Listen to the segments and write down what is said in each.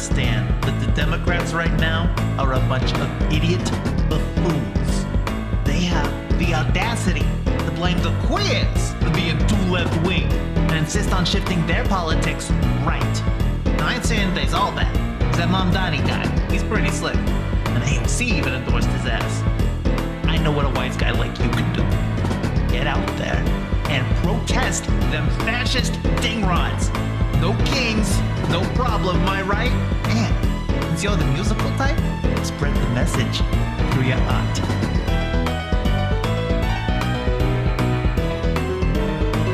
understand that the Democrats right now are a bunch of idiot buffoons. They have the audacity to blame the queers for being too left-wing and insist on shifting their politics right. Now, I ain't saying they's all bad. Cause that Mamdani guy, he's pretty slick. And AOC even endorsed his ass. I know what a wise guy like you can do. Get out there and protest them fascist dingrods. No kings, no problem, am I right? And since you're the musical type, spread the message through your art.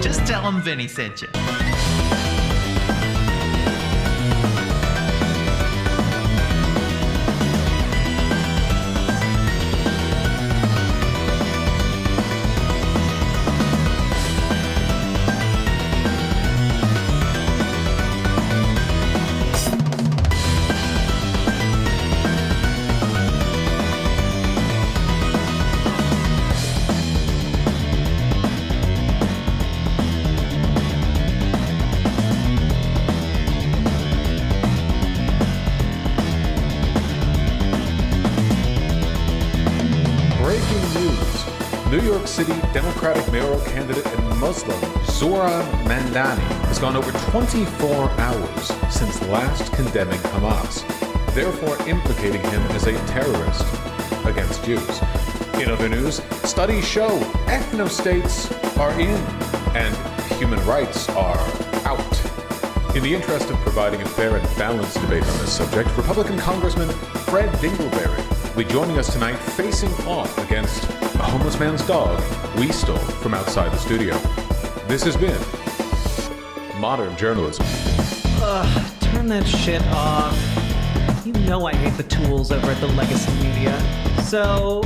Just tell him Vinny sent you. New York City Democratic mayoral candidate and Muslim Zohran Mamdani has gone over 24 hours since last condemning Hamas, therefore implicating him as a terrorist against Jews. In other news, studies show ethno-states are in and human rights are out. In the interest of providing a fair and balanced debate on this subject, Republican Congressman Fred Dingleberry will be joining us tonight facing off against a homeless man's dog we stole from outside the studio. This has been Modern Journalism. Turn that shit off. You know I hate the tools over at the Legacy Media. So,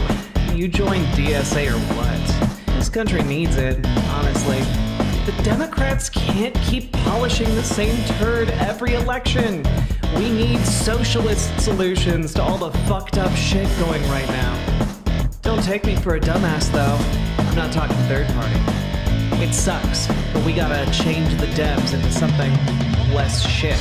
you join DSA or what? This country needs it, honestly. The Democrats can't keep polishing the same turd every election. We need socialist solutions to all the fucked up shit going right now. Don't take me for a dumbass, though. I'm not talking third party. It sucks, but we gotta change the Dems into something less shit.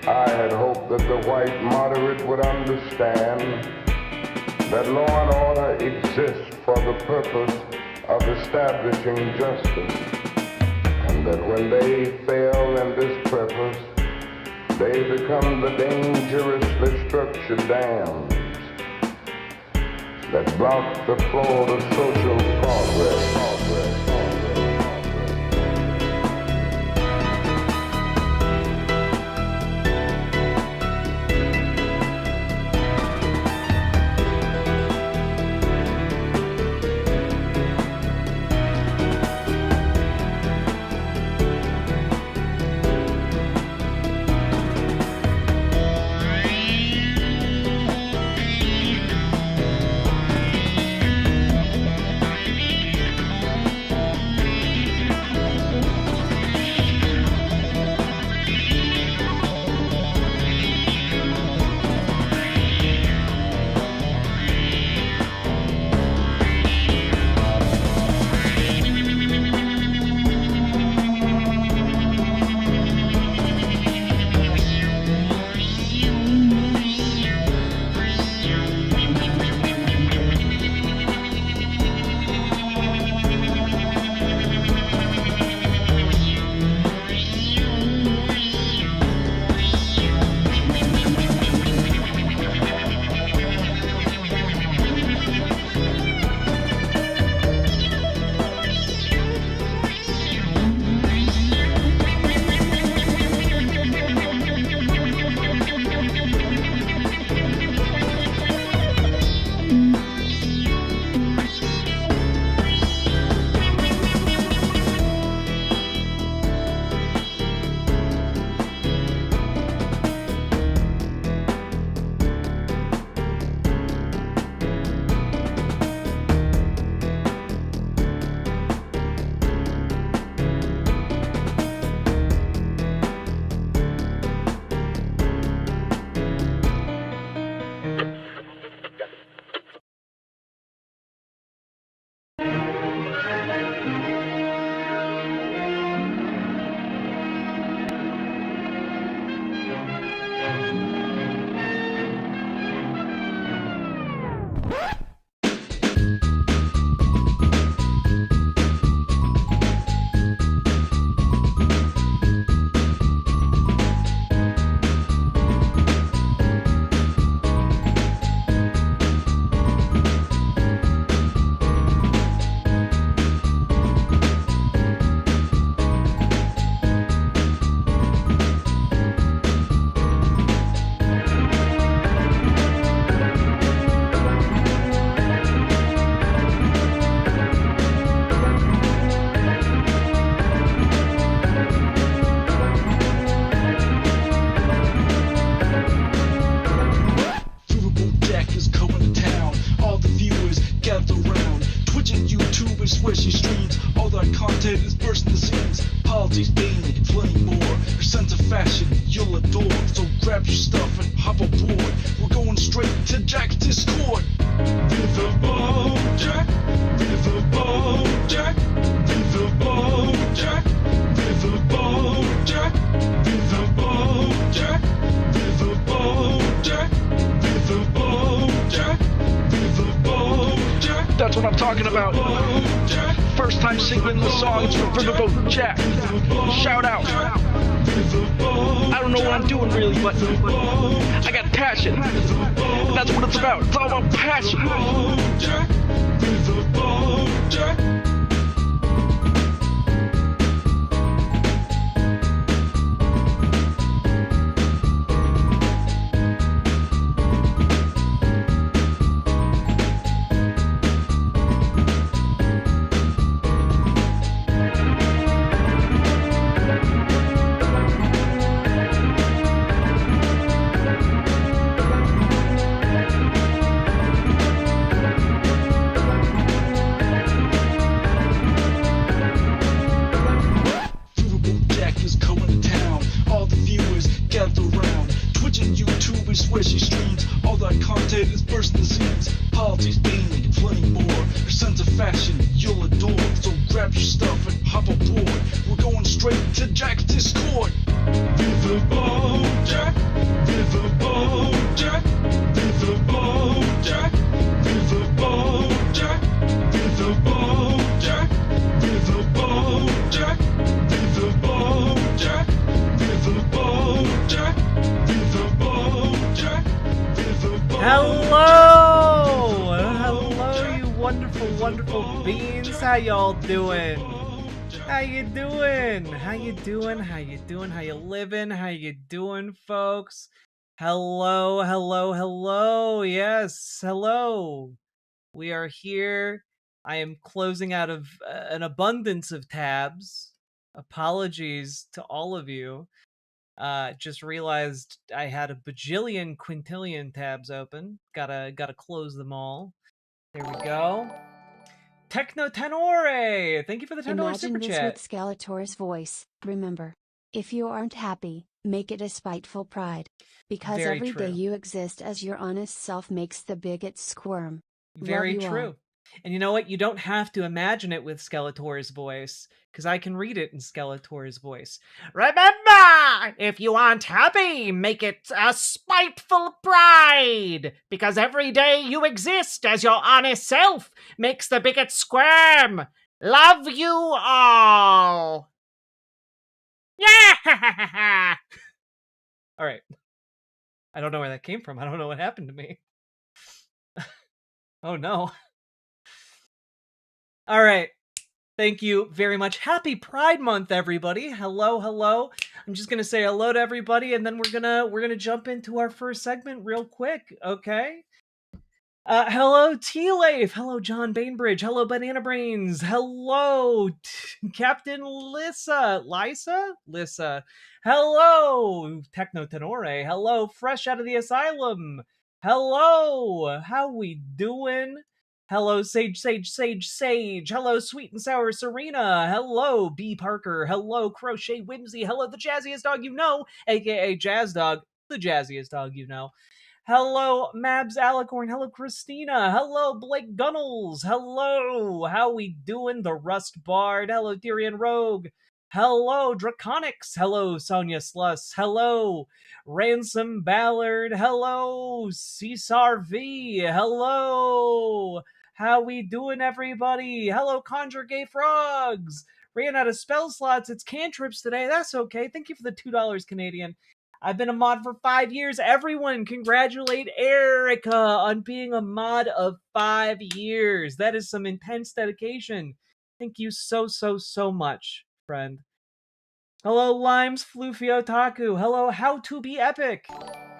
I had hoped that the white moderate would understand that law and order exists for the purpose of establishing justice, and that when they fail in this purpose, they become the dangerously structured dams that block the flow of social progress. YouTube is swishy streams. All that content is bursting the seams. Politics, gaming, and plenty more. Your sense of fashion, you'll adore. So grab your stuff and hop aboard. We're going straight to Jack's Discord. Riverboat Jack, Riverboat Jack, Riverboat Jack, Riverboat Jack, Riverboat Jack, Riverboat Jack, Riverboat Jack, Riverboat Jack. That's what I'm talking about. First time singing the songs for Riverboat Jack. Shout out. I don't know what I'm doing really, but I got passion. And that's what it's about. It's all about passion. Swishy streams, all that content is bursting the seams. Politics, gaming, and plenty more. Your sense of fashion, you'll adore. So grab your stuff and hop aboard. We're going straight to Jack's Discord. Riverboat Jack, Riverboat Jack, Riverboat Jack, Riverboat Jack, Riverboat Jack, Riverboat Jack, Riverboat Jack, Riverboat Jack, Riverboat Jack. Hello! Hello, you wonderful, wonderful beings. How y'all doing? How you doing? How you doing? How you doing? How you living? How you doing, folks? Hello, hello, hello. Yes, hello. We are here. I am closing out of an abundance of tabs. Apologies to all of you. Just realized I had a bajillion quintillion tabs open. Gotta close them all. There we go. Techno Tenore! Thank you for the $10 Imagine super this chat. with Skeletor's voice. Remember, if you aren't happy, make it a spiteful pride. Because Very every day true. you exist as your honest self makes the bigots squirm. Very Love you true. all. And you know what? You don't have to imagine it with Skeletor's voice, because I can read it in Skeletor's voice. Remember, if you aren't happy, make it a spiteful pride, because every day you exist as your honest self makes the bigot squirm. Love you all. Yeah. All right. I don't know where that came from. I don't know what happened to me. Oh no. All right. Thank you very much. Happy Pride Month, everybody. Hello, hello. I'm just gonna say hello to everybody, and then we're gonna jump into our first segment real quick, okay? Hello, T-Lafe. Hello, John Bainbridge. Hello, Banana Brains. Hello, Captain Lissa. Lissa. Hello, Techno Tenore. Hello, Fresh Out of the Asylum. Hello, how we doing? Hello, Sage. Hello, Sweet and Sour Serena. Hello, B. Parker. Hello, Crochet Whimsy. Hello, the jazziest dog you know, aka Jazz Dog, the jazziest dog you know. Hello, Mabs Alicorn. Hello, Christina. Hello, Blake Gunnels. Hello, how we doing? The Rust Bard. Hello, Tyrion Rogue. Hello, Draconics. Hello, Sonia Sluss. Hello, Ransom Ballard. Hello, Cesar V. Hello, how we doing, everybody? Hello, Conjure Gay Frogs. Ran out of spell slots. It's cantrips today. That's okay. Thank you for the $2 Canadian. I've been a mod for 5 years. Everyone, congratulate Erica on being a mod of 5 years. That is some intense dedication. Thank you so much, friend. Hello, Limes Floofy Otaku. Hello, How to Be Epic.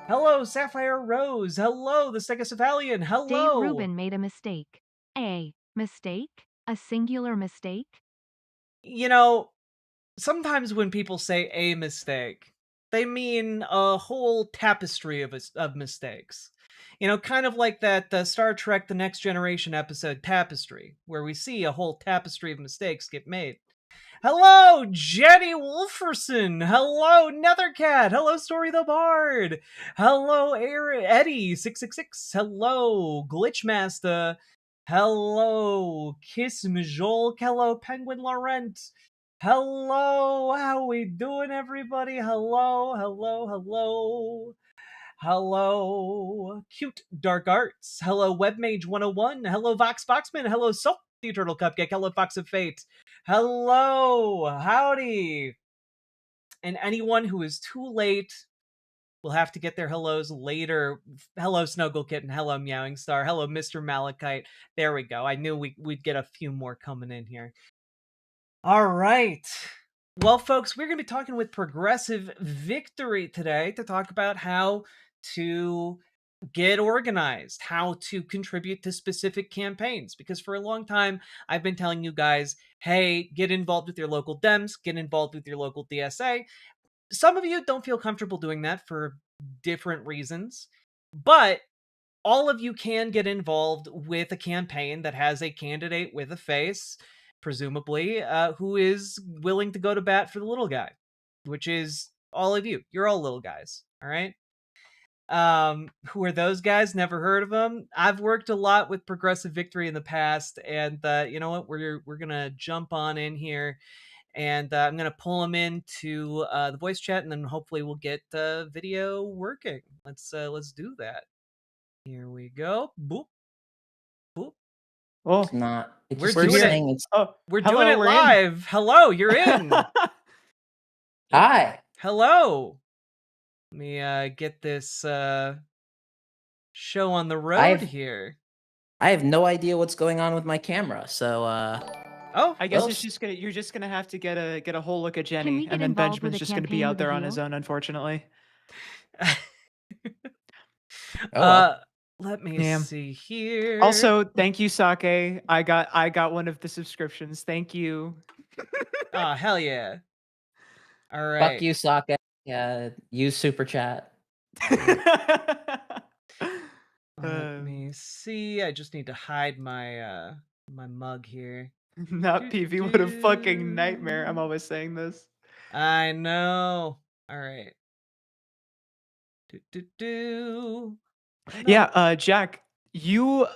Hello, Sapphire Rose. Hello, the Stegocephalian. Hello. Dave Rubin made a mistake. A mistake? A singular mistake? You know, sometimes when people say a mistake, they mean a whole tapestry of mistakes. Kind of like that Star Trek The Next Generation episode Tapestry, where we see a whole tapestry of mistakes get made. Hello, Jenny Wolferson. Hello, Nethercat. Hello, Story the Bard. Hello, Eddie666. Hello, Glitchmaster. Hello, Kiss Majol. Hello, Penguin Laurent. Hello, how we doing, everybody? Hello, hello, hello. Hello, Cute Dark Arts. Hello, Webmage 101. Hello, Vox Foxman. Hello, Salty Turtle Cupcake. Hello, Fox of Fate. Hello, howdy. And anyone who is too late will have to get their hellos later. Hello, Snuggle Kitten. Hello, Meowing Star. Hello, Mr. Malachite. There we go. I knew we'd get a few more coming in here. All right. Well, folks, we're going to be talking with Progressive Victory today to talk about how to get organized, how to contribute to specific campaigns. Because for a long time, I've been telling you guys, hey, get involved with your local Dems, get involved with your local DSA. Some of you don't feel comfortable doing that for different reasons, but all of you can get involved with a campaign that has a candidate with a face, presumably, who is willing to go to bat for the little guy, which is all of you. You're all little guys, all right? Who are those guys? Never heard of them. I've worked a lot with Progressive Victory in the past, and you know what? We're gonna jump on in here, and I'm gonna pull them into the voice chat, and then hopefully we'll get video working. Let's do that. Here we go. Boop. Boop. Oh, It's not. It We're just doing keeps it. saying it's. oh, We're hello, doing it we're in. live. Hello, you're in. Hi. Hello. Let me get this show on the road I've- here. I have no idea what's going on with my camera, so Oh, I guess Oops. you're just gonna have to get a whole look at we Jenny, get and then involved with Benjamin's a just gonna be campaign out with a there on his view? own, unfortunately. oh well. Let me Yeah. see here. Also, thank you, Sake. I got one of the subscriptions. Thank you. Oh, hell yeah. All right. Fuck you, Sokka. Use super chat. Let me see. I just need to hide my my mug here. Not PV. What a fucking nightmare. I'm always saying this. I know. All right. Oh, Yeah, no. Jack, you're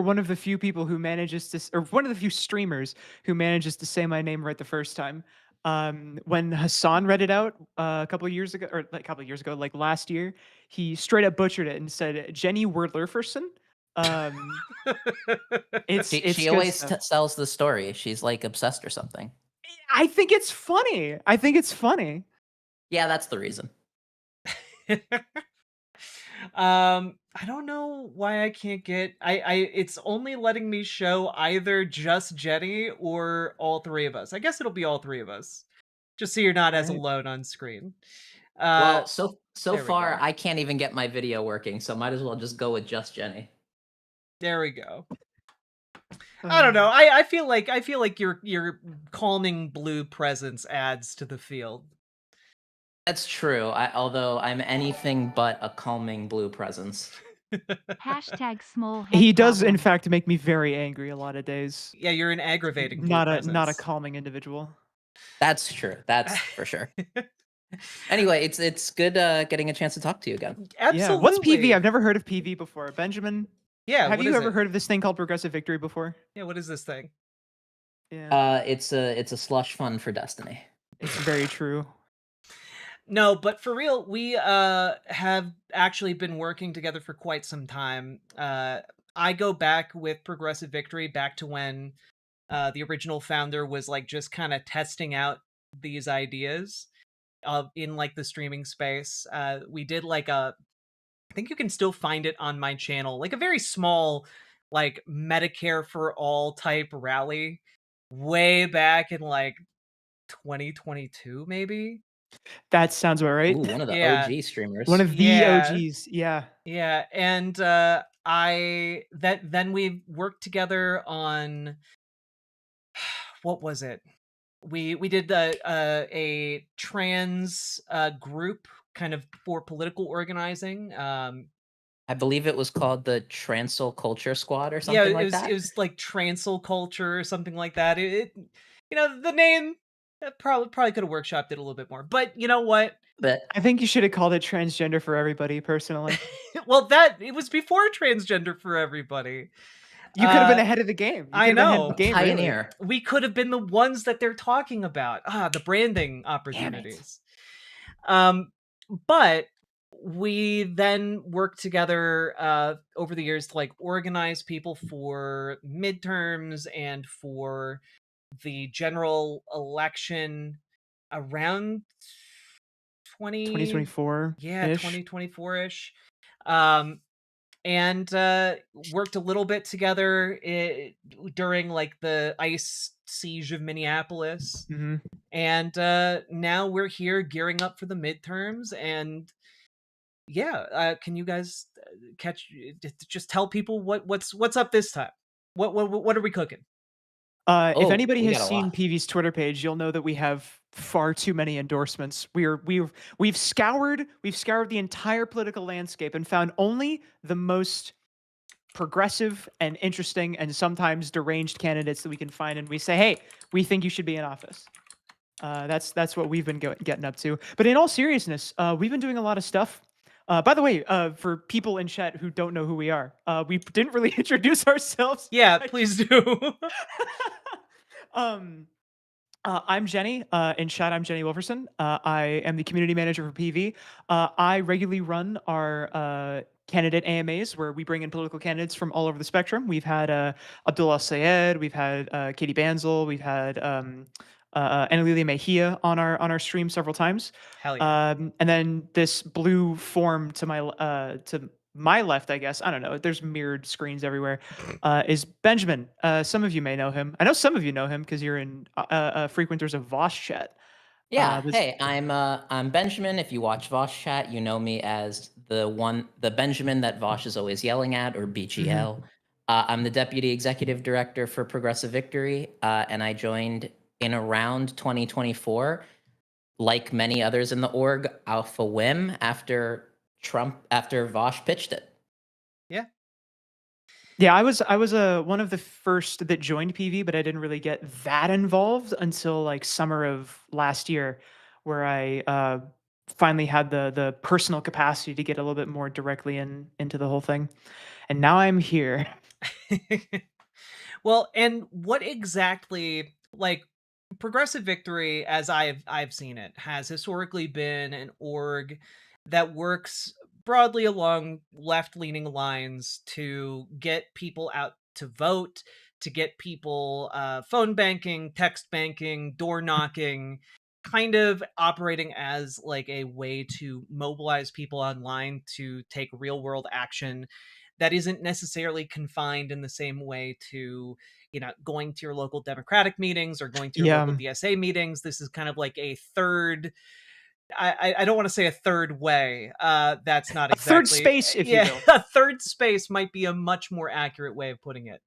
one of the few people who manages to, or one of the few streamers who manages to say my name right the first time. When Hassan read it out a couple of years ago, or like a couple of years ago, like last year, he straight up butchered it and said Jenny Wordlerferson. It's She good always stuff. tells the story. She's like obsessed or something. I think it's funny. I think it's funny. Yeah, that's the reason. I don't know why I can't get it's only letting me show either just Jenny or all three of us. I guess it'll be all three of us. Just so you're not as Right. alone on screen. Well, so there we far go. I can't even get my video working, so might as well just go with just Jenny. There we go. I don't know. I feel like your calming blue presence adds to the field. That's true. Although I'm anything but a calming blue presence. Hashtag small head He does, in problem. fact, make me very angry a lot of days. Yeah, you're an aggravating blue Not a presence. calming individual. That's true. That's for sure. Anyway, it's good getting a chance to talk to you again. Absolutely. Yeah. What's PV? I've never heard of PV before. Benjamin? Yeah. Have what you is ever it? heard of this thing called Progressive Victory before? Yeah. What is this thing? Yeah. It's a slush fund for Destiny. It's very true. No, but for real, we have actually been working together for quite some time. I go back with Progressive Victory back to when the original founder was like just kind of testing out these ideas in like the streaming space. We did like I think you can still find it on my channel, like a very small, like Medicare for all type rally way back in like 2022, maybe. That sounds about right. Ooh, one of the Yeah. OG streamers. One of the Yeah. OGs. Yeah. Yeah, and then we worked together on what was it? We did a trans group kind of for political organizing. I believe it was called the Transel Culture Squad or Yeah, something like it that. was like Transel Culture or something like that. The name probably could have workshopped it a little bit more. But you know what? But I think you should have called it transgender for everybody, personally. Well, that it was before transgender for everybody. You could have been Uh, ahead of the game. You I could have been ahead of the know. game, really. pioneer. We could have been the ones that they're talking about. The branding Damn it. opportunities. Um, but we then worked together over the years to like organize people for midterms and for the general election around 20 2024-ish. 2024ish. Um and worked a little bit together during like the ice siege of Minneapolis. Mhm. And now we're here gearing up for the midterms. And yeah, can you guys just tell people what's up this time? What are we cooking? If Oh, anybody we has got a seen lot. PV's Twitter page, you'll know that we have far too many endorsements. We've scoured the entire political landscape and found only the most progressive and interesting and sometimes deranged candidates that we can find, and we say, hey, we think you should be in office. That's what we've been getting up to. But in all seriousness, we've been doing a lot of stuff. By the way, for people in chat who don't know who we are, we didn't really introduce ourselves. Yeah, please do. um, I'm Jenny. In chat, I'm Jenny Wilferson. I am the community manager for PV. I regularly run our candidate AMAs where we bring in political candidates from all over the spectrum. We've had Abdullah Sayed, we've had Katie Banzel, we've had Analilia Mejia on our stream several times. Hell yeah. And then this blue form to my left, I guess. I don't know. There's mirrored screens everywhere. Is Benjamin. Some of you may know him. I know some of you know him because you're in frequenters of Vosh chat. Yeah. Was- Hey, I'm Benjamin. If you watch Vosh chat, you know me as the Benjamin that Vosh is always yelling at, or BGL. I'm the deputy executive director for Progressive Victory, and I joined in around 2024, like many others in the org, off a whim after Vosh pitched it. Yeah. Yeah, I was one of the first that joined PV, but I didn't really get that involved until like summer of last year, where I finally had the personal capacity to get a little bit more directly into the whole thing, and now I'm here. Well, and what exactly, like, Progressive Victory, as I've seen it, has historically been an org that works broadly along left-leaning lines to get people out to vote, to get people phone banking, text banking, door knocking, kind of operating as like a way to mobilize people online to take real-world action that isn't necessarily confined in the same way to going to your local Democratic meetings or going to your local Yeah, DSA meetings. This is kind of like a third, I don't want to say a third way. That's not a third exactly, space, if you yeah. will. A third space might be a much more accurate way of putting it. In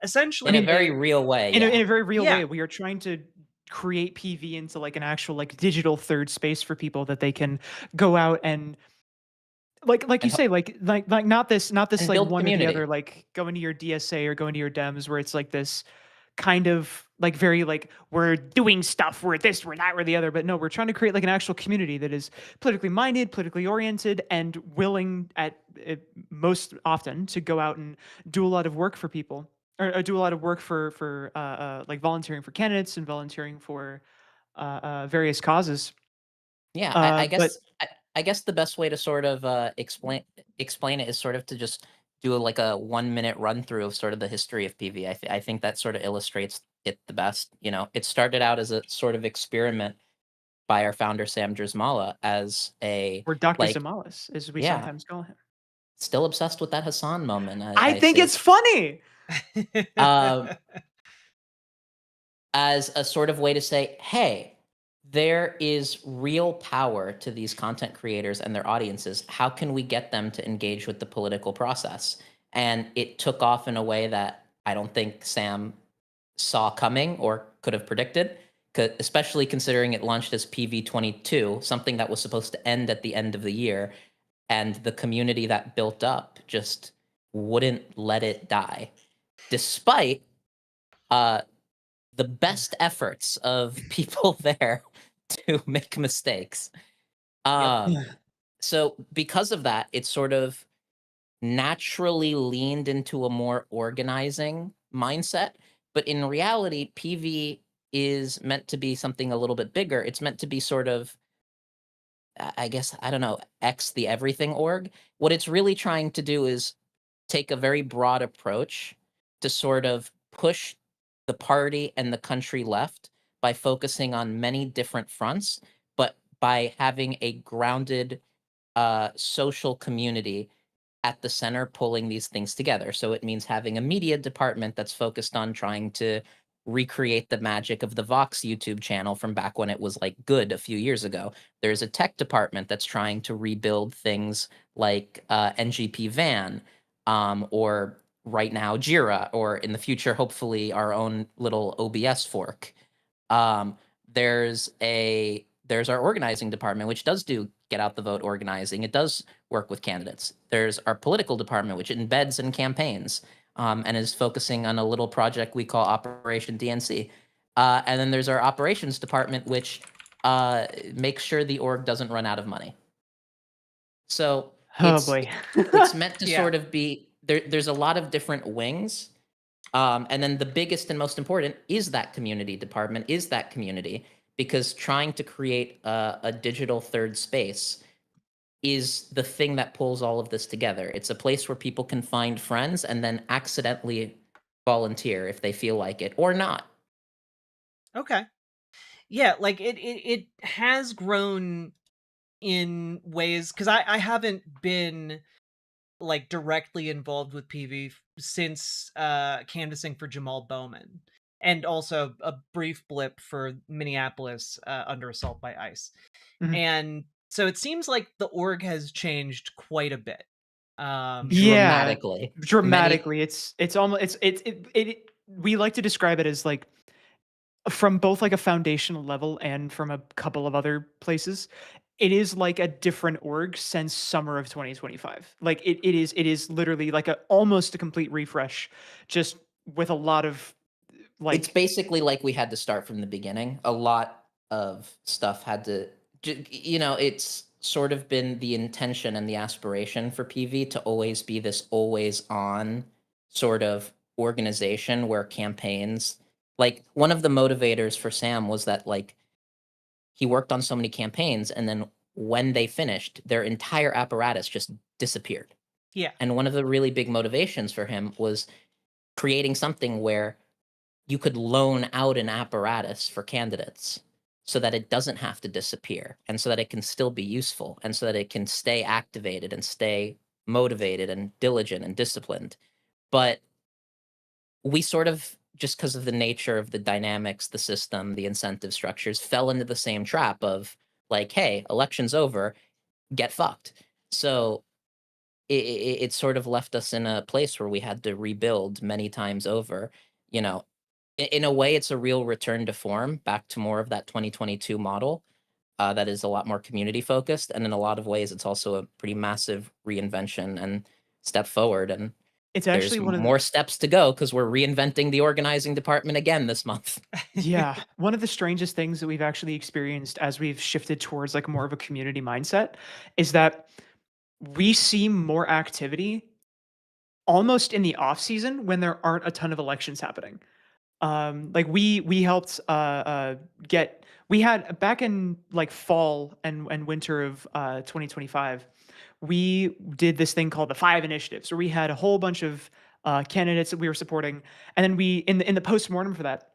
a Essentially, very real way, In yeah. a very real Yeah. way, we are trying to create PV into like an actual like digital third space for people that they can go out and like you And say, like not this and like build one or the community. other, like going to your DSA or going to your Dems, where it's like this kind of like very like we're doing stuff, we're this, we're that, we're the other. But no, we're trying to create like an actual community that is politically minded, politically oriented, and willing at most often to go out and do a lot of work for people, or do a lot of work for like volunteering for candidates and volunteering for various causes. Yeah, But I guess the best way to sort of explain it is sort of to just do like a 1 minute run through of sort of the history of PV. I think that sort of illustrates it the best. You know, it started out as a sort of experiment by our founder Sam Drzmala as a we're Dr. like Zamalis, as we yeah, sometimes call him. still obsessed with that Hassan moment. I I think see. it's funny. Um, as a sort of way to say, hey, there is real power to these content creators and their audiences. How can we get them to engage with the political process? And it took off in a way that I don't think Sam saw coming or could have predicted, especially considering it launched as PV22, something that was supposed to end at the end of the year. and the community that built up just wouldn't let it die, despite the best efforts of people there to make mistakes. Yep. So because of that, it sort of naturally leaned into a more organizing mindset. But in reality, PV is meant to be something a little bit bigger. It's meant to be sort of, I guess, I don't know, X the everything org. What it's really trying to do is take a very broad approach to sort of push the party and the country left by focusing on many different fronts, but by having a grounded social community at the center pulling these things together. So it means having a media department that's focused on trying to recreate the magic of the Vox YouTube channel from back when it was like good a few years ago. There's a tech department that's trying to rebuild things like NGP Van, or right now Jira, or in the future, hopefully, our own little OBS fork. Um, there's our organizing department, which does do get out the vote organizing. It does work with candidates. There's our political department, which embeds in campaigns, and is focusing on a little project we call Operation DNC. And then there's our operations department, which makes sure the org doesn't run out of money. So Oh boy. it's meant to Yeah. sort of be there. There's a lot of different wings. And then the biggest and most important is that community department, is that community, because trying to create a digital third space is the thing that pulls all of this together. It's a place where people can find friends and then accidentally volunteer if they feel like it or not. Okay. Yeah, like it has grown in ways because I haven't been like directly involved with PV since canvassing for Jamal Bowman, and also a brief blip for Minneapolis under assault by ICE. Mhm. And so it seems like the org has changed quite a bit. Yeah, Dramatically. dramatically. It's almost we like to describe it as like from both like a foundational level and from a couple of other places. It is like a different org since summer of 2025. Like it is literally like a almost a complete refresh, just with a lot of It's like basically like we had to start from the beginning. A lot of stuff had to, it's sort of been the intention and the aspiration for PV to always be this always on sort of organization where campaigns, like one of the motivators for Sam was that like he worked on so many campaigns and then when they finished, their entire apparatus just disappeared. Yeah. And one of the really big motivations for him was creating something where you could loan out an apparatus for candidates so that it doesn't have to disappear and so that it can still be useful and so that it can stay activated and stay motivated and diligent and disciplined. But we sort of, just because of the nature of the dynamics, the system, the incentive structures, fell into the same trap of like, hey, election's over, get fucked. So it sort of left us in a place where we had to rebuild many times over. You know, in a way, it's a real return to form, back to more of that 2022 model that is a lot more community focused. And in a lot of ways, it's also a pretty massive reinvention and step forward. And it's there's actually one of the more steps to go because we're reinventing the organizing department again this month. yeah, one of the strangest things that we've actually experienced as we've shifted towards like more of a community mindset is that we see more activity almost in the off season when there aren't a ton of elections happening. Like we helped get we had back in like fall and winter of 2025, we did this thing called the 5 initiatives where we had a whole bunch of candidates that we were supporting, and then we in the postmortem for that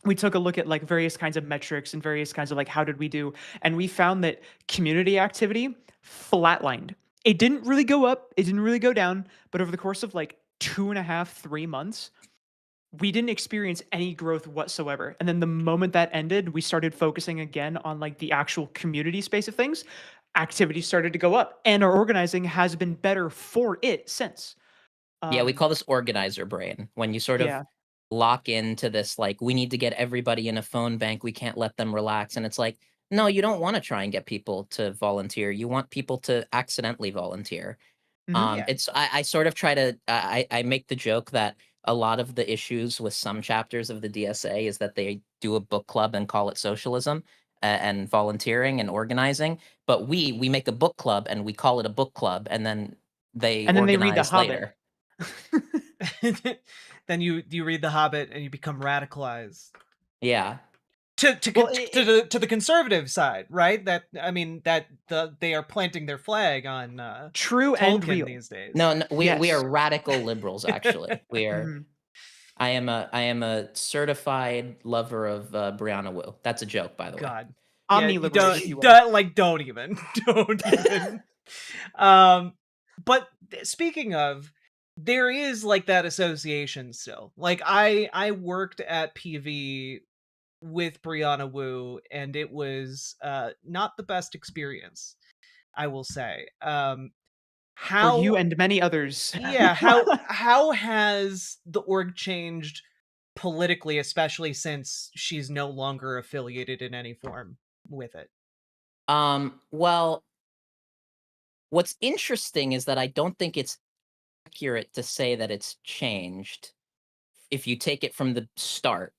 we took a look at like various kinds of metrics and various kinds of like how did we do, and we found that community activity flatlined. It didn't really go up, it didn't really go down, but over the course of like 2.5 3 months we didn't experience any growth whatsoever. And then the moment that ended, we started focusing again on like the actual community space of things. Activity started to go up, and our organizing has been better for it since. Yeah, we Um, call this organizer brain when you sort of yeah, lock into this, like, we need to get everybody in a phone bank. We can't let them relax. And it's like, No, you don't want to try and get people to volunteer. You want people to accidentally volunteer. Mhm. Yeah. It's I sort of try to I make the joke that a lot of the issues with some chapters of the DSA is that they do a book club and call it socialism and volunteering and organizing, but we make a book club and we call it a book club, and then they And then they read The organize Hobbit. later. Then you read The Hobbit and you become radicalized. Yeah. Well, To the conservative side, right? That I mean that they are planting their flag on true and Tolkien real. these days. No, no we Yes. are radical liberals actually. We are Mhm. I am a certified lover of Brianna Wu. That's a joke, by the way. God. Yeah, you Omni-liberal, if you will. don't even. Don't even. But speaking of, there is like that association still. Like I worked at PV with Brianna Wu, and it was not the best experience, I will say. For you How and many others. yeah, how has the org changed politically, especially since she's no longer affiliated in any form with it? Well, what's interesting is that I don't think it's accurate to say that it's changed if you take it from the start,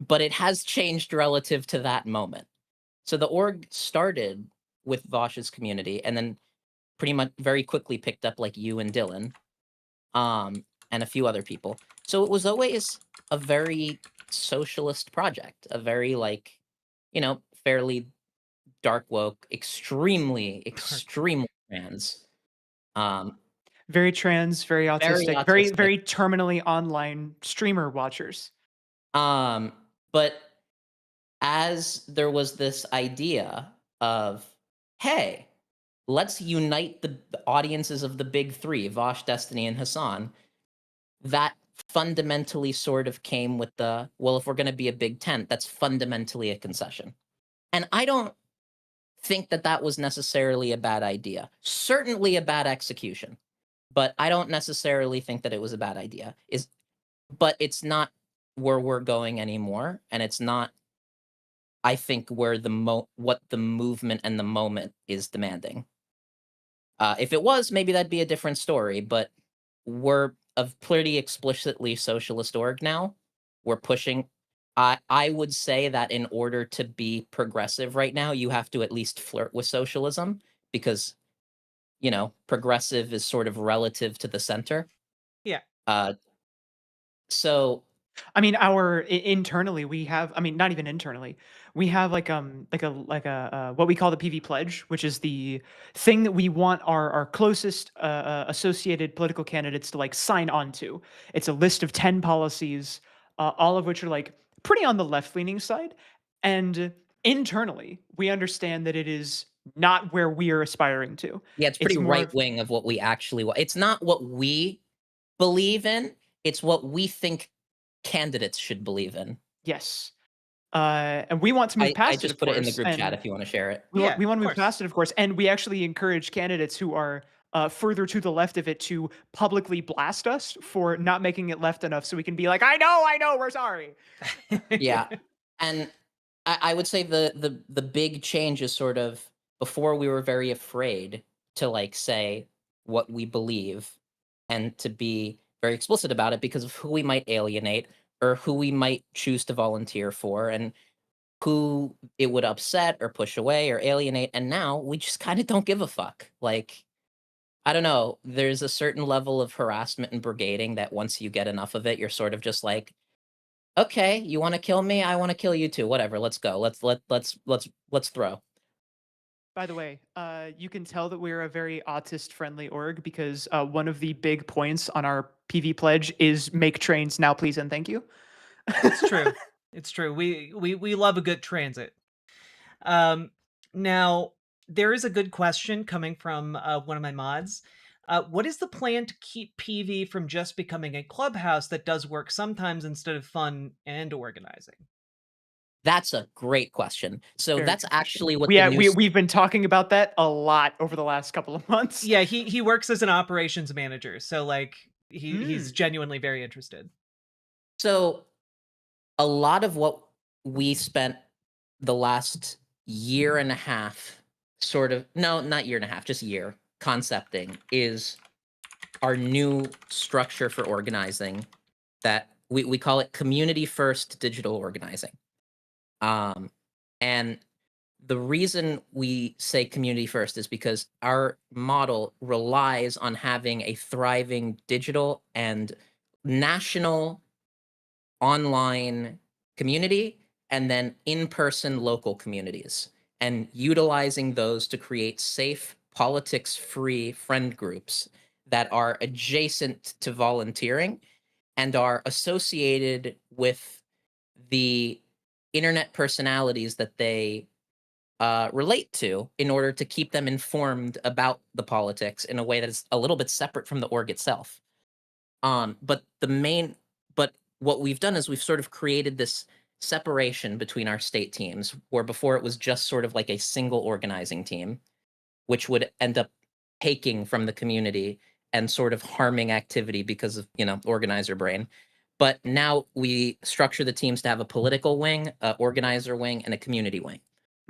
but it has changed relative to that moment. So the org started with Vosh's community and then pretty much very quickly picked up like you and Dylan, and a few other people. So it was always a very socialist project, a very like, fairly dark woke, extremely trans, um, Very trans, very very autistic, very, autistic. very terminally online streamer watchers. But as there was this idea of, hey, let's unite the audiences of the big three, Vosh, Destiny, and Hassan, that fundamentally sort of came with the, well, if we're going to be a big tent, that's fundamentally a concession. And I don't think that that was necessarily a bad idea. Certainly a bad execution, but I don't necessarily think that it was a bad idea. But it's not where we're going anymore, and it's not, I think, where what the movement and the moment is demanding. If it was, maybe that'd be a different story. But we're a pretty explicitly socialist org now. We're pushing. I would say that in order to be progressive right now, you have to at least flirt with socialism because progressive is sort of relative to the center. Yeah. So I mean, internally we have. I mean, not even internally. We have what we call the PV pledge, which is the thing that we want our closest associated political candidates to like sign on to. It's a list of 10 policies, all of which are like pretty on the left leaning side, and internally we understand that it is not where we are aspiring to. yeah, it's It's pretty more right of wing of what we actually want. It's not what we believe in. It's what we think candidates should believe in. yes. And we want to move I past it, just of put it in the course, group chat and if you want to share it. Yeah, we want of to move course. past it, of course, and we actually encourage candidates who are further to the left of it to publicly blast us for not making it left enough, so we can be like, I know, we're sorry. Yeah, and I would say the big change is sort of before we were very afraid to like say what we believe and to be very explicit about it because of who we might alienate or who we might choose to volunteer for and who it would upset or push away or alienate. And now we just kind of don't give a fuck. Like, I don't know. There's a certain level of harassment and brigading that once you get enough of it, you're sort of just like, okay, you want to kill me? I want to kill you too. Whatever. Let's go. Let's throw. By the way, you can tell that we're a very autistic-friendly org because one of the big points on our PV pledge is make trains now, please and thank you. It's true. It's true. We love a good transit. Now there is a good question coming from one of my mods. What is the plan to keep PV from just becoming a clubhouse that does work sometimes instead of fun and organizing? That's a great question. So Very that's good question. actually what the new We've been talking about that a lot over the last couple of months. Yeah, he works as an operations manager, so like he's genuinely very interested. So a lot of what we spent the last year and a half, sort of, no, not year and a half, just year, concepting is our new structure for organizing that we call it community first digital organizing. And the reason we say community first is because our model relies on having a thriving digital and national online community and then in-person local communities, and utilizing those to create safe politics-free friend groups that are adjacent to volunteering and are associated with the internet personalities that they relate to in order to keep them informed about the politics in a way that is a little bit separate from the org itself. But the main, but what we've done is we've sort of created this separation between our state teams, where before it was just sort of like a single organizing team, which would end up taking from the community and sort of harming activity because of, organizer brain. But now we structure the teams to have a political wing, a organizer wing, and a community wing.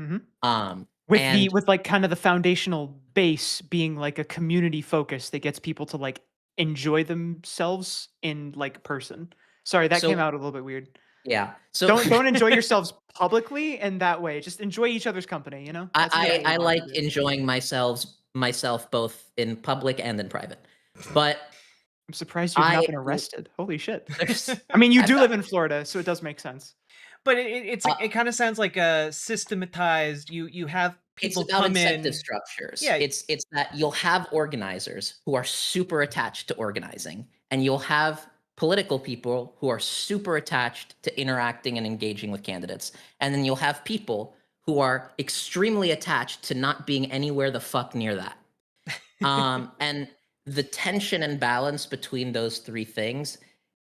Mhm. Um, With and like kind of the foundational base being like a community focus that gets people to like enjoy themselves in like person. Sorry, that came so, out a little bit weird. yeah, so Don't enjoy yourselves publicly in that way. Just enjoy each other's company, you know? That's I, what I, I we like wanna do. enjoying myself both in public and in private. But I'm surprised you've not I been arrested. Holy shit. there's I mean, you I've do got live in Florida, so it does make sense. But uh, it kind of sounds like a systematized. You have it's people about come incentive in. structures. Yeah. It's that you'll have organizers who are super attached to organizing, and you'll have political people who are super attached to interacting and engaging with candidates. And then you'll have people who are extremely attached to not being anywhere the fuck near that. And the tension and balance between those three things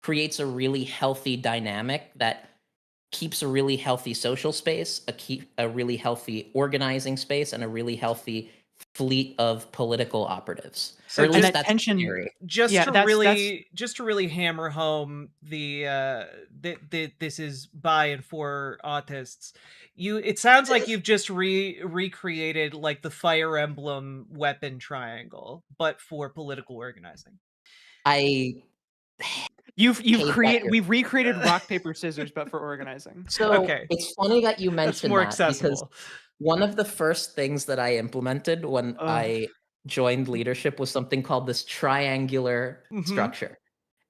creates a really healthy dynamic that keeps a really healthy social space, a really healthy organizing space, and a really healthy fleet of political operatives. So Or at And least that that's the tension, theory. just yeah, to that's really hammer home the that this is by and for autists, it sounds like you've just recreated like the Fire Emblem weapon triangle, but for political organizing. I you've hate that you're. we've recreated rock, paper, scissors, but for organizing. So Okay, it's funny that you that's mentioned more that, because accessible. one of the first things that I implemented when Ugh. I joined leadership was something called this triangular Hmm. structure.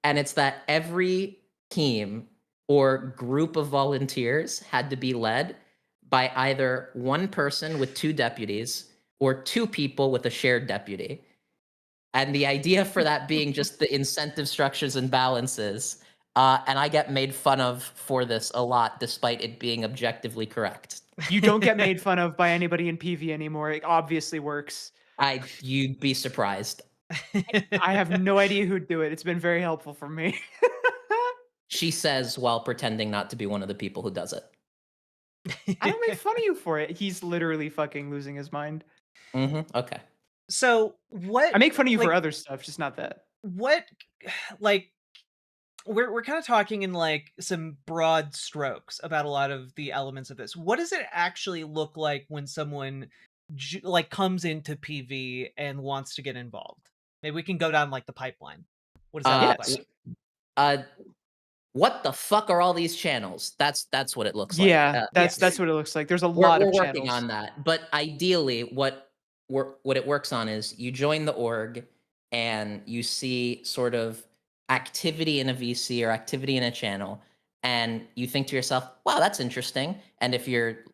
And it's that every team or group of volunteers had to be led by either one person with two deputies or two people with a shared deputy. And the idea for that being just the incentive structures and balances. And I get made fun of for this a lot, despite it being objectively correct. You don't get made fun of by anybody in PV anymore. It obviously works. You'd be surprised. I have no idea who'd do it. It's been very helpful for me. She says while pretending not to be one of the people who does it. I don't make fun of you for it. He's literally fucking losing his mind. Okay. So what? I make fun of you like, for other stuff, just not that. what like we're kind of talking in like some broad strokes about a lot of the elements of this. What does it actually look like when someone like comes into PV and wants to get involved? Maybe we can go down like the pipeline. What does that Uh, look Yes. like? uh, what the fuck are all these channels? That's what it looks like. Yeah, that's Yes. what it looks like. There's a We're lot of working channels. on that, but ideally, what it works on is you join the org and you see sort of activity in a VC or activity in a channel, and you think to yourself, "Wow, that's interesting." And if you're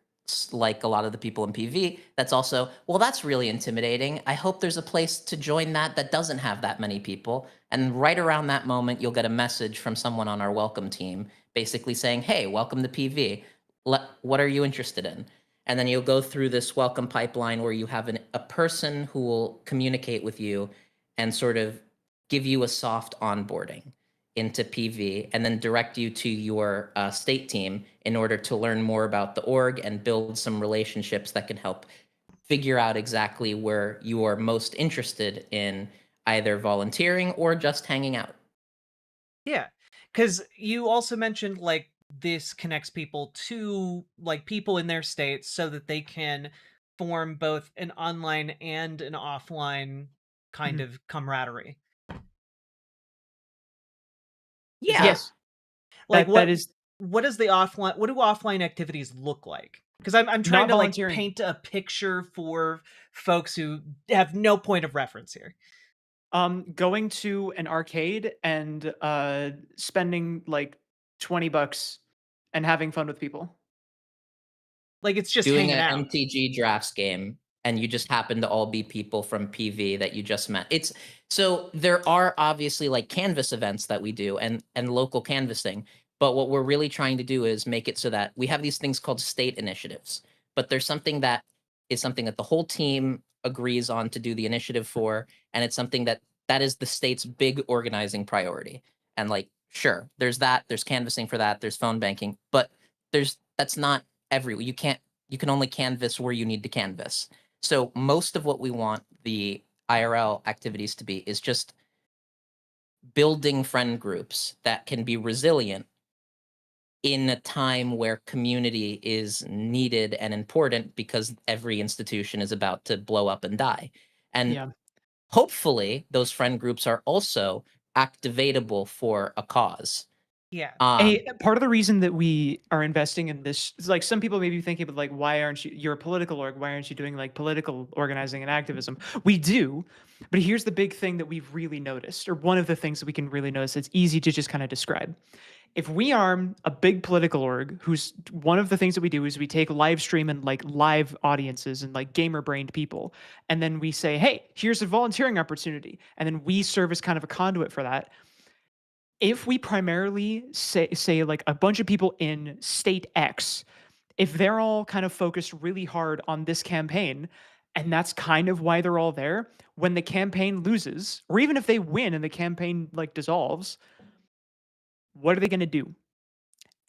like a lot of the people in PV, that's also, "Well, that's really intimidating. I hope there's a place to join that doesn't have that many people." And right around that moment, you'll get a message from someone on our welcome team, basically saying, "Hey, welcome to PV. What are you interested in?" And then you'll go through this welcome pipeline where you have a person who will communicate with you and sort of give you a soft onboarding into PV, and then direct you to your state team in order to learn more about the org and build some relationships that can help figure out exactly where you are most interested in either volunteering or just hanging out. Yeah, because you also mentioned like this connects people to like people in their states so that they can form both an online and an offline kind Mhm. of camaraderie. Is Yeah. that Yes, like that is what does the offline what do offline activities look like? Because I'm trying not to like volunteering. paint a picture for folks who have no point of reference here. Going to an arcade and spending like $20 and having fun with people. Like it's just Doing hanging an out. MTG drafts game and you just happen to all be people from PV that you just met. It's so there are obviously like canvas events that we do and local canvassing, but what we're really trying to do is make it so that we have these things called state initiatives. But there's something that is something that the whole team agrees on to do the initiative for, and it's something that is the state's big organizing priority. And like, sure, there's canvassing for that, there's phone banking, but that's not everywhere. You can only canvas where you need to canvas. So most of what we want the IRL activities to be is just building friend groups that can be resilient in a time where community is needed and important because every institution is about to blow up and die. And Yeah. hopefully those friend groups are also activatable for a cause. Yeah. A Um, part of the reason that we are investing in this is like some people may be thinking, but like, why aren't you're a political org? Why aren't you doing like political organizing and activism? We do, but here's the big thing that we've really noticed, or one of the things that we can really notice. It's easy to just kind of describe. If we are a big political org, who's one of the things that we do is we take live stream and like live audiences and like gamer brained people, and then we say, hey, here's a volunteering opportunity, and then we serve as kind of a conduit for that. If we primarily say like a bunch of people in state X, if they're all kind of focused really hard on this campaign, and that's kind of why they're all there, when the campaign loses, or even if they win and the campaign like dissolves, what are they going to do?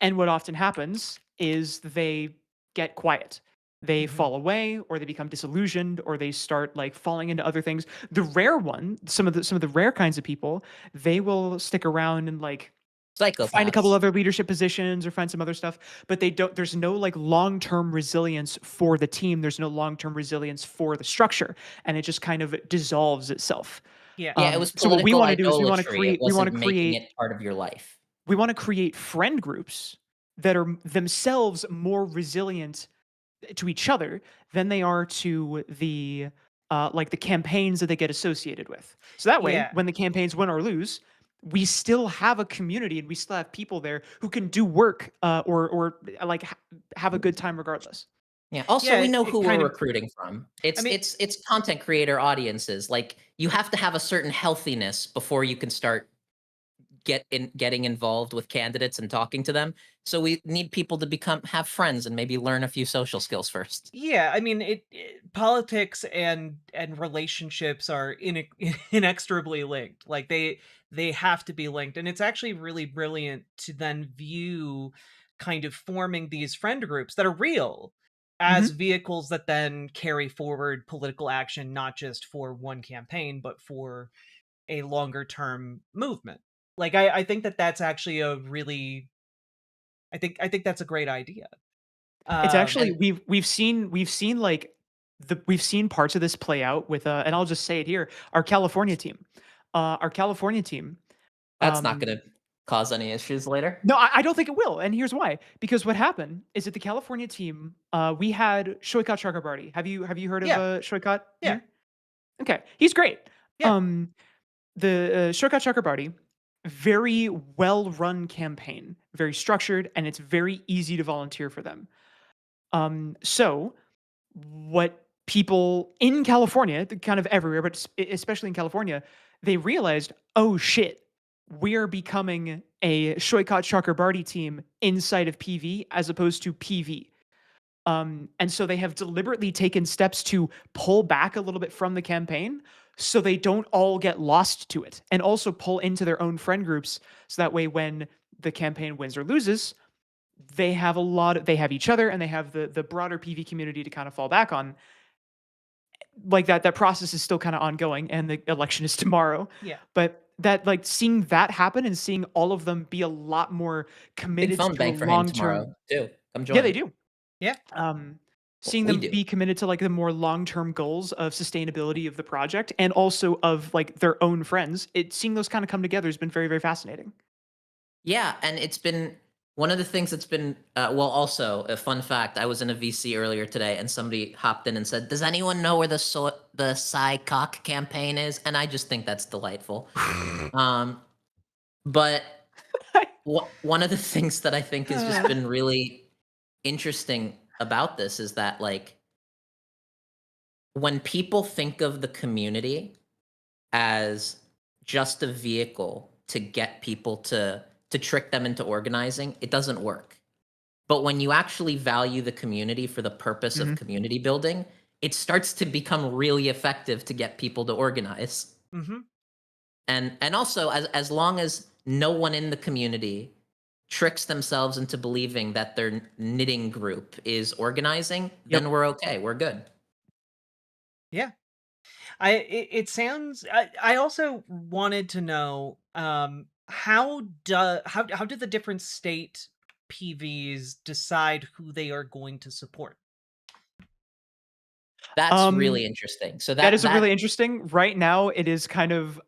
And what often happens is they get quiet. They Mhm. fall away or they become disillusioned or they start like falling into other things. The rare one, some of the rare kinds of people, they will stick around and like find a couple Psychopaths. other leadership positions or find some other stuff, but they don't there's no like long-term resilience for the team. There's no long-term resilience for the structure and it just kind of dissolves itself. Yeah. Yeah, it was So what we political want to do is we want to idolatry. It create we want to wasn't making create it part of your life. we want to create friend groups that are themselves more resilient to each other than they are to the like the campaigns that they get associated with. So that way, Yeah. when the campaigns win or lose, we still have a community and we still have people there who can do work or like have a good time regardless. Yeah. Also, Yeah, we know it who kind we're of recruiting from. I It's mean, it's it's content creator audiences. Like you have to have a certain healthiness before you can start getting involved with candidates and talking to them. So we need people to have friends and maybe learn a few social skills first. yeah, I mean, politics and relationships are inexorably linked. Like they have to be linked, and it's actually really brilliant to then view kind of forming these friend groups that are real as Mhm. vehicles that then carry forward political action, not just for one campaign, but for a longer term movement. Like I think that that's actually a really I think that's a great idea. It's actually And we've seen like we've seen parts of this play out with and I'll just say it here, our California team. Our California team. that's not Um, going to cause any issues later. no, I don't think it will, and here's why. Because what happened is that the California team, we had Shoikat Chakrabarty. Have you heard of Yeah, Shoikat yeah, here? Okay, he's great. yeah, Um, the Shoikat Chakrabarty, very well run campaign, very structured, and it's very easy to volunteer for them. So what people in California, kind of everywhere, but especially in California, they realized, oh shit, we're becoming a Shoikat Chakrabarty team inside of PV as opposed to PV. And so they have deliberately taken steps to pull back a little bit from the campaign so they don't all get lost to it and also pull into their own friend groups. So that way, when the campaign wins or loses, they have each other and they have the broader PV community to kind of fall back on. Like that process is still kind of ongoing and the election is tomorrow. yeah. But that like seeing that happen and seeing all of them be a lot more Big committed phone to a bank for him long tomorrow term. too. Come Yeah, they join. do. Yeah. Seeing We them do. be committed to like the more long-term goals of sustainability of the project and also of like their own friends, seeing those kind of come together has been very, very fascinating. Yeah, and it's been one of the things that's been well. Also, a fun fact: I was in a VC earlier today, and somebody hopped in and said, "Does anyone know where the Psy Cock campaign is?" And I just think that's delightful. But one of the things that I think has just been really interesting about this is that like when people think of the community as just a vehicle to get people to trick them into organizing, it doesn't work. But when you actually value the community for the purpose of Mhm. community building, it starts to become really effective to get people to organize. Mm-hmm. And also as long as no one in the community tricks themselves into believing that their knitting group is organizing, Yep. then we're okay. We're good. Yeah. It sounds. I also wanted to know how do the different state PVs decide who they are going to support? That's Um, really interesting. So that that is a really that interesting. Right now, it is kind of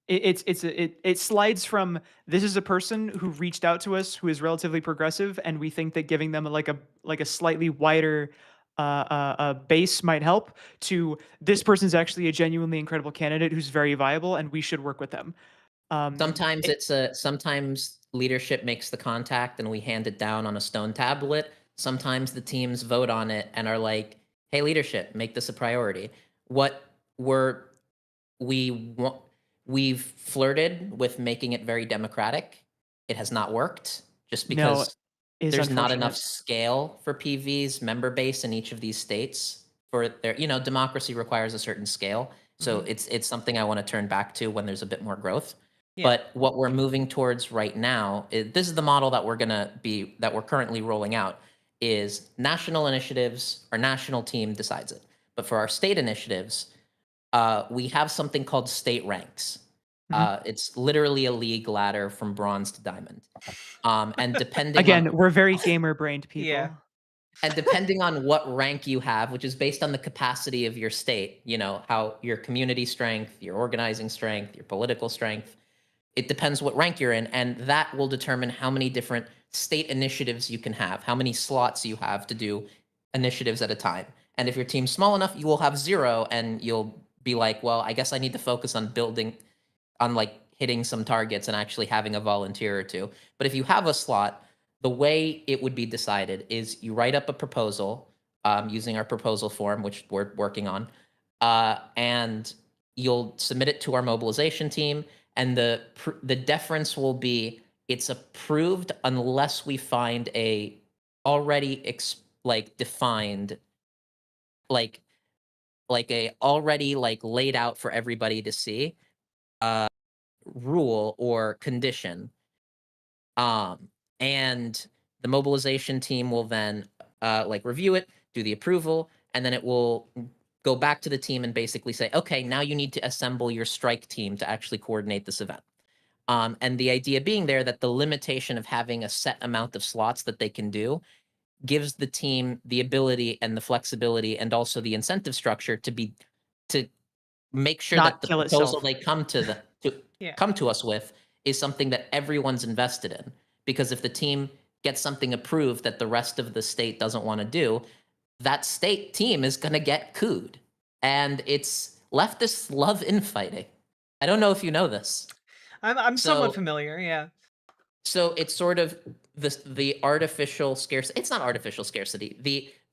it slides from this is a person who reached out to us who is relatively progressive, and we think that giving them like a slightly wider base might help. To this person's actually a genuinely incredible candidate who's very viable, and we should work with them. Sometimes It, sometimes leadership makes the contact and we hand it down on a stone tablet. Sometimes the teams vote on it and are like, "Hey, leadership, make this a priority." What we're we want we've flirted with making it very democratic. It has not worked just no, because is there's not enough unfortunate. scale for PV's member base in each of these states for their, democracy requires a certain scale. So Mhm. it's something I want to turn back to when there's a bit more growth. Yeah. But what we're moving towards right now is this is the model that we're currently rolling out is national initiatives, our national team decides it. But for our state initiatives, we have something called state ranks. Mhm. It's literally a league ladder from bronze to diamond. And depending on Again, we're very gamer-brained Yeah. people. and depending on what rank you have, which is based on the capacity of your state, how your community strength, your organizing strength, your political strength, it depends what rank you're in, and that will determine how many different state initiatives you can have, how many slots you have to do initiatives at a time. And if your team's small enough, you will have zero, and you'll be like, well, I guess I need to focus on like hitting some targets and actually having a volunteer or two. But if you have a slot, the way it would be decided is you write up a proposal using our proposal form, which we're working on, and you'll submit it to our mobilization team. And the deference will be it's approved unless we find a already defined like a already laid out for everybody to see rule or condition. And the mobilization team will then review it, do the approval, and then it will go back to the team and basically say, okay, now you need to assemble your strike team to actually coordinate this event. And the idea being there that the limitation of having a set amount of slots that they can do gives the team the ability and the flexibility and also the incentive structure to make sure that Not the kill proposal itself. they Yeah. come to us with is something that everyone's invested in. Because if the team gets something approved that the rest of the state doesn't want to do, that state team is going to get cooed. And it's leftists love infighting. I don't know if you know this. I'm somewhat So familiar. Yeah. so it's sort of the artificial scarcity. It's not artificial scarcity.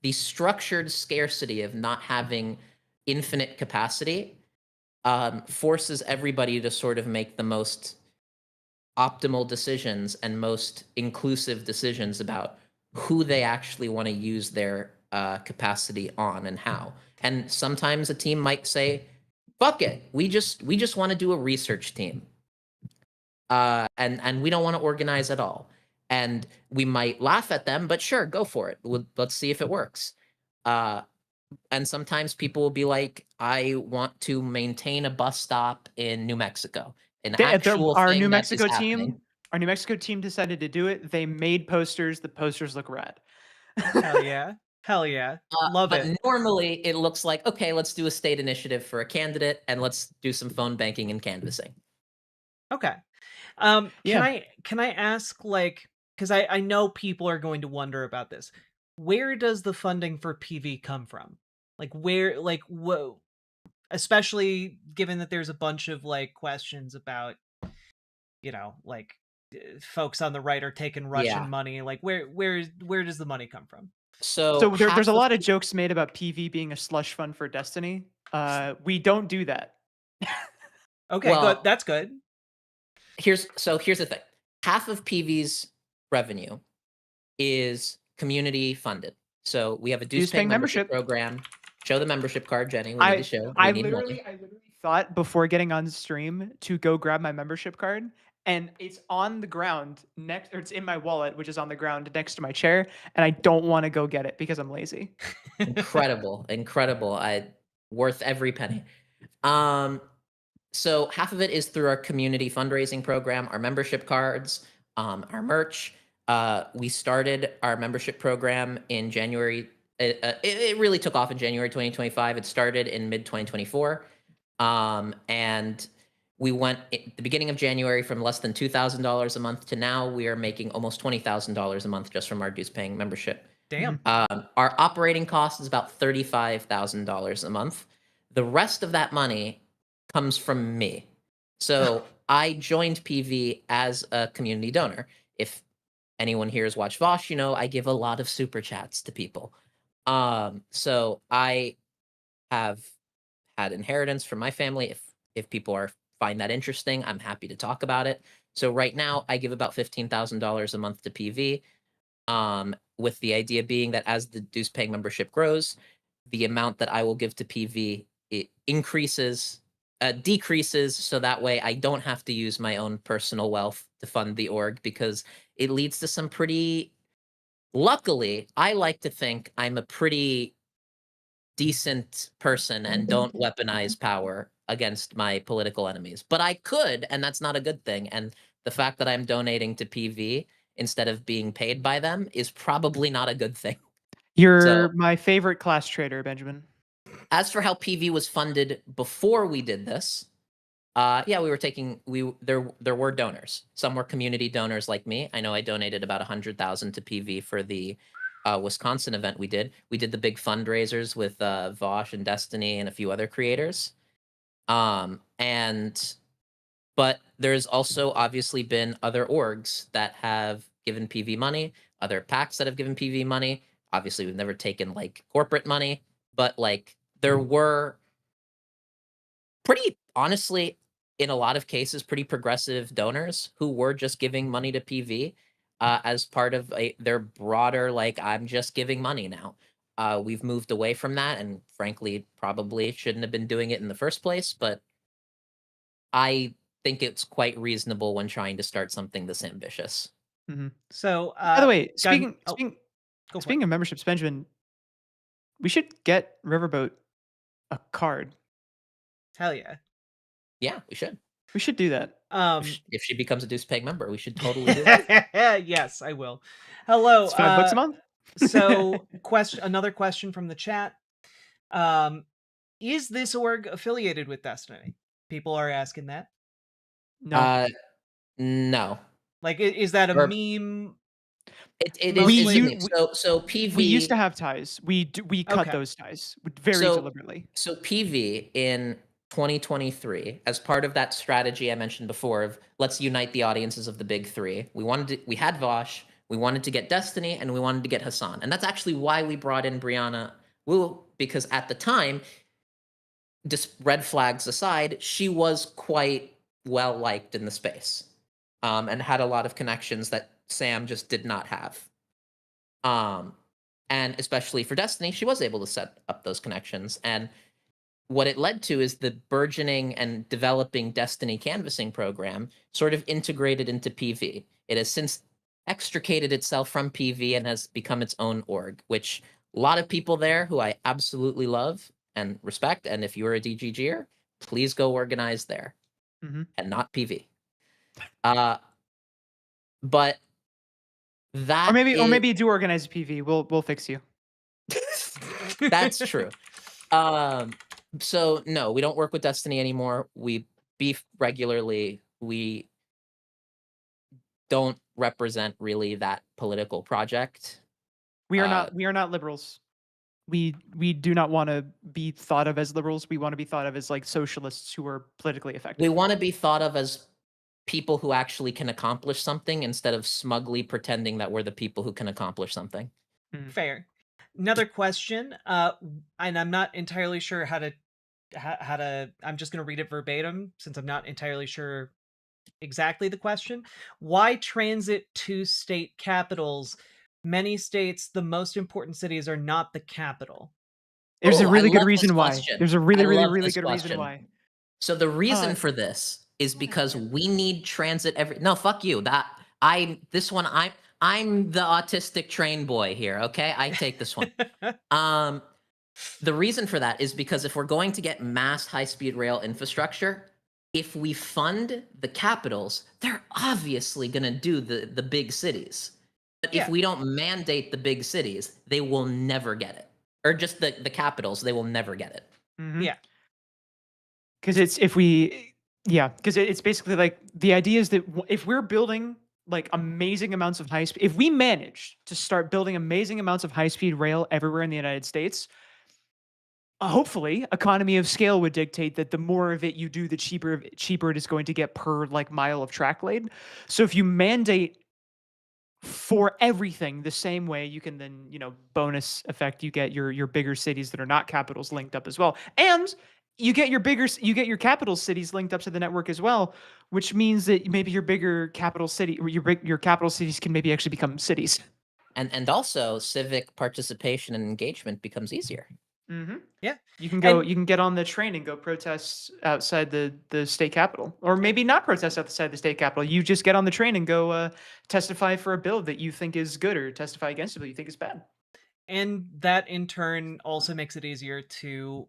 The structured scarcity of not having infinite capacity forces everybody to sort of make the most optimal decisions and most inclusive decisions about who they actually want to use their capacity on and how. And sometimes a team might say, "Fuck it, we just want to do a research team, and we don't want to organize at all." And we might laugh at them, but sure, go for it. Let's see if it works. Uh, and sometimes people will be like, I want to maintain a bus stop in New Mexico. An actual Our thing New that is Mexico happening. team, our New Mexico team decided to do it. They made posters. The posters look rad. Hell yeah. Hell yeah. Love But it. normally it looks like, okay, let's do a state initiative for a candidate and let's do some phone banking and canvassing. Okay. Yeah. Can I ask, like, because I know people are going to wonder about this. Where does the funding for PV come from? Like, where, like, whoa, especially given that there's a bunch of like questions about, like, folks on the right are taking Russian Yeah. money. Like, where does the money come from? So So there's half a of lot of jokes made about PV being a slush fund for Destiny. We don't do that. Okay, good. well, That's good. here's the thing. Half of PV's revenue is community funded. So we have a dues Dues paying paying membership membership. program. Show the membership card, Jenny. We need to show. We need money. I literally thought before getting on stream to go grab my membership card, and it's on the ground next, or it's in my wallet, which is on the ground next to my chair, and I don't want to go get it because I'm lazy. Incredible, incredible. I worth every penny. So half of it is through our community fundraising program, our membership cards, our merch. We started our membership program in January. It really took off in January 2025. It started in mid 2024. And we went at the beginning of January from less than $2,000 a month to now we are making almost $20,000 a month just from our dues paying membership. Damn. Our operating cost is about $35,000 a month. The rest of that money comes from me. So I joined PV as a community donor. If anyone here has watched Vosh, I give a lot of super chats to people. So I have had inheritance from my family. If people find that interesting, I'm happy to talk about it. So right now I give about $15,000 a month to PV. With the idea being that as the dues paying membership grows, the amount that I will give to PV it decreases, so that way I don't have to use my own personal wealth to fund the org because it leads to some pretty. Luckily, I like to think I'm a pretty decent person and don't weaponize power against my political enemies. But I could, and that's not a good thing. And the fact that I'm donating to PV instead of being paid by them is probably not a good thing. You're my favorite class trader, Benjamin. As for how PV was funded before we did this, yeah, there were donors. Some were community donors like me. I know I donated about 100,000 to PV for the Wisconsin event we did. We did the big fundraisers with Vosh and Destiny and a few other creators. But there's also obviously been other orgs that have given PV money, other PACs that have given PV money. Obviously, we've never taken like corporate money, but like there were pretty honestly, in a lot of cases, pretty progressive donors who were just giving money to PV as part of their broader, like, I'm just giving money now. We've moved away from that and frankly, probably shouldn't have been doing it in the first place, but I think it's quite reasonable when trying to start something this ambitious. So, By the way, go for speaking of memberships, Benjamin, we should get Riverboat a card. Hell yeah. Yeah, we should. We should do that. If she becomes a dues paying member, we should totally do that. Yes, I will. Hello. It's $5 a month. So, another question from the chat. Is this org affiliated with Destiny? People are asking that. No. No. Like, is that a meme? It Mostly- is. So PV. We used to have ties. We cut those ties very deliberately. So PV in 2023, as part of that strategy I mentioned before of let's unite the audiences of the big three, we had Vosh, we wanted to get Destiny, and we wanted to get Hassan. And that's actually why we brought in Brianna Wu, because at the time, just red flags aside, she was quite well liked in the space, and had a lot of connections that Sam just did not have. And especially for Destiny, she was able to set up those connections. And what it led to is the burgeoning and developing Destiny canvassing program sort of integrated into PV. It has since extricated itself from PV and has become its own org, which a lot of people there who I absolutely love and respect. And if you're a DGGer, please go organize there. and not PV. But Or that maybe do organize PV. We'll fix you. that's true. So no, we don't work with Destiny anymore. We beef regularly. We don't represent really that political project. We are not liberals. We do not want to be thought of as liberals. We want to be thought of as like socialists who are politically effective. We want to be thought of as people who actually can accomplish something instead of smugly pretending that we're the people who can accomplish something. Fair. Another question, and I'm not entirely sure how to. I'm just going to read it verbatim since I'm not entirely sure exactly the question. Why transit to state capitals? Many states, the most important cities are not the capital. There's a Oh, I really good love this reason why. question. There's a I really love this good reason question. why. So the reason for this is because we need transit every. No, fuck you. I'm the autistic train boy here. Okay, I take this one. The reason for that is because if we're going to get mass high-speed rail infrastructure, if we fund the capitals, they're obviously going to do the big cities. But if we don't mandate the big cities, they will never get it. Or just the capitals, they will never get it. Yeah. Because it's it's basically like the idea is that if we're building like amazing amounts of high speed, if we manage to start building amazing amounts of high speed rail everywhere in the United States, hopefully economy of scale would dictate that the more of it you do, the cheaper it is going to get per like mile of track laid. So if you mandate for everything the same way, you can then, bonus effect, you get your bigger cities that are not capitals linked up as well. And you get your capital cities linked up to the network as well, which means that maybe your bigger capital city or your capital cities can maybe actually become cities. And also civic participation and engagement becomes easier. Yeah. You can get on the train and go protest outside the state capitol, or maybe not protest outside the state capitol. You just get on the train and go testify for a bill that you think is good, or testify against a bill you think is bad. And that in turn also makes it easier to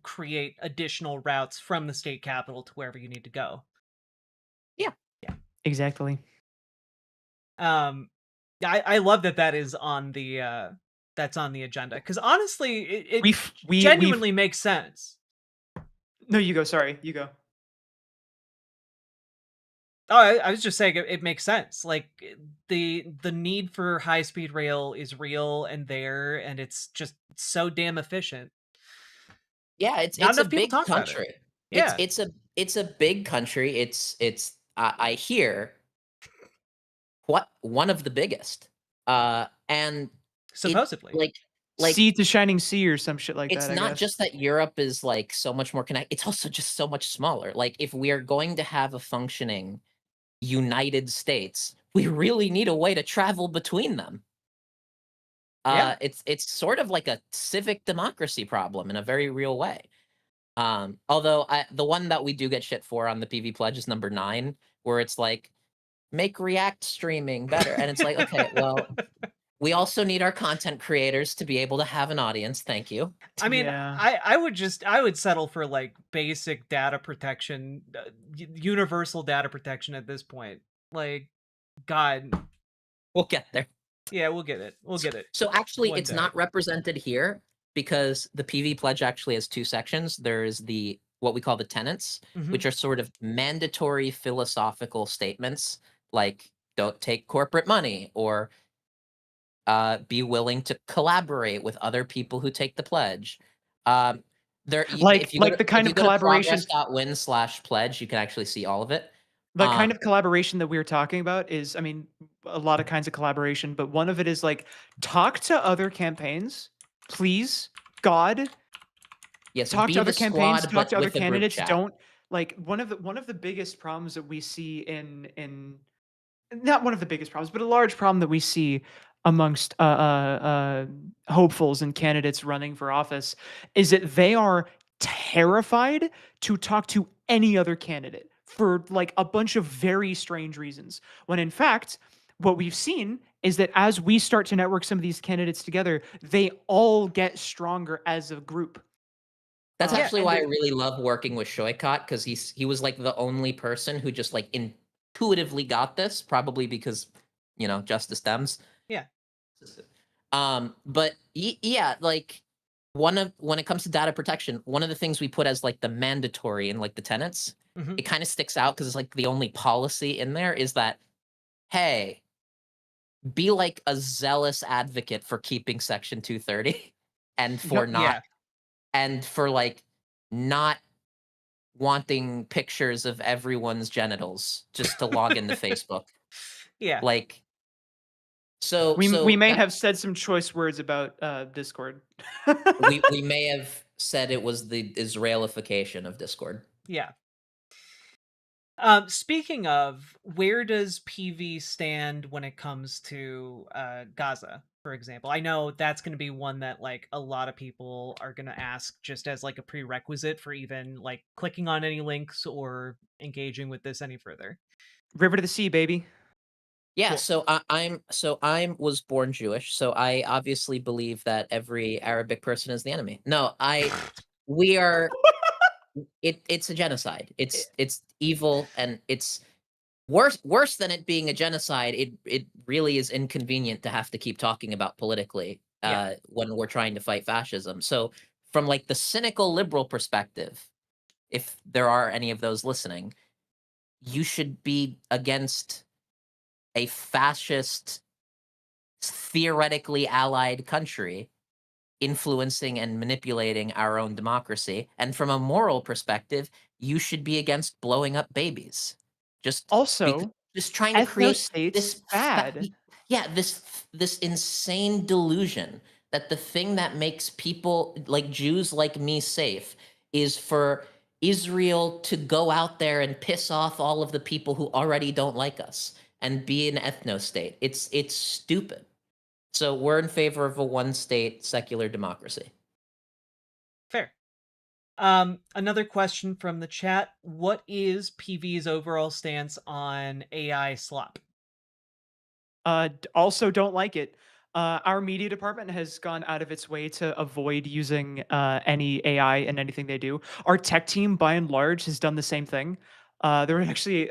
create additional routes from the state capital to wherever you need to go. Yeah. Exactly. I love that is on the that's on the agenda, because honestly it We genuinely makes sense. No, you go. Sorry, you go. Oh, I was just saying it makes sense. Like the need for high speed rail is real and there, and it's just so damn efficient. Yeah, it's Not a enough people big talk about it. country. Yeah. It's a big country. It's I hear one of the biggest. And supposedly like sea to shining sea or some shit like that. It's I not guess. just that Europe is like so much more connected. It's also just so much smaller. Like if we are going to have a functioning United States, we really need a way to travel between them. It's sort of like a civic democracy problem in a very real way. Although the one that we do get shit for on the PV pledge is number 9, where it's like, make React streaming better. And it's like, okay, well, we also need our content creators to be able to have an audience. Thank you. I mean, I would settle for like basic data protection, universal data protection at this point. Like, God, we'll get there. Yeah, we'll get it. So actually, it's not represented here because the PV pledge actually has 2 sections. There's what we call the tenets, which are sort of mandatory philosophical statements, like don't take corporate money, or be willing to collaborate with other people who take the pledge. If you go the kind of collaboration progress.win/pledge, you can actually see all of it. The kind of collaboration that we were talking about is, I mean, a lot of kinds of collaboration, but one of it is like, talk to other campaigns, please, God. Yes, talk to other campaigns, talk to other with a group candidates. chat. Don't like one of the biggest problems that we see in not one of the biggest problems, but a large problem that we see amongst hopefuls and candidates running for office is that they are terrified to talk to any other candidate for like a bunch of very strange reasons. When in fact, what we've seen is that as we start to network some of these candidates together, they all get stronger as a group. That's Yeah, actually and why I the really love working with Shoykot, because he was like the only person who just like intuitively got this, probably because Justice Dems. yeah. But yeah, like when it comes to data protection, one of the things we put as like the mandatory in like the tenets, Mhm. it kind of sticks out because it's like the only policy in there is that, hey, be like a zealous advocate for keeping Section 230 and for not Yeah. and for like not wanting pictures of everyone's genitals just to log into Facebook. Yeah. Like so We so may that have said some choice words about Discord. we may have said it was the Israelification of Discord. Yeah. Speaking of, where does PV stand when it comes to Gaza, for example? I know that's going to be one that like a lot of people are going to ask just as like a prerequisite for even like clicking on any links or engaging with this any further. River to the sea, baby. Yeah, Cool. so I was born Jewish, so I obviously believe that every Arabic person is the enemy. No, we are it's a genocide. It's evil, and it's worse than it being a genocide. It really is inconvenient to have to keep talking about politically Yeah. when we're trying to fight fascism. So from like the cynical liberal perspective, if there are any of those listening, you should be against a fascist, theoretically allied country influencing and manipulating our own democracy. And from a moral perspective, you should be against blowing up babies. Just because, Also, just trying to ethno create states this bad. yeah, this insane delusion that the thing that makes people like Jews like me safe is for Israel to go out there and piss off all of the people who already don't like us and be an ethno state. It's stupid. So we're in favor of a one-state secular democracy. Fair. Another question from the chat. What is PV's overall stance on AI slop? Also, don't like it. Our media department has gone out of its way to avoid using any AI in anything they do. Our tech team, by and large, has done the same thing. There were actually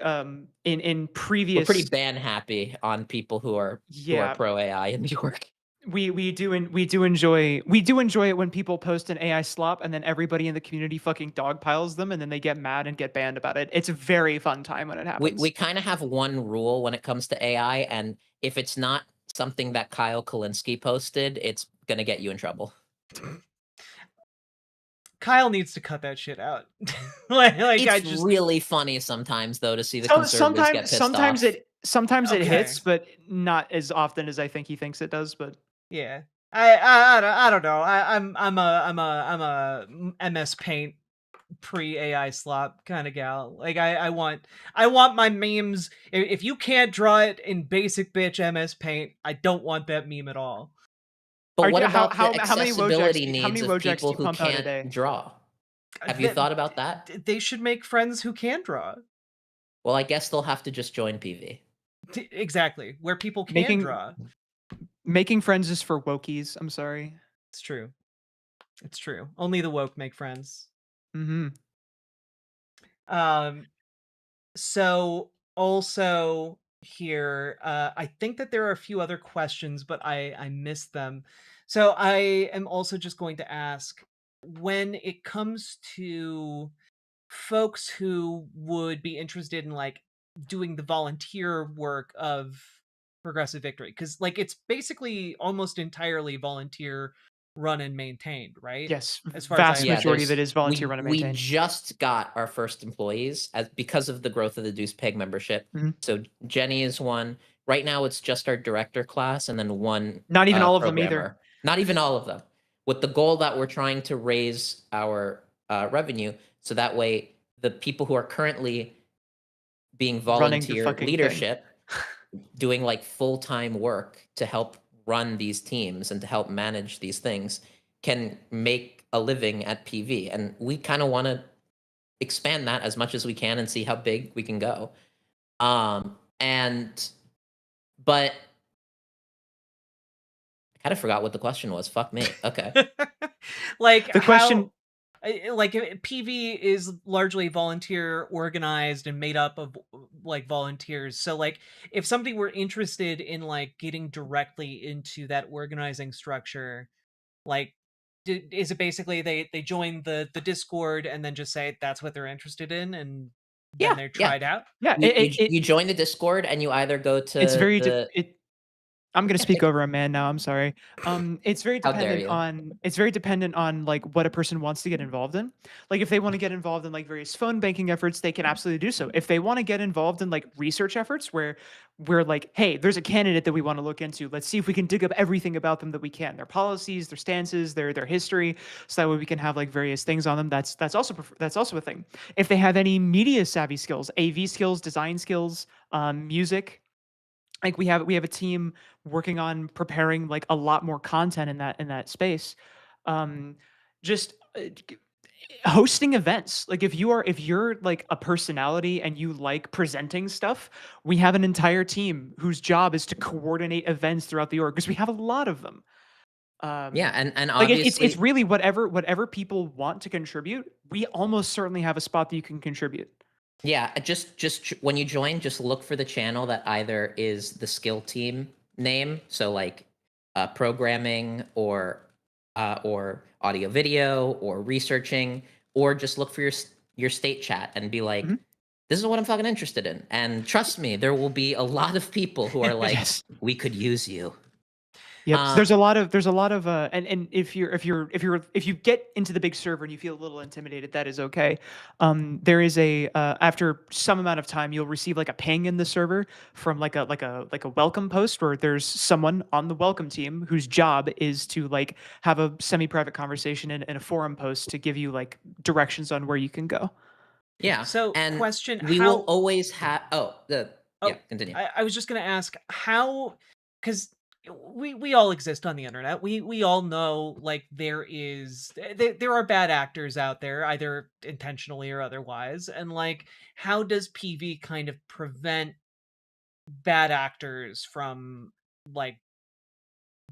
in We're previous pretty ban happy on people who are yeah pro AI in New York. we do enjoy it when people post an AI slop and then everybody in the community fucking dogpiles them and then they get mad and get banned about it. It's a very fun time when it happens. We kind of have one rule when it comes to AI, and if it's not something that Kyle Kalinske posted, it's gonna get you in trouble. Kyle needs to cut that shit out. like I It's just really funny sometimes, though, to see the So conservatives get pissed off. sometimes it Okay. hits, but not as often as I think he thinks it does. But yeah. I don't know. I'm a MS Paint pre AI slop kind of gal. Like I want my memes. If you can't draw it in basic bitch MS Paint, I don't want that meme at all. But what how about the how many accessibility Wojaks how needs many of Wojaks do people you who pump out a can't day? draw? Have you thought about that? They should make friends who can draw. Well, I guess they'll have to just join PV. Exactly, where people can Making draw. making friends is for wokies. I'm sorry. It's true. It's true. Only the woke make friends. Mm-hmm. So also here, I think that there are a few other questions, but I missed them. So I am also just going to ask, when it comes to folks who would be interested in like doing the volunteer work of Progressive Victory, because like it's basically almost entirely volunteer run and maintained, right? Yes, As far as I vast Yeah, majority of it there's is volunteer run and we maintained. just got our first employees because of the growth of the Deuce Peg membership. Mhm. So Jenny is one. Right now, it's just our director class and then one Not even all of them programmer. either. Not even all of them. With the goal that we're trying to raise our revenue, so that way the people who are currently being Running the volunteer fucking thing. leadership, doing like full-time work to help run these teams and to help manage these things, can make a living at PV. And we kind of want to expand that as much as we can and see how big we can go. But I kind of forgot what the question was. Fuck me. Okay. like The question PV is largely volunteer organized and made up of like volunteers. So like if somebody were interested in like getting directly into that organizing structure, like is it basically they join the Discord and then just say that's what they're interested in and then Yeah, they're yeah. tried out? Yeah, You join the Discord and you either go to it's very the I'm gonna speak over a man now, I'm sorry. how dare you? It's very dependent on, like, what a person wants to get involved in. Like, if they wanna get involved in, like, various phone banking efforts, they can absolutely do so. If they wanna get involved in, like, research efforts where we're like, "Hey, there's a candidate that we wanna look into. Let's see if we can dig up everything about them that we can, their policies, their stances, their history, so that way we can have, like, various things on them." That's also a thing. If they have any media savvy skills, AV skills, design skills, music, like we have a team working on preparing like a lot more content in that space. um just hosting events, like if you're like a personality and you like presenting stuff, we have an entire team whose job is to coordinate events throughout the org because we have a lot of them. Yeah, um and like it's obviously really whatever people want to contribute, we almost certainly have a spot that you can contribute. yeah, when you join, just look for the channel that either is the skill team name, so like programming or audio video or researching, or just look for your state chat and be like, Mhm. this is what I'm fucking interested in. And trust me, there will be a lot of people who are like, Yes. we could use you. Yep. So Uh, there's a lot of and if you get into the big server and you feel a little intimidated, that is okay. There is a after some amount of time, you'll receive like a ping in the server from like a welcome post where there's someone on the welcome team whose job is to like have a semi-private conversation in a forum post to give you like directions on where you can go. yeah, So and question, we will how always have. Oh, the yeah, oh continue. I was just gonna ask how, because we all exist on the internet. We all know like there are bad actors out there, either intentionally or otherwise. And like how does PV kind of prevent bad actors from like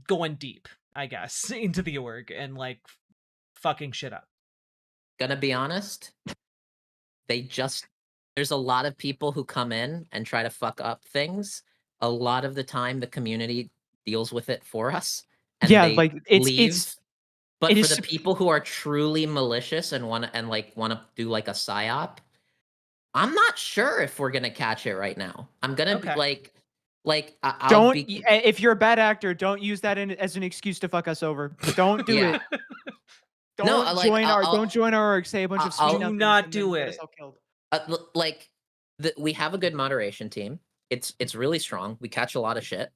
going deep, I guess, into the org and like fucking shit up? Gonna be honest, they just there's a lot of people who come in and try to fuck up things. A lot of the time, the community deals with it for us, and Yeah, they like leave. But it for is the people who are truly malicious and wanna do like a psyop, I'm not sure if we're gonna catch it right now. I'm gonna be Okay. I'll be if you're a bad actor, don't use that as an excuse to fuck us over. Don't do yeah. it. No, Don't join our org, say a bunch of sweet Do nothings, not and then do get us it. all killed. like we have a good moderation team. It's really strong. We catch a lot of shit.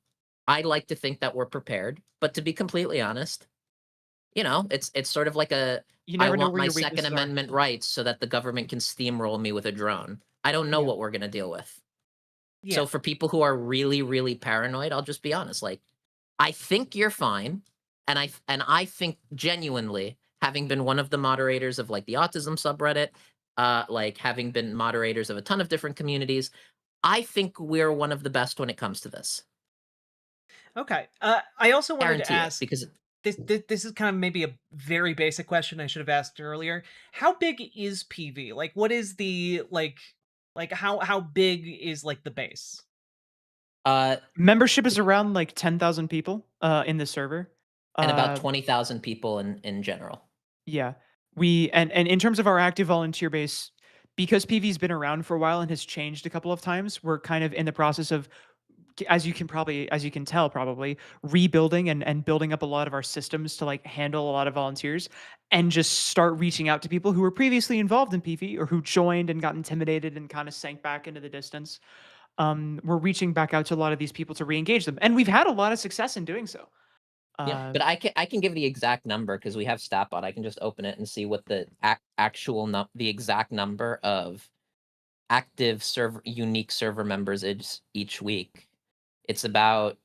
I like to think that we're prepared, but to be completely honest, it's sort of like a You I never know want where my your Second weaknesses are. Amendment rights so that the government can steamroll me with a drone. I don't know Yeah. what we're gonna deal with. Yeah. So for people who are really, really paranoid, I'll just be honest. Like, I think you're fine, and I think genuinely, having been one of the moderators of like the autism subreddit, like having been moderators of a ton of different communities, I think we're one of the best when it comes to this. Okay. I also wanted to Guarantee it ask, because this is kind of maybe a very basic question I should have asked earlier. How big is PV? Like, what is the like how big is like the base? uh, Membership is around like 10,000 people in the server. and about Uh, 20,000 people in general. yeah. And in terms of our active volunteer base, because PV's been around for a while and has changed a couple of times, we're kind of in the process of, as you can tell probably, rebuilding and building up a lot of our systems to like handle a lot of volunteers and just start reaching out to people who were previously involved in PV or who joined and got intimidated and kind of sank back into the distance. We're reaching back out to a lot of these people to re-engage them, and we've had a lot of success in doing so. Yeah, uh, but I can give the exact number because we have StatBot. I can just open it and see what the the exact number of active unique server members is each week. It's about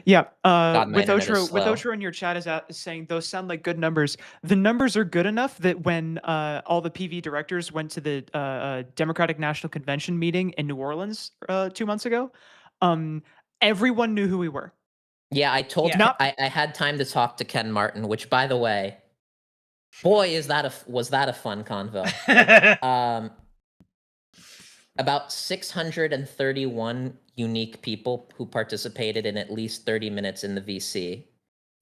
Yeah, God, my internet is With slow. Otro in your chat is saying those sound like good numbers. The numbers are good enough that when all the PV directors went to the Democratic National Convention meeting in New Orleans 2 months ago, um, everyone knew who we were. Yeah, Yeah. Not I had time to talk to Ken Martin, which by the way, Boy, was that a fun convo. Um, about 631 unique people who participated in at least 30 minutes in the VC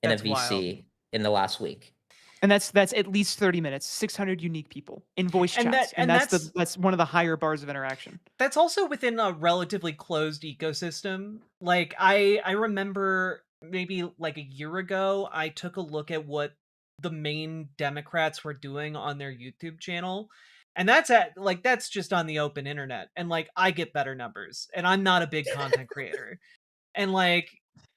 in a That's wild. VC in the last week. And that's at least 30 minutes, 600 unique people in voice And chats. and That's one of the higher bars of interaction. that's also within a relatively closed ecosystem. Like I remember maybe like a year ago, I took a look at what the main Democrats were doing on their YouTube channel. And that's just on the open internet. And like I get better numbers. And I'm not a big content creator. And like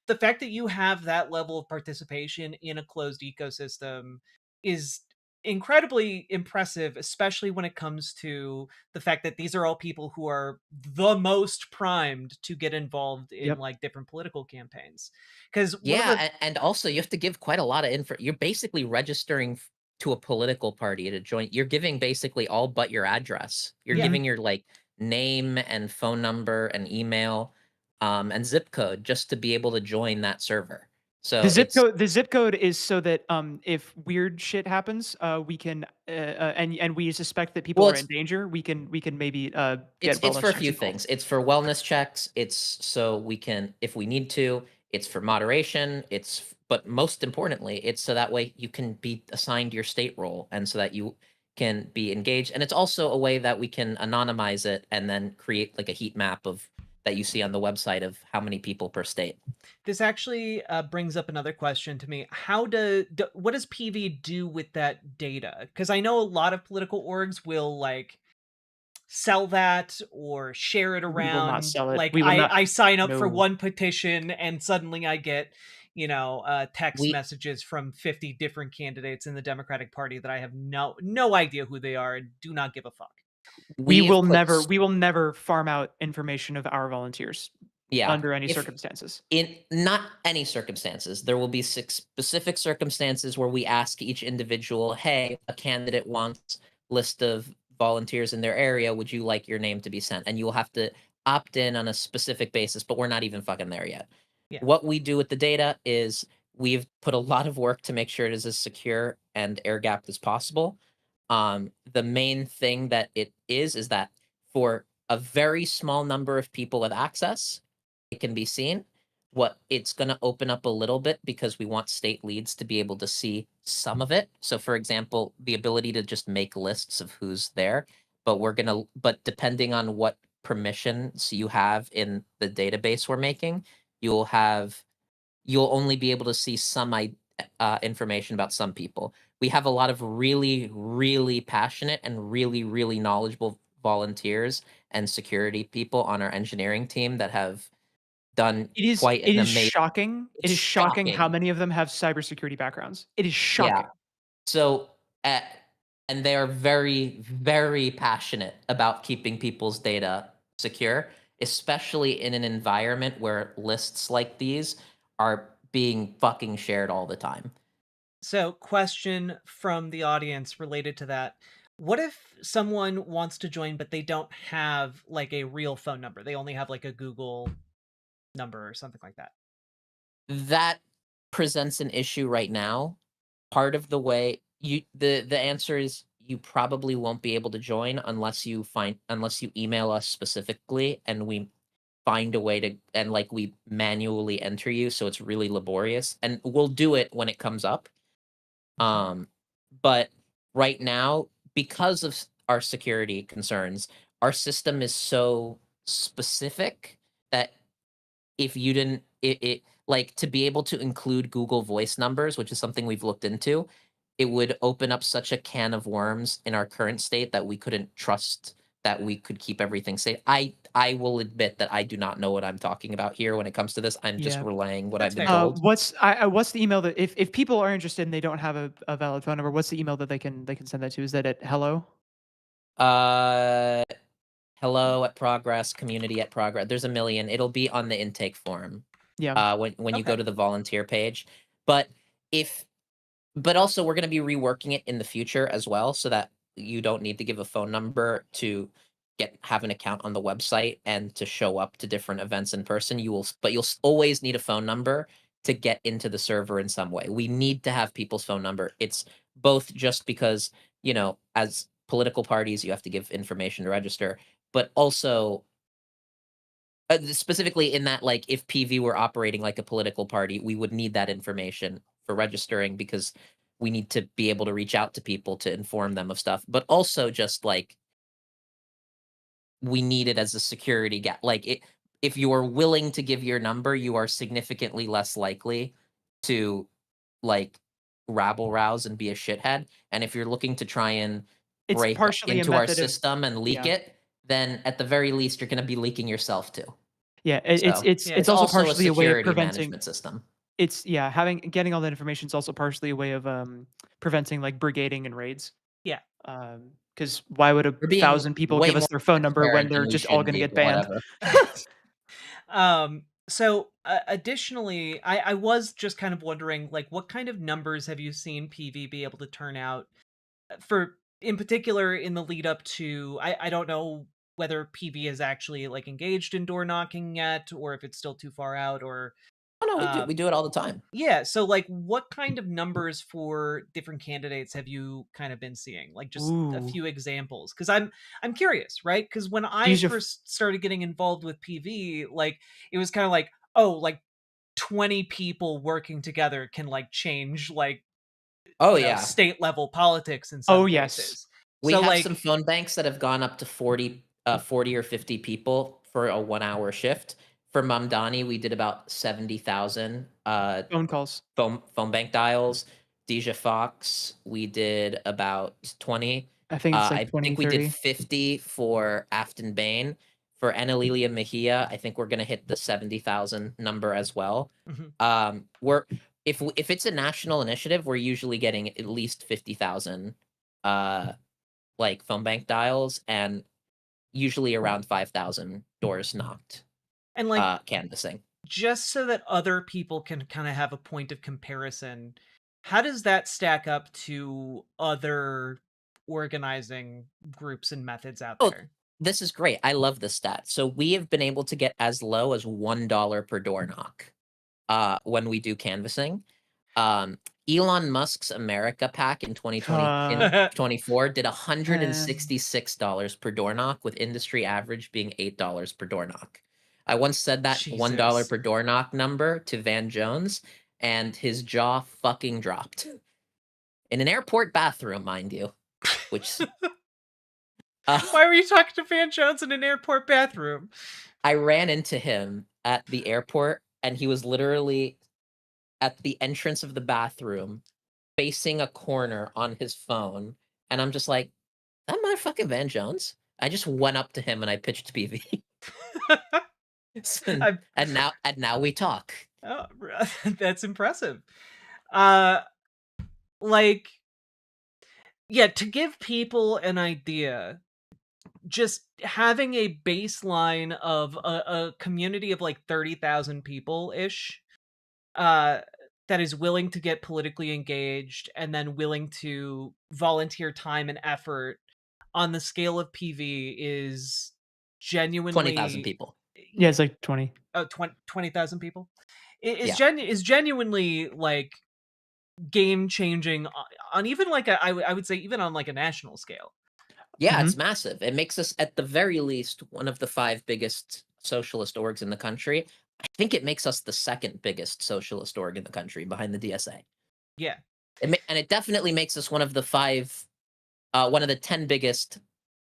the fact that you have that level of participation in a closed ecosystem is incredibly impressive, especially when it comes to the fact that these are all people who are the most primed to get involved in Yep. like different political campaigns. Because Yeah, and also you have to give quite a lot of info. You're basically registering to a political party to join. You're giving basically all but your address. You're Yeah. giving your like name and phone number and email and zip code just to be able to join that server. So The zip code is so that if weird shit happens, we can and we suspect that people Well, are in danger, we can maybe get it's wellness for a checks few involved. things. It's for wellness checks. It's so we can, if we need to. It's for moderation. But most importantly, it's so that way you can be assigned your state role, and so that you can be engaged. And it's also a way that we can anonymize it and then create like a heat map of that you see on the website of how many people per state. This actually brings up another question to me. What does PV do with that data? Because I know a lot of political orgs will like sell that or share it We will not around. sell it. Like We will not. I sign up for No. one petition and suddenly I get, text We messages from 50 different candidates in the Democratic Party that I have no idea who they are and do not give a fuck. We have will put never farm out information of our volunteers yeah under any if circumstances. in not any circumstances. There will be specific circumstances where we ask each individual, hey, a candidate wants list of volunteers in their area. Would you like your name to be sent? And you will have to opt in on a specific basis, but we're not even fucking there yet. Yeah. What we do with the data is we've put a lot of work to make sure it is as secure and air gapped as possible. The main thing that it is that for a very small number of people with access, it can be seen. What it's going to open up a little bit because we want state leads to be able to see some of it. So, for example, the ability to just make lists of who's there, but depending on what permissions you have in the database we're making, you'll only be able to see some information about some people. We have a lot of really, really passionate and really, really knowledgeable volunteers and security people on our engineering team that have done quite It an is amazing. shocking. It It's is shocking how shocking. many of them have cybersecurity backgrounds. It is Yeah. shocking. So, and they are very, very passionate about keeping people's data secure, especially in an environment where lists like these are being fucking shared all the time. So, question from the audience related to that. What if someone wants to join but they don't have like a real phone number? They only have like a Google number or something like that. That presents an issue right now. Part of the way the answer is you probably won't be able to join unless you email us specifically and we find a way to, and like we manually enter you, so it's really laborious, and we'll do it when it comes up. But right now, because of our security concerns, our system is so specific that if you didn't it like to be able to include Google Voice numbers, which is something we've looked into, it would open up such a can of worms in our current state that we couldn't trust that we could keep everything safe. I will admit that I do not know what I'm talking about here when it comes to this. I'm just Yeah. relaying what That's I've been fair. told. What's the elo that if people are interested and they don't have a valid phone number, what's the email that they can send that to? Is that at hello? Hello at Progress, community at Progress. There's a million. It'll be on the intake form. Yeah. When you go Okay. to the volunteer page. But also we're going to be reworking it in the future as well, so that you don't need to give a phone number to have an account on the website and to show up to different events in person. You'll always need a phone number to get into the server in some way. We need to have people's phone number. It's both just because, you know, as political parties, you have to give information to register, but also specifically in that, like, if PV were operating like a political party, we would need that information for registering because we need to be able to reach out to people to inform them of stuff. But also just like we need it as a security gap. Like if you are willing to give your number, you are significantly less likely to like rabble rouse and be a shithead. And if you're looking to try and It's break partially a into our method of system and leak yeah. it, then at the very least you're going to be leaking yourself too. Yeah, So Yeah, it's it's also also a partially a way of security preventing. management system. It's yeah, getting all that information is also partially a way of preventing like brigading and raids. yeah. Because why would We're being 1,000 people way give us more their phone number when transparent they're than we just all should going to be, get but banned? whatever. So additionally, I was just kind of wondering, like, what kind of numbers have you seen PV be able to turn out for, in particular, in the lead up to, I don't know whether PV is actually like engaged in door knocking yet, or if it's still too far out, or Oh no, we do it all the time. yeah. So like, what kind of numbers for different candidates have you kind of been seeing? Like, just a Ooh. few examples, because I'm curious, right? Because when I These are first started getting involved with PV, like, it was kind of like, oh, like 20 people working together can like change like, Oh you know, yeah. state level politics in Oh, some yes. cases. We So have like, some phone banks that have gone up to 40 or 50 people for a 1 hour shift. For Mamdani, we did about 70,000 phone calls. phone bank dials. Deja Fox, we did about 20. I think it's like I 20, think we did 30. 50 for Afton Bain. For Analilia Mejia, I think we're gonna hit the 70,000 number as well. mhm. We're if it's a national initiative, we're usually getting at least 50,000 like phone bank dials and usually around 5,000 doors knocked And like, canvassing. just so that other people can kind of have a point of comparison, how does that stack up to other organizing groups and methods out Oh, there? this is great. I love this stat. So we have been able to get as low as $1 per door knock when we do canvassing. Elon Musk's America PAC in 2024 did $166 per door knock, with industry average being $8 per door knock. I once said that $1 Jesus. per door knock number to Van Jones, and his jaw fucking dropped. In an airport bathroom, mind you. Which Why were you talking to Van Jones in an airport bathroom? I ran into him at the airport, and he was literally at the entrance of the bathroom, facing a corner on his phone, and I'm just like, "That motherfucking Van Jones." I just went up to him and I pitched PV. I'm- and now we talk. Oh, that's impressive. Like, yeah, to give people an idea, just having a baseline of a community of like 30,000 people ish, uh, that is willing to get politically engaged and then willing to volunteer time and effort on the scale of PV is 20,000 genuinely people. Yeah, it's like 20. oh, 20,000 people. Is Yeah. is genuinely like game changing on even like I would say even on like a national scale. Yeah, it's massive. It makes us, at the very least, one of the 5 biggest socialist orgs in the country. I think it makes us the 2nd biggest socialist org in the country, behind the DSA. Yeah. And it definitely makes us one of the 10 biggest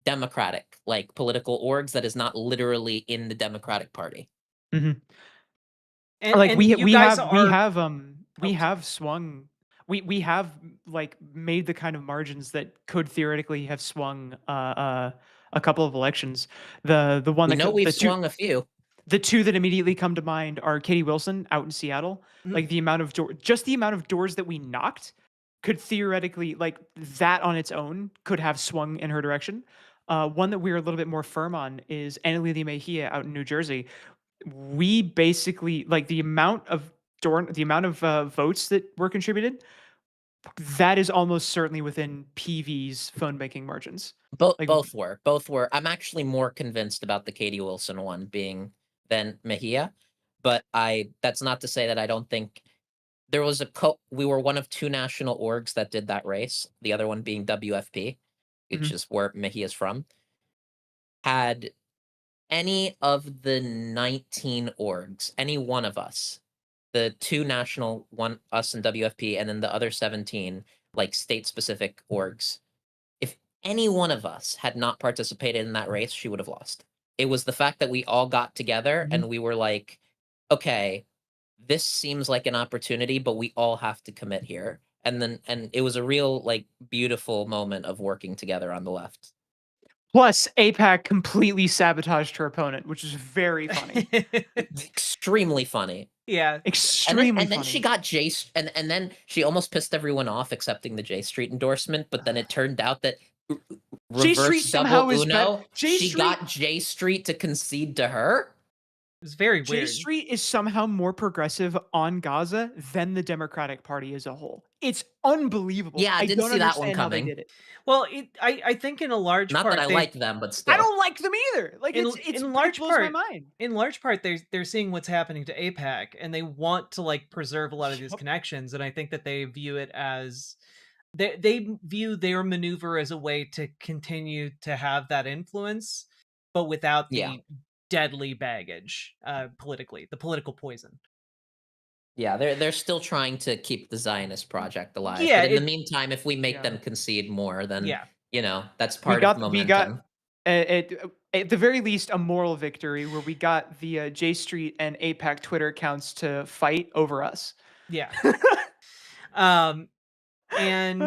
Democratic, like, political orgs that is not literally in the Democratic Party. Mhm. And we you guys we are have swung we have like made the kind of margins that could theoretically have swung a couple of elections. The one We that know we've the swung a few. the two that immediately come to mind are Katie Wilson out in Seattle. Mhm. Like the amount of just the amount of doors that we knocked could theoretically, like that on its own could have swung in her direction. One that we're a little bit more firm on is Analilia Mejia out in New Jersey. We basically like the amount of votes that were contributed. That is almost certainly within PV's phone banking margins. Like Both were. I'm actually more convinced about the Katie Wilson one being than Mejia, but that's not to say that I don't think there was we were one of two national orgs that did that race, the other one being WFP, which Mhm. is where Mickey is from. Had any of the 19 orgs, any one of us, the two national, one us and WFP, and then the other 17 like state specific orgs, if any one of us had not participated in that race, she would have lost. It was the fact that we all got together and we were like, okay, this seems like an opportunity, but we all have to commit here. And it was a real like beautiful moment of working together on the left. Plus, APAC completely sabotaged her opponent, which is very funny. Extremely funny. Yeah. Extremely And then funny. she got and then she almost pissed everyone off accepting the J Street endorsement, but then it turned out that J Street reverse somehow double is better. Uno, J she Street got J Street to concede to her. It's very J weird. Street is somehow more progressive on Gaza than the Democratic Party as a whole. It's unbelievable. Yeah, I I didn't don't see that one understand how they coming. did it. Well, I think in a large Not that part I like them, but I still. don't like them either. Like in it's in it large blows my part mind. in large part they're seeing what's happening to APAC and they want to like preserve a lot of these Yup. connections, and I think that they view it as they view their maneuver as a way to continue to have that influence, but without Yeah. the deadly baggage politically, the political poison. Yeah, they're still trying to keep the Zionist project alive. Yeah, But in the meantime, if we make Yeah. them concede more, then Yeah. that's We part of got momentum. at the very least a moral victory where we got the J Street and APAC Twitter accounts to fight over us. Yeah. And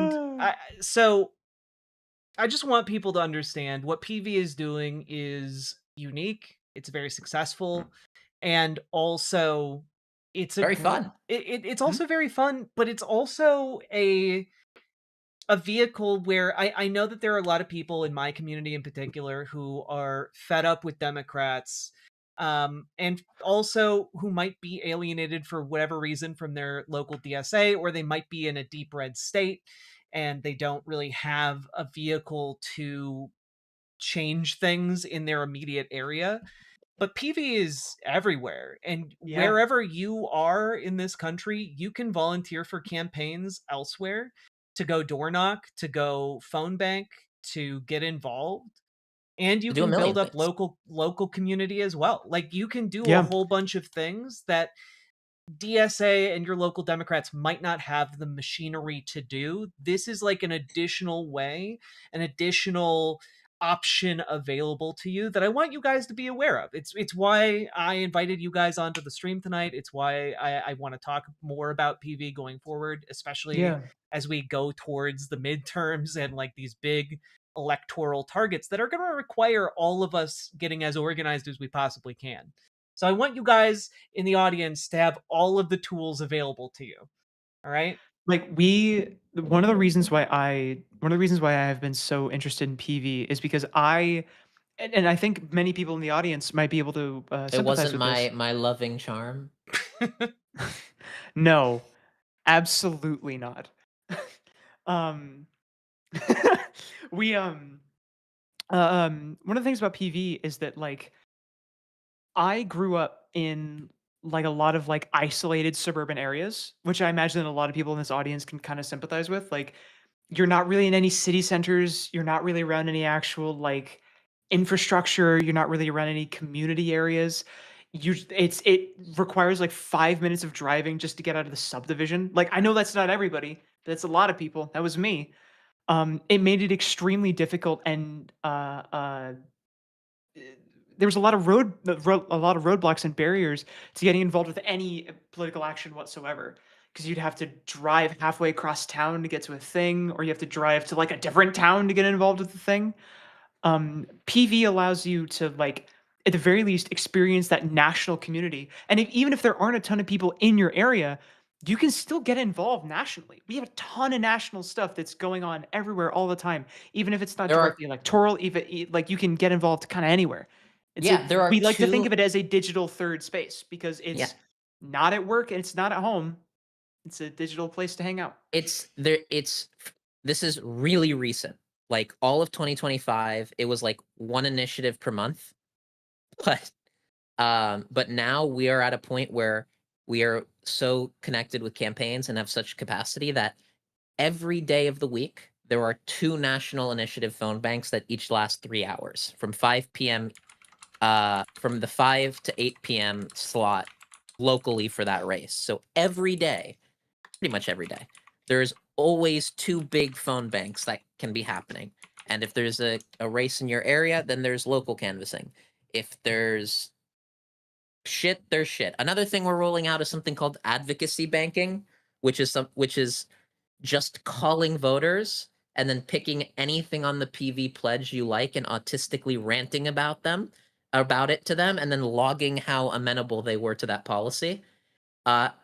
so I just want people to understand what PV is doing is unique. It's very successful, and also it's Very fun. it's also very fun, but it's also a vehicle where I know that there are a lot of people in my community in particular who are fed up with Democrats, and also who might be alienated for whatever reason from their local DSA, or they might be in a deep red state and they don't really have a vehicle to change things in their immediate area. But PV is everywhere, and Yeah. wherever you are in this country, you can volunteer for campaigns elsewhere, to go door knock, to go phone bank, to get involved, and you To do a can build million up things. local community as well. Like you can do a Yeah. whole bunch of things that DSA and your local Democrats might not have the machinery to do. This is like an additional way, an additional option available to you that I want you guys to be aware of. It's why I invited you guys onto the stream tonight. It's why I want to talk more about PV going forward, especially Yeah. as we go towards the midterms and like these big electoral targets that are going to require all of us getting as organized as we possibly can. So I want you guys in the audience to have all of the tools available to you. All right? Like one of the reasons why I have been so interested in PV is because and I think many people in the audience might be able to It sympathize wasn't with this. my loving charm. No, absolutely not. um, one of the things about PV is that like I grew up in like a lot of like isolated suburban areas, which I imagine a lot of people in this audience can kind of sympathize with. Like you're not really in any city centers, you're not really around any actual like infrastructure, you're not really around any community areas. It requires like 5 minutes of driving just to get out of the subdivision. Like I know that's not everybody, but it's a lot of people. That was me. It made it extremely difficult and there was a lot of a lot of roadblocks and barriers to getting involved with any political action whatsoever because you'd have to drive halfway across town to get to a thing, or you have to drive to like a different town to get involved with the thing. PV allows you to like at the very least experience that national community, and even if there aren't a ton of people in your area, you can still get involved nationally. We have a ton of national stuff that's going on everywhere all the time, even if it's not There are directly electoral. Even like you can get involved kind of anywhere. there are We like to think of two it as a digital third space because yeah. it's not at work and it's not at home. It's a digital place to hang out. This is really recent. Like all of 2025, it was like one initiative per month. But But now we are at a point where we are so connected with campaigns and have such capacity that every day of the week there are 2 national initiative phone banks that each last 3 hours from 5 p.m. From the 5 to 8 p.m. slot locally for that race. So every day, pretty much every day, there's always 2 big phone banks that can be happening. And if there's a race in your area, then there's local canvassing. If there's shit, there's shit. Another thing we're rolling out is something called advocacy banking, which is just calling voters and then picking anything on the PV pledge you like and autistically ranting about it to them, and then logging how amenable they were to that policy.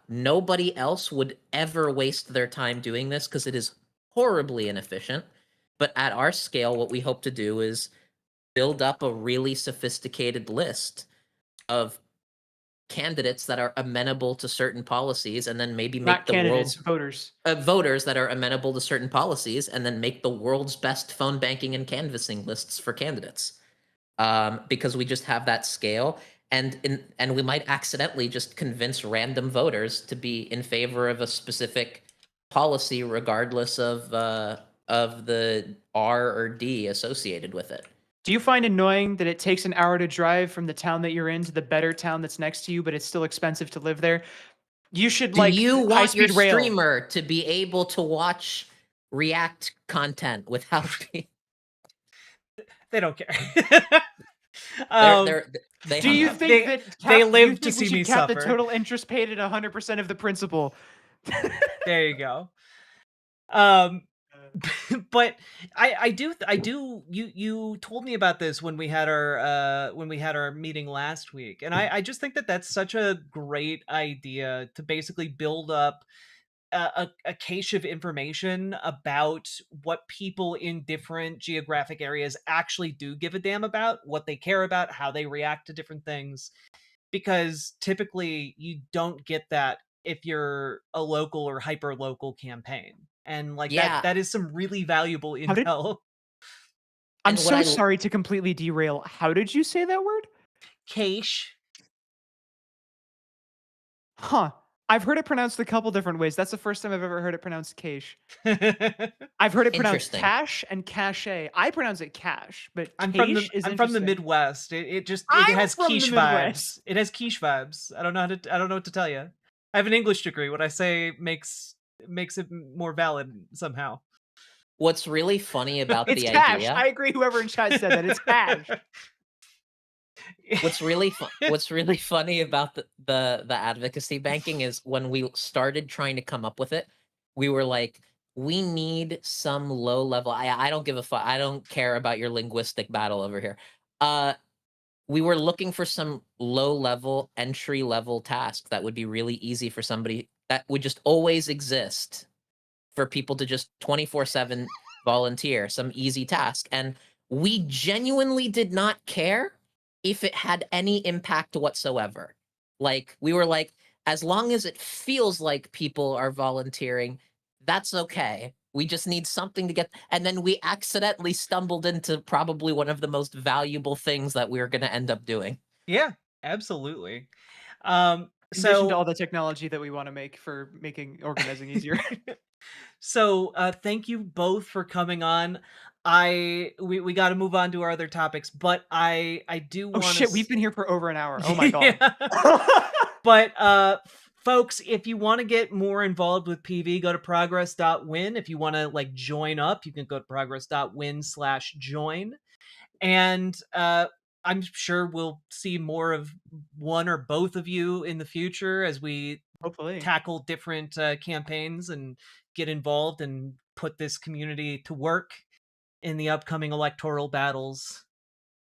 Nobody else would ever waste their time doing this because it is horribly inefficient. But at our scale, what we hope to do is build up a really sophisticated list of candidates that are amenable to certain policies, and then maybe make Not the candidates, world's voters. voters that are amenable to certain policies, and then make the world's best phone banking and canvassing lists for candidates. Because we just have that scale, and we might accidentally just convince random voters to be in favor of a specific policy, regardless of the R or D associated with it. Do you find annoying that it takes an hour to drive from the town that you're in to the better town that's next to you, but it's still expensive to live there? You should Do you want your high-speed rail. streamer to be able to watch React content without being... They don't care. They Do hung you up. think that they you live think to we see should me cap the suffer? total interest paid at 100% of the principal? There you go. But I do you told me about this when we had our meeting last week, and I just think that that's such a great idea to basically build up a cache of information about what people in different geographic areas actually do give a damn about, what they care about, how they react to different things, because typically you don't get that if you're a local or hyper local campaign, and like Yeah. that is some really valuable How did- intel. I'm And what so I- sorry to completely derail. How did you say that word? Cache. Huh. I've heard it pronounced a couple different ways. That's the first time I've ever heard it pronounced cache. I've heard it pronounced Interesting. cash and cache. I pronounce it cash, but I'm from cache is I'm from the interesting. Midwest. It I'm has from the quiche Midwest. vibes. It has quiche vibes. I don't know what to tell you. I have an English degree. What I say makes it more valid somehow. What's really funny about It's the cash. idea... I agree. Whoever in chat said that it's cash. What's really funny about the advocacy banking is when we started trying to come up with it, we were like, we need some low level... I don't give a fuck. I don't care about your linguistic battle over here. We were looking for some low level, entry level task that would be really easy for somebody, that would just always exist for people to just 24/7 volunteer, some easy task. And we genuinely did not care if it had any impact whatsoever. Like, we were like, as long as it feels like people are volunteering, that's okay. We just need something to get... And then we accidentally stumbled into probably one of the most valuable things that we were going to end up doing. Yeah, absolutely. In addition to So all the technology that we want to make for making organizing easier. so thank you both for coming on. We got to move on to our other topics, but I do Oh want shit, we've been here for over an hour. Oh my god. But folks, if you want to get more involved with PV, go to progress.win. If you want to like join up, you can go to progress.win/join. And I'm sure we'll see more of one or both of you in the future as we Hopefully tackle different campaigns and get involved and put this community to work in the upcoming electoral battles.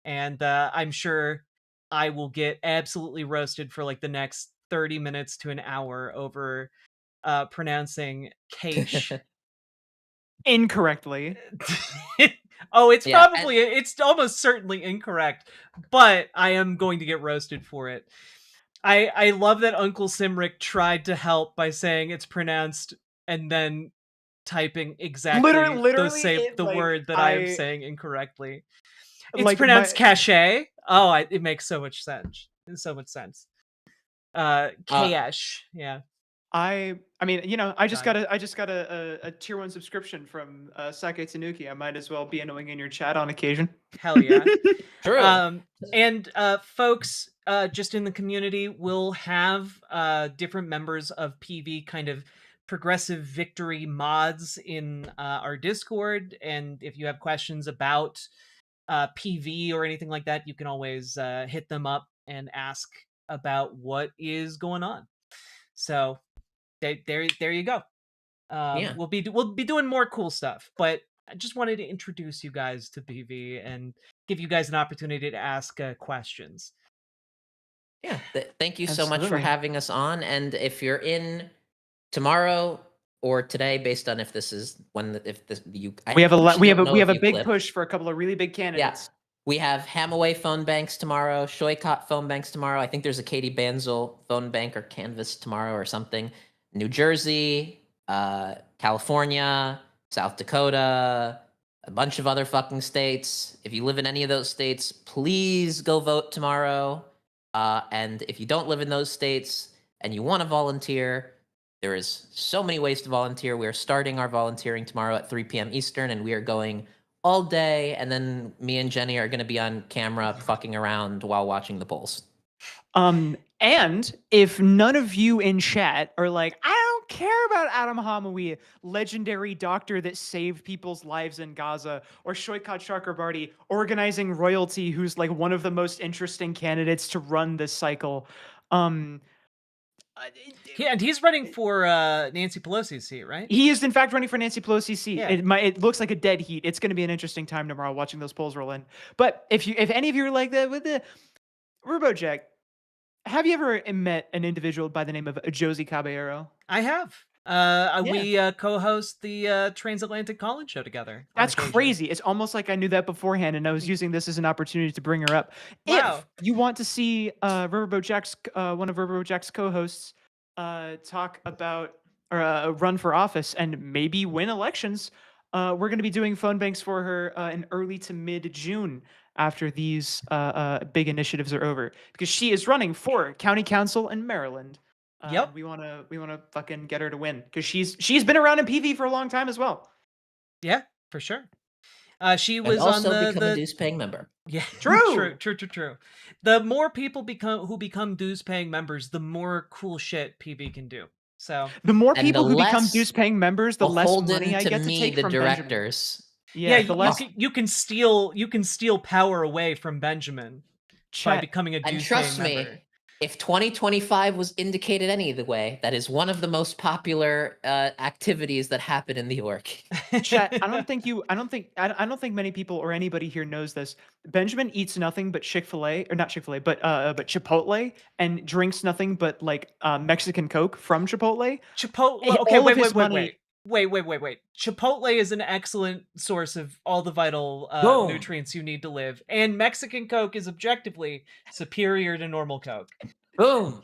And I'm sure I will get absolutely roasted for like the next 30 minutes to an hour over pronouncing cache incorrectly. Oh, it's Yeah, probably it's almost certainly incorrect, but I am going to get roasted for it. I love that Uncle Simric tried to help by saying it's pronounced and then typing exactly Literally, the word that I am saying incorrectly. It's like pronounced cachet. Oh, it makes so much sense. so much sense. Uh, Kayesh, yeah. I mean, I just Done. got a tier 1 subscription from Sake Tanuki. I might as well be annoying in your chat on occasion. Hell yeah. True. And folks, just in the community, will have different members of PV kind of progressive victory mods in our Discord. And if you have questions about PV or anything like that, you can always hit them up and ask about what is going on. So there you go. Yeah. We'll be doing more cool stuff, but I just wanted to introduce you guys to PV and give you guys an opportunity to ask questions. Yeah. Thank you so much for Absolutely. having us on. And if you're in tomorrow or today, based on if this is if this you, I We have actually don't know we if have a you big clip. push for a couple of really big Yeah. candidates. We have Hamaway phone banks tomorrow, Shoycott phone banks tomorrow. I think there's a Katie Banzel phone bank or canvas tomorrow or something. New Jersey, California, South Dakota, a bunch of other fucking states. If you live in any of those states, please go vote tomorrow. And if you don't live in those states and you want to volunteer, there is so many ways to volunteer. We are starting our volunteering tomorrow at 3 p.m. Eastern, and we are going all day. And then me and Jenny are going to be on camera fucking around while watching the polls. And if none of you in chat are like, I don't care about Adam Hamawi, legendary doctor that saved people's lives in Gaza, or Shoykat Chakrabarti, organizing royalty, who's like one of the most interesting candidates to run this cycle. Yeah, and he's running for Nancy Pelosi's seat, right? He is in fact running for Nancy Pelosi's seat. Yeah. It looks like a dead heat. It's going to be an interesting time tomorrow watching those polls roll in. But if any of you are like that with the RuboJack, have you ever met an individual by the name of Josie Caballero? I have. We co-host the Transatlantic Call-In show together. That's crazy. It's almost like I knew that beforehand, and I was using this as an opportunity to bring her up. Wow. If you want to see Riverboat Jack's one of Riverboat Jack's co-hosts talk about or run for office and maybe win elections, we're going to be doing phone banks for her in early to mid-June after these big initiatives are over, because she is running for county council in Maryland. Yep. We want to fucking get her to win, because she's been around in PV for a long time as well. Yeah, for sure. She And was also on become a dues paying member. Yeah, True. true. The more people become dues paying members, the more cool shit PV can do. So The more And people the who become less dues paying members, the less beholden money I to get to me, take the from Benjamin. directors. Yeah, you, the less you can steal power away from Benjamin by chat. becoming a And dues trust paying me, member. if 2025 was indicated any the way, that is one of the most popular activities that happen in the org. Chat, I don't think many people or anybody here knows this. Benjamin eats nothing but Chick-fil-A, or not Chick-fil-A, but Chipotle, and drinks nothing but like Mexican Coke from Chipotle. Chipotle. All Okay, of wait. his money- Wait. Chipotle is an excellent source of all the vital Boom. nutrients you need to live, and Mexican Coke is objectively superior to normal Coke. Boom. I'm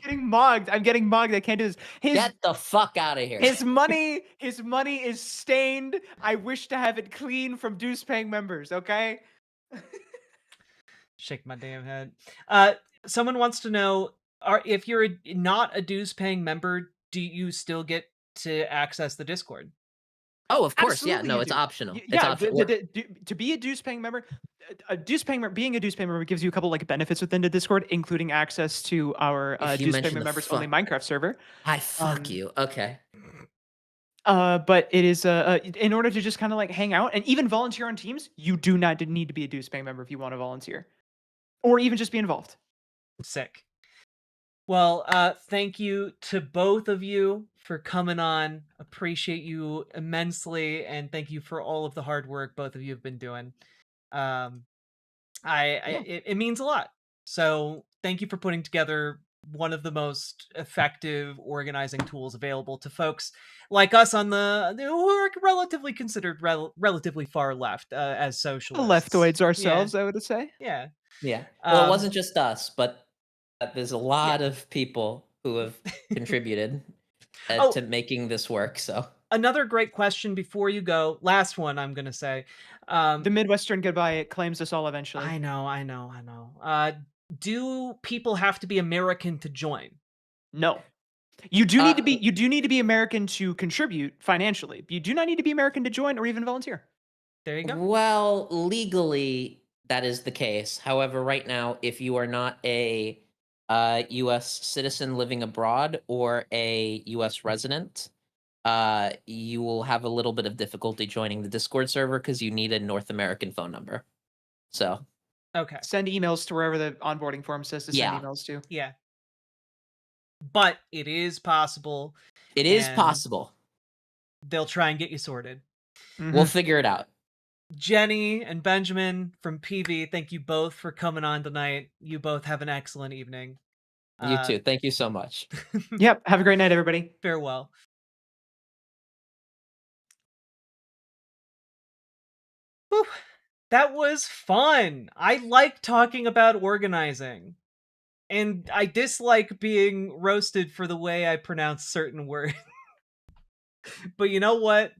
getting mugged. I can't do this. Get the fuck out of here. His money is stained. I wish to have it clean from dues paying members, okay? Shake my damn head. Someone wants to know, if you're not a dues paying member, do you still get to access the Discord? Oh, of course. Absolutely No, you it's do. optional. It's Yeah, optional. to be a dues paying member, being a dues paying member gives you a couple like benefits within the Discord, including access to our If you dues mention paying the members only fuck- Minecraft server. Fuck you. Okay. But it is in order to just kind of like hang out and even volunteer on teams, you do not need to be a dues paying member if you want to volunteer, or even just be involved. Sick. Well, thank you to both of you for coming on. Appreciate you immensely, and thank you for all of the hard work both of you have been doing. It means a lot. So thank you for putting together one of the most effective organizing tools available to folks like us who are relatively considered relatively far left as socialists. Leftoids ourselves, I would say. Yeah. Well, it wasn't just us, but there's a lot of people who have contributed to making this work. So another great question before you go. Last one, I'm gonna say. The Midwestern goodbye, it claims us all eventually. I know. do people have to be American to join? No. You do need to be American to contribute financially. You do not need to be American to join or even volunteer. There you go. Well, legally, that is the case. However, right now, if you are not a U.S. citizen living abroad or a U.S. resident, you will have a little bit of difficulty joining the Discord server because you need a North American phone number. So, Okay. Send emails to wherever the onboarding form says to send Yeah. emails to. Yeah. But it is possible. it is and possible. They'll try and get you sorted. We'll figure it out. Jenny and Benjamin from PV, thank you both for coming on tonight. You both have an excellent evening. You too. Thank you so much. Yep. Have a great night, everybody. Farewell. Whew. That was fun. I like talking about organizing. And I dislike being roasted for the way I pronounce certain words. But you know what?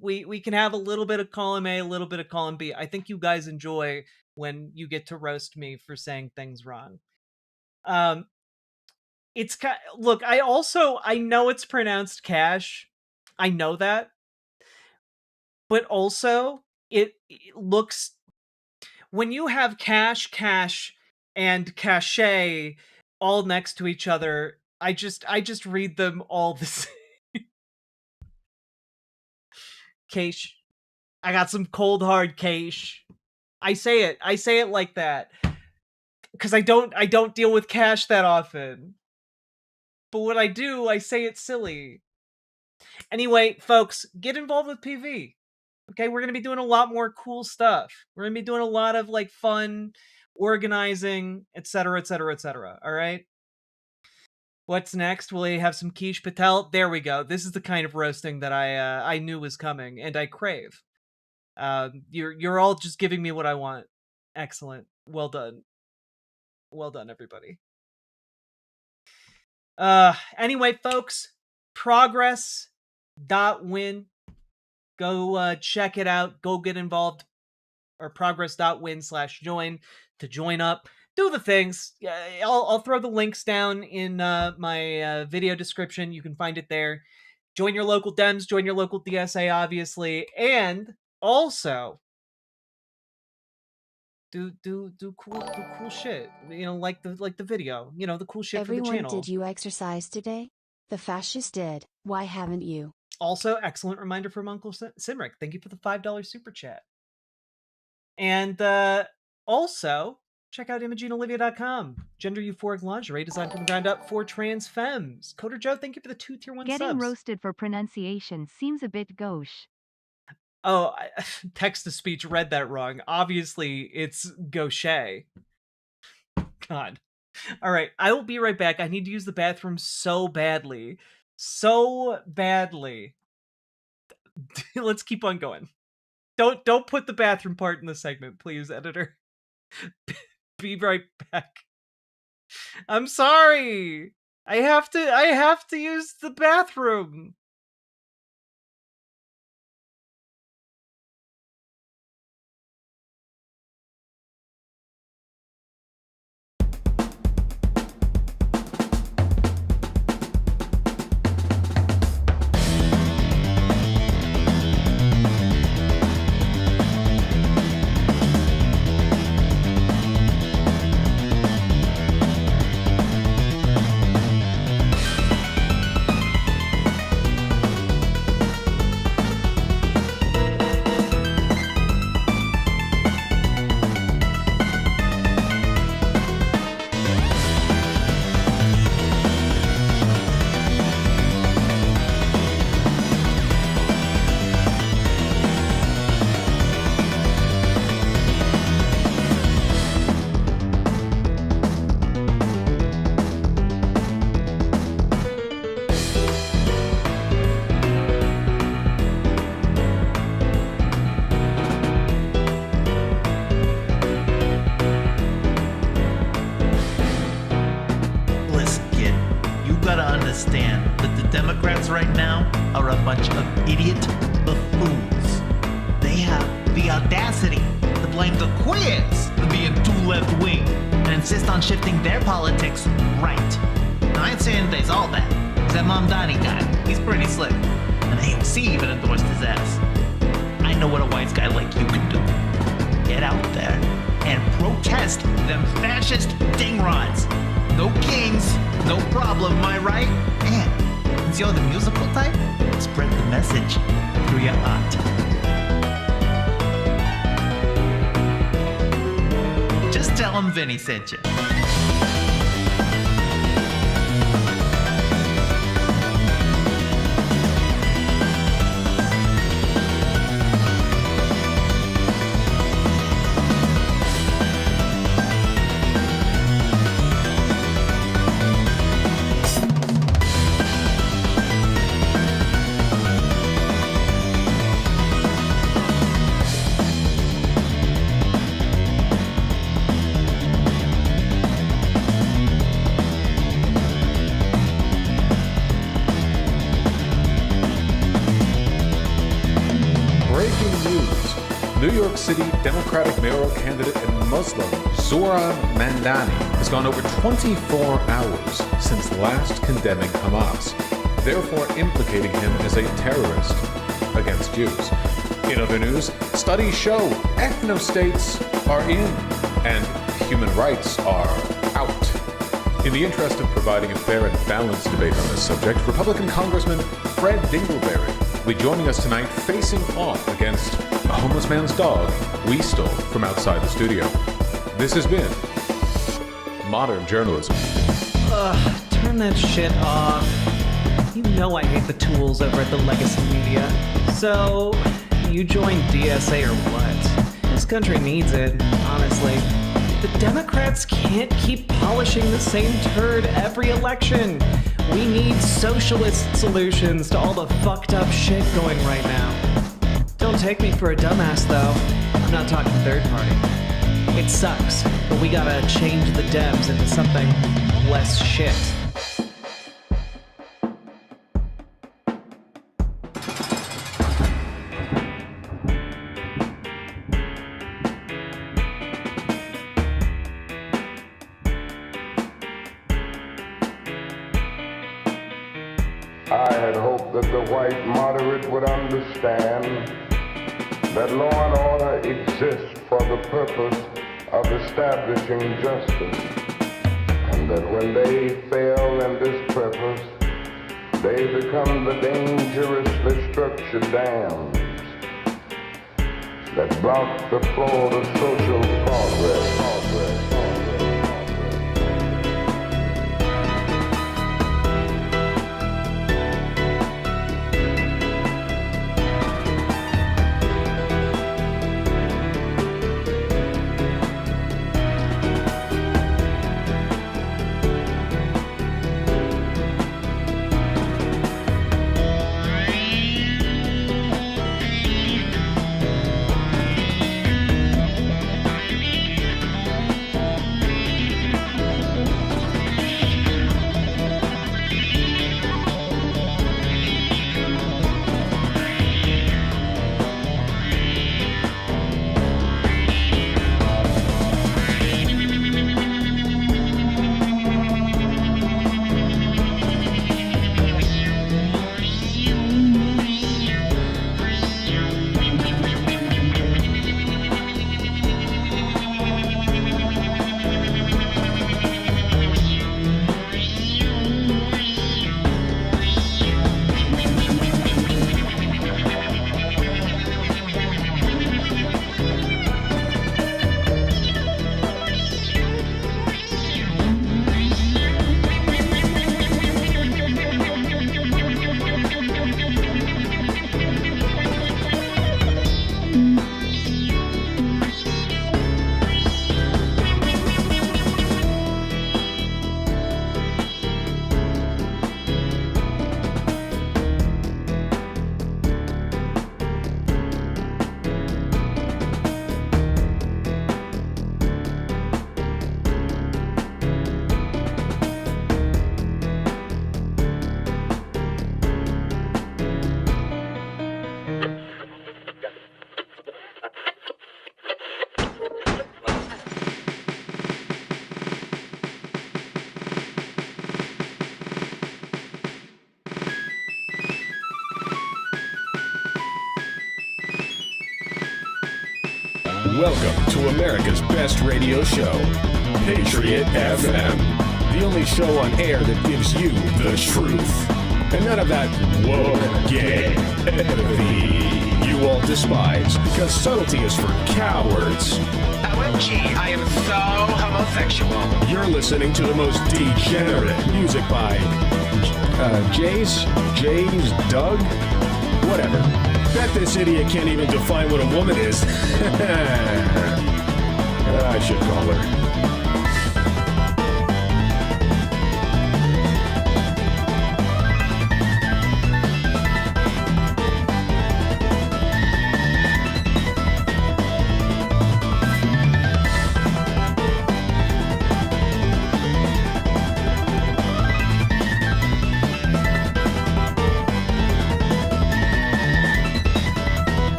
We can have a little bit of column A, a little bit of column B. I think you guys enjoy when you get to roast me for saying things wrong. It's look, I know it's pronounced cash. I know that. But also it looks, when you have cash and cachet all next to each other, I just read them all the same. Cash. I got some cold hard cash. I say it like that because I don't deal with cash that often. But when I do, I say it silly. Anyway, folks, get involved with PV. Okay, we're going to be doing a lot more cool stuff. We're going to be doing a lot of like fun organizing, etc., etc., etc. All right? What's next? Will we have some Quiche Patel? There we go. This is the kind of roasting that I knew was coming and I crave. You're all just giving me what I want. Excellent. Well done. Well done, everybody. Anyway, folks, progress.win. Go check it out. Go get involved. Or progress.win/join to join up. Do the things. I'll throw the links down in my video description. You can find it there. Join your local Dems. Join your local DSA, obviously, and also do cool shit. You know, like the video. You know, the cool shit for the Everyone, channel. did you exercise today? The fascists did. Why haven't you? Also, excellent reminder from Uncle Simric. Thank you for the $5 super chat. And also, check out ImogeneOlivia.com. Gender euphoric lingerie designed from the ground up for trans femmes. Coder Joe, thank you for the 2 tier 1 Getting subs. roasted for pronunciation seems a bit gauche. Oh, text-to-speech read that wrong. Obviously, it's gauche. God. All right, I will be right back. I need to use the bathroom so badly. So badly. Let's keep on going. Don't put the bathroom part in the segment, please, editor. Be right back. I'm sorry. I have to use the bathroom. insist on shifting their politics right. Now, I ain't saying they's all bad. There's that Mamdani guy. He's pretty slick. And AOC even endorsed his ass. I know what a wise guy like you can do. Get out there and protest them fascist dingrods. No kings, no problem, am I right? And since you're the musical type, spread the message through your art. Just tell him Vinny sent you. New York City Democratic mayoral candidate and Muslim Zoran Mandani has gone over 24 hours since last condemning Hamas, therefore implicating him as a terrorist against Jews. In other news, studies show ethno-states are in and human rights are out. In the interest of providing a fair and balanced debate on this subject, Republican Congressman Fred Dingleberry will be joining us tonight facing off against a homeless man's dog we stole from outside the studio. This has been Modern Journalism. Turn that shit off. You know I hate the tools over at the legacy media. So, you join DSA or what? This country needs it, honestly. The Democrats can't keep polishing the same turd every election. We need socialist solutions to all the fucked up shit going right now. Don't take me for a dumbass, though. I'm not talking third party. It sucks, but we gotta change the Dems into something less shit. I had hoped that the white moderate would understand that law and order exists for the purpose of establishing justice, and that when they fail in this purpose, they become the dangerously structured dams that block the flow of social progress. Welcome to America's best radio show, Patriot FM. The only show on air that gives you the truth. And none of that woke, gay, empathy you all despise, because subtlety is for cowards. OMG, I am so homosexual. You're listening to the most degenerate music by Jays, Doug, whatever. Bet this idiot can't even define what a woman is. I should call her.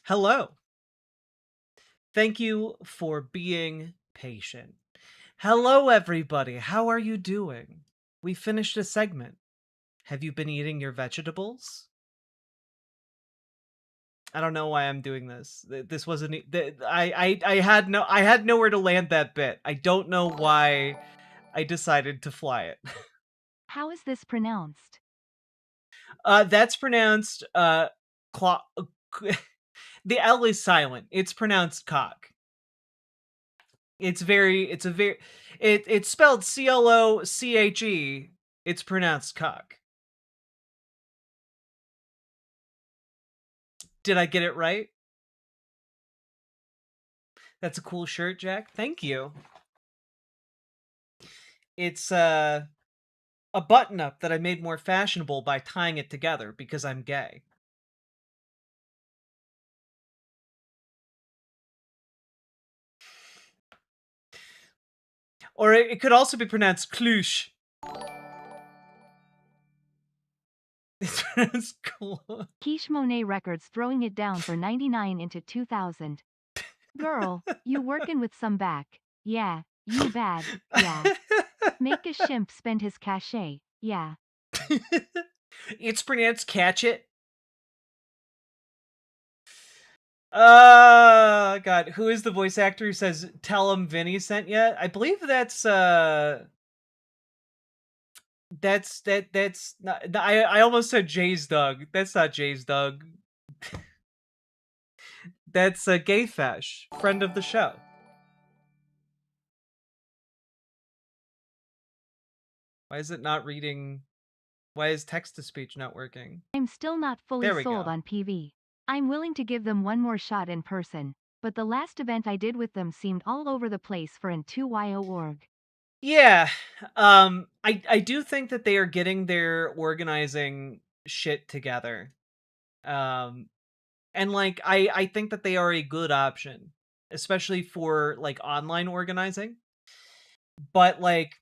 Hello. Thank you for being patient. Hello, everybody. How are you doing? We finished a segment. Have you been eating your vegetables? I don't know why I'm doing this. This wasn't. I had nowhere to land that bit. I don't know why I decided to fly it. How is this pronounced? That's pronounced the L is silent. It's pronounced cock. It's spelled CLOCHE. It's pronounced cock. Did I get it right? That's a cool shirt, Jack. Thank you. It's a button-up that I made more fashionable by tying it together because I'm gay. Or it could also be pronounced cluche. It's pronounced cool. Quiche Monet Records throwing it down for 99 into 2000. Girl, you workin' with some back. Yeah, you bad. Yeah. Make a shimp spend his cachet. Yeah. It's pronounced catch it. God, who is the voice actor who says tell him Vinny sent you? I believe that's not, I almost said Jay's Doug. That's not Jay's Doug. That's Gay Fesh, friend of the show. Why is it not reading? Why is text-to-speech not working? I'm still not fully There we sold go. on PV. I'm willing to give them one more shot in person, but the last event I did with them seemed all over the place for an 2yo org. Yeah, I do think that they are getting their organizing shit together. And like I think that they are a good option, especially for like online organizing. But like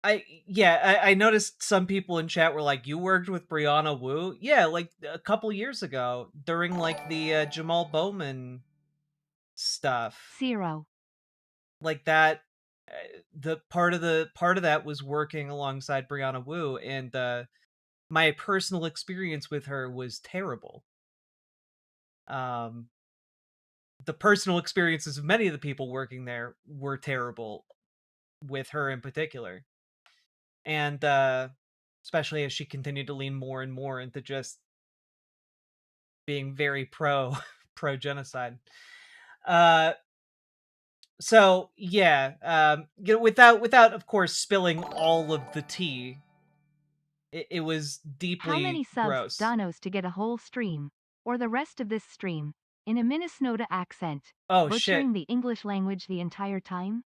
I noticed some people in chat were like, you worked with Brianna Wu? Yeah, like a couple years ago during like the Jamal Bowman stuff. 0. Like that the part of that was working alongside Brianna Wu, and my personal experience with her was terrible. The personal experiences of many of the people working there were terrible with her in particular. And especially as she continued to lean more and more into just being very pro genocide. So yeah, without of course spilling all of the tea, it was deeply How many subs gross. Donos to get a whole stream, or the rest of this stream, in a Minnesota accent, Oh butchering shit! the English language the entire time?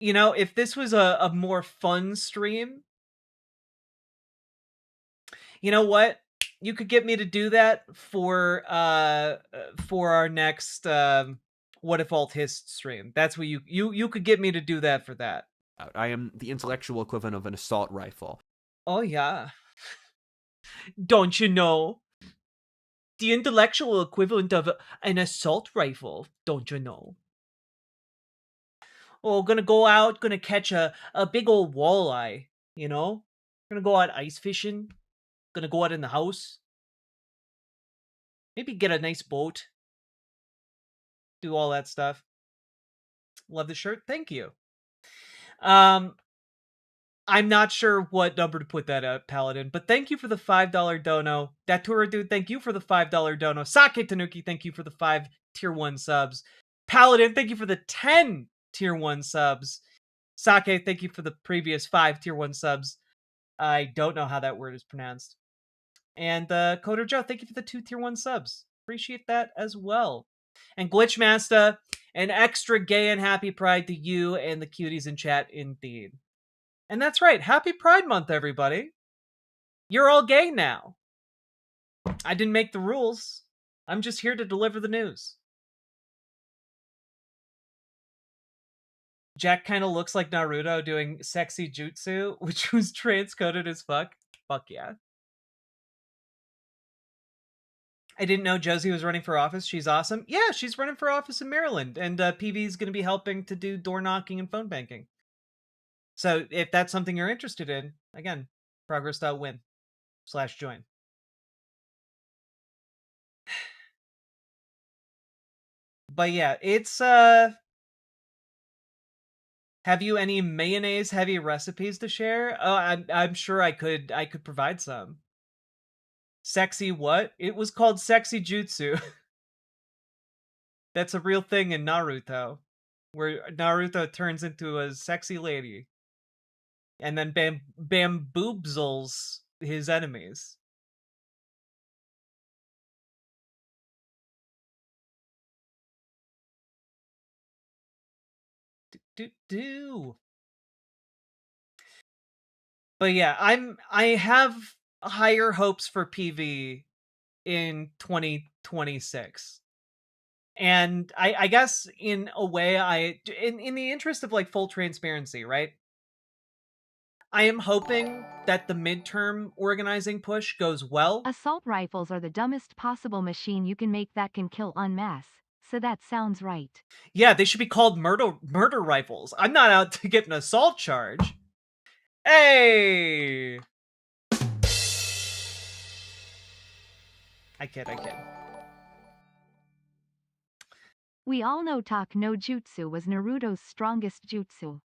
If this was a more fun stream, you know what? You could get me to do that for our next What If Alt Hist stream. That's what you could get me to do that for that. I am the intellectual equivalent of an assault rifle. Oh yeah. Don't you know? The intellectual equivalent of an assault rifle, don't you know? Oh, gonna go out, gonna catch a big old walleye, you know? Gonna go out ice fishing. Gonna go out in the house. Maybe get a nice boat. Do all that stuff. Love the shirt. Thank you. I'm not sure what number to put that at, Paladin, but thank you for the $5 dono. Datura Dude, thank you for the $5 dono. Sake Tanuki, thank you for the 5 tier 1 subs. Paladin, thank you for the 10 tier 1 subs. Sake, thank you for the previous 5 tier 1 subs. I don't know how that word is pronounced. And Coder Joe, thank you for the 2 tier 1 subs. Appreciate that as well. And Glitchmaster, an extra gay and happy pride to you and the cuties in chat indeed. And that's right. Happy Pride Month, everybody. You're all gay now. I didn't make the rules. I'm just here to deliver the news. Jack kind of looks like Naruto doing sexy jutsu, which was transcoded as fuck. Fuck yeah. I didn't know Josie was running for office. She's awesome. Yeah, she's running for office in Maryland. And PV's going to be helping to do door knocking and phone banking. So if that's something you're interested in, again, progress.win/join. But yeah, it's have you any mayonnaise heavy recipes to share? Oh, I'm sure I could provide some. Sexy what? It was called sexy jutsu. That's a real thing in Naruto, where Naruto turns into a sexy lady and then bamboozles his enemies. Do. But yeah, I have higher hopes for PV in 2026. And I guess in a way in the interest of like full transparency, right? I am hoping that the midterm organizing push goes well. Assault rifles are the dumbest possible machine you can make that can kill en masse, so that sounds right. Yeah, they should be called murder rifles. I'm not out to get an assault charge. Hey! I kid. We all know Tak no Jutsu was Naruto's strongest jutsu.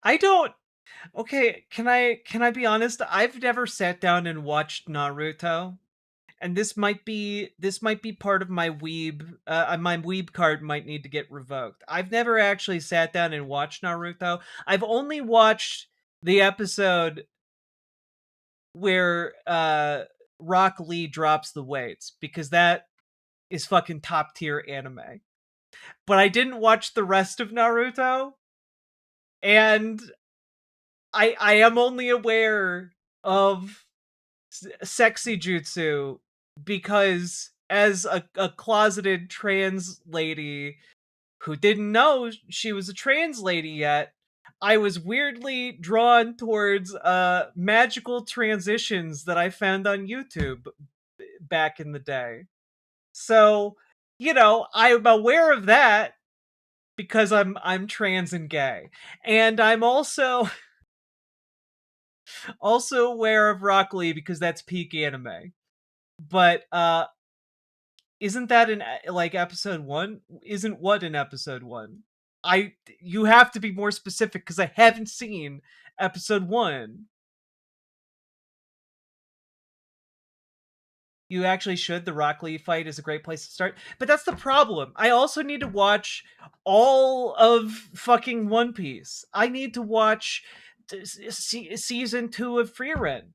I don't. Okay, can I be honest? I've never sat down and watched Naruto. And this might be part of my weeb. My weeb card might need to get revoked. I've never actually sat down and watched Naruto. I've only watched the episode where Rock Lee drops the weights because that is fucking top tier anime. But I didn't watch the rest of Naruto, and I am only aware of sexy jutsu because as a closeted trans lady who didn't know she was a trans lady yet, I was weirdly drawn towards magical transitions that I found on YouTube back in the day. So, you know, I'm aware of that because I'm trans and gay. And I'm also aware of Rock Lee because that's peak anime. But isn't that in like episode 1? Isn't what in episode 1? You have to be more specific because I haven't seen episode 1. You actually should. The Rock Lee fight is a great place to start. But that's the problem. I also need to watch all of fucking One Piece. I need to watch season 2 of Frieren.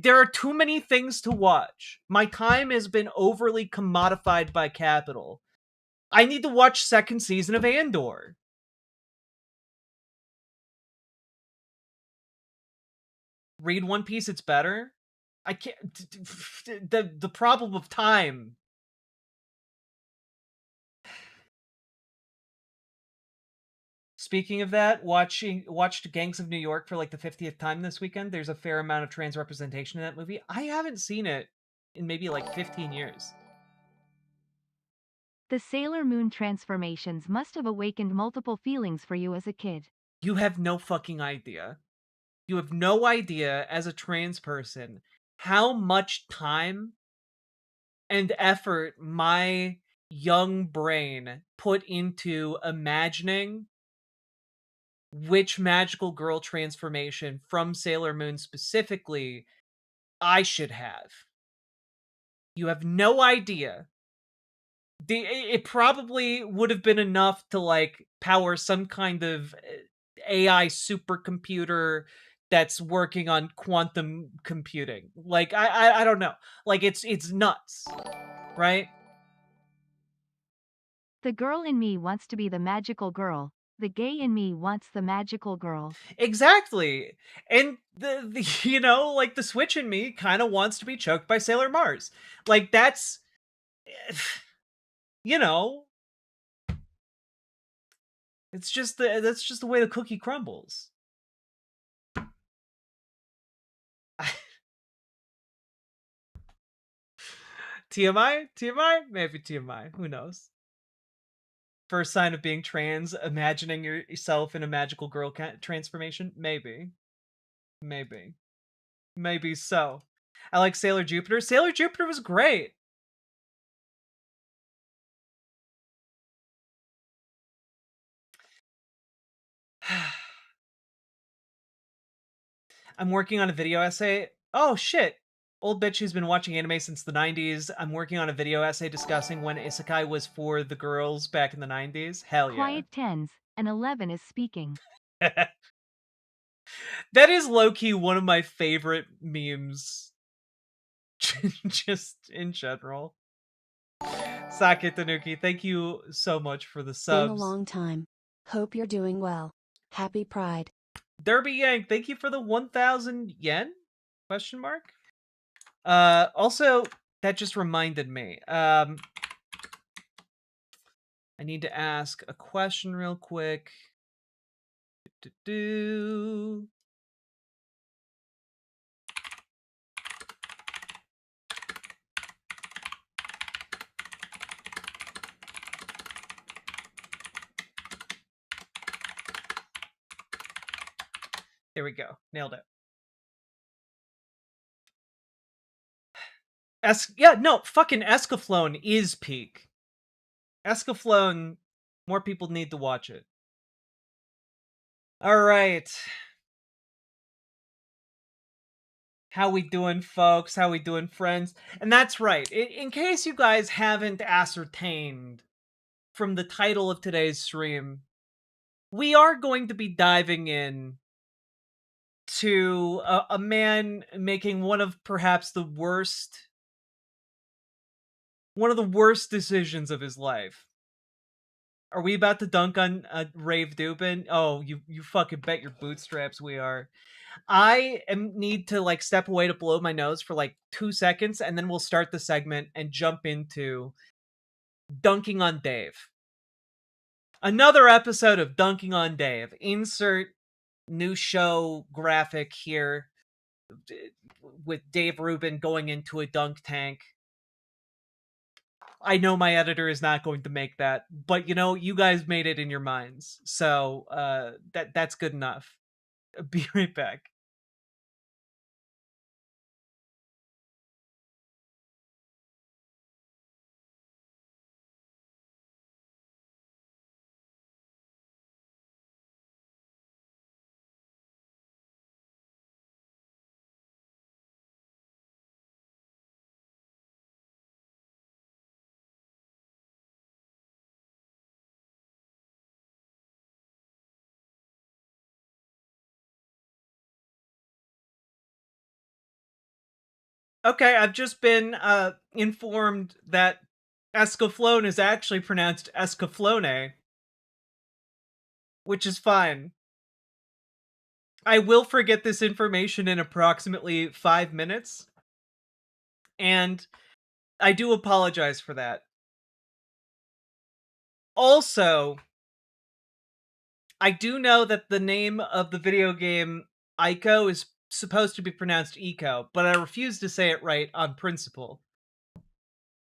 There are too many things to watch. My time has been overly commodified by capital. I need to watch second season of Andor. Read One Piece, it's better. I can't. The problem of time. Speaking of that, watched Gangs of New York for like the 50th time this weekend. There's a fair amount of trans representation in that movie. I haven't seen it in maybe like 15 years. The Sailor Moon transformations must have awakened multiple feelings for you as a kid. You have no fucking idea. You have no idea as a trans person how much time and effort my young brain put into imagining which magical girl transformation from Sailor Moon specifically I should have. You have no idea. It probably would have been enough to like power some kind of AI supercomputer that's working on quantum computing. Like I don't know. Like it's nuts, right? The girl in me wants to be the magical girl. The gay in me wants the magical girl. Exactly. And the you know, like the switch in me kind of wants to be choked by Sailor Mars. Like that's you know, that's just the way the cookie crumbles. TMI? TMI? Maybe TMI. Who knows? First sign of being trans, imagining yourself in a magical girl transformation? Maybe. Maybe. Maybe so. I like Sailor Jupiter. Sailor Jupiter was great. I'm working on a video essay. Oh shit. Old bitch who's been watching anime since the 90s. I'm working on a video essay discussing when isekai was for the girls back in the 90s. Hell yeah. Quiet tens, and 11 is speaking. That is low-key one of my favorite memes. Just in general. Sake Tanuki, thank you so much for the subs. Been a long time. Hope you're doing well. Happy Pride. Derby Yank, thank you for the 1,000 yen? Question mark? Also, that just reminded me. I need to ask a question real quick. There we go. Nailed it. Fucking Escaflowne is peak. Escaflowne, more people need to watch it. All right. How we doing, folks? How we doing, friends? And that's right. In case you guys haven't ascertained from the title of today's stream, we are going to be diving in to a man making one of perhaps the worst decisions of his life. Are we about to dunk on Rave Dubin? Oh, you fucking bet your bootstraps we are. I need to like step away to blow my nose for like 2 seconds, and then we'll start the segment and jump into Dunking on Dave. Another episode of Dunking on Dave. Insert new show graphic here with Dave Rubin going into a dunk tank. I know my editor is not going to make that, but you know, you guys made it in your minds. So that's good enough. Be right back. Okay, I've just been informed that Escaflowne is actually pronounced Escaflowne, which is fine. I will forget this information in approximately 5 minutes, and I do apologize for that. Also, I do know that the name of the video game Ico is supposed to be pronounced Eco, but I refuse to say it right on principle.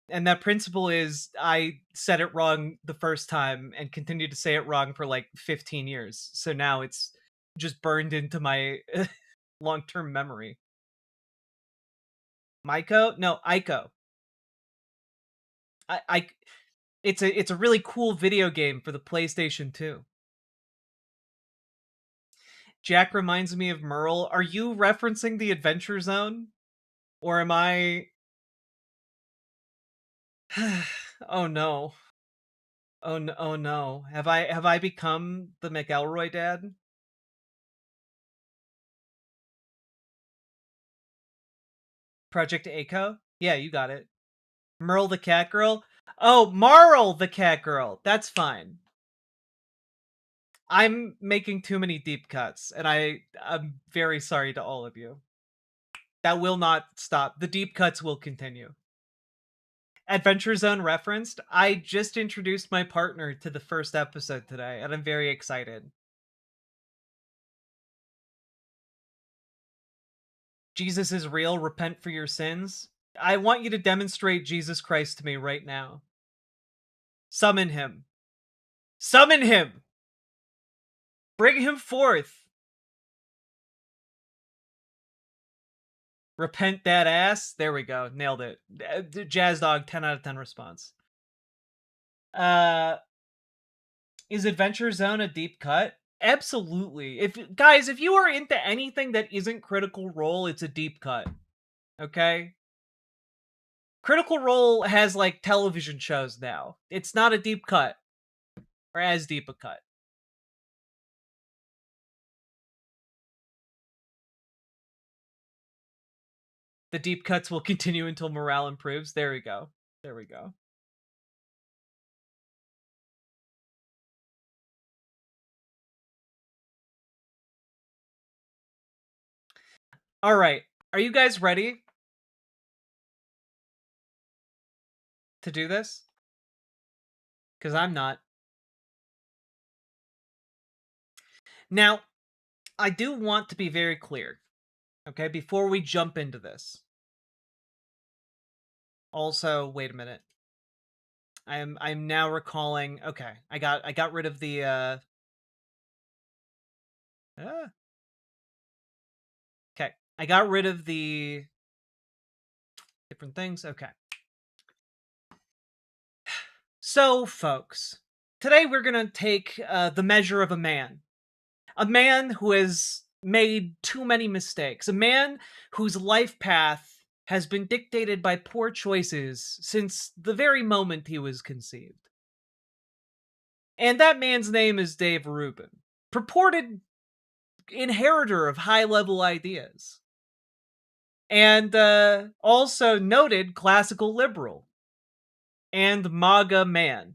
And that principle is I said it wrong the first time and continued to say it wrong for like 15 years. So now it's just burned into my long-term memory. Myco? No, Ico. It's a really cool video game for the PlayStation 2. Jack reminds me of Merle. Are you referencing the Adventure Zone? Or am I... Oh no. Oh no, oh no. Have I become the McElroy dad? Project Aco? Yeah, you got it. Merle the cat girl? Oh, Marl the cat girl. That's fine. I'm making too many deep cuts, and I'm very sorry to all of you. That will not stop. The deep cuts will continue. Adventure Zone referenced. I just introduced my partner to the first episode today, and I'm very excited. Jesus is real. Repent for your sins. I want you to demonstrate Jesus Christ to me right now. Summon him. Summon him! Bring him forth! Repent that ass. There we go. Nailed it. Jazz Dog, 10 out of 10 response. Is Adventure Zone a deep cut? Absolutely. If you are into anything that isn't Critical Role, it's a deep cut. Okay? Critical Role has like television shows now. It's not a deep cut. Or as deep a cut. The deep cuts will continue until morale improves. There we go. There we go. All right. Are you guys ready to do this? Because I'm not. Now, I do want to be very clear, okay, before we jump into this. Also, wait a minute. I'm now recalling. Okay, I got rid of the Okay, I got rid of the different things. Okay. So, folks, today we're gonna take the measure of a man who has made too many mistakes, a man whose life path has been dictated by poor choices since the very moment he was conceived. And that man's name is Dave Rubin, purported inheritor of high-level ideas, and also noted classical liberal and MAGA man.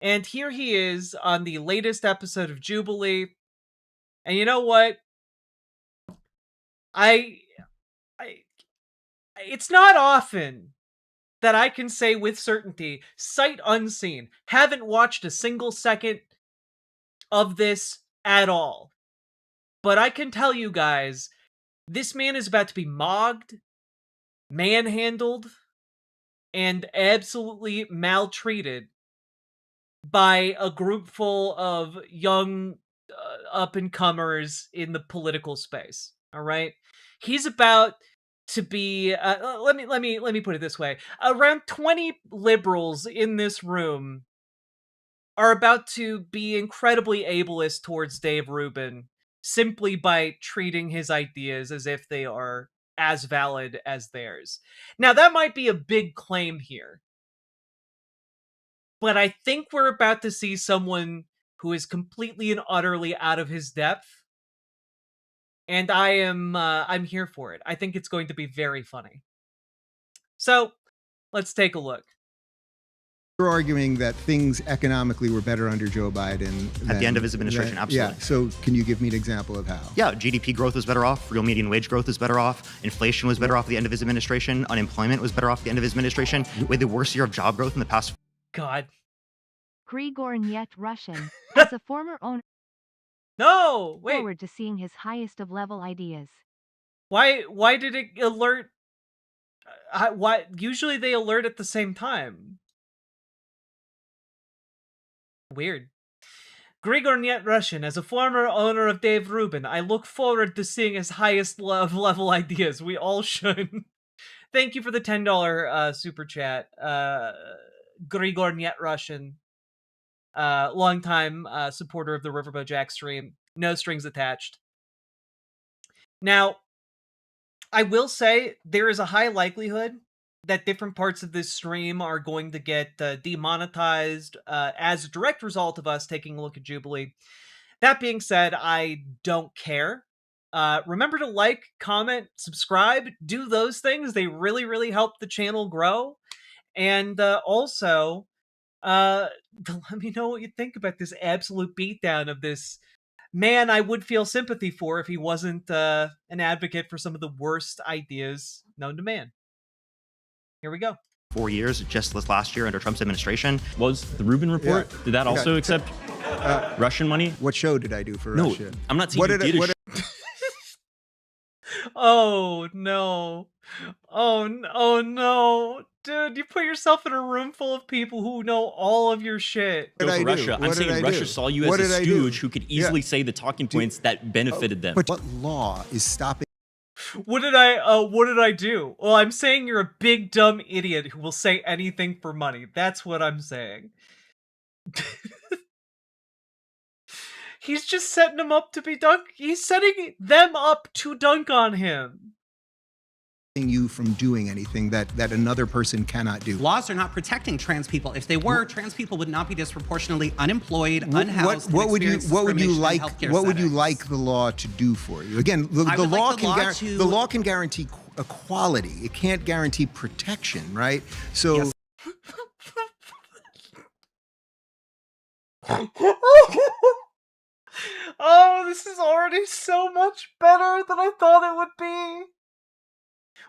And here he is on the latest episode of Jubilee. And you know what? It's not often that I can say with certainty, sight unseen, haven't watched a single second of this at all. But I can tell you guys, this man is about to be mogged, manhandled, and absolutely maltreated by a group full of young up-and-comers in the political space. All right? He's about to be let me put it this way. Around 20 liberals in this room are about to be incredibly ableist towards Dave Rubin simply by treating his ideas as if they are as valid as theirs. Now, that might be a big claim here, but I think we're about to see someone who is completely and utterly out of his depth. And I'm here for it. I think it's going to be very funny. So, let's take a look. You're arguing that things economically were better under Joe Biden. At the end of his administration, absolutely. Yeah, so can you give me an example of how? Yeah, GDP growth was better off, real median wage growth was better off, inflation was better off at the end of his administration, unemployment was better off at the end of his administration. We had the worst year of job growth in the past. God. Grigor Niet Russian, as a former owner, No, wait. forward to seeing his highest of level ideas. Why did it alert? Why usually they alert at the same time? Weird. Grigor Niet Russian, as a former owner of Dave Rubin, I look forward to seeing his highest level ideas. We all should. Thank you for the $10 super chat, Grigor Niet Russian, longtime supporter of the Riverboat Jack stream. No strings attached. Now, I will say there is a high likelihood that different parts of this stream are going to get demonetized as a direct result of us taking a look at Jubilee. That being said, I don't care. Remember to like, comment, subscribe, do those things. They really, really help the channel grow. And also, let me know what you think about this absolute beatdown of this man I would feel sympathy for if he wasn't an advocate for some of the worst ideas known to man. Here we go. 4 years, just this last year under Trump's administration. Was the Rubin report, did that also accept Russian money? What show did I do for No, Russia? I'm not saying you did a Oh no. Oh no. Dude, you put yourself in a room full of people who know all of your shit. show for Russia. I'm saying Russia saw you as a stooge who could easily say the talking points that benefited them. But what law is stopping? What did I do? Well, I'm saying you're a big dumb idiot who will say anything for money. That's what I'm saying. He's just setting them up to be dunk. He's setting them up to dunk on him. You from doing anything that another person cannot do. Laws are not protecting trans people. If they were, trans people would not be disproportionately unemployed, unhoused. What would you like the law to do for you? Again, the law can guarantee equality. It can't guarantee protection, right? So. Yes. Oh, this is already so much better than I thought it would be.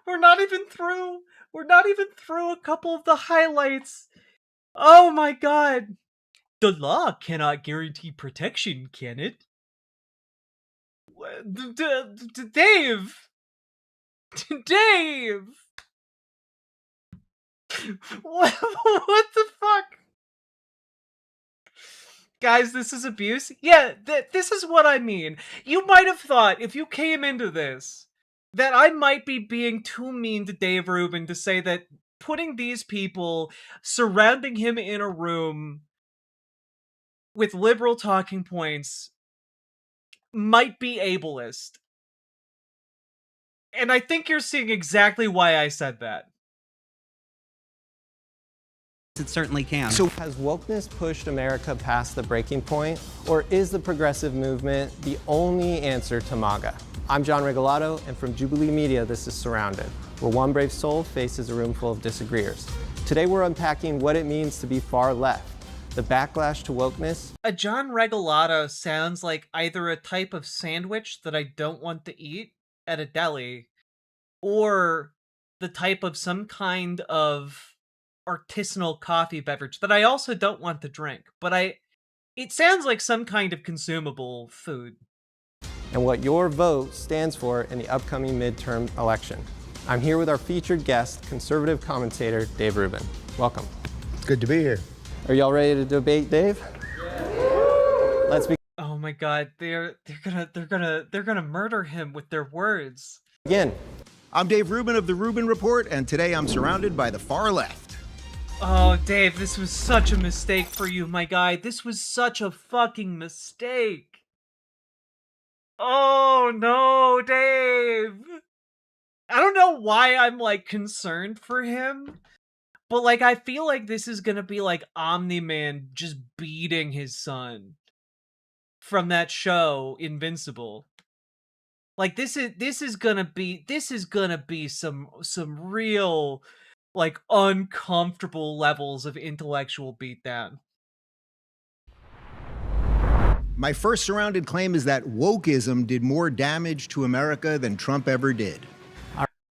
We're not even through a couple of the highlights. Oh my god. The law cannot guarantee protection, can it? Dave! Dave! What the fuck? Guys, this is abuse? Yeah, this is what I mean. You might have thought, if you came into this, that I might be being too mean to Dave Rubin to say that putting these people surrounding him in a room with liberal talking points might be ableist. And I think you're seeing exactly why I said that. It certainly can. So has wokeness pushed America past the breaking point, or is the progressive movement the only answer to MAGA? I'm John Regalado, and from Jubilee Media, this is Surrounded, where one brave soul faces a room full of disagreeers. Today we're unpacking what it means to be far left, the backlash to wokeness. A John Regalado sounds like either a type of sandwich that I don't want to eat at a deli, or the type of some kind of artisanal coffee beverage that I also don't want to drink, but it sounds like some kind of consumable food. And what your vote stands for in the upcoming midterm election. I'm here with our featured guest, conservative commentator Dave Rubin. Welcome. It's good to be here. Are y'all ready to debate Dave? Let's begin. Oh my god, they're gonna murder him with their words. Again. I'm Dave Rubin of the Rubin Report, and today I'm surrounded by the far left. Oh, Dave, this was such a mistake for you, my guy. This was such a fucking mistake. Oh, no, Dave. I don't know why I'm, like, concerned for him, but, like, I feel like this is gonna be, like, Omni-Man just beating his son from that show, Invincible. Like, this is gonna be some real, like, uncomfortable levels of intellectual beatdown. My first surrounded claim is that wokeism did more damage to America than Trump ever did.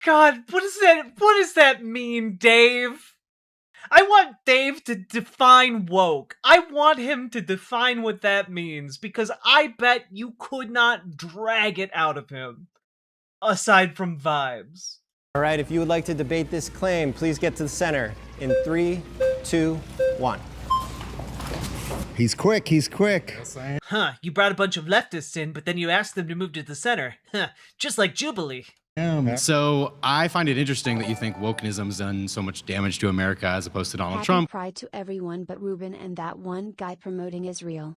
God, what does that mean, Dave? I want Dave to define woke. I want him to define what that means, because I bet you could not drag it out of him, aside from vibes. All right, if you would like to debate this claim, please get to the center in 3, 2, 1. He's quick. He's quick. Huh, you brought a bunch of leftists in, but then you asked them to move to the center. Huh, just like Jubilee. So I find it interesting that you think wokeism has done so much damage to America as opposed to Donald Happy Trump. Pride to everyone but Rubin, and that one guy promoting is real.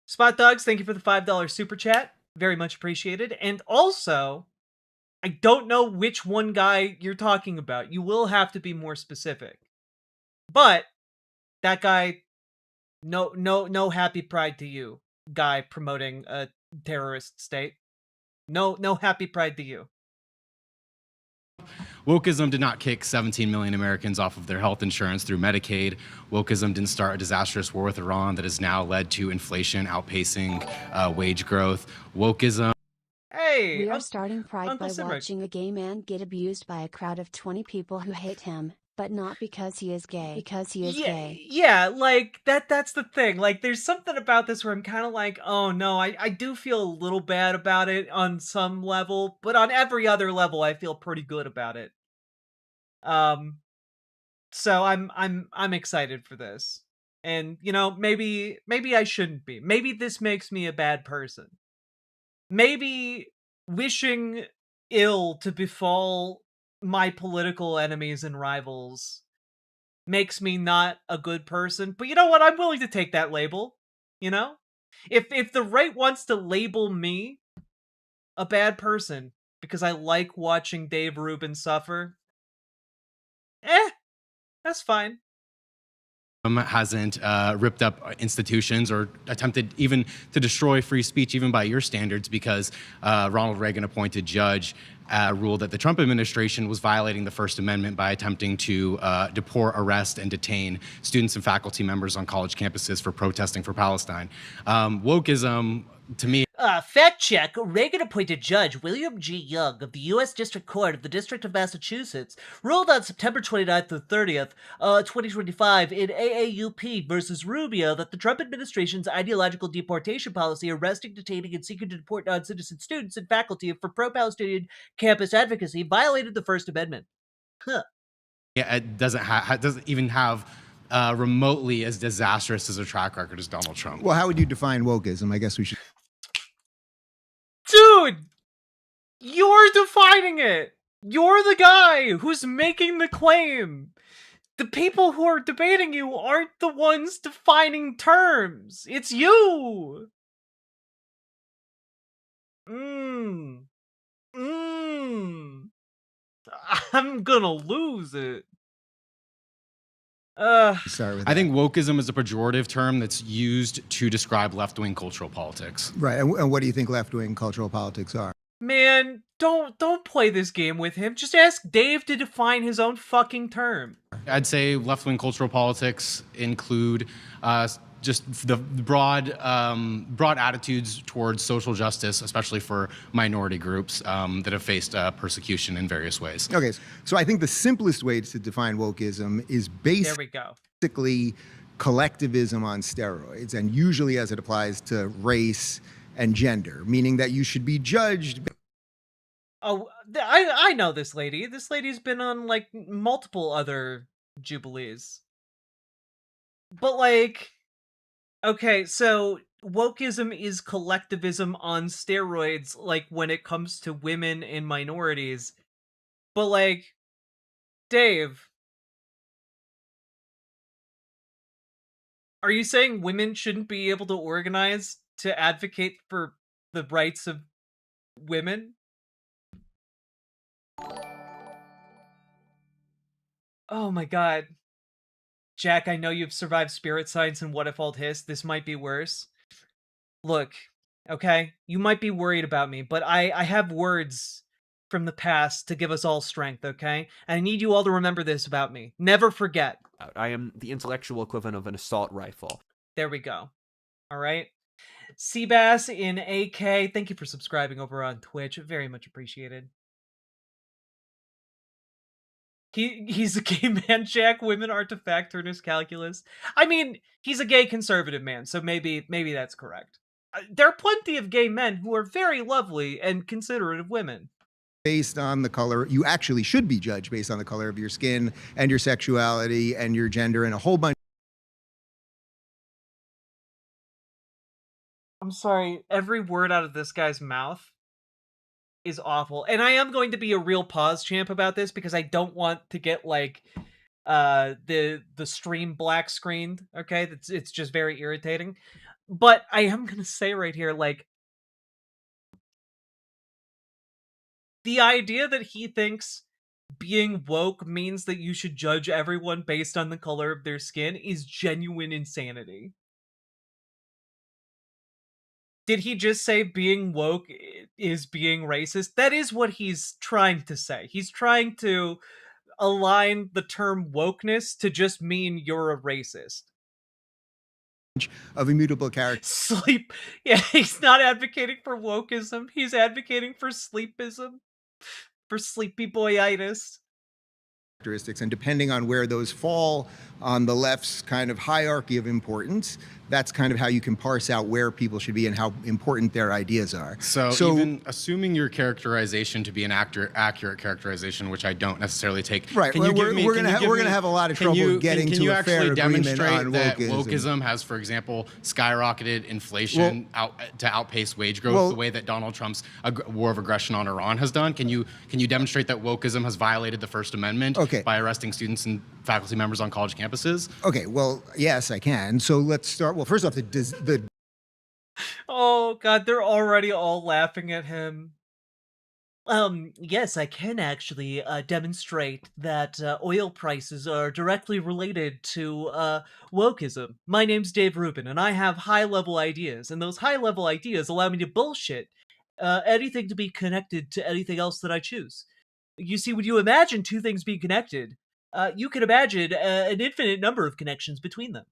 Spot Dogs, thank you for the $5 super chat. Very much appreciated. And also, I don't know which one guy you're talking about. You will have to be more specific. But that guy, no happy pride to you, guy promoting a terrorist state. No happy pride to you. Wokeism did not kick 17 million Americans off of their health insurance through Medicaid. Wokeism didn't start a disastrous war with Iran that has now led to inflation outpacing wage growth. Wokeism. Hey, We are starting Pride Uncle by Cedric. watching a gay man get abused by a crowd of 20 people who hate him, but not because he is gay. Because he is gay. Yeah, like that's the thing. Like there's something about this where I'm kind of like, oh no, I do feel a little bad about it on some level, but on every other level I feel pretty good about it. So I'm excited for this. And you know, maybe I shouldn't be. Maybe this makes me a bad person. Maybe wishing ill to befall my political enemies and rivals makes me not a good person. But you know what? I'm willing to take that label. You know? If the right wants to label me a bad person because I like watching Dave Rubin suffer, that's fine. Hasn't ripped up institutions or attempted even to destroy free speech, even by your standards, because Ronald Reagan appointed judge ruled that the Trump administration was violating the First Amendment by attempting to deport, arrest, and detain students and faculty members on college campuses for protesting for Palestine. Wokeism, to me, Fact check, Reagan-appointed Judge William G. Young of the U.S. District Court of the District of Massachusetts ruled on September 29th to 30th, 2025 in AAUP versus Rubio that the Trump administration's ideological deportation policy, arresting, detaining, and seeking to deport non-citizen students and faculty for pro-Palestinian campus advocacy violated the First Amendment. Huh. Yeah, it doesn't even have remotely as disastrous as a track record as Donald Trump. Well, how would you define wokeism? I guess we should. Dude, you're defining it. You're the guy who's making the claim. The people who are debating you aren't the ones defining terms. It's you. I'm gonna lose it. Start with I think wokeism is a pejorative term that's used to describe left-wing cultural politics. Right. And what do you think left-wing cultural politics are? Man, don't play this game with him. Just ask Dave to define his own fucking term. I'd say left-wing cultural politics include just the broad attitudes towards social justice, especially for minority groups that have faced persecution in various ways. Okay, so I think the simplest way to define wokeism is There we go. basically collectivism on steroids, and usually as it applies to race and gender, meaning that you should be judged. Oh, I know this lady. This lady's been on like multiple other Jubilees. But like, okay, so wokeism is collectivism on steroids, like when it comes to women and minorities. But like, Dave, are you saying women shouldn't be able to organize to advocate for the rights of women? Oh my god. Jack, I know you've survived Spirit Science and What If Alt Hiss. This might be worse. Look, okay? You might be worried about me, but I have words from the past to give us all strength, okay? And I need you all to remember this about me. Never forget. I am the intellectual equivalent of an assault rifle. There we go. All right? Seabass in AK, thank you for subscribing over on Twitch. Very much appreciated. He's a gay man, Jack. Women aren't a factor in his calculus. I mean, he's a gay conservative man, so maybe that's correct. There are plenty of gay men who are very lovely and considerate of women. Based on the color, you actually should be judged based on the color of your skin and your sexuality and your gender and a whole bunch. I'm sorry, every word out of this guy's mouth is awful. And I am going to be a real pause champ about this because I don't want to get like the stream black screened, okay? It's just very irritating. But I am going to say right here, like, the idea that he thinks being woke means that you should judge everyone based on the color of their skin is genuine insanity. Did he just say being woke is being racist? That is what he's trying to say. He's trying to align the term wokeness to just mean you're a racist. Of immutable character. Sleep. Yeah, he's not advocating for wokeism. He's advocating for sleepism. For sleepy boyitis. Characteristics, and depending on where those fall on the left's kind of hierarchy of importance, that's kind of how you can parse out where people should be and how important their ideas are. So even assuming your characterization to be an accurate characterization, which I don't necessarily take, right? Can well, you give me, we're going to have a lot of trouble getting can to you a fair actually agreement demonstrate on that wokeism. wokeism has, for example, skyrocketed inflation to outpace wage growth the way that Donald Trump's war of aggression on Iran has done? Can you demonstrate that wokeism has violated the First Amendment by arresting students and faculty members on college campuses? Okay, well, yes, I can. So let's start. Well, first off, Oh God, they're already all laughing at him. Yes, I can actually demonstrate that oil prices are directly related to wokeism. My name's Dave Rubin, and I have high-level ideas, and those high-level ideas allow me to bullshit anything to be connected to anything else that I choose. You see, when you imagine two things being connected, you can imagine an infinite number of connections between them.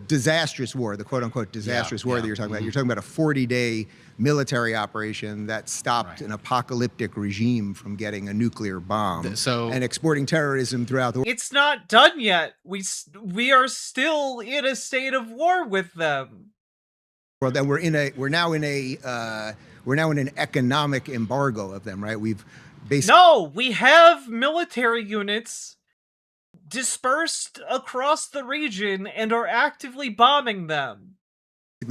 Disastrous war, the quote-unquote disastrous war that you're talking about. You're talking about a 40-day military operation that stopped an apocalyptic regime from getting a nuclear bomb and exporting terrorism throughout the world. It's not done yet. We are still in a state of war with them. Well, then we're now in an economic embargo of them, right? We've basically we have military units dispersed across the region and are actively bombing them.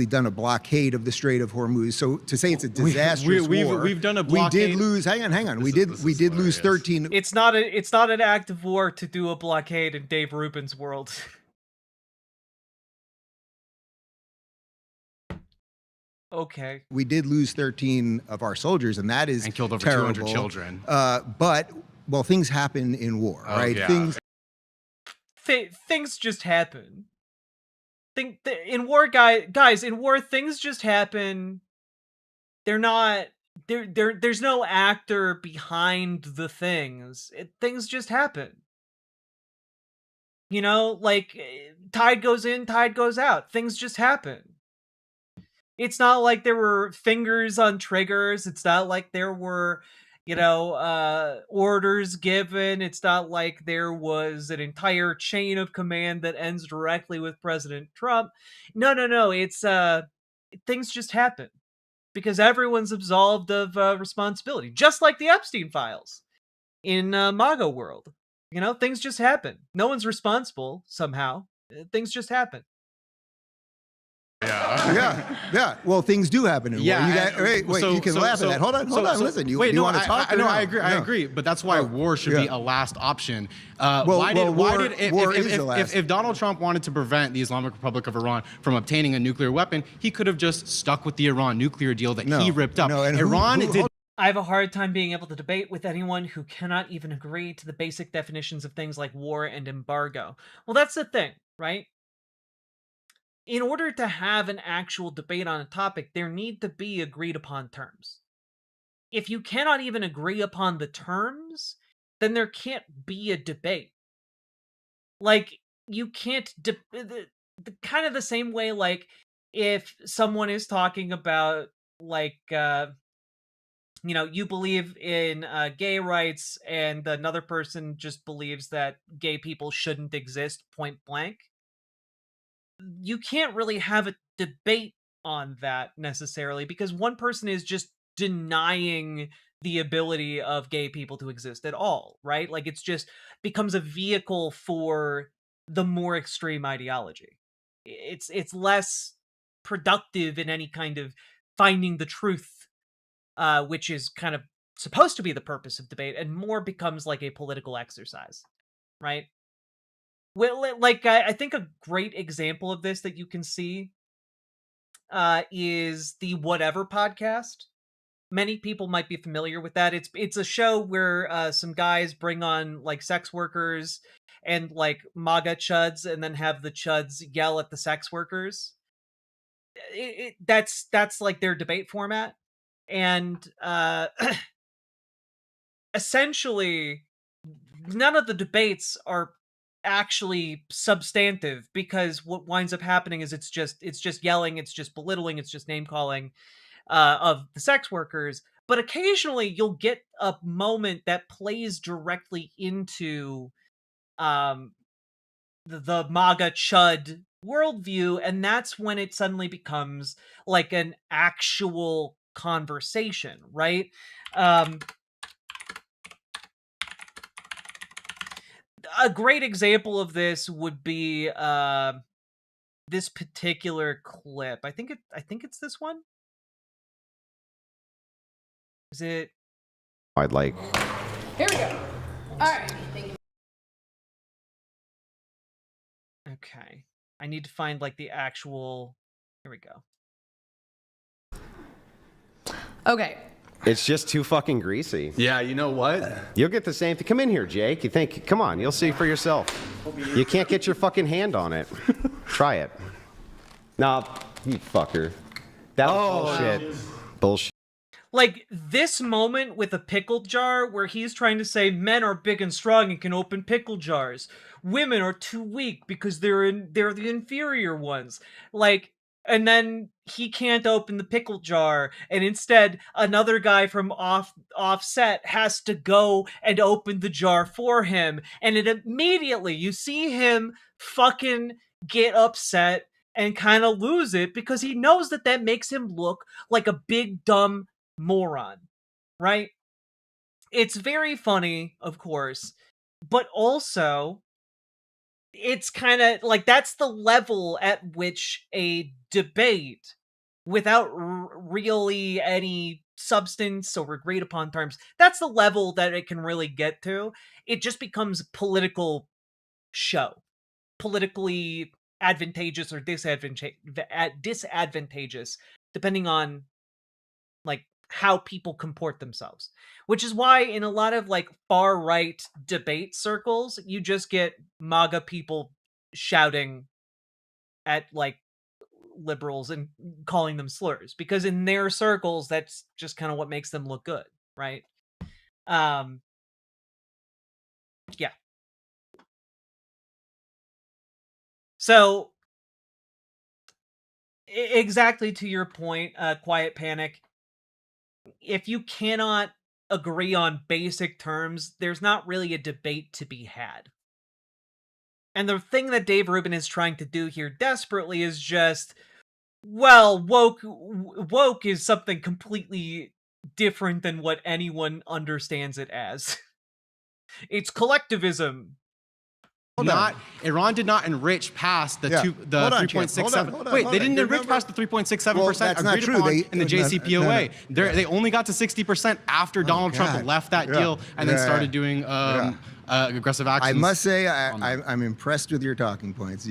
Done a blockade of the Strait of Hormuz. So to say it's a disastrous war, we've done a blockade. We did lose. Hang on. We did lose 13. It's not an active war to do a blockade in Dave Rubin's world. Okay. We did lose 13 of our soldiers, and that is killed over terrible. 200 children. But things happen in war, right? Yeah. Things just happen. In war, guys, in war, things just happen. They're not. There's no actor behind the things. Things just happen. You know, like tide goes in, tide goes out. Things just happen. It's not like there were fingers on triggers. It's not like there were, orders given. It's not like there was an entire chain of command that ends directly with President Trump. No. It's things just happen because everyone's absolved of responsibility, just like the Epstein files in MAGA world. Things just happen. No one's responsible somehow. Things just happen. Yeah. Well, things do happen in war. You can laugh at that. Hold on. Listen, you want to talk? I agree. But that's why war should be a last option. If Donald Trump wanted to prevent the Islamic Republic of Iran from obtaining a nuclear weapon, he could have just stuck with the Iran nuclear deal that he ripped up. I have a hard time being able to debate with anyone who cannot even agree to the basic definitions of things like war and embargo. Well, that's the thing, right? In order to have an actual debate on a topic, there need to be agreed upon terms. If you cannot even agree upon the terms, then there can't be a debate. Like, you can't... kind of the same way, like, if someone is talking about, like, you believe in gay rights and another person just believes that gay people shouldn't exist point blank, you can't really have a debate on that necessarily, because one person is just denying the ability of gay people to exist at all, right? Like, it's just becomes a vehicle for the more extreme ideology. It's less productive in any kind of finding the truth, which is kind of supposed to be the purpose of debate, and more becomes like a political exercise, right? Well, like, I think a great example of this that you can see is the Whatever podcast. Many people might be familiar with that. It's a show where some guys bring on like sex workers and like MAGA chuds, and then have the chuds yell at the sex workers. That's like their debate format, and essentially none of the debates are actually substantive, because what winds up happening is it's just yelling, it's just belittling, it's just name calling of the sex workers. But occasionally you'll get a moment that plays directly into the MAGA chud worldview, and that's when it suddenly becomes like an actual conversation, right? A great example of this would be this particular clip. I think it's this one. Is it? I'd like. Here we go. All right. Thank you. Okay. I need to find like the actual. Here we go. Okay. It's just too fucking greasy. Yeah, you know what? You'll get the same thing. Come in here, Jake. You think? Come on, you'll see for yourself. You can't get your fucking hand on it. Try it. Nah, you fucker. That was bullshit. Bullshit. Like this moment with a pickle jar where he's trying to say men are big and strong and can open pickle jars. Women are too weak because they're the inferior ones. Like, and then he can't open the pickle jar, and instead another guy from offset has to go and open the jar for him, and it immediately you see him fucking get upset and kind of lose it, because he knows that makes him look like a big dumb moron, right? It's very funny, of course, but also it's kind of like that's the level at which a debate without really any substance or agreed upon terms, that's the level that it can really get to. It just becomes a political show, politically advantageous or disadvantageous, depending on like how people comport themselves. Which is why in a lot of like far right debate circles, you just get MAGA people shouting at like liberals and calling them slurs, because in their circles that's just kind of what makes them look good, right? Yeah. So exactly to your point, Quiet Panic, if you cannot agree on basic terms, there's not really a debate to be had. And the thing that Dave Rubin is trying to do here desperately is just, well, woke is something completely different than what anyone understands it as. It's collectivism. Iran did not enrich past the 3.67. Wait, they didn't enrich past the 3.67% agreed upon in the JCPOA. They only got to 60% after Donald Trump left that deal and then started doing aggressive actions. I must say, I'm impressed with your talking points.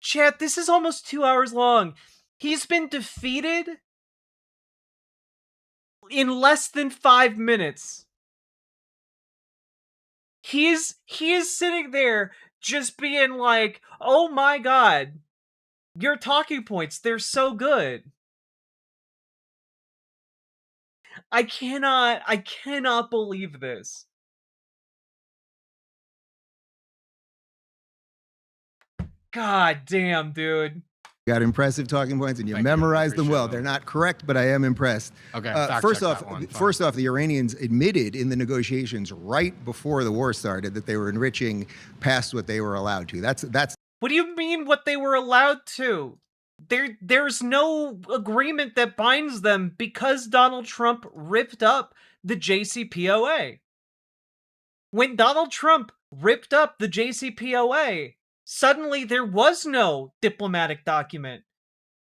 Chat, this is almost 2 hours long. He's been defeated in less than 5 minutes. He is sitting there just being like, "Oh my god, your talking points, they're so good." I cannot believe this. God damn, dude. Got impressive talking points, and you memorized them well. They're not correct, but I am impressed. Okay, first off, the Iranians admitted in the negotiations right before the war started that they were enriching past what they were allowed to. That's. What do you mean what they were allowed to? There's no agreement that binds them because Donald Trump ripped up the JCPOA. When Donald Trump ripped up the JCPOA, suddenly there was no diplomatic document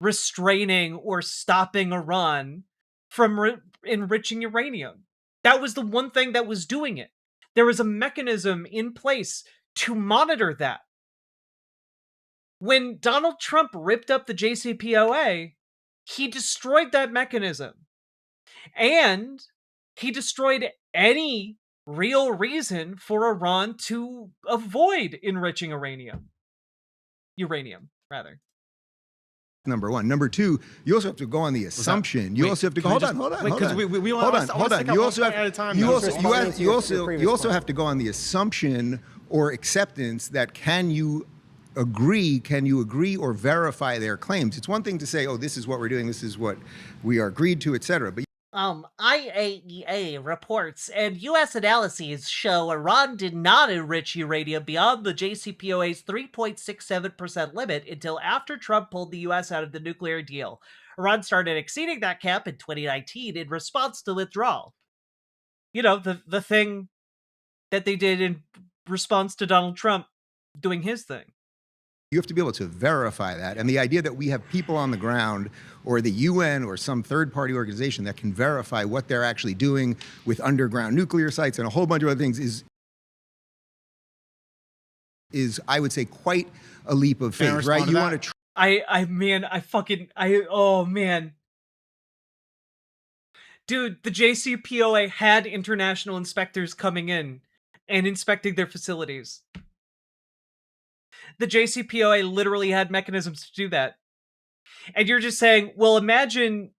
restraining or stopping Iran from enriching uranium. That was the one thing that was doing it. There was a mechanism in place to monitor that. When Donald Trump ripped up the JCPOA, he destroyed that mechanism. And he destroyed any real reason for Iran to avoid enriching uranium, rather. Number one. Number two, you also have to go on the assumption. You also have to go. Hold on. Because we hold on. You also have to go on the assumption or acceptance that can you agree or verify their claims? It's one thing to say, oh, this is what we're doing, this is what we are agreed to, etc. But IAEA reports and U.S. analyses show Iran did not enrich uranium beyond the JCPOA's 3.67% limit until after Trump pulled the U.S. out of the nuclear deal. Iran started exceeding that cap in 2019 in response to withdrawal. You know, the thing that they did in response to Donald Trump doing his thing. You have to be able to verify that. And the idea that we have people on the ground or the UN or some third-party organization that can verify what they're actually doing with underground nuclear sites and a whole bunch of other things is I would say, quite a leap of faith, right? You want to oh man. Dude, the JCPOA had international inspectors coming in and inspecting their facilities. The JCPOA literally had mechanisms to do that. And you're just saying, well, imagine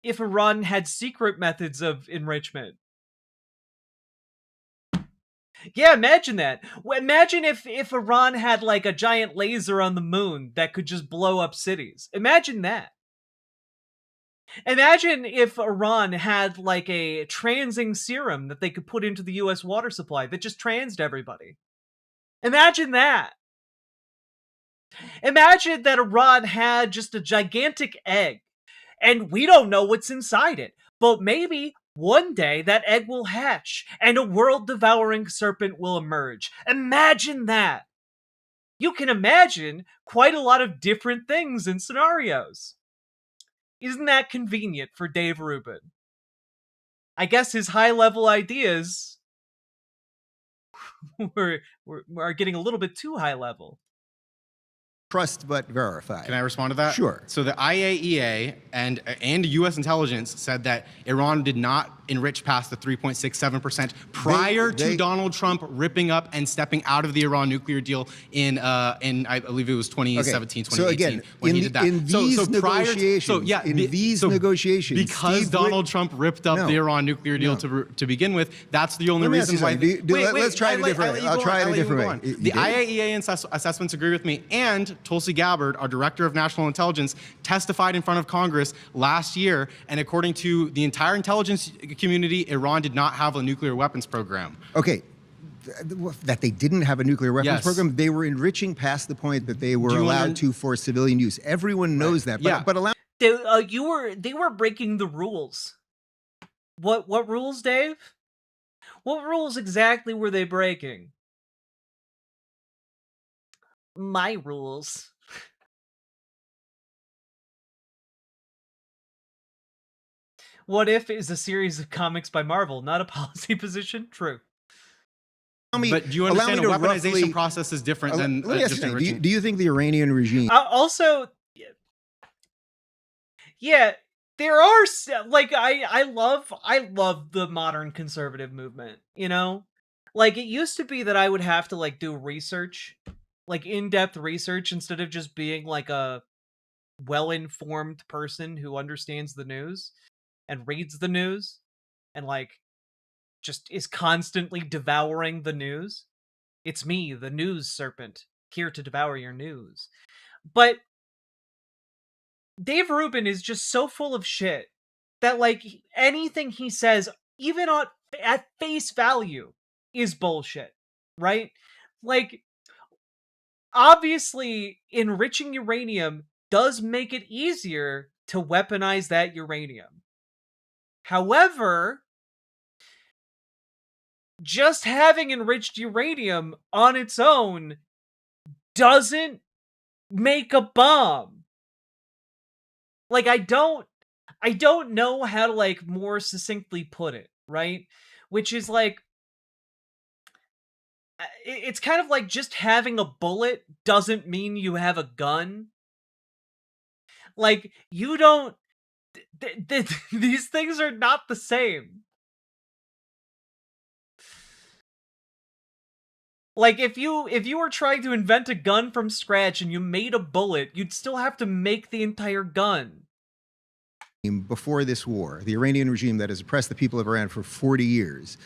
if Iran had secret methods of enrichment. Yeah, imagine that. Imagine if Iran had like a giant laser on the moon that could just blow up cities. Imagine that. Imagine if Iran had like a transing serum that they could put into the US water supply that just transed everybody. Imagine that. Imagine that Iran had just a gigantic egg, and we don't know what's inside it, but maybe one day that egg will hatch, and a world-devouring serpent will emerge. Imagine that! You can imagine quite a lot of different things and scenarios. Isn't that convenient for Dave Rubin? I guess his high-level ideas are getting a little bit too high-level. Trust but verify. Can I respond to that? Sure. So the IAEA and U.S. intelligence said that Iran did not enrich past the 3.67% prior to Donald Trump ripping up and stepping out of the Iran nuclear deal in I believe it was 2017, 2018. So again, when he did that. in these negotiations, because Donald Trump ripped up the Iran nuclear deal to begin with, that's the only reason why. Let's try it a different way. I'll try it a different way. The IAEA assessments agree with me, and Tulsi Gabbard, our director of national intelligence, testified in front of Congress last year, and according to the entire intelligence community, Iran did not have a nuclear weapons program. Okay. That they didn't have a nuclear weapons program, they were enriching past the point that they were allowed to for civilian use. Everyone knows that, but allow. They were breaking the rules. What rules, Dave? What rules exactly were they breaking? My rules. What If is a series of comics by Marvel, not a policy position? True. But do you understand a weaponization process is different than just enriching? Do you think the Iranian regime... Also, yeah, there are like I love the modern conservative movement, you know? Like it used to be that I would have to like do research, like in-depth research instead of just being like a well-informed person who understands the news and reads the news and like just is constantly devouring the news. It's me, the news serpent, here to devour your news. But Dave Rubin is just so full of shit that like anything he says, even at face value, is bullshit, right? Like obviously enriching uranium does make it easier to weaponize that uranium. However, just having enriched uranium on its own doesn't make a bomb. Like I don't know how to like more succinctly put it, right? Which is like it's kind of like just having a bullet doesn't mean you have a gun. Like you don't these things are not the same. Like if you were trying to invent a gun from scratch and you made a bullet, you'd still have to make the entire gun. Before this war, the Iranian regime that has oppressed the people of Iran for 40 years.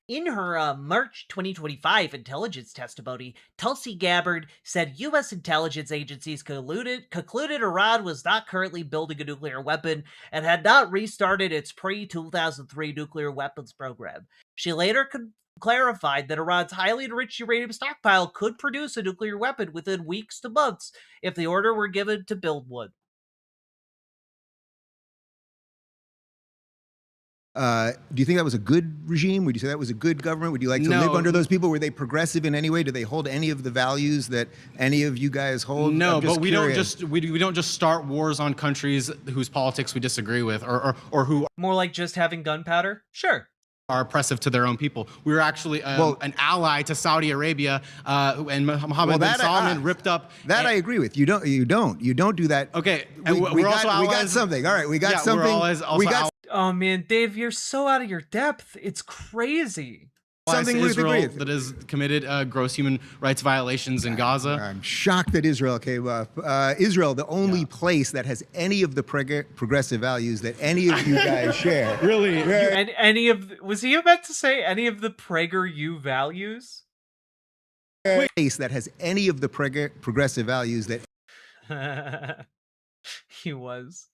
In her March 2025 intelligence testimony, Tulsi Gabbard said U.S. intelligence agencies concluded Iran was not currently building a nuclear weapon and had not restarted its pre-2003 nuclear weapons program. She later clarified that Iran's highly enriched uranium stockpile could produce a nuclear weapon within weeks to months if the order were given to build one. Do you think that was a good regime? Would you say that was a good government? Would you like to live under those people? Were they progressive in any way? Do they hold any of the values that any of you guys hold? No, but we don't just start wars on countries whose politics we disagree with, or who more like just having gunpowder. Sure. Are oppressive to their own people. We were actually an ally to Saudi Arabia, and Mohammed bin Salman ripped up. That I agree with. You don't do that. Okay, we got something. All right, we got something. Oh man, Dave, you're so out of your depth. It's crazy. Something Israel that has committed gross human rights violations in Gaza. I'm shocked that Israel came up. Israel, the only place that has any of the progressive values that any of you guys share. Really? And any of was he about to say any of the PragerU values? Place that has any of the progressive values that he was.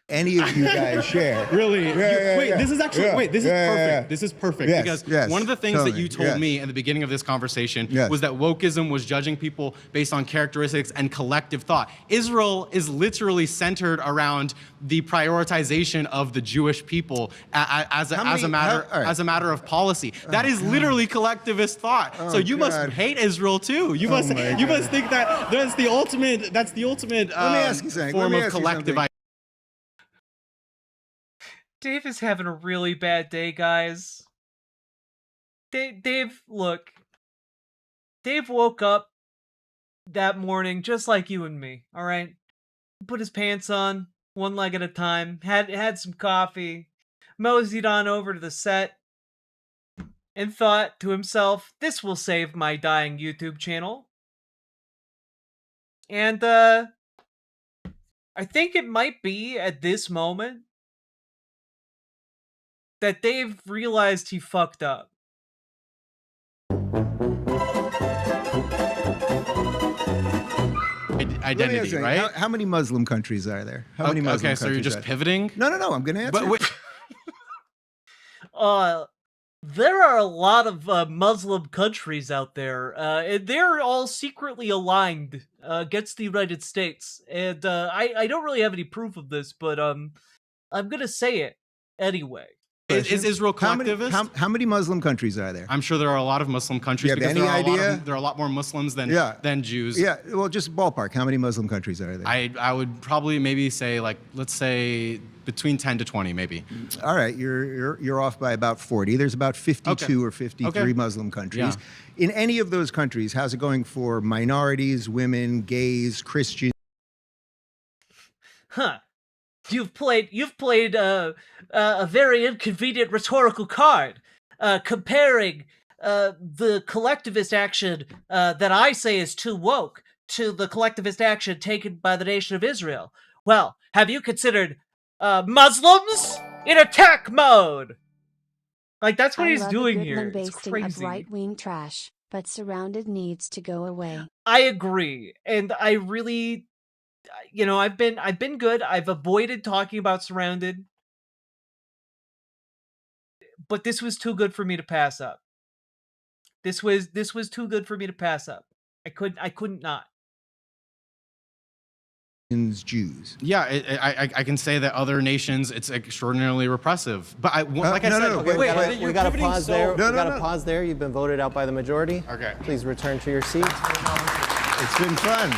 Any of you guys share. Really? This is actually, this is perfect. This is perfect because one of the things that you told me in the beginning of this conversation was that wokeism was judging people based on characteristics and collective thought. Israel is literally centered around the prioritization of the Jewish people as a matter of policy. That is literally collectivist thought. So you must hate Israel too. You must think that that's the ultimate Let me ask you something. form of collective identity. Dave is having a really bad day, guys. Dave, look. Dave woke up that morning just like you and me, all right? Put his pants on, one leg at a time, had some coffee, moseyed on over to the set, and thought to himself, this will save my dying YouTube channel. And, I think it might be at this moment that Dave realized he fucked up. Identity, right? How many Muslim countries are there? How many Muslim countries? So you're just pivoting? No, I'm going to answer. There are a lot of Muslim countries out there, and they're all secretly aligned against the United States. And I don't really have any proof of this, but I'm gonna say it anyway. Is Israel collectivist? How many Muslim countries are there? I'm sure there are a lot of Muslim countries because there are a lot more Muslims than Jews. Yeah, well, just ballpark. How many Muslim countries are there? I would probably maybe say let's say between 10 to 20 maybe. All right, you're off by about 40. There's about 52 or 53 Muslim countries. Yeah. In any of those countries, how's it going for minorities, women, gays, Christians? Huh. You've played a very inconvenient rhetorical card, comparing the collectivist action that I say is too woke to the collectivist action taken by the nation of Israel. Well, have you considered Muslims in attack mode? Like, that's what I he's love doing a good here. It's lambasting of crazy. right-wing trash, but Surrounded needs to go away. I agree, and I really, I've been good. I've avoided talking about Surrounded, but this was too good for me to pass up. This was too good for me to pass up. I couldn't not. Jews. Yeah, I can say that other nations, it's extraordinarily repressive. But like I said, we got to pause there. We got to pause there. You've been voted out by the majority. Okay. Please return to your seat. It's been fun.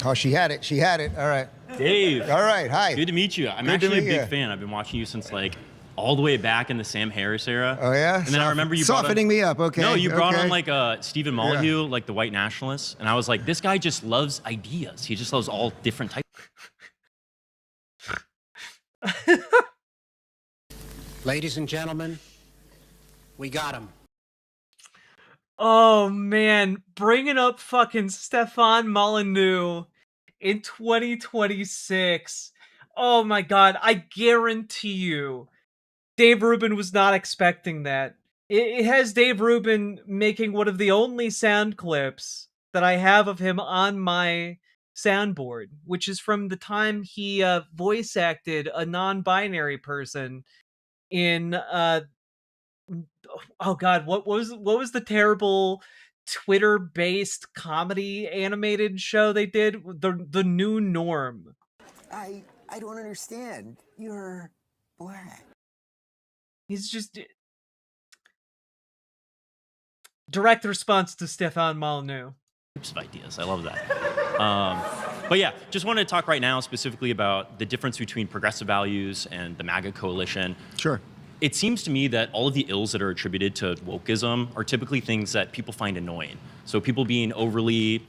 Oh, she had it. She had it. All right. Dave. All right. Hi. Good to meet you. I'm Good to actually a meet big you. fan. I've been watching you since like all the way back in the Sam Harris era. Oh yeah. And then I remember you softening me up. Okay. No, you brought okay. on like Stephen Molyneux, like the white nationalist, and I was like, this guy just loves ideas. He just loves all different types. Ladies and gentlemen, we got him. Oh man, bringing up fucking Stefan Molyneux in 2026. Oh my god, I guarantee you, Dave Rubin was not expecting that. It has Dave Rubin making one of the only sound clips that I have of him on my soundboard, which is from the time he voice acted a non-binary person in oh god, what was the terrible Twitter-based comedy animated show they did? The New Norm. I don't understand. You're black. He's just direct response to Stefan Molyneux. Of ideas. I love that. But yeah, just wanted to talk right now specifically about the difference between progressive values and the MAGA coalition. Sure. It seems to me that all of the ills that are attributed to wokeism are typically things that people find annoying. So people being overly,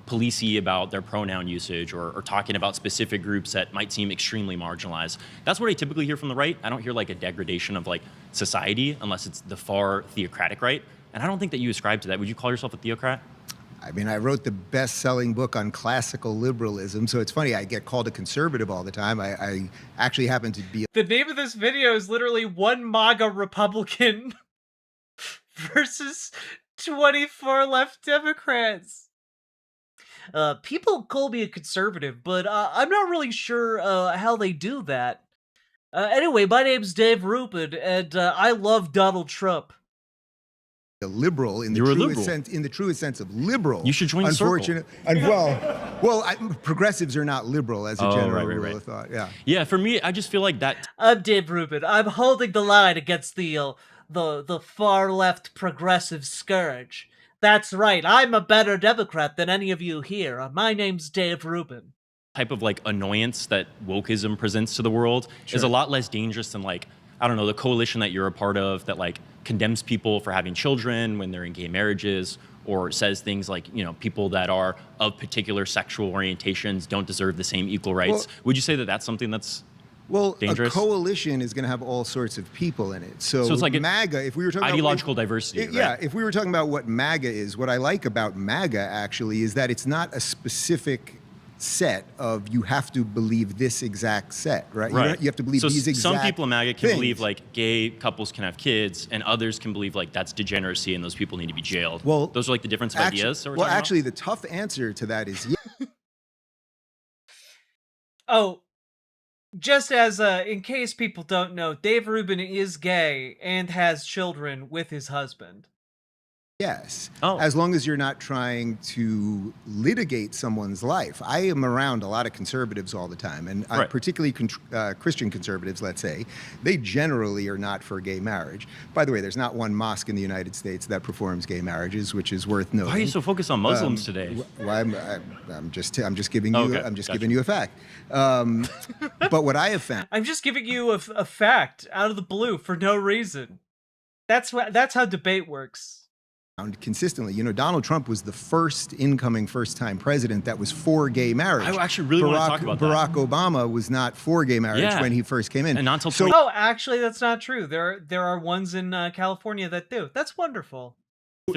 policey about their pronoun usage or talking about specific groups that might seem extremely marginalized. That's what I typically hear from the right. I don't hear like a degradation of like society unless it's the far theocratic right. And I don't think that you ascribe to that. Would you call yourself a theocrat? I mean, I wrote the best-selling book on classical liberalism, so it's funny, I get called a conservative all the time. I actually happen to be... The name of this video is literally one MAGA Republican versus 24 left Democrats. People call me a conservative, but I'm not really sure how they do that. Anyway, my name's Dave Rubin, and I love Donald Trump. A liberal in the truest sense of liberal. You should join the circle. Progressives are not liberal as a general rule of thought. Yeah. Yeah, for me, I just feel like that. I'm Dave Rubin. I'm holding the line against the far left progressive scourge. That's right. I'm a better Democrat than any of you here. My name's Dave Rubin. Type of like annoyance that wokeism presents to the world is a lot less dangerous than like, I don't know, the coalition that you're a part of that like condemns people for having children when they're in gay marriages, or says things like, people that are of particular sexual orientations don't deserve the same equal rights. Well, would you say that that's something that's dangerous? A coalition is going to have all sorts of people in it. So it's like MAGA, if we were talking ideological about diversity, right? Yeah, if we were talking about what MAGA is, what I like about MAGA actually is that it's not a specific set of you have to believe this exact set, right? Right. You have to believe these exact some people in MAGA can things. believe like gay couples can have kids, and others can believe like that's degeneracy and those people need to be jailed. Well, those are like the difference of ideas. That we're talking about? The tough answer to that is yes. Oh, just as in case people don't know, Dave Rubin is gay and has children with his husband. Yes, as long as you're not trying to litigate someone's life. I am around a lot of conservatives all the time, and particularly Christian conservatives, let's say. They generally are not for gay marriage. By the way, there's not one mosque in the United States that performs gay marriages, which is worth noting. Why are you so focused on Muslims today? Well, I'm just giving you giving you a fact. But what I have found, I'm just giving you a fact out of the blue for no reason. That's how debate works. consistently. You know, Donald Trump was the first incoming first-time president that was for gay marriage. I actually really want to talk about that. Barack Obama was not for gay marriage when he first came in. And not until Oh, actually, that's not true. There are ones in California that do. That's wonderful.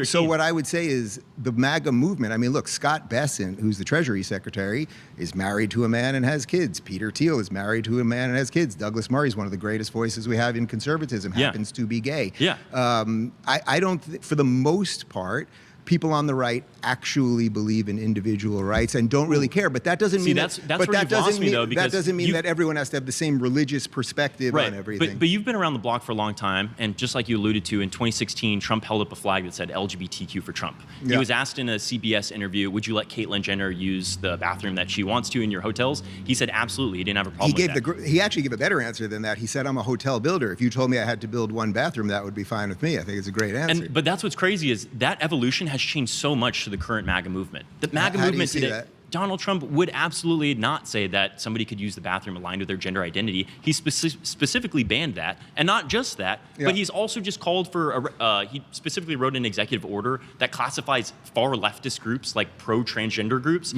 So what I would say is the MAGA movement, I mean, look, Scott Bessent, who's the Treasury Secretary, is married to a man and has kids. Peter Thiel is married to a man and has kids. Douglas Murray is one of the greatest voices we have in conservatism, happens to be gay. Yeah. I don't, for the most part, people on the right actually believe in individual rights and don't really care. But that doesn't mean that's where you've lost me, though, because that doesn't mean that everyone has to have the same religious perspective on everything. But you've been around the block for a long time, and just like you alluded to, in 2016, Trump held up a flag that said LGBTQ for Trump. He was asked in a CBS interview, would you let Caitlyn Jenner use the bathroom that she wants to in your hotels? He said absolutely. He didn't have a problem with that. He actually gave a better answer than that. He said, I'm a hotel builder. If you told me I had to build one bathroom, that would be fine with me. I think it's a great answer. But that's what's crazy is that evolution has changed so much to the current MAGA movement. The MAGA movement today, Donald Trump would absolutely not say that somebody could use the bathroom aligned with their gender identity. He specifically banned that. And not just that, but he's also just called for, he specifically wrote an executive order that classifies far leftist groups like pro-transgender groups.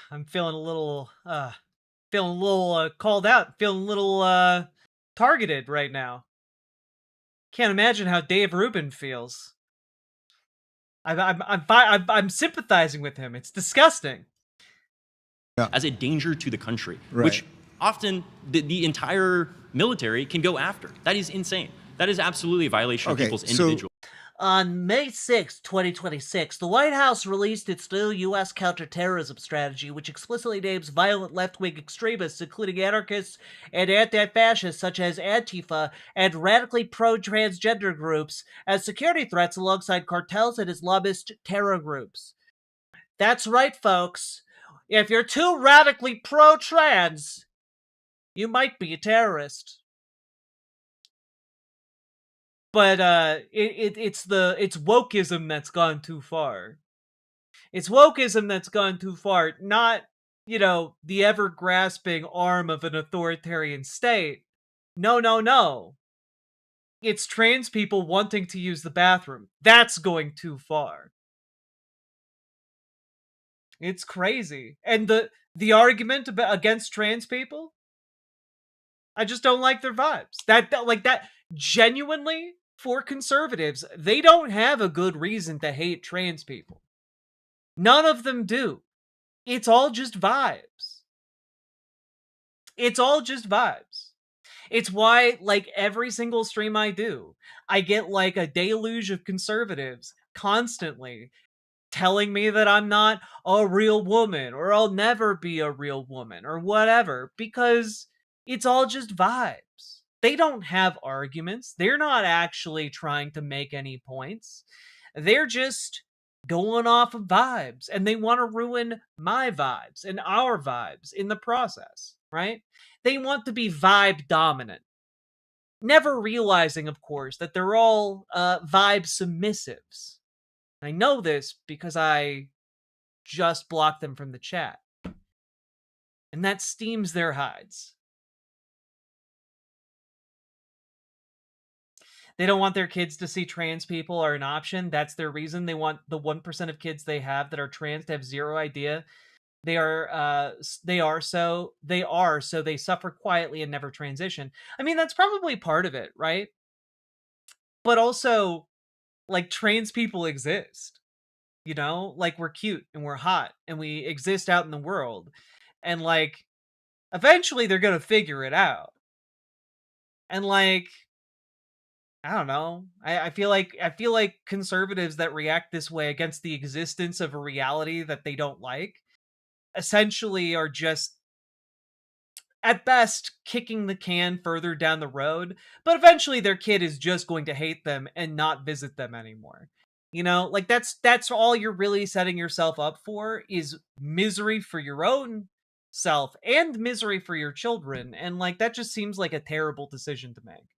I'm feeling a little called out, feeling a little targeted right now. Can't imagine how Dave Rubin feels. I'm sympathizing with him. It's disgusting. As a danger to the country, which often the entire military can go after. That is insane. That is absolutely a violation of people's individual. On May 6, 2026, the White House released its new U.S. counterterrorism strategy, which explicitly names violent left-wing extremists, including anarchists and anti-fascists such as Antifa, and radically pro-transgender groups as security threats alongside cartels and Islamist terror groups. That's right, folks. If you're too radically pro-trans, you might be a terrorist. But it's wokeism that's gone too far. It's wokeism that's gone too far, not, you know, the ever-grasping arm of an authoritarian state. No. It's trans people wanting to use the bathroom. That's going too far. It's crazy. And the argument against trans people, I just don't like their vibes. That genuinely, for conservatives, they don't have a good reason to hate trans people. None of them do. It's all just vibes. It's all just vibes. It's why, like, every single stream I do, I get, like, a deluge of conservatives constantly telling me that I'm not a real woman, or I'll never be a real woman, or whatever, because it's all just vibes. They don't have arguments. They're not actually trying to make any points. They're just going off of vibes, and they want to ruin my vibes and our vibes in the process, right? They want to be vibe dominant, never realizing, of course, that they're all vibe submissives. I know this because I just blocked them from the chat, and that steams their hides. They don't want their kids to see trans people are an option. That's their reason. They want the 1% of kids they have that are trans to have zero idea they are so they suffer quietly and never transition. I mean, that's probably part of it, right? But also, like, trans people exist. You know, like, we're cute and we're hot and we exist out in the world. And, like, eventually they're gonna figure it out. And, like, I don't know. I feel like conservatives that react this way against the existence of a reality that they don't like essentially are just, at best, kicking the can further down the road, but eventually their kid is just going to hate them and not visit them anymore. You know, like, that's all you're really setting yourself up for, is misery for your own self and misery for your children. And, like, that just seems like a terrible decision to make.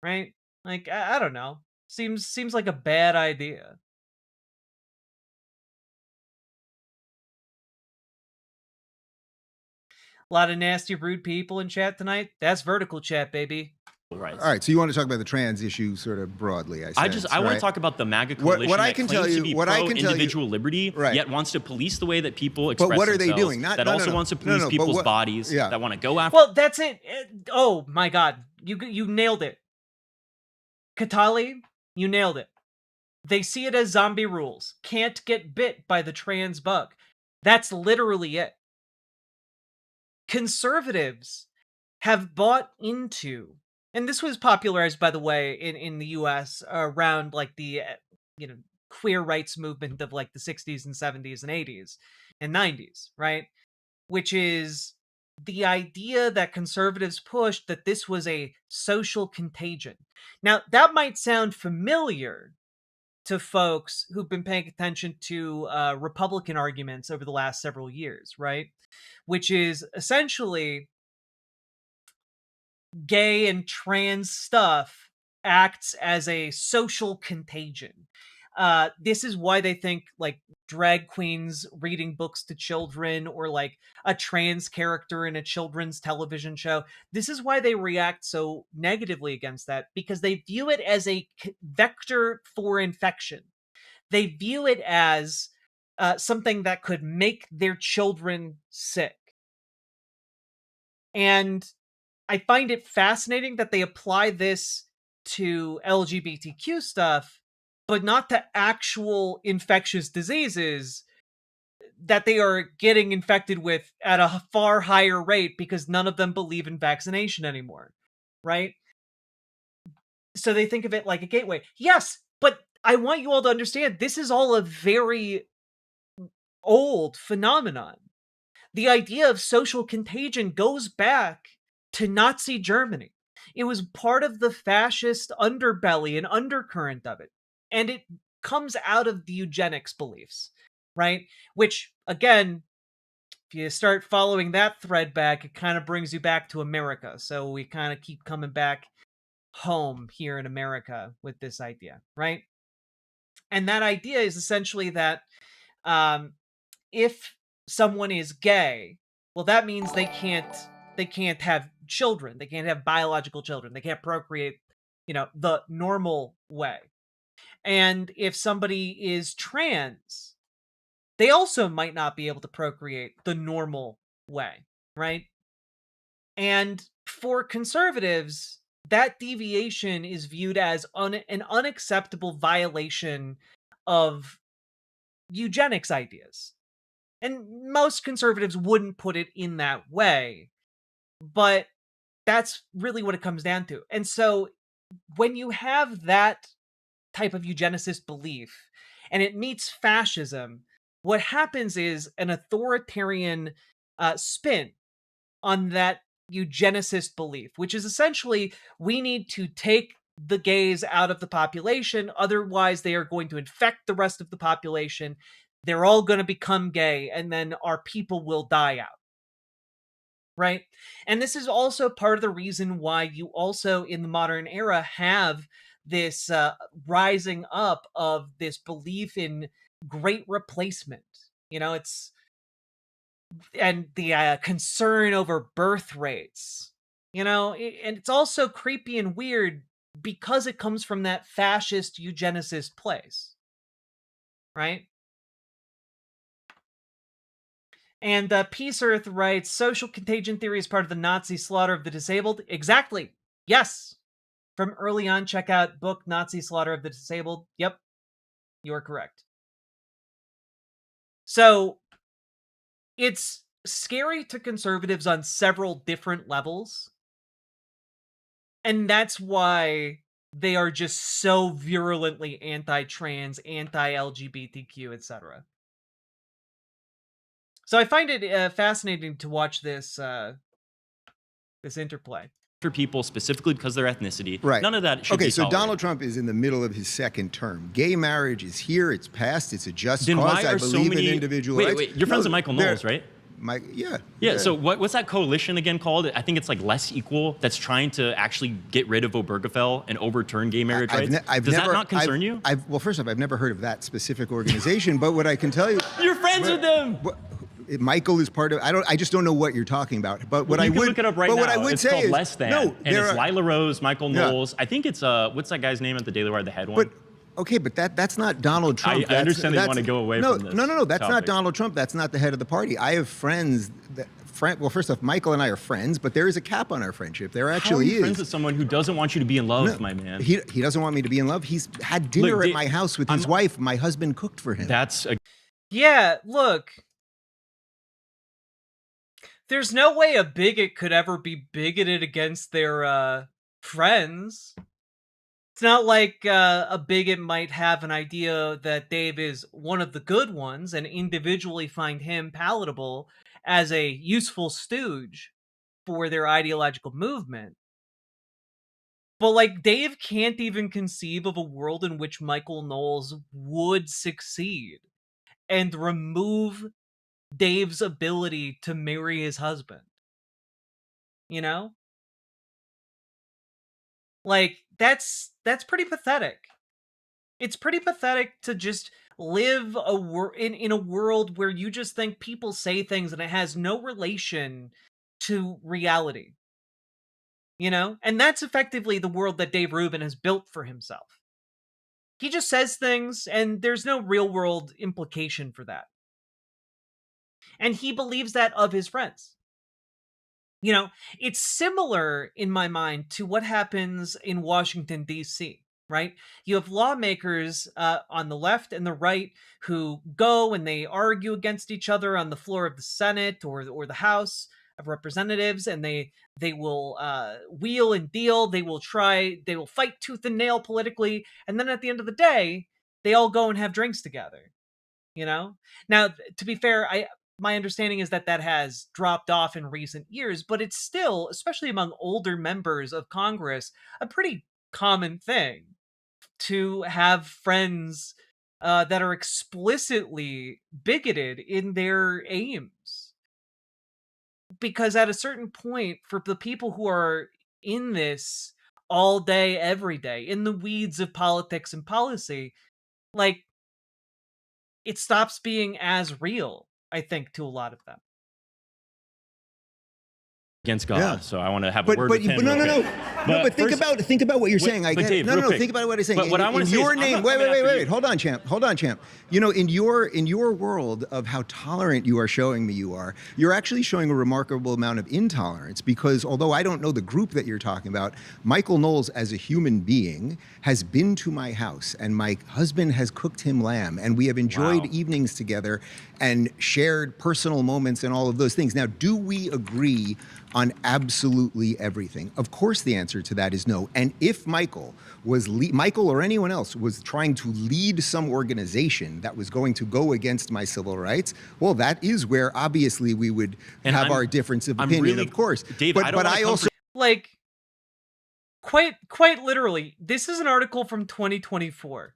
Right? Like, I don't know. Seems like a bad idea. A lot of nasty, rude people in chat tonight. That's vertical chat, baby. rights. All right, so you want to talk about the trans issue sort of broadly, I want to talk about the MAGA coalition what I that can claims tell you, to be what I can tell you, pro-individual liberty, right. yet wants to police the way that people express But what are they themselves, doing? That also wants to police people's bodies, that want to go after... Well, that's it. Oh, my God. You nailed it. Katali, you nailed it. They see it as zombie rules. Can't get bit by the trans bug. That's literally it. Conservatives have bought into, and this was popularized, by the way, in the US around like the queer rights movement of like the 60s and 70s and 80s and 90s, right? Which is the idea that conservatives pushed that this was a social contagion. Now, that might sound familiar to folks who've been paying attention to Republican arguments over the last several years, right? Which is essentially gay and trans stuff acts as a social contagion. This is why they think like drag queens reading books to children or like a trans character in a children's television show. This is why they react so negatively against that, because they view it as a vector for infection. They view it as something that could make their children sick. And I find it fascinating that they apply this to LGBTQ stuff, but not to actual infectious diseases that they are getting infected with at a far higher rate because none of them believe in vaccination anymore, right? So they think of it like a gateway. Yes, but I want you all to understand this is all a very old phenomenon. The idea of social contagion goes back to Nazi Germany. It was part of the fascist underbelly and undercurrent of it. And it comes out of the eugenics beliefs, right? Which, again, if you start following that thread back, it kind of brings you back to America. So we kind of keep coming back home here in America with this idea, right? And that idea is essentially that if someone is gay, well, that means they can't have children. They can't have biological children. They can't procreate, the normal way. And if somebody is trans, they also might not be able to procreate the normal way, right? And for conservatives, that deviation is viewed as an unacceptable violation of eugenics ideas. And most conservatives wouldn't put it in that way, but that's really what it comes down to. And so when you have that type of eugenicist belief and it meets fascism, what happens is an authoritarian spin on that eugenicist belief, which is essentially we need to take the gays out of the population, otherwise they are going to infect the rest of the population. They're all going to become gay, and then our people will die out. Right? And this is also part of the reason why you also, in the modern era, have this rising up of this belief in great replacement. It's and the concern over birth rates. And it's also creepy and weird because it comes from that fascist eugenicist place. Right? And Peace Earth writes, social contagion theory is part of the Nazi slaughter of the disabled. Exactly. Yes. From early on, check out book Nazi Slaughter of the Disabled. Yep. You are correct. So it's scary to conservatives on several different levels. And that's why they are just so virulently anti-trans, anti-LGBTQ, etc. So I find it fascinating to watch this this interplay. For people specifically because of their ethnicity, right. None of that should be so tolerated. Donald Trump is in the middle of his second term. Gay marriage is here. It's passed. It's a just Then cause. why are I so believe many... in individual rights. Wait, you're friends with Michael Knowles, right? Yeah. So what's that coalition again called? I think it's like Less Equal, that's trying to actually get rid of Obergefell and overturn gay marriage rights. Does that not concern you? Well, first off, I've never heard of that specific organization, but what I can tell you... You're friends with them! Michael is part of. I just don't know what you're talking about. But what you I can would look it up right but now. what I would it's say called is Less Than. no. And it's Lila Rose, Michael Yeah. Knowles. I think it's what's that guy's name at the Daily Wire, the head one? Okay, but that's not Donald Trump. I understand they want to go away no, from this. No, that's not topic. Donald Trump. That's not the head of the party. I have friends well, first off, Michael and I are friends, but there is a cap on our friendship. There actually How are you is. friends with someone who doesn't want you to be in love, my man? He doesn't want me to be in love. He's had dinner at my house with his wife. My husband cooked for him. Yeah, look. There's no way a bigot could ever be bigoted against their friends. It's not like a bigot might have an idea that Dave is one of the good ones and individually find him palatable as a useful stooge for their ideological movement. But like Dave can't even conceive of a world in which Michael Knowles would succeed and remove Dave's ability to marry his husband. You know? Like that's pretty pathetic. It's pretty pathetic to just live in a world where you just think people say things and it has no relation to reality. You know? And that's effectively the world that Dave Rubin has built for himself. He just says things and there's no real world implication for that. And he believes that of his friends. You know, it's similar in my mind to what happens in Washington, D.C., right? You have lawmakers on the left and the right who go and they argue against each other on the floor of the Senate or the House of Representatives, and they will wheel and deal. They will fight tooth and nail politically, and then at the end of the day, they all go and have drinks together. You know? Now, to be fair, my understanding is that has dropped off in recent years, but it's still, especially among older members of Congress, a pretty common thing to have friends that are explicitly bigoted in their aims. Because at a certain point, for the people who are in this all day, every day, in the weeds of politics and policy, like, it stops being as real, I think, to a lot of them. Against God, Yeah. so I want to have a word But with him. no, real quick. but think about what you're saying. I but get Dave, it. No, real quick. think about what I'm saying. But what I want to say your is, name. I'm not coming after Wait. you. Hold on, champ. You know, in your world of how tolerant you are showing me you are, you're actually showing a remarkable amount of intolerance. Because although I don't know the group that you're talking about, Michael Knowles, as a human being, has been to my house, and my husband has cooked him lamb, and we have enjoyed evenings together and shared personal moments and all of those things. Now, do we agree on absolutely everything? Of course the answer to that is no. And if Michael or anyone else was trying to lead some organization that was going to go against my civil rights, well, that is where obviously we would have our difference of opinion, of course. Dave, but I don't I also like quite literally, this is an article from 2024.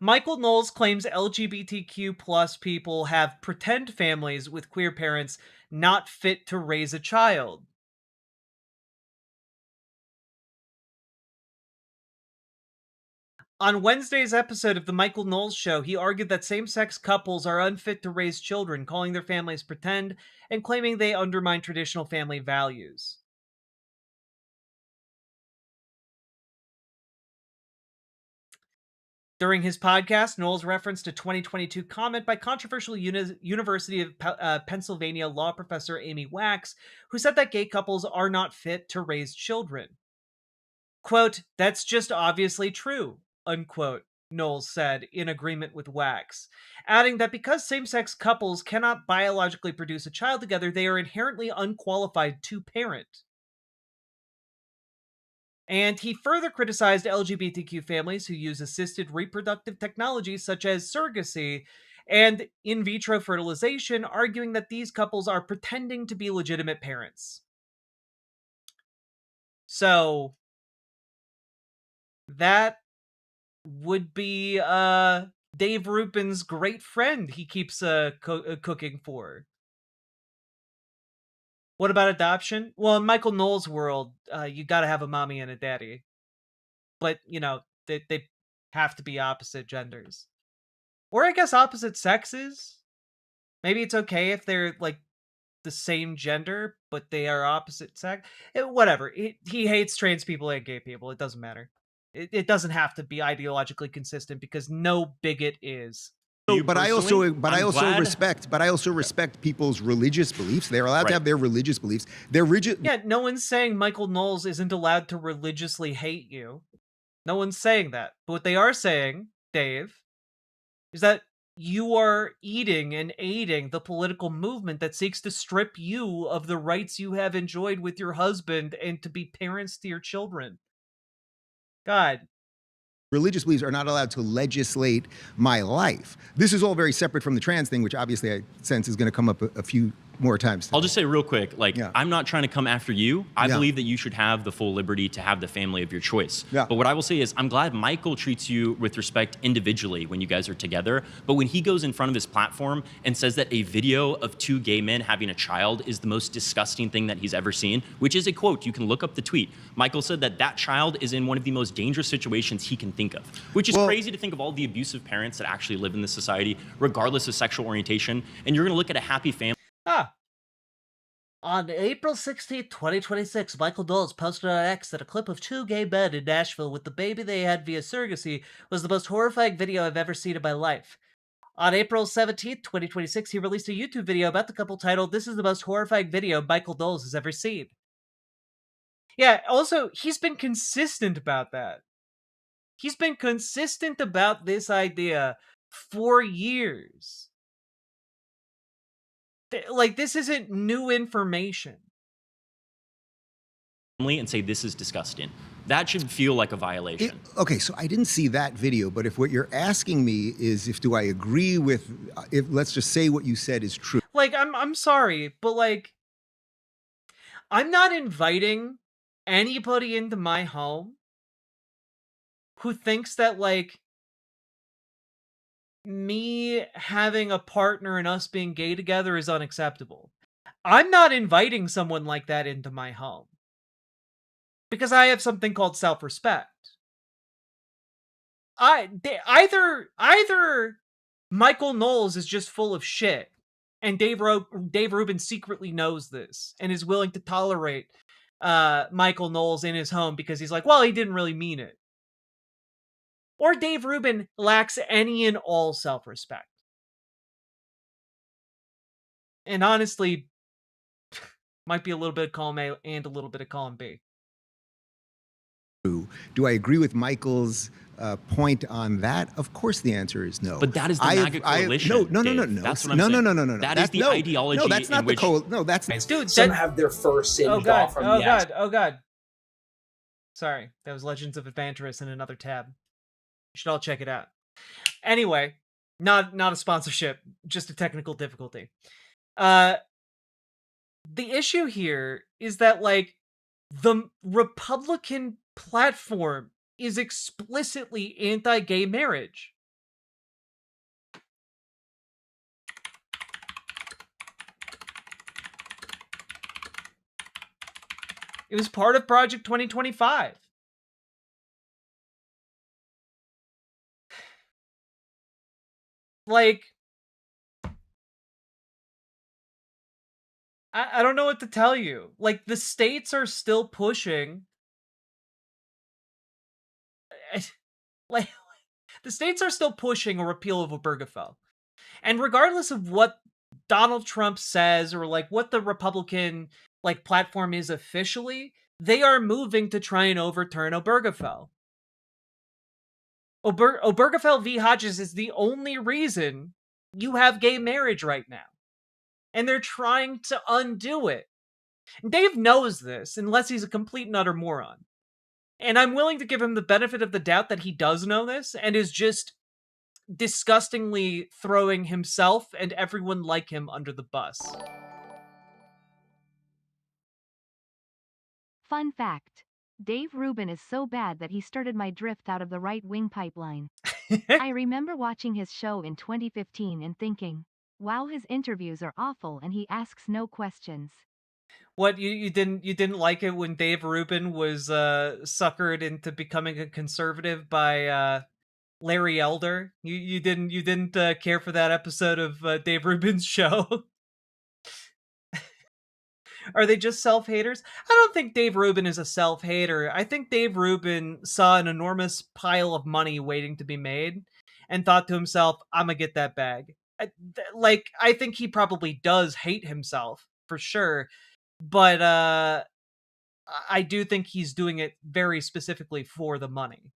Michael Knowles claims LGBTQ plus people have pretend families with queer parents not fit to raise a child. On Wednesday's episode of The Michael Knowles Show, he argued that same-sex couples are unfit to raise children, calling their families pretend and claiming they undermine traditional family values. During his podcast, Knowles referenced a 2022 comment by controversial University of Pennsylvania law professor Amy Wax, who said that gay couples are not fit to raise children. Quote, "That's just obviously true," unquote, Knowles said in agreement with Wax, adding that because same-sex couples cannot biologically produce a child together, they are inherently unqualified to parent. And he further criticized LGBTQ families who use assisted reproductive technologies such as surrogacy and in vitro fertilization, arguing that these couples are pretending to be legitimate parents. So, that would be Dave Rubin's great friend he keeps cooking for. What about adoption? Well, in Michael Knowles' world, you gotta have a mommy and a daddy. But, you know, they have to be opposite genders. Or I guess opposite sexes? Maybe it's okay if they're like the same gender, but they are opposite sex. Whatever. He hates trans people and gay people. It doesn't matter. It doesn't have to be ideologically consistent because no bigot is. But I also respect people's religious beliefs. They're allowed to have their religious beliefs. They're rigid. Yeah, no one's saying Michael Knowles isn't allowed to religiously hate you. No one's saying that. But what they are saying, Dave, is that you are eating and aiding the political movement that seeks to strip you of the rights you have enjoyed with your husband and to be parents to your children. God. Religious beliefs are not allowed to legislate my life. This is all very separate from the trans thing, which obviously I sense is going to come up a few more times today. I'll just say real quick, like, I'm not trying to come after you. I believe that you should have the full liberty to have the family of your choice. But what I will say is I'm glad Michael treats you with respect individually when you guys are together. But when he goes in front of his platform and says that a video of two gay men having a child is the most disgusting thing that he's ever seen, which is a quote, you can look up the tweet. Michael said that that child is in one of the most dangerous situations he can think of, which is crazy to think of all the abusive parents that actually live in this society, regardless of sexual orientation. And you're going to look at a happy family. On April 16th, 2026, Michael Knowles posted on X that a clip of two gay men in Nashville with the baby they had via surrogacy was the most horrifying video I've ever seen in my life. On April 17th, 2026, he released a YouTube video about the couple titled, "This is the most horrifying video Michael Knowles has ever seen." Yeah, also, he's been consistent about that. He's been consistent about this idea for years. Like, this isn't new information. And say this is disgusting. That should feel like a violation. Okay, so I didn't see that video, but if what you're asking me is do I agree with, if let's just say what you said is true. Like, I'm sorry, but like, I'm not inviting anybody into my home who thinks that like me having a partner and us being gay together is unacceptable. I'm not inviting someone like that into my home. Because I have something called self-respect. Either Michael Knowles is just full of shit, and Dave Rubin secretly knows this and is willing to tolerate Michael Knowles in his home because he's like, well, he didn't really mean it. Or Dave Rubin lacks any and all self-respect. And honestly, might be a little bit of column A and a little bit of column B. Do I agree with Michael's point on that? Of course, the answer is no. But that is the MAGA coalition. No. That's what I'm saying. No. That is the ideology. No, that's not the No, that's dude. Some have their fur singed off from the act. Oh god. Sorry, that was Legends of Adventurous in another tab. You should all check it out. Anyway, not a sponsorship, just a technical difficulty. The issue here is that like the Republican platform is explicitly anti-gay marriage. It was part of Project 2025. Like, I don't know what to tell you. Like, the states are still pushing. Like, the states are still pushing a repeal of Obergefell. And regardless of what Donald Trump says or like what the Republican like platform is officially, they are moving to try and overturn Obergefell. Obergefell v. Hodges is the only reason you have gay marriage right now. And they're trying to undo it. And Dave knows this, unless he's a complete and utter moron. And I'm willing to give him the benefit of the doubt that he does know this and is just disgustingly throwing himself and everyone like him under the bus. Fun fact. Dave Rubin is so bad that he started my drift out of the right-wing pipeline. I remember watching his show in 2015 and thinking, wow, his interviews are awful and he asks no questions. What, you didn't like it when Dave Rubin was suckered into becoming a conservative by Larry Elder. You didn't care for that episode of Dave Rubin's show? Are they just self-haters? I don't think Dave Rubin is a self-hater. I think Dave Rubin saw an enormous pile of money waiting to be made and thought to himself, I'm gonna get that bag. I think he probably does hate himself for sure, but I do think he's doing it very specifically for the money.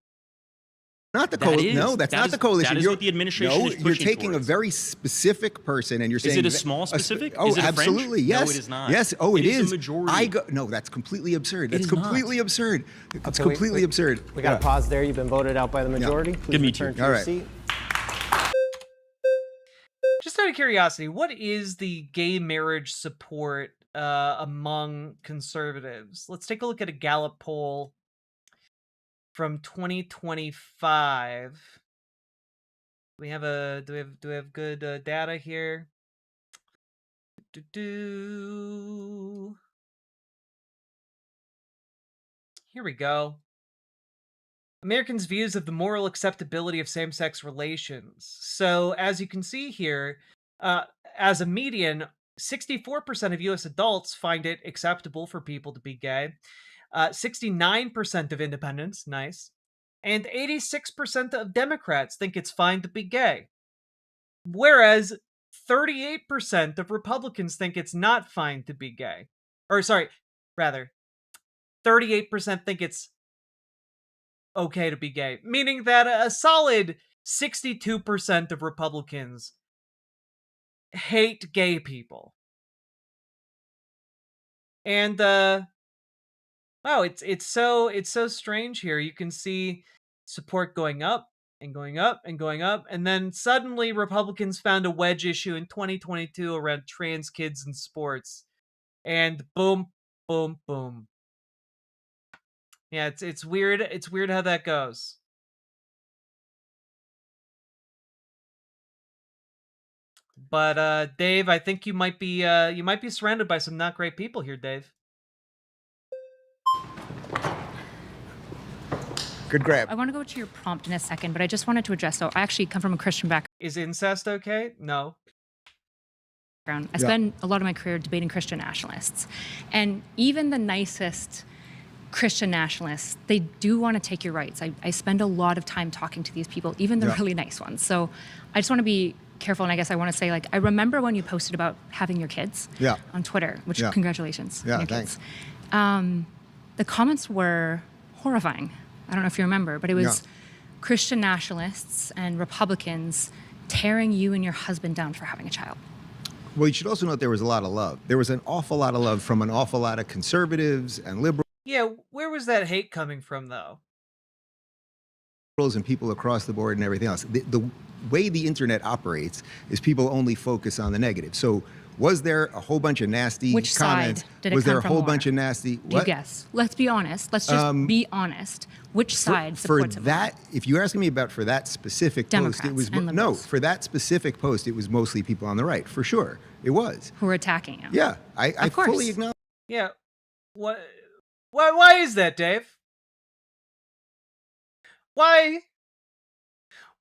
Not the coalition. No, that's not the coalition. That is what the administration is pushing you're taking towards. a very specific person and you're saying... Is it a small specific? Oh, is it absolutely, French? yes. No, it is not. Yes, oh, it is. A majority. No, that's completely absurd. That's is completely not. absurd. It's Okay, completely absurd. We got to pause there. You've been voted out by the majority. Please Give me return two. to All your right. seat. Just out of curiosity, what is the gay marriage support among conservatives? Let's take a look at a Gallup poll from 2025. Do we have good data here? Here we go. Americans' views of the moral acceptability of same-sex relations. So, as you can see here, as a median, 64% of U.S. adults find it acceptable for people to be gay. 69% of independents, nice. And 86% of Democrats think it's fine to be gay. Whereas 38% of Republicans think it's not fine to be gay. Or, sorry, rather, 38% think it's okay to be gay. Meaning that a solid 62% of Republicans hate gay people. And, wow, it's so strange here. You can see support going up and going up and going up, and then suddenly Republicans found a wedge issue in 2022 around trans kids in sports, and boom, boom, boom. Yeah, it's weird. It's weird how that goes. But Dave, I think you might be surrounded by some not great people here, Dave. Good grab. I want to go to your prompt in a second, but I just wanted to address, so I actually come from a Christian background. Is incest okay? No. I spent a lot of my career debating Christian nationalists. And even the nicest Christian nationalists, they do want to take your rights. I spend a lot of time talking to these people, even the really nice ones. So I just want to be careful, and I guess I want to say, like, I remember when you posted about having your kids on Twitter, which congratulations. Yeah, on your thanks. Kids. The comments were horrifying. I don't know if you remember, but it was Christian nationalists and Republicans tearing you and your husband down for having a child. Well, you should also note there was a lot of love. There was an awful lot of love from an awful lot of conservatives and liberals. Yeah, where was that hate coming from, though? And people across the board and everything else. The way the internet operates is people only focus on the negative. So was there a whole bunch of nasty Which comments? side did it was come there a from whole more? bunch of nasty? Do you guess? Let's be honest. Let's just be honest. Which side supports for it that? If you're asking me about for that specific post, it was and no. liberals. For that specific post, it was mostly people on the right, for sure. It was. Who were attacking him? Yeah, I Of course. fully acknowledge. Yeah. What? Why is that, Dave? Why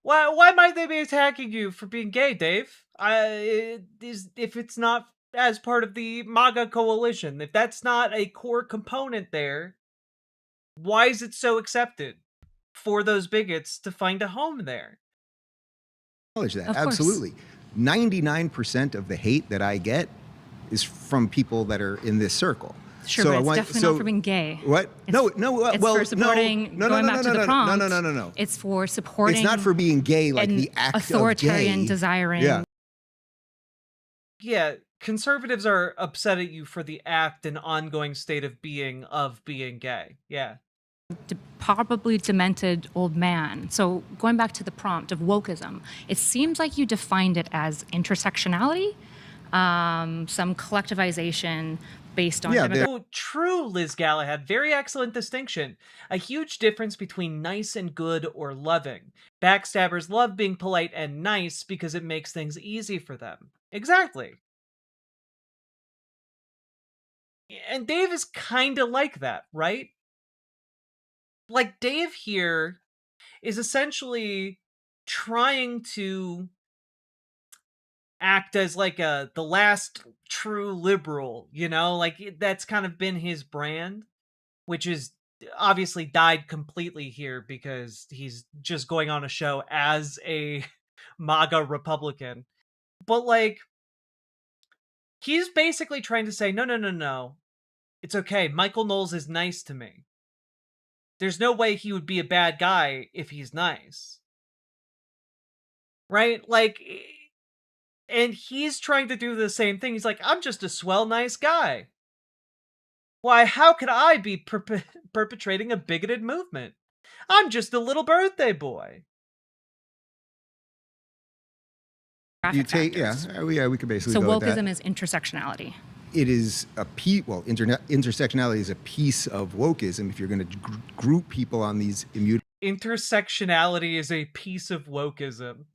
might they be attacking you for being gay, Dave? If it's not as part of the MAGA coalition, if that's not a core component there, why is it so accepted for those bigots to find a home there? Acknowledge that, Of course. absolutely. 99% of the hate that I get is from people that are in this circle. Sure, So but I it's want- definitely so- not for being gay. What? It's, No. It's Well, for supporting. no, going back to the prompt. No. It's for supporting. It's not for being gay, like an the act authoritarian of gay. desiring. Yeah. Yeah, conservatives are upset at you for the act and ongoing state of being gay. Yeah. Probably demented old man. So going back to the prompt of wokeism, it seems like you defined it as intersectionality, some collectivization based on Oh, true, Liz Galahad. Very excellent distinction. A huge difference between nice and good or loving. Backstabbers love being polite and nice because it makes things easy for them. Exactly. And Dave is kind of like that, right? Like, Dave here is essentially trying to act as like the last true liberal, you know, like that's kind of been his brand, which is obviously died completely here because he's just going on a show as a MAGA Republican. But like, he's basically trying to say, no. It's okay. Michael Knowles is nice to me. There's no way he would be a bad guy if he's nice. Right? Like, and he's trying to do the same thing. He's like, I'm just a swell, nice guy. Why, how could I be perpetrating a bigoted movement? I'm just a little birthday boy. You take, yeah, we could basically So go with that. wokeism is intersectionality. It is a piece, well, intersectionality is a piece of wokeism if you're going to group people on these immutable. Intersectionality is a piece of wokeism.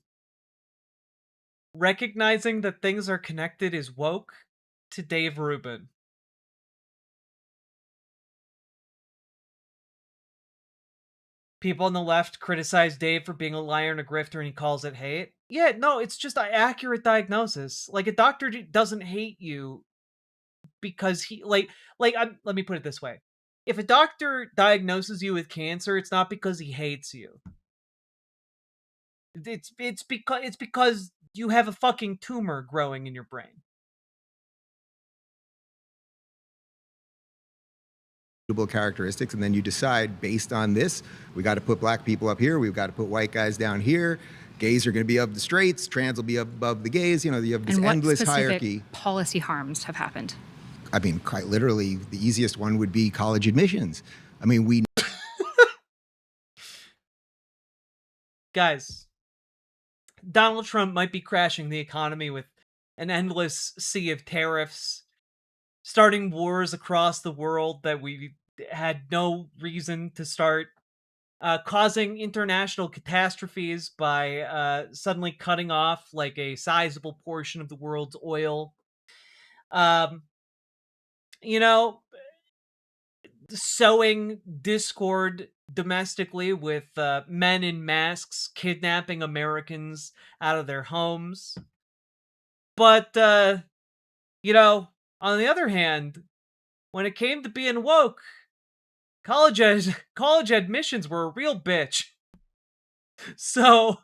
Recognizing that things are connected is woke to Dave Rubin. People on the left criticize Dave for being a liar and a grifter, and he calls it hate. Yeah, no, it's just an accurate diagnosis. Like, a doctor doesn't hate you because he, let me put it this way. If a doctor diagnoses you with cancer, it's not because he hates you. It's because you have a fucking tumor growing in your brain. Characteristics, and then you decide based on this, we got to put black people up here, we've got to put white guys down here, gays are going to be above the straights, trans will be above the gays, you know, you have this endless hierarchy. Policy harms have happened? I mean, quite literally, the easiest one would be college admissions. I mean, we guys, Donald Trump might be crashing the economy with an endless sea of tariffs, starting wars across the world that we had no reason to start, causing international catastrophes by suddenly cutting off like a sizable portion of the world's oil. You know, sowing discord domestically with men in masks kidnapping Americans out of their homes. But, you know, on the other hand, when it came to being woke, college admissions were a real bitch. So,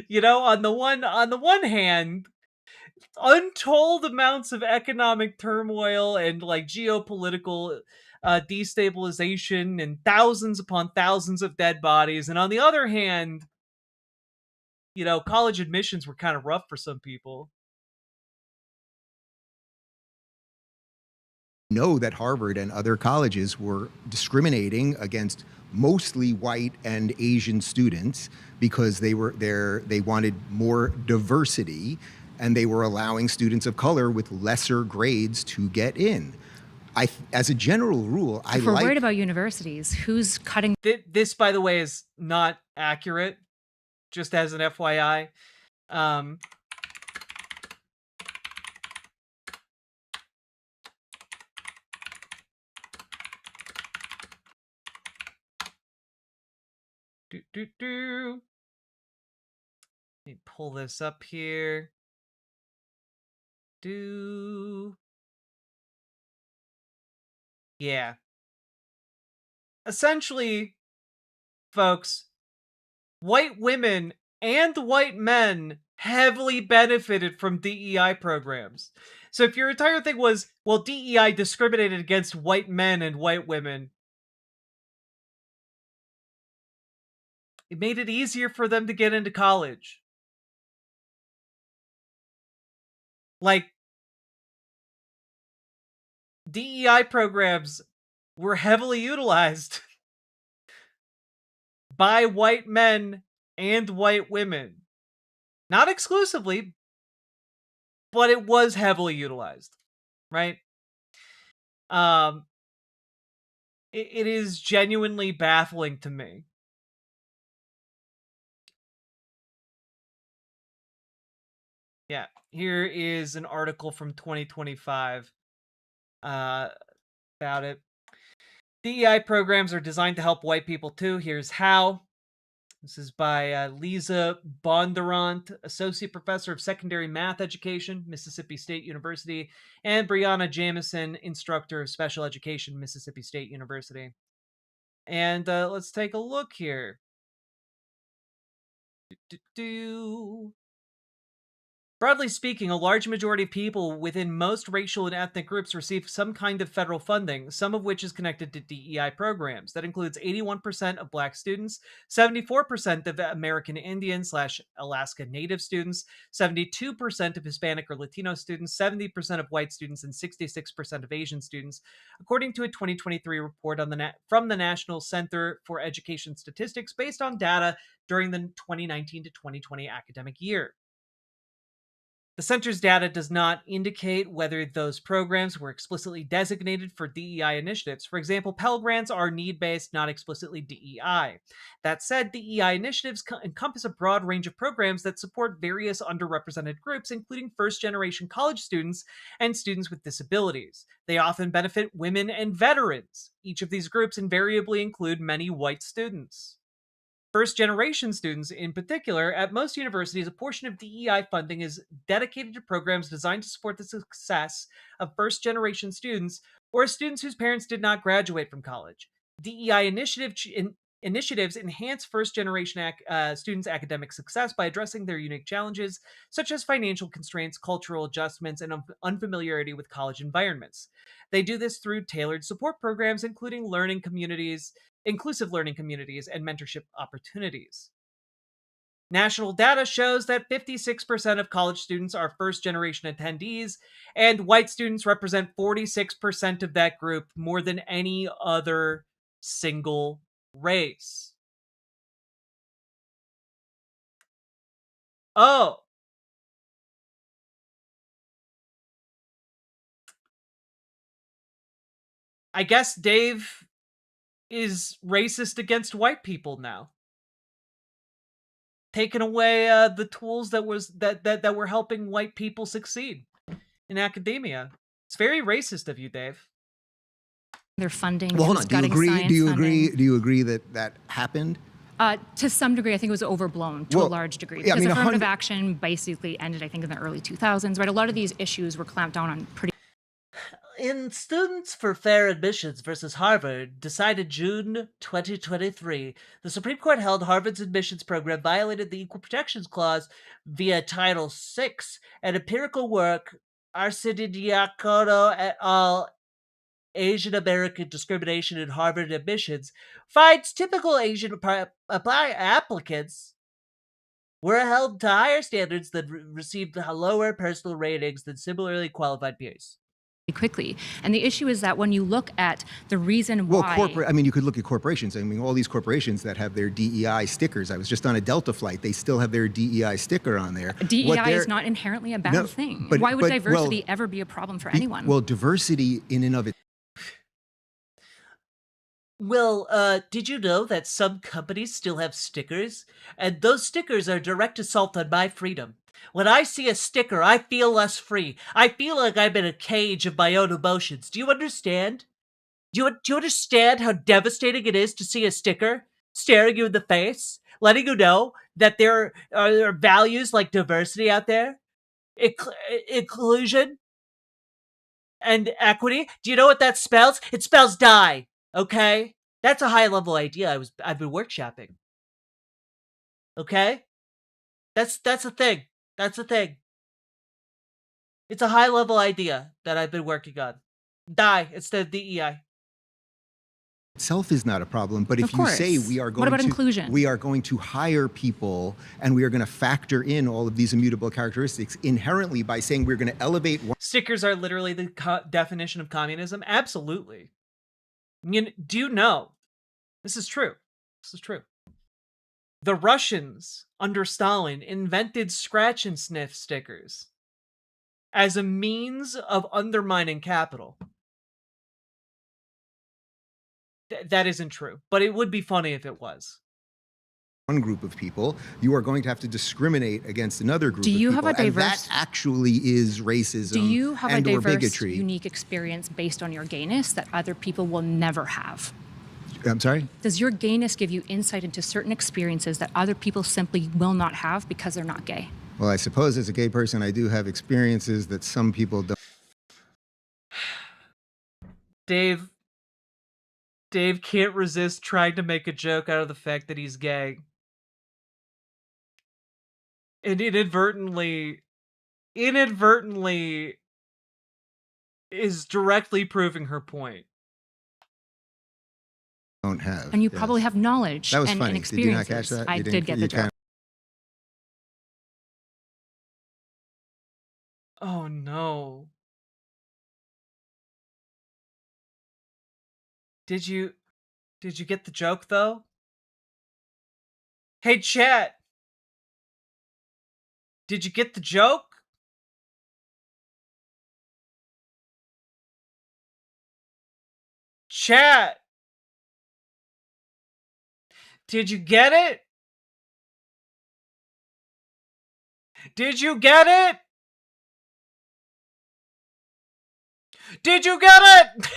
you know, on the one hand, untold amounts of economic turmoil and like geopolitical destabilization and thousands upon thousands of dead bodies, and on the other hand, you know, college admissions were kind of rough for some people. Know that Harvard and other colleges were discriminating against mostly white and Asian students because they wanted more diversity, and they were allowing students of color with lesser grades to get in. As a general rule, if we're worried about universities, who's cutting? This, by the way, is not accurate. Just as an FYI. Let me pull this up here. Yeah. Essentially, folks, white women and white men heavily benefited from DEI programs. So if your entire thing was, well, DEI discriminated against white men and white women, it made it easier for them to get into college. Like, DEI programs were heavily utilized by white men and white women. Not exclusively, but it was heavily utilized, right? It is genuinely baffling to me. Yeah, here is an article from 2025 about it. DEI programs are designed to help white people too. Here's how. This is by Lisa Bondurant, Associate Professor of Secondary Math Education, Mississippi State University, and Brianna Jamison, Instructor of Special Education, Mississippi State University. And let's take a look here. Broadly speaking, a large majority of people within most racial and ethnic groups receive some kind of federal funding, some of which is connected to DEI programs. That includes 81% of Black students, 74% of American Indian/Alaska Native students, 72% of Hispanic or Latino students, 70% of white students, and 66% of Asian students, according to a 2023 report from the National Center for Education Statistics based on data during the 2019 to 2020 academic year. The center's data does not indicate whether those programs were explicitly designated for DEI initiatives. For example, Pell Grants are need-based, not explicitly DEI. That said, DEI initiatives encompass a broad range of programs that support various underrepresented groups, including first-generation college students and students with disabilities. They often benefit women and veterans. Each of these groups invariably include many white students. First-generation students, in particular, at most universities, a portion of DEI funding is dedicated to programs designed to support the success of first-generation students or students whose parents did not graduate from college. DEI initiatives enhance first-generation students' academic success by addressing their unique challenges, such as financial constraints, cultural adjustments, and unfamiliarity with college environments. They do this through tailored support programs, including inclusive learning communities, and mentorship opportunities. National data shows that 56% of college students are first-generation attendees, and white students represent 46% of that group, more than any other single race. Oh. I guess Dave is racist against white people now. Taking away the tools that were helping white people succeed in academia. It's very racist of you, Dave. Their funding. Well, hold on. Do you agree that that happened? To some degree, I think it was overblown to a large degree. Because affirmative action basically ended, I think, in the early 2000s, right? A lot of these issues were clamped down on pretty. In Students for Fair Admissions versus Harvard, decided June 2023, the Supreme Court held Harvard's admissions program violated the Equal Protections Clause via Title VI, and empirical work, Arcidiacono et al. Asian American Discrimination in Harvard Admissions, finds typical Asian applicants were held to higher standards that received lower personal ratings than similarly qualified peers. Quickly. And the issue is that when you look at the reason why... Well, you could look at corporations. I mean, all these corporations that have their DEI stickers. I was just on a Delta flight. They still have their DEI sticker on there. DEI is not inherently a bad thing. Why would diversity ever be a problem for anyone? Well, diversity in and of it. Well, did you know that some companies still have stickers? And those stickers are direct assault on my freedom. When I see a sticker, I feel less free. I feel like I'm in a cage of my own emotions. Do you understand? Do you understand how devastating it is to see a sticker staring you in the face, letting you know that there are values like diversity out there, inclusion, and equity? Do you know what that spells? It spells die. Okay? That's a high-level idea I've been workshopping. Okay? That's a thing. That's a thing. It's a high-level idea that I've been working on. Die instead of DEI. Itself is not a problem, but if you say we are going to hire people and we are going to factor in all of these immutable characteristics inherently by saying we're going to elevate stickers are literally the definition of communism. Absolutely. Do you know? This is true. This is true. The Russians, under Stalin, invented scratch and sniff stickers as a means of undermining capital. That isn't true, but it would be funny if it was. One group of people, you are going to have to discriminate against another group Do you of people. Have a diverse, and that actually is racism do you have and a or diverse, bigotry. Unique experience based on your gayness that other people will never have? I'm sorry? Does your gayness give you insight into certain experiences that other people simply will not have because they're not gay? Well, I suppose as a gay person, I do have experiences that some people don't. Dave can't resist trying to make a joke out of the fact that he's gay. And inadvertently is directly proving her point. Don't have. And you probably have knowledge That was and funny. experiences. Did you not catch that? I You did didn't- get you the joke. Oh no. Did you get the joke though? Hey chat. Did you get the joke? Chat. Did you get it? Did you get it? Did you get it?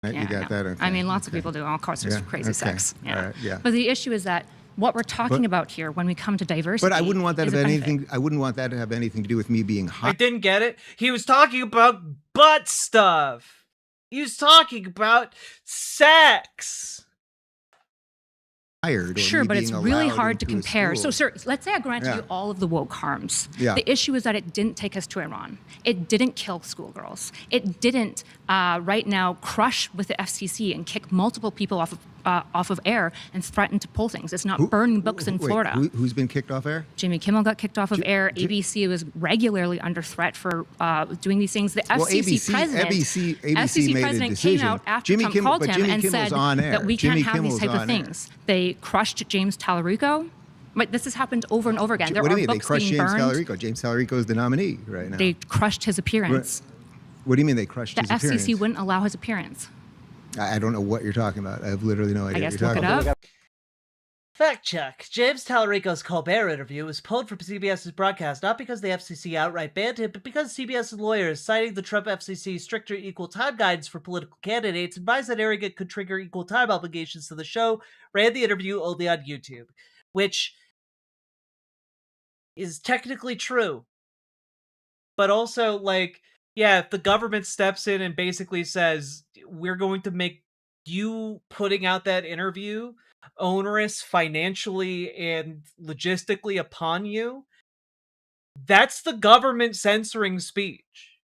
You got that? Okay. I mean, lots of people do all sorts of Yeah, crazy okay. sex. Yeah. All right, yeah. But the issue is that what we're talking But- about here when we come to diversity. But I wouldn't want that is to a have benefit. anything. I wouldn't want that to have anything to do with me being I hot. didn't get it. He was talking about butt stuff. He was talking about sex. Or Sure, me but it's being really allowed hard to into a compare. So, school. sir, let's say I granted Yeah. you all of the woke harms. Yeah. The issue is that it didn't take us to Iran. It didn't kill schoolgirls. It didn't, right now, crush with the FCC and kick multiple people off of air and threaten to pull things. It's not burning books in Wait, Florida. who's been kicked off air? Jimmy Kimmel got kicked off of air. ABC was regularly under threat for doing these things. The Well, FCC ABC president, ABC made a president decision. came out after Jimmy Trump Kimmel- called but him Jimmy and Kimmel's said on air. that we Jimmy can't have these Kimmel's type of on air. things. They crushed James Tallarico. But this has happened over and over again. There What do are you mean? They books crushed being James burned. Tallarico. James Tallarico is the nominee right now. They crushed his appearance. What do you mean they crushed The his appearance? FCC wouldn't allow his appearance. I don't know what you're talking about. I have literally no idea I guess what you're look talking it about. up. Fact check. James Tallarico's Colbert interview was pulled from CBS's broadcast not because the FCC outright banned him, but because CBS's lawyers, citing the Trump FCC's stricter equal time guidance for political candidates, advised that airing it could trigger equal time obligations to the show, ran the interview only on YouTube, which is technically true. But also, like, yeah, if the government steps in and basically says, we're going to make you putting out that interview onerous financially and logistically upon you, that's the government censoring speech.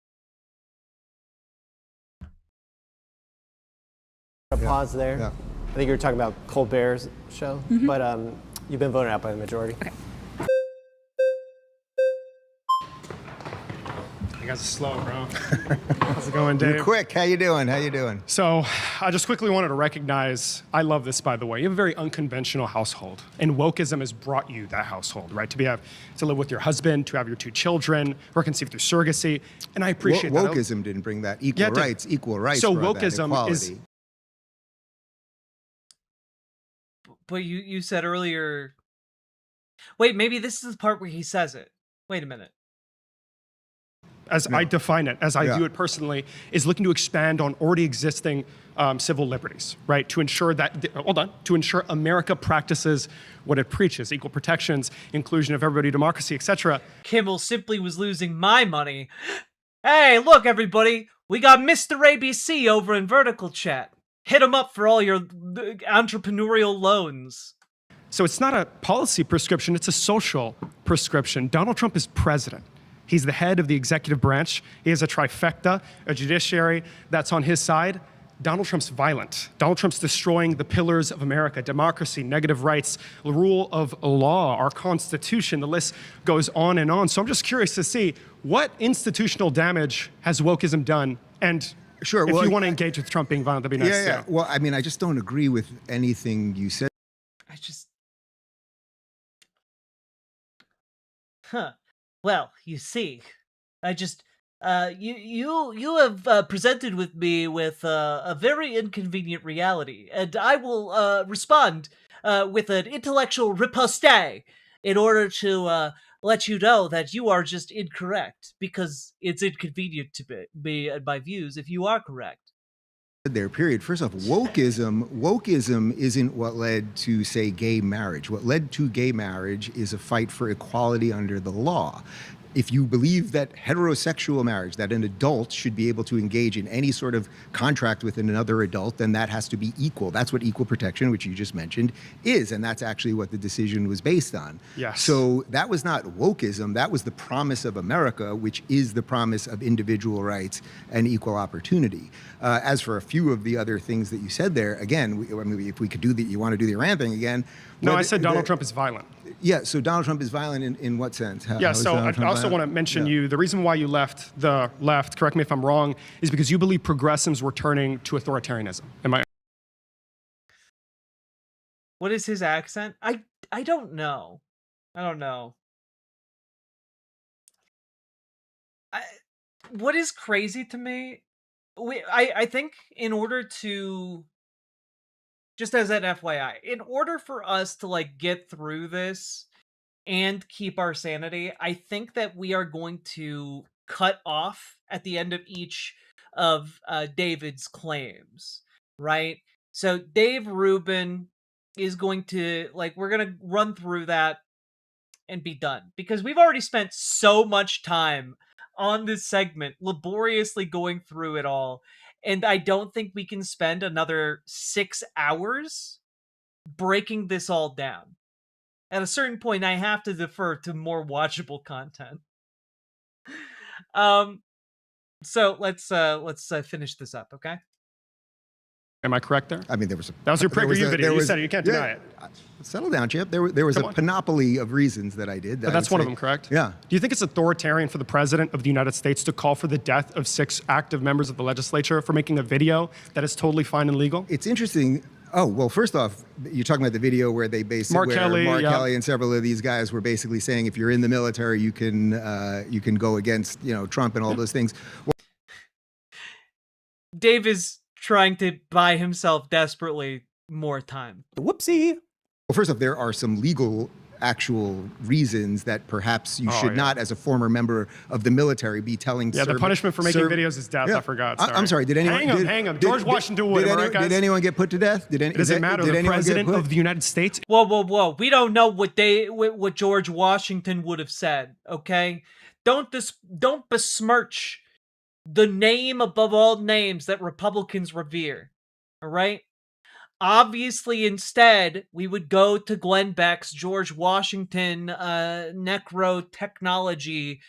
A pause there. Yeah. I think you were talking about Colbert's show, but you've been voted out by the majority. Okay. You guys are slow, bro. How's it going, Dave? You're quick. How you doing? How you doing? So, I just quickly wanted to recognize, I love this, by the way. You have a very unconventional household, and wokeism has brought you that household, right? To live with your husband, to have your 2 children, or conceived through surrogacy, and I appreciate that. Wokeism didn't bring that. Yeah, it did. Equal rights. So brought that, wokeism is. equality. But you said earlier... Wait, maybe this is the part where he says it. Wait a minute. As I define it, as I view it personally, is looking to expand on already existing civil liberties, right? To ensure that, to ensure America practices what it preaches, equal protections, inclusion of everybody, democracy, etc. Kimmel simply was losing my money. Hey, look, everybody. We got Mr. ABC over in Vertical Chat. Hit him up for all your entrepreneurial loans. So it's not a policy prescription, it's a social prescription. Donald Trump is president. He's the head of the executive branch. He has a trifecta, a judiciary that's on his side. Donald Trump's violent. Donald Trump's destroying the pillars of America: democracy, negative rights, the rule of law, our Constitution. The list goes on and on. So I'm just curious to see what institutional damage has wokeism done, and Sure. if Well, you want to engage with Trump being violent, that'd be nice Yeah. too. Well, I mean, I just don't agree with anything you said. Well, you see, you have presented with me with a very inconvenient reality, and I will respond with an intellectual riposte in order to let you know that you are just incorrect because it's inconvenient to be my views if you are correct. There, period. First off, wokeism isn't what led to, say, gay marriage. What led to gay marriage is a fight for equality under the law. If you believe that heterosexual marriage, that an adult should be able to engage in any sort of contract with another adult, then that has to be equal. That's what equal protection, which you just mentioned, is. And that's actually what the decision was based on. Yes. So that was not wokeism. That was the promise of America, which is the promise of individual rights and equal opportunity. As for a few of the other things that you said there, again, if we could do you want to do the Iran thing again. No, I said Donald Trump is violent. Yeah, so Donald Trump is violent in what sense? Yeah, so I also want to mention you, the reason why you left the left, correct me if I'm wrong, is because you believe progressives were turning to authoritarianism. Am I? What is his accent? I don't know. I don't know. What is crazy to me, I think in order to, just as an FYI, in order for us to like get through this and keep our sanity, I think that we are going to cut off at the end of each of David's claims, right? So Dave Rubin is going to, like, we're going to run through that and be done, because we've already spent so much time on this segment laboriously going through it all, and I don't think we can spend another 6 hours breaking this all down. At a certain point, I have to defer to more watchable content. So let's finish this up, okay? Am I correct there? I mean, that was your PragerU video. You said it. You can't deny it. Settle down, Chip. There was a panoply of reasons that I did. But that's one of them, correct? Yeah. Do you think it's authoritarian for the president of the United States to call for the death of 6 active members of the legislature for making a video that is totally fine and legal? It's interesting. Oh, well, first off, you're talking about the video where they basically, Mark Kelly and several of these guys were basically saying, if you're in the military, you can go against, Trump and all those things. Well, Dave is trying to buy himself desperately more time. Whoopsie. Well, first off, there are some legal actual reasons that perhaps you should not, as a former member of the military, be telling. Yeah, the punishment for making videos is death. I forgot. Sorry. I'm sorry. Did anyone? Hang him. George Washington Wood. Did anyone get put to death? Does it matter? The president of the United States. Whoa! We don't know what George Washington would have said. Okay, don't besmirch the name above all names that Republicans revere. All right. Obviously, instead, we would go to Glenn Beck's George Washington necro technology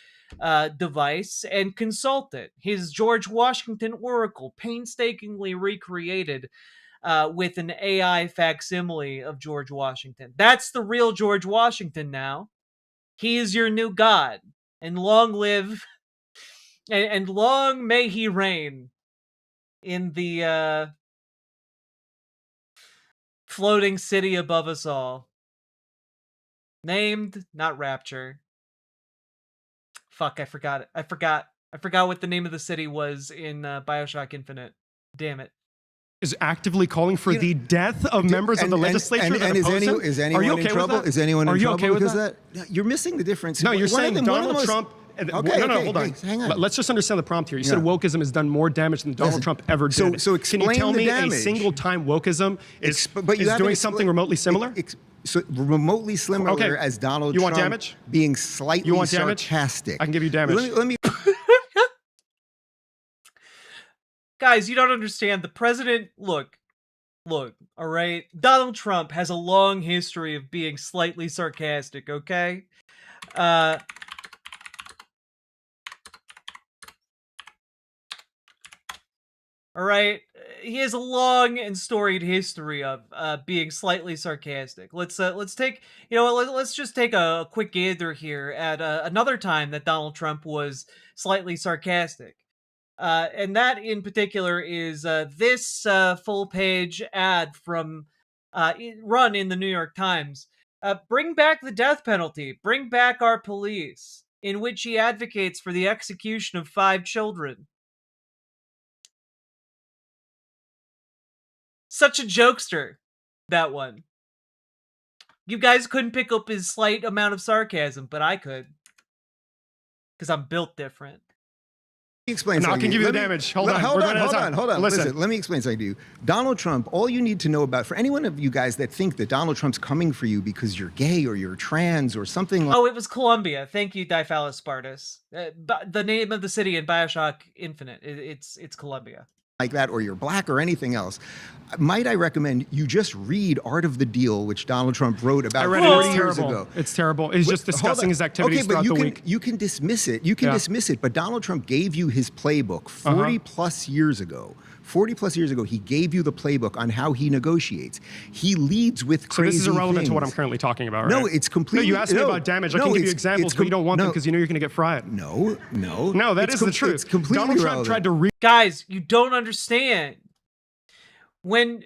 device and consult it. His George Washington Oracle, painstakingly recreated with an AI facsimile of George Washington. That's the real George Washington now. He is your new god. And long live, and long may he reign in the floating city above us all. Named, not Rapture. Fuck, I forgot it. I forgot what the name of the city was in BioShock Infinite. Damn it. Is actively calling for the death of members of the legislature that oppose him? Is anyone in trouble? Is anyone in trouble because of that? You're missing the difference. No, you're saying Donald Trump. Okay, hold on. Hang on. Let's just understand the prompt here. You said wokeism has done more damage than Donald Trump ever did. So explain Can you tell the me damage. a single time wokeism is doing something remotely similar? So remotely similar as Donald Trump want damage? Being slightly sarcastic. I can give you damage. Let me Guys, you don't understand. The president, look, all right? Donald Trump has a long history of being slightly sarcastic, okay? All right, he has a long and storied history of being slightly sarcastic. Let's take, let's just take a quick gander here at another time that Donald Trump was slightly sarcastic. And that in particular is this full page ad from run in the New York Times. Bring back the death penalty. Bring back our police, in which he advocates for the execution of 5 children. Such a jokester, that one. You guys couldn't pick up his slight amount of sarcasm, but I could. Because I'm built different. Explain and something. I can give you the damage. Hold on. Hold on. Listen, let me explain something to you. Donald Trump, all you need to know about, for any one of you guys that think that Donald Trump's coming for you because you're gay or you're trans or something like... Oh, it was Columbia. Thank you, Diphallus Spartus. The name of the city in Bioshock Infinite. It's Columbia. Like that, or you're black or anything else, might I recommend you just read Art of the Deal, which Donald Trump wrote about 40 years ago. It's terrible. It's just discussing his activities throughout the week. You can dismiss it. You can dismiss it, but Donald Trump gave you his playbook 40 plus years ago. 40 plus years ago, he gave you the playbook on how he negotiates. He leads with crazy So this is irrelevant things. to what I'm currently talking about, right? No, it's completely... No, you asked me about damage. I can give you examples, but you don't want them because you know you're going to get fried. No. No, that is the truth. It's completely Donald Trump irrelevant. tried to... Guys, you don't understand. When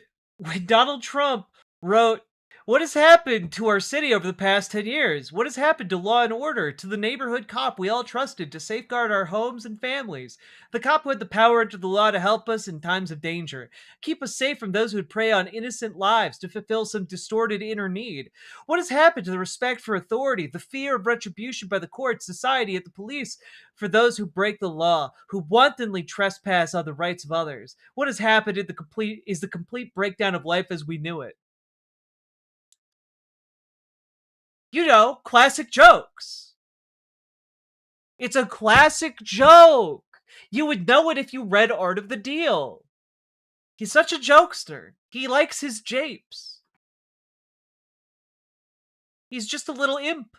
Donald Trump wrote, "What has happened to our city over the past 10 years? What has happened to law and order, to the neighborhood cop we all trusted to safeguard our homes and families? The cop who had the power under the law to help us in times of danger, keep us safe from those who would prey on innocent lives to fulfill some distorted inner need. What has happened to the respect for authority, the fear of retribution by the court, society, and the police for those who break the law, who wantonly trespass on the rights of others? What has happened is the complete breakdown of life as we knew it." You know, classic jokes. It's a classic joke. You would know it if you read Art of the Deal. He's such a jokester. He likes his japes. He's just a little imp.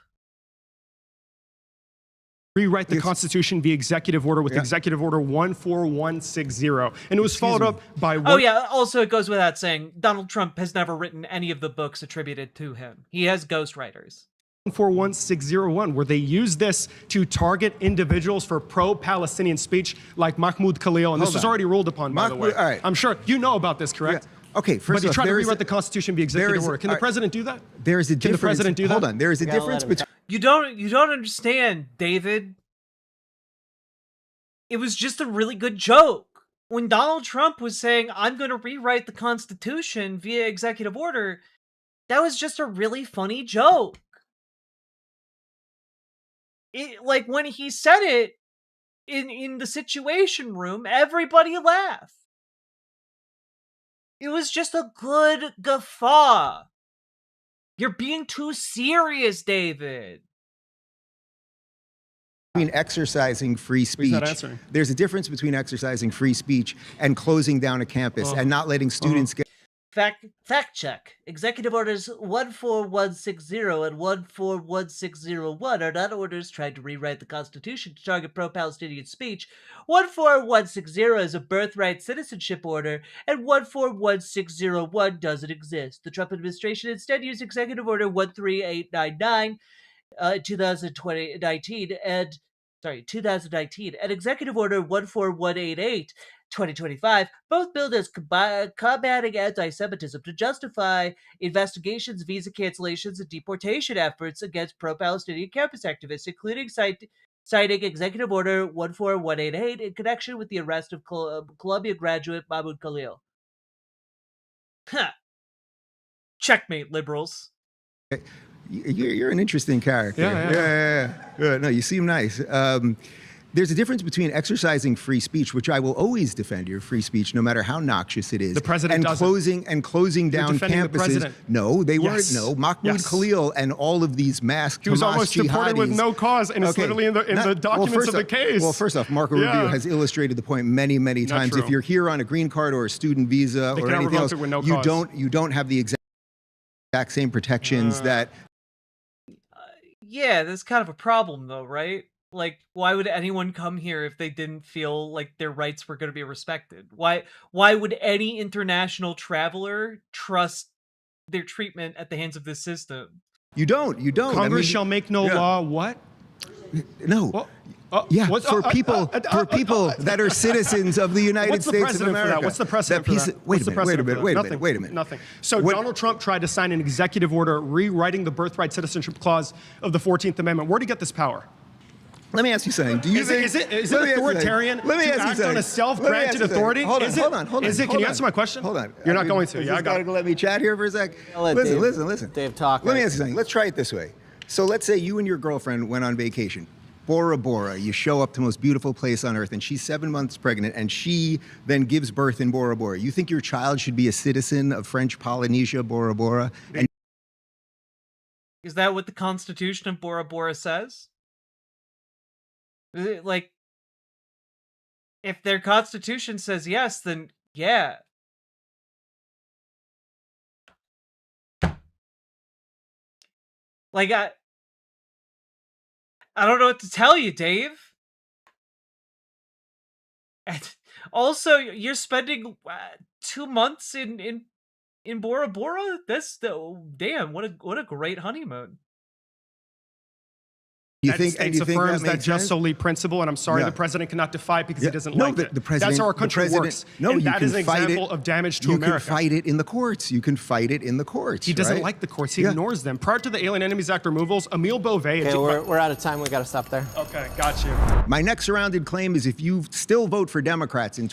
Rewrite the Constitution via executive order with Executive Order 14160. And it was followed up by... Oh yeah, also it goes without saying, Donald Trump has never written any of the books attributed to him. He has ghostwriters. 14161, where they use this to target individuals for pro-Palestinian speech like Mahmoud Khalil. And this was already ruled upon, by the way. All right. I'm sure you know about this, correct? Yeah. Okay, first but they off, try to rewrite the Constitution via executive order. Can the president do that? There's a difference. Can the president do that? Hold on. There is a difference between... You don't understand, David. It was just a really good joke. When Donald Trump was saying, "I'm going to rewrite the Constitution via executive order," that was just a really funny joke. Like, when he said it in the Situation Room, everybody laughed. It was just a good guffaw. You're being too serious, David. Between exercising free speech, there's a difference between exercising free speech and closing down a campus and not letting students get... Fact check. Executive Orders 14160 and 14161 are not orders trying to rewrite the Constitution to target pro-Palestinian speech. 14160 is a birthright citizenship order, and 14161 doesn't exist. The Trump administration instead used Executive Order 13899 2019 and Executive Order 14188 2025, both billed as combating anti-Semitism to justify investigations, visa cancellations, and deportation efforts against pro-Palestinian campus activists, including citing Executive Order 14188 in connection with the arrest of Columbia graduate Mahmoud Khalil. Huh. Checkmate, liberals. You're an interesting character. Yeah. No, you seem nice. There's a difference between exercising free speech, which I will always defend your free speech, no matter how noxious it is. The president and closing down campuses. No, they weren't. No, Mahmoud Khalil and all of these masked He was Hamas almost deported with no cause, and it's literally in the documents of the case. Well, first off, Marco Rubio has illustrated the point many, many times. If you're here on a green card or a student visa or anything else, you don't have the exact same protections that. Yeah, that's kind of a problem, though, right? Like, why would anyone come here if they didn't feel like their rights were going to be respected? Why would any international traveler trust their treatment at the hands of this system? You don't. Congress shall make no law. What? No. For people that are citizens of the United States of America. What's the precedent for that? Wait a minute. Nothing. So Donald Trump tried to sign an executive order rewriting the birthright citizenship clause of the 14th Amendment. Where did he get this power? Let me ask you something. Do you think is it authoritarian to act on a self-granted authority? Hold on. Can you answer my question? Hold on. You're not going to. Yeah, I got to let me chat here for a sec. Listen. Dave talk. Let me ask you something. Let's try it this way. So let's say you and your girlfriend went on vacation. Bora Bora, you show up to the most beautiful place on earth, and she's 7 months pregnant, and she then gives birth in Bora Bora. You think your child should be a citizen of French Polynesia, Bora Bora? And is that what the Constitution of Bora Bora says? Like, if their Constitution says yes, then yeah. Like, I don't know what to tell you, Dave. And also, you're spending 2 months in Bora Bora. That's damn. What a great honeymoon. You United think States affirms that makes just sense? solely principle, and I'm sorry, the president cannot defy it because he doesn't like it. The president, That's how our country works. No, and you that can is an fight example it. of damage to you America. You can fight it in the courts. You can fight it in the courts. He doesn't right? like the courts. He ignores them. Prior to the Alien Enemies Act removals, Emile Beauvais... Okay, we're out of time. We got to stop there. Okay, got you. My next surrounded claim is if you still vote for Democrats in...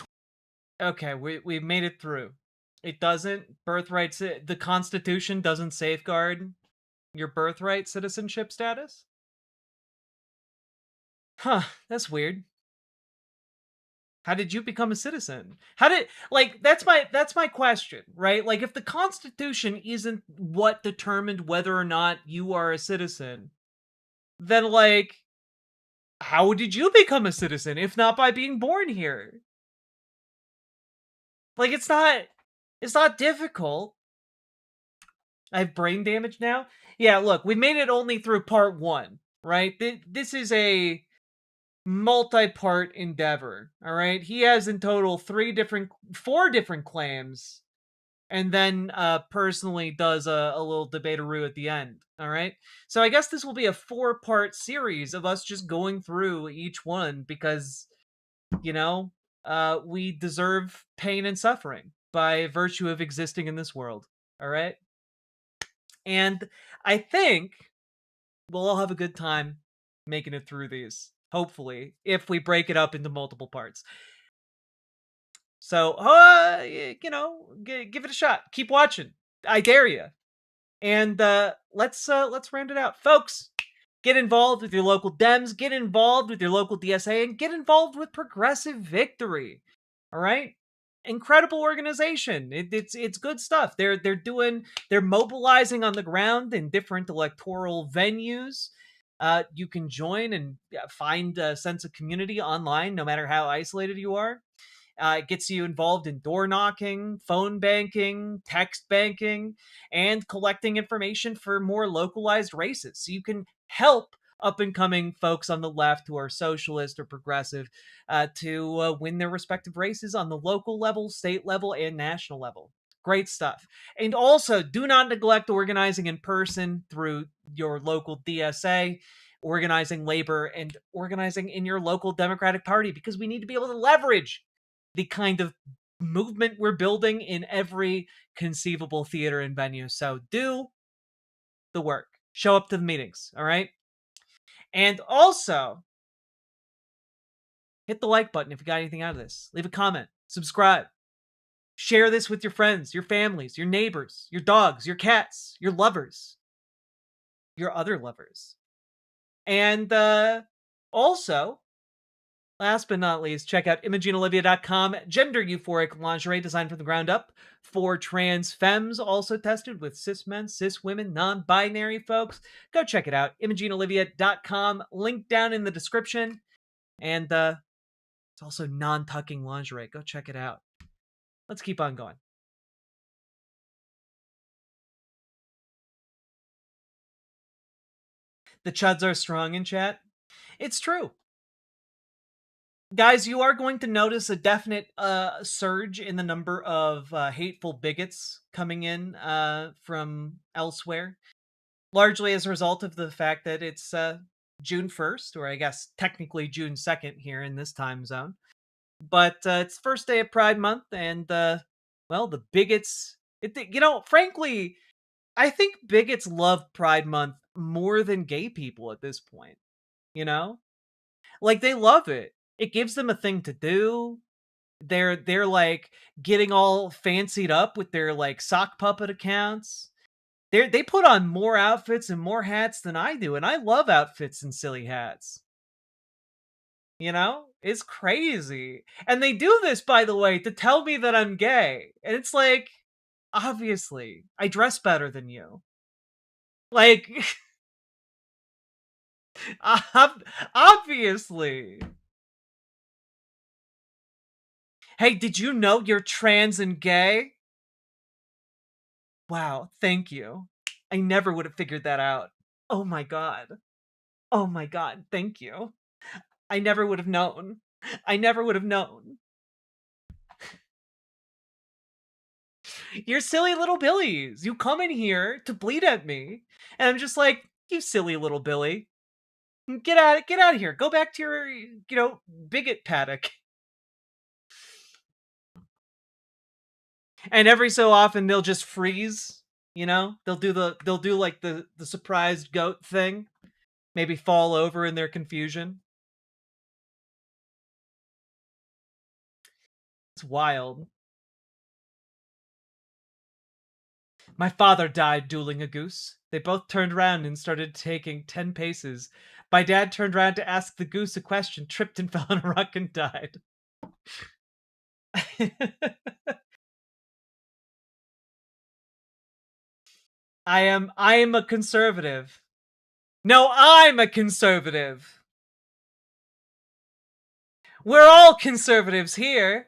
Okay, we've made it through. It doesn't. Birthrights... The Constitution doesn't safeguard your birthright citizenship status? Huh, that's weird. How did you become a citizen? How did, like, that's my question, right? Like, if the Constitution isn't what determined whether or not you are a citizen, then, like, how did you become a citizen if not by being born here? Like, it's not difficult. I have brain damage now? Yeah, look, we made it only through part 1, right? This is a multi-part endeavor, all right? He has in total 4 different claims, and then personally does a little debateroo at the end, all right? So I guess this will be a 4-part series of us just going through each one because, you know, we deserve pain and suffering by virtue of existing in this world, all right? And I think we'll all have a good time making it through these. Hopefully, if we break it up into multiple parts. So, you know, give it a shot. Keep watching. I dare you. And let's round it out, folks. Get involved with your local Dems. Get involved with your local DSA, and get involved with Progressive Victory. All right. Incredible organization. It's good stuff. They're mobilizing on the ground in different electoral venues. You can join and find a sense of community online, no matter how isolated you are. It gets you involved in door knocking, phone banking, text banking, and collecting information for more localized races. So you can help up-and-coming folks on the left who are socialist or progressive to win their respective races on the local level, state level, and national level. Great stuff. And also, do not neglect organizing in person through your local DSA, organizing labor, and organizing in your local Democratic Party, because we need to be able to leverage the kind of movement we're building in every conceivable theater and venue. So do the work. Show up to the meetings, all right? And also, hit the like button if you got anything out of this. Leave a comment. Subscribe. Share this with your friends, your families, your neighbors, your dogs, your cats, your lovers, your other lovers. And also, last but not least, check out ImogeneOlivia.com. Gender euphoric lingerie designed from the ground up for trans femmes, also tested with cis men, cis women, non-binary folks. Go check it out. ImogeneOlivia.com. Link down in the description. And it's also non-tucking lingerie. Go check it out. Let's keep on going. The chuds are strong in chat. It's true. Guys, you are going to notice a definite surge in the number of hateful bigots coming in from elsewhere. Largely as a result of the fact that it's June 1st, or I guess technically June 2nd here in this time zone. But it's first day of Pride Month, and, well, the bigots... you know, frankly, I think bigots love Pride Month more than gay people at this point, you know? Like, they love it. It gives them a thing to do. They're like getting all fancied up with their like sock puppet accounts. They put on more outfits and more hats than I do, and I love outfits and silly hats. You know? It's crazy. And they do this, by the way, to tell me that I'm gay. And it's like, obviously, I dress better than you. Like, obviously. Hey, did you know you're trans and gay? Wow, thank you. I never would have figured that out. Oh my god. Oh my god, thank you. I never would have known. I never would have known. You're silly little billies. You come in here to bleed at me, and I'm just like, you silly little Billy. Get out of here. Go back to your, bigot paddock. And every so often they'll just freeze, They'll do like the surprised goat thing. Maybe fall over in their confusion. It's wild. My father died dueling a goose. They both turned around and started taking 10 paces. My dad turned around to ask the goose a question, tripped and fell on a rock and died. I am a conservative. No, I'm a conservative. We're all conservatives here.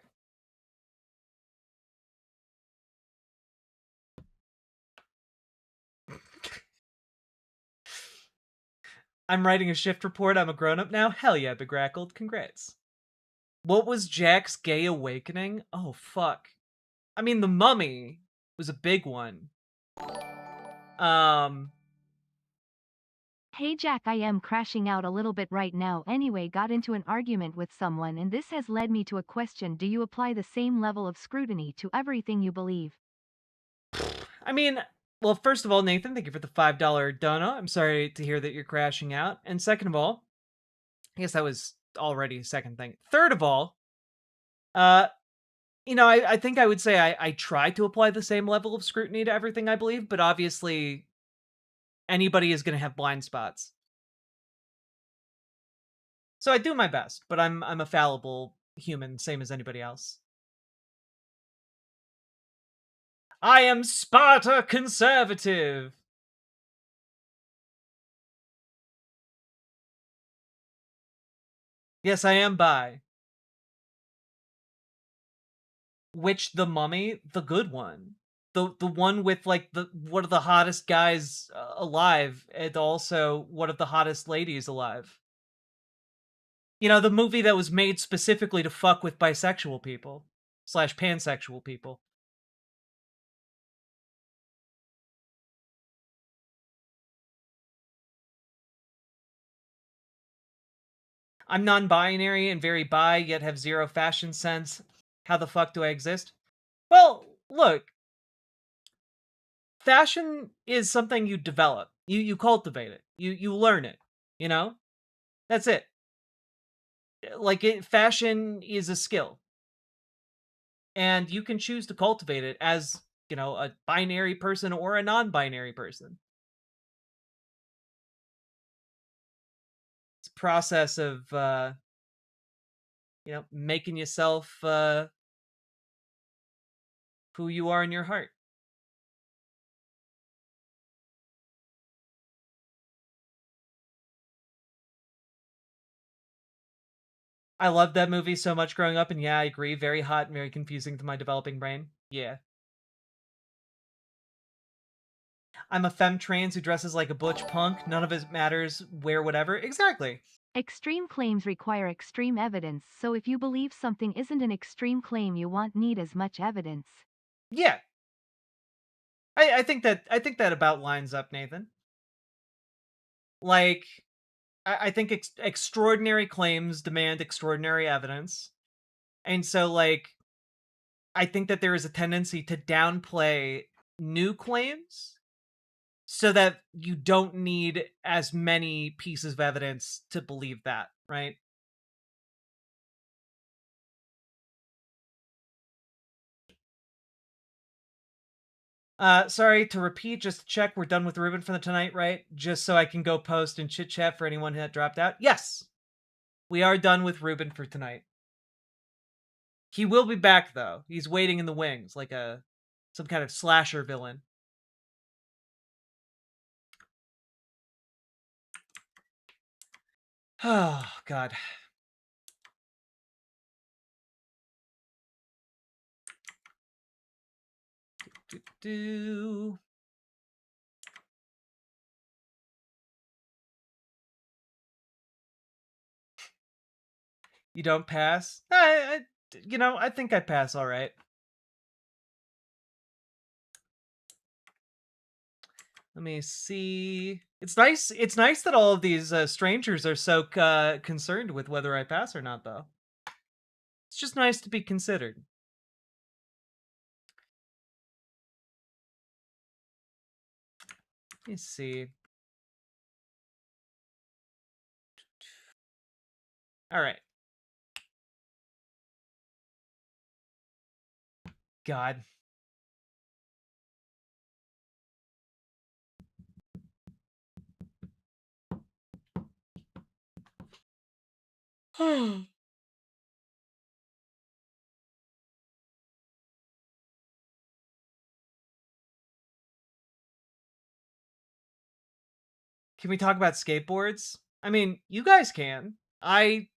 I'm writing a shift report. I'm a grown-up now. Hell yeah, Begrackled. Congrats. What was Jack's gay awakening? Oh, fuck. I mean, The Mummy was a big one. Hey Jack, I am crashing out a little bit right now anyway. Got into an argument with someone and this has led me to a question. Do you apply the same level of scrutiny to everything you believe? I mean, well, first of all, Nathan, thank you for the $5 dono. I'm sorry to hear that you're crashing out. And second of all, I guess that was already a second thing. Third of all, I think I would say I try to apply the same level of scrutiny to everything I believe, but obviously anybody is going to have blind spots. So I do my best, but I'm a fallible human, same as anybody else. I am Sparta conservative. Yes, I am bi. Which The Mummy? The good one. The one with like one of the hottest guys alive, and also one of the hottest ladies alive. The movie that was made specifically to fuck with bisexual people / pansexual people. I'm non-binary and very bi, yet have zero fashion sense. How the fuck do I exist? Well, look. Fashion is something you develop. You cultivate it. You learn it. That's it. Like, fashion is a skill. And you can choose to cultivate it as, a binary person or a non-binary person. It's a process of, making yourself who you are in your heart. I loved that movie so much growing up, and yeah, I agree. Very hot and very confusing to my developing brain. Yeah. I'm a femme trans who dresses like a butch punk. None of it matters. Wear whatever. Exactly. Extreme claims require extreme evidence, so if you believe something isn't an extreme claim, you won't need as much evidence. Yeah. I think that about lines up, Nathan. Like, I think extraordinary claims demand extraordinary evidence. And so, like, I think that there is a tendency to downplay new claims so that you don't need as many pieces of evidence to believe that, right? Sorry to repeat, just to check, we're done with Rubin for the tonight, right? Just so I can go post and chit chat for anyone that dropped out. Yes, we are done with Rubin for tonight. He will be back though. He's waiting in the wings, like some kind of slasher villain. Oh God. Do. You don't pass? I think I pass all right. Let me see. It's nice. It's nice that all of these strangers are so concerned with whether I pass or not, though. It's just nice to be considered. Let me see. All right. God. Can we talk about skateboards? I mean, you guys can. I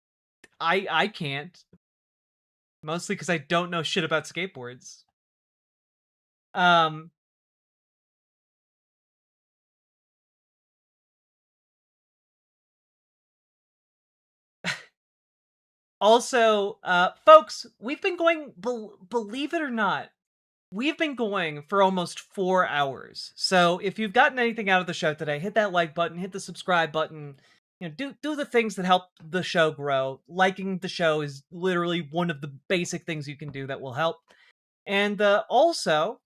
can't. Mostly because I don't know shit about skateboards. Also, folks, we've been going, believe it or not, we've been going for almost 4 hours. So if you've gotten anything out of the show today, hit that like button, hit the subscribe button. Do the things that help the show grow. Liking the show is literally one of the basic things you can do that will help. And also,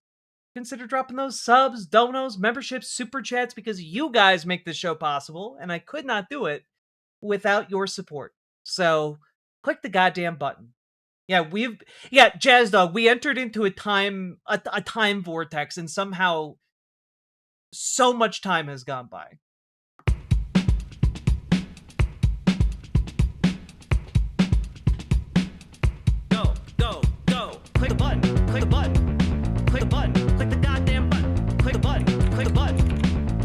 consider dropping those subs, donos, memberships, super chats, because you guys make this show possible, and I could not do it without your support. So click the goddamn button. Yeah, Jazz Dog, we entered into a time vortex, and somehow so much time has gone by. Go. Click a button. Click a button. Click a button. Click the goddamn button. Click a button. Click a button.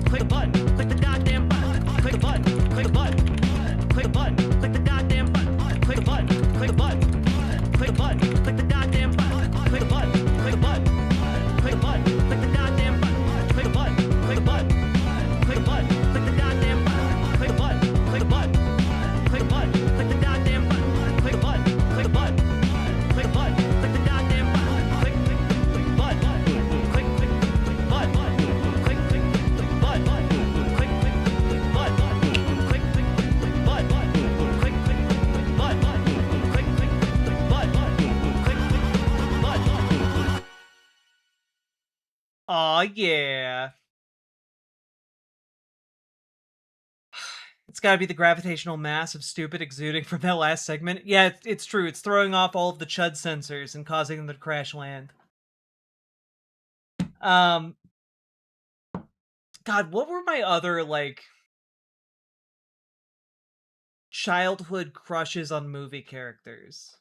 Click a button. Click the goddamn button. Click a button. Click a button. Click a button. Click the goddamn button. Click a button. Click a button. Click a button. Click the goddamn button. Click a button. Click a button. Click a button. Click the goddamn button. Click a button. Click a button. Click a button. Click the goddamn button. Click a button. Click a button. Click a button. Click the goddamn button. Click a button. Click a button. Click a button. Click the goddamn button. Click button. Click button. Click button. Click button. Click button. Aw, yeah. It's gotta be the gravitational mass of stupid exuding from that last segment. Yeah, it's true. It's throwing off all of the chud sensors and causing them to crash land. God, what were my other, childhood crushes on movie characters?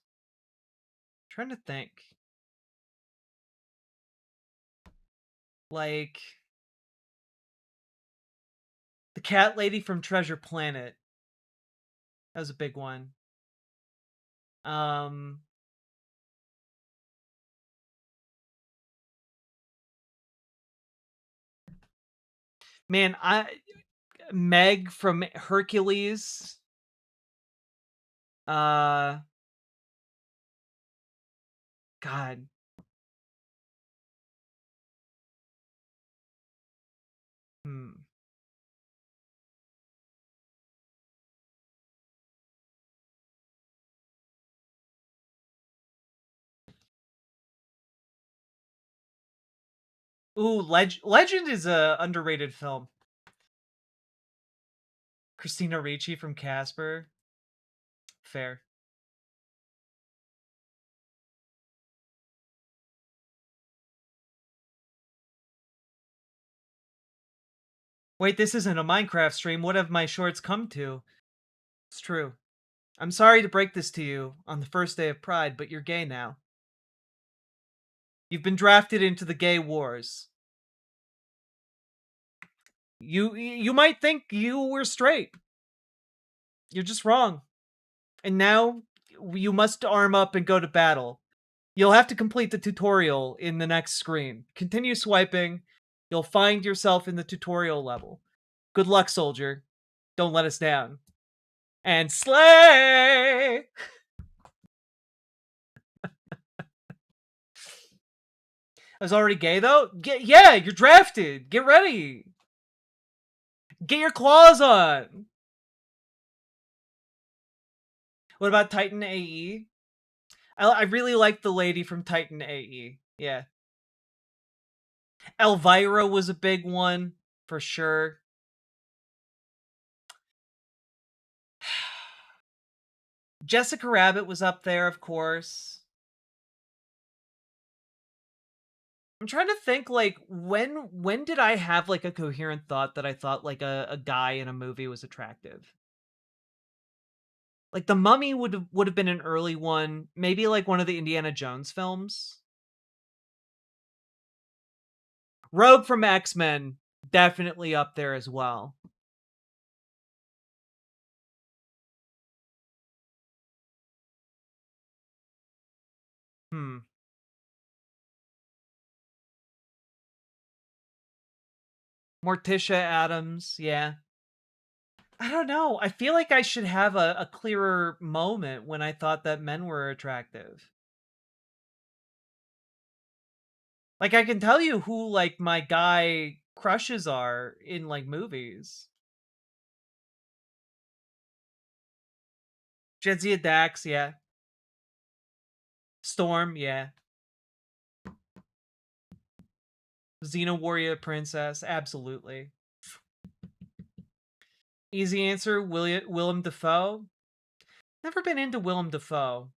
I'm trying to think. Like, the cat lady from Treasure Planet. That was a big one. Man, Meg from Hercules. God. Ooh, Legend is a underrated film. Christina Ricci from Casper. Fair. Wait, this isn't a Minecraft stream. What have my shorts come to? It's true. I'm sorry to break this to you on the first day of Pride, but you're gay now. You've been drafted into the gay wars. You might think you were straight. You're just wrong. And now you must arm up and go to battle. You'll have to complete the tutorial in the next screen. Continue swiping. You'll find yourself in the tutorial level. Good luck, soldier. Don't let us down. And slay! I was already gay, though? Yeah, you're drafted. Get ready. Get your claws on. What about Titan AE? I really like the lady from Titan AE. Yeah. Elvira was a big one, for sure. Jessica Rabbit was up there, of course. I'm trying to think, like, when did I have, like, a coherent thought that I thought, like, a guy in a movie was attractive? Like, The Mummy would have been an early one. Maybe, like, one of the Indiana Jones films. Rogue from X-Men, definitely up there as well. Morticia Addams, yeah. I don't know. I feel like I should have a clearer moment when I thought that men were attractive. Like, I can tell you who, like, my guy crushes are in, like, movies. Jadzia Dax, yeah. Storm, yeah. Xena Warrior Princess, absolutely. Easy answer, Willem Dafoe. Never been into Willem Dafoe.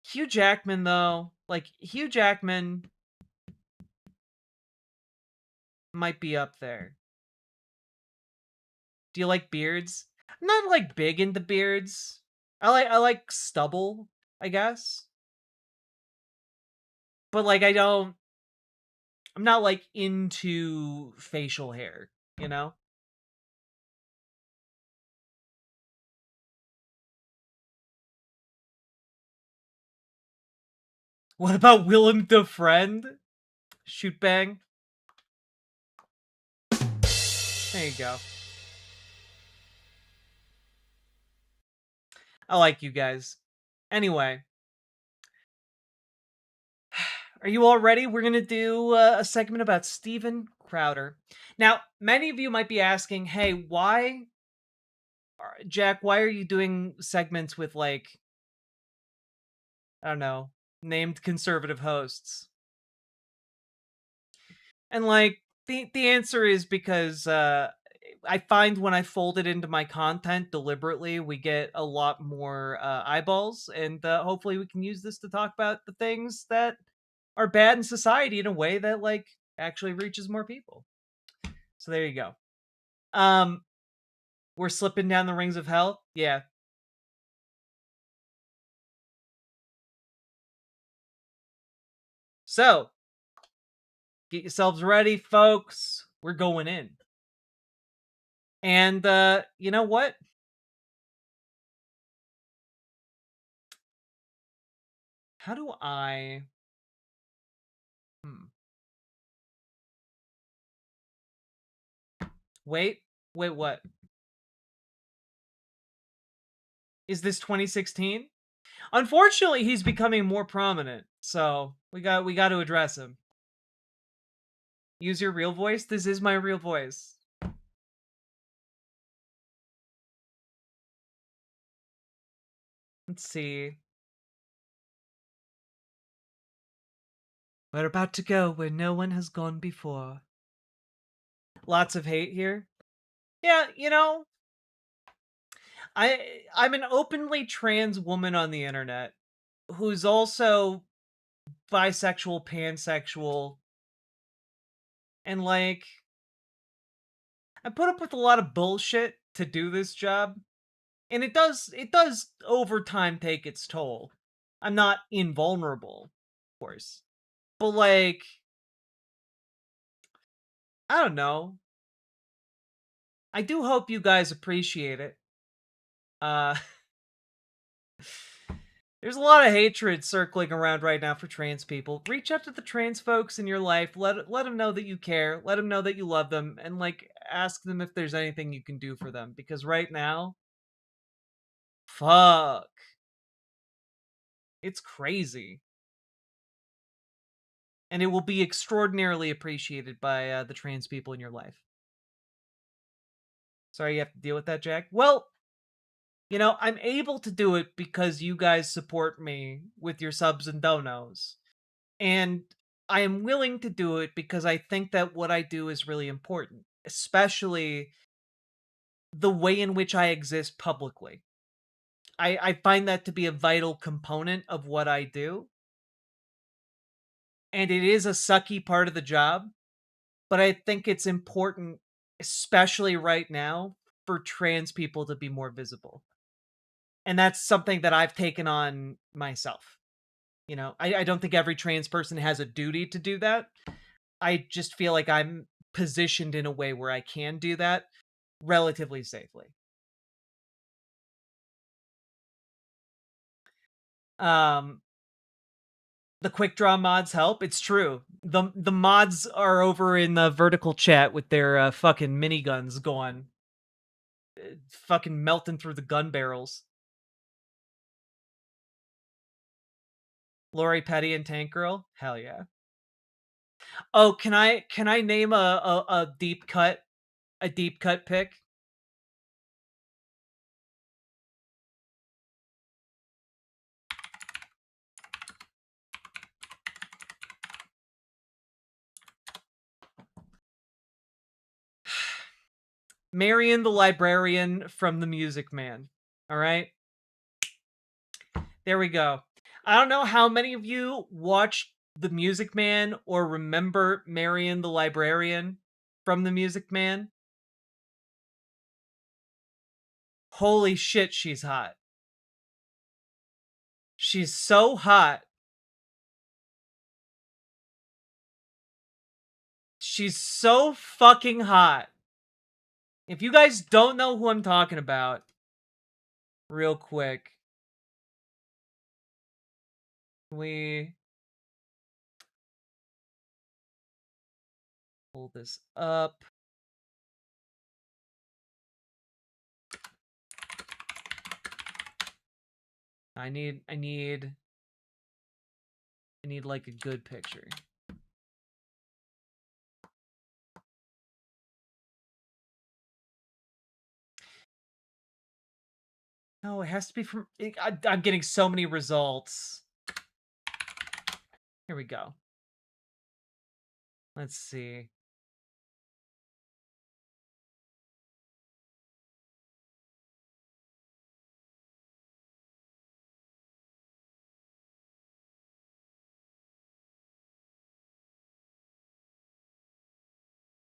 Hugh Jackman, though. Like, Hugh Jackman might be up there. Do you like beards? I'm not, like, big into beards. I like stubble, I guess. But, like, I'm not, like, into facial hair, you know? What about Willem Friend? Shoot bang. There you go. I like you guys. Anyway. Are you all ready? We're going to do a segment about Steven Crowder. Now, many of you might be asking, hey, why, Jack, why are you doing segments with, like, I don't know, named conservative hosts? And, like, the answer is because I find when I fold it into my content deliberately, we get a lot more eyeballs, and hopefully we can use this to talk about the things that are bad in society in a way that, like, actually reaches more people. So there you go. We're slipping down the rings of hell. Yeah. So, get yourselves ready, folks. We're going in. And you know what? How do I... Wait, what? Is this 2016? Unfortunately, he's becoming more prominent, so we got to address him. Use your real voice? This is my real voice. Let's see. We're about to go where no one has gone before. Lots of hate here. Yeah, you know, I'm an openly trans woman on the internet who's also bisexual, pansexual, And like, I put up with a lot of bullshit to do this job. And it does over time take its toll. I'm not invulnerable, of course. But like, I don't know. I do hope you guys appreciate it. There's a lot of hatred circling around right now for trans people. Reach out to the trans folks in your life. Let them know that you care. Let them know that you love them, and like ask them if there's anything you can do for them. Because right now, fuck, it's crazy, and it will be extraordinarily appreciated by the trans people in your life. Sorry you have to deal with that, Jack. Well, you know, I'm able to do it because you guys support me with your subs and donos. And I am willing to do it because I think that what I do is really important, especially the way in which I exist publicly. I find that to be a vital component of what I do. And it is a sucky part of the job, but I think it's important, especially right now, for trans people to be more visible. And that's something that I've taken on myself. You know, I don't think every trans person has a duty to do that. I just feel like I'm positioned in a way where I can do that relatively safely. The quick draw mods help. It's true. The mods are over in the vertical chat with their fucking miniguns going, fucking melting through the gun barrels. Lori Petty and Tank Girl? Hell yeah. Oh, can I name a deep cut pick? Marion the Librarian from The Music Man. All right? There we go. I don't know how many of you watched The Music Man or remember Marion the Librarian from The Music Man. Holy shit, she's hot. She's so hot. She's so fucking hot. If you guys don't know who I'm talking about, real quick, we pull this up. I need like a good picture. No, it has to be from... I'm getting so many results. Here we go. Let's see.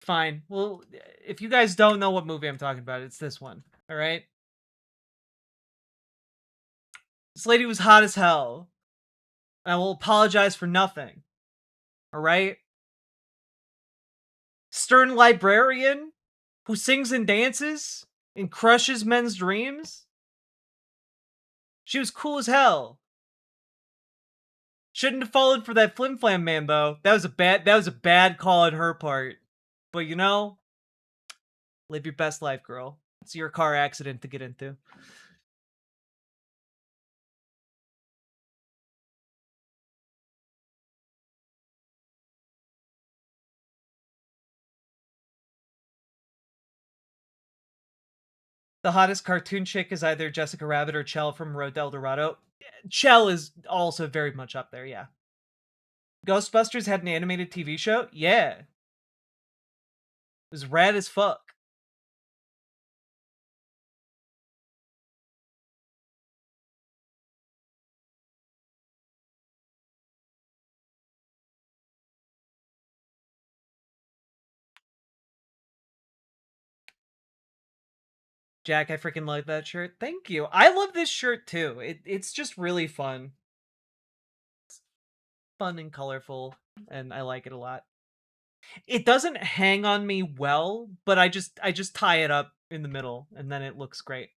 Fine. Well, if you guys don't know what movie I'm talking about, it's this one. All right? This lady was hot as hell. I will apologize for nothing. All right? Stern librarian who sings and dances and crushes men's dreams. She was cool as hell. Shouldn't have fallen for that flim flam man though. That was a bad call on her part. But you know, live your best life, girl. It's your car accident to get into. The hottest cartoon chick is either Jessica Rabbit or Chell from Road to El Dorado. Chell is also very much up there, yeah. Ghostbusters had an animated TV show? Yeah. It was rad as fuck. Jack, I freaking love that shirt. Thank you. I love this shirt too. It's just really fun. It's fun and colorful, and I like it a lot. It doesn't hang on me well, but I just tie it up in the middle, and then it looks great.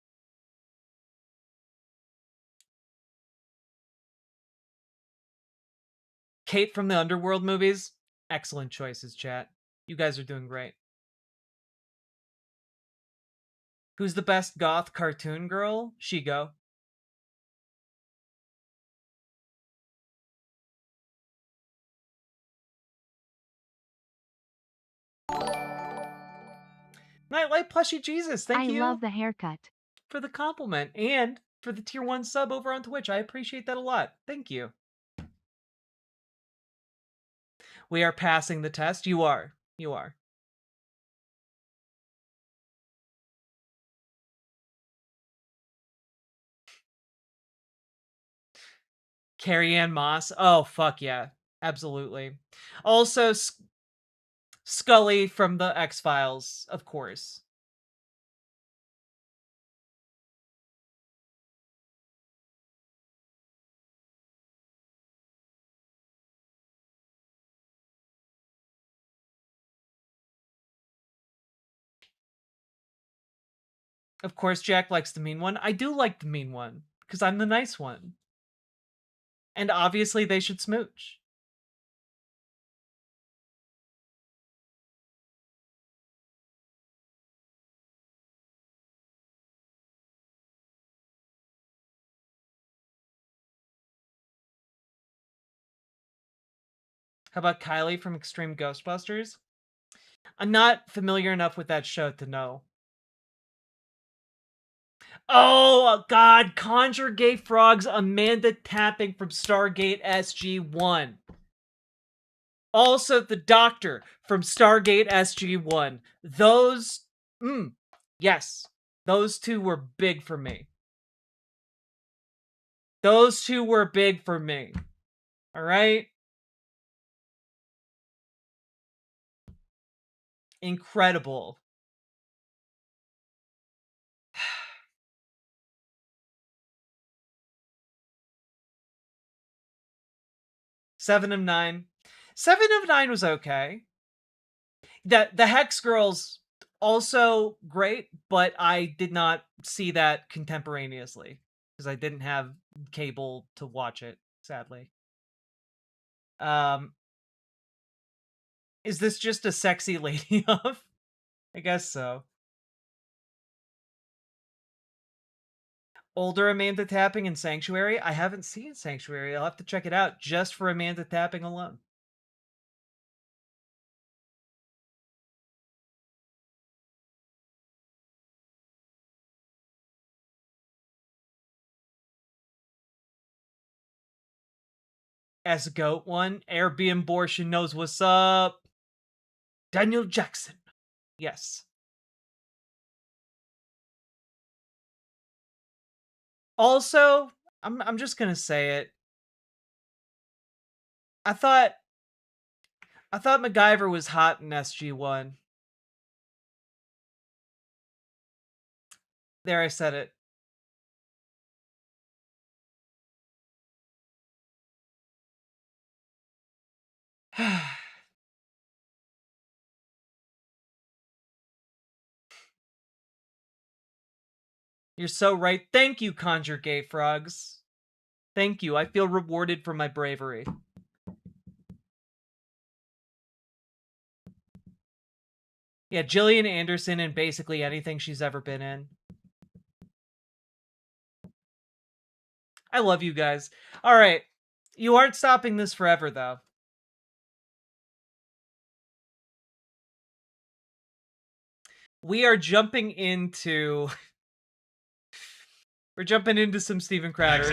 Kate from the Underworld movies, excellent choices, chat. You guys are doing great. Who's the best goth cartoon girl? Shigo. Nightlight Plushy Jesus, thank you. I love the haircut. For the compliment and for the tier 1 sub over on Twitch. I appreciate that a lot. Thank you. We are passing the test. You are. You are. Carrie Ann Moss. Oh, fuck yeah. Absolutely. Also, Scully from the X-Files, of course. Of course, Jack likes the mean one. I do like the mean one, because I'm the nice one. And obviously they should smooch. How about Kylie from Extreme Ghostbusters? I'm not familiar enough with that show to know. Oh, God. Conjure Gay Frogs, Amanda Tapping from Stargate SG-1. Also, the Doctor from Stargate SG-1. Those, yes. Those two were big for me. Those two were big for me. All right? Incredible. Seven of Nine. 7 of 9 was okay. The Hex Girls also great, but I did not see that contemporaneously because I didn't have cable to watch it, sadly. Is this just a sexy lady of? I guess so. Older Amanda Tapping in Sanctuary? I haven't seen Sanctuary. I'll have to check it out just for Amanda Tapping alone. S Goat one. Airbnb abortion knows what's up. Daniel Jackson. Yes. Also, I'm just gonna say it. I thought MacGyver was hot in SG-1. There, I said it. You're so right. Thank you, Conjure Gay Frogs. Thank you. I feel rewarded for my bravery. Yeah, Gillian Anderson in basically anything she's ever been in. I love you guys. All right. You aren't stopping this forever, though. We are jumping into... We're jumping into some Steven Crowder.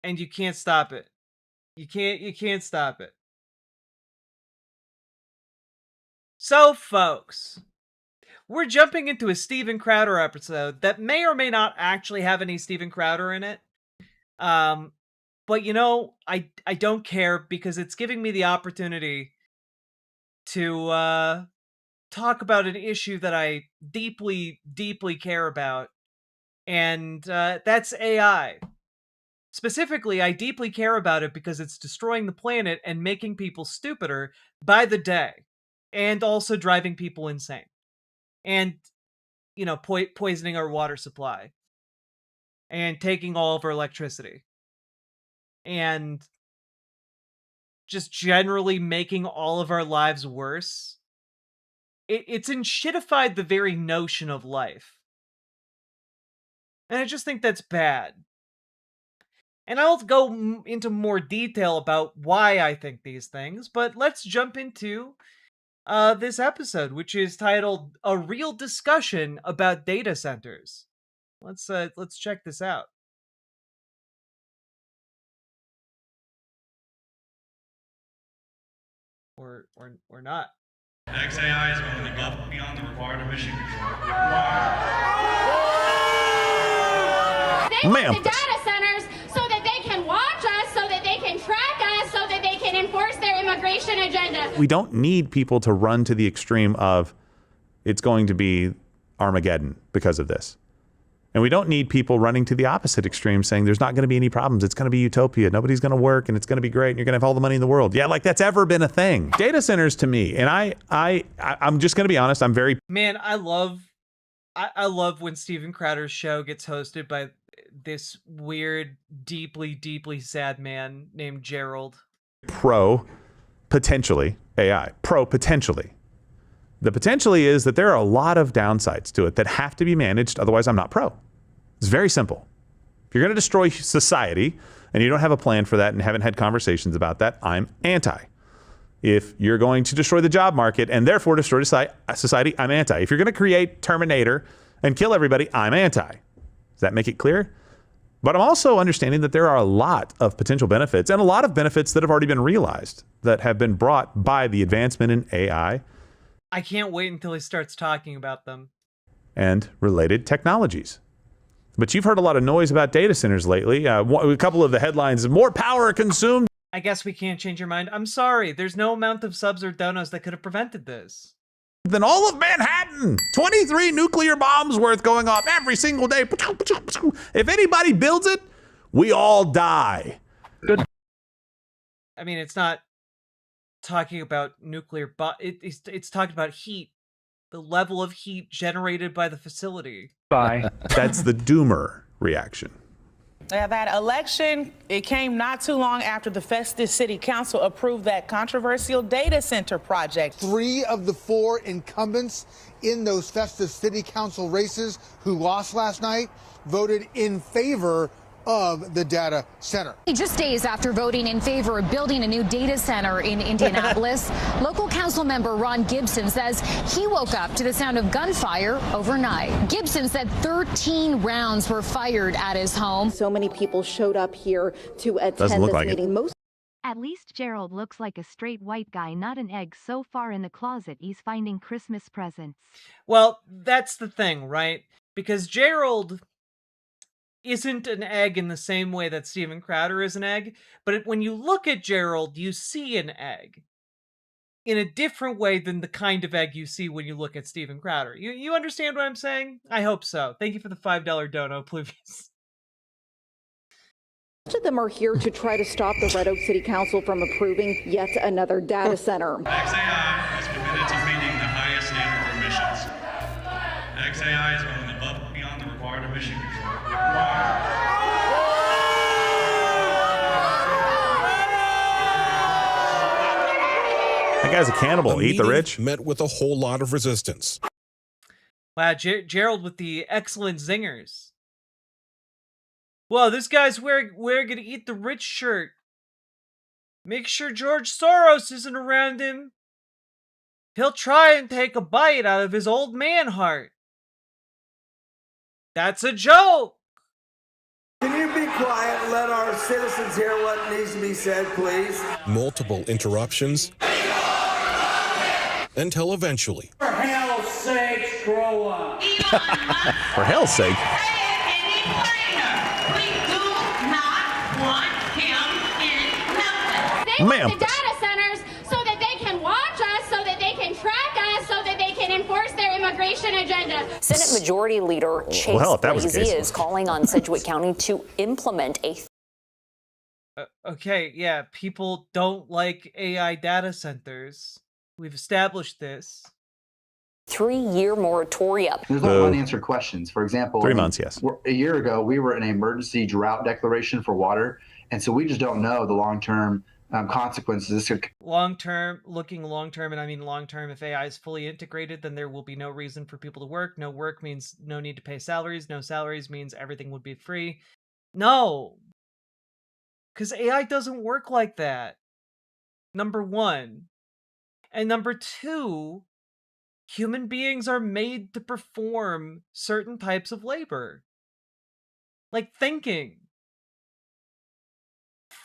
And you can't stop it. You can't stop it. So, folks, we're jumping into a Steven Crowder episode that may or may not actually have any Steven Crowder in it. But you know, I don't care because it's giving me the opportunity to talk about an issue that I deeply, deeply care about, and that's AI. Specifically, I deeply care about it because it's destroying the planet and making people stupider by the day, and also driving people insane. And, you know, poisoning our water supply. And taking all of our electricity. And just generally making all of our lives worse. It's enshittified the very notion of life. And I just think that's bad. And I'll go into more detail about why I think these things, but let's jump into this episode, which is titled "A Real Discussion About Data Centers." Let's check this out. Or not. XAI is going above and beyond the required emission control. Ma'am. The data centers so that they can watch us, so that they can track us, so that they can enforce their immigration agenda. We don't need people to run to the extreme of it's going to be Armageddon because of this. And we don't need people running to the opposite extreme saying there's not going to be any problems. It's going to be utopia. Nobody's going to work and it's going to be great. And you're going to have all the money in the world. Yeah, like that's ever been a thing. Data centers to me, and I'm just going to be honest, I'm very... Man, I love when Steven Crowder's show gets hosted by this weird, deeply, deeply sad man named Gerald. Pro, potentially, AI. Pro, potentially. The potentially is that there are a lot of downsides to it that have to be managed. Otherwise, I'm not pro. It's very simple. If you're going to destroy society and you don't have a plan for that and haven't had conversations about that, I'm anti. If you're going to destroy the job market and therefore destroy society, I'm anti. If you're going to create Terminator and kill everybody, I'm anti. Does that make it clear? But I'm also understanding that there are a lot of potential benefits and a lot of benefits that have already been realized that have been brought by the advancement in AI. I can't wait until he starts talking about them. And related technologies. But you've heard a lot of noise about data centers lately. A couple of the headlines, more power consumed. I guess we can't change your mind. I'm sorry. There's no amount of subs or donos that could have prevented this. Than all of Manhattan. 23 nuclear bombs worth going off every single day. If anybody builds it, we all die. Good. I mean, it's not talking about nuclear, but it's talking about heat. The level of heat generated by the facility. Bye. That's the doomer reaction. That election, it came not too long after the Festus City Council approved that controversial data center project. 3 of the 4 incumbents in those Festus City Council races who lost last night voted in favor of the data center. Just days after voting in favor of building a new data center in Indianapolis, local council member Ron Gibson says he woke up to the sound of gunfire overnight. Gibson said 13 rounds were fired at his home. So many people showed up here to attend this meeting. At least Gerald looks like a straight white guy, not an egg so far in the closet he's finding Christmas presents. Well, that's the thing, right? Because Gerald isn't an egg in the same way that Steven Crowder is an egg, but when you look at Gerald, you see an egg in a different way than the kind of egg you see when you look at Steven Crowder. You understand what I'm saying? I hope so. Thank you for the $5 dono, please. Most of them are here to try to stop the Red Oak City Council from approving yet another data center. XAI is committed to meeting the highest standard for emissions. XAI is going above and beyond the required emission control. That guy's a cannibal. Eat the rich. Met with a whole lot of resistance. Wow, Gerald with the excellent zingers. Well, this guy's wearing an Eat the Rich shirt. Make sure George Soros isn't around him. He'll try and take a bite out of his old man heart. That's a joke. Can you be quiet and let our citizens hear what needs to be said, please? Multiple interruptions. Until eventually. For hell's sake, grow up. For hell's sake. They want the data centers so that they can watch us, so that they can track us, so that they can immigration agenda. Senate Majority Leader Chase Breezy is calling on Sedgwick County to implement a okay, yeah, people don't like AI data centers. We've established this. 3-year moratorium. There's a lot of unanswered questions. For example, 3 months, yes. A year ago, we were in an emergency drought declaration for water, and so we just don't know the long-term consequences. Long-term, and I mean long-term, if AI is fully integrated, then there will be no reason for people to work. No work means no need to pay salaries. No salaries means everything would be free. No. Because AI doesn't work like that. Number one. And number two, human beings are made to perform certain types of labor. Like thinking.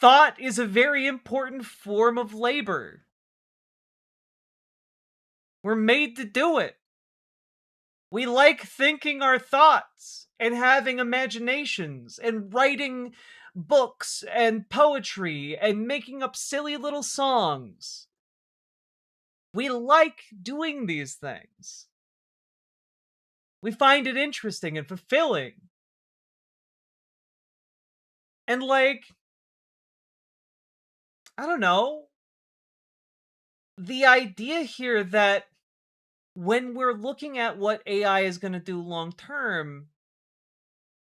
Thought is a very important form of labor. We're made to do it. We like thinking our thoughts and having imaginations and writing books and poetry and making up silly little songs. We like doing these things. We find it interesting and fulfilling. And like, I don't know, the idea here that when we're looking at what AI is going to do long term,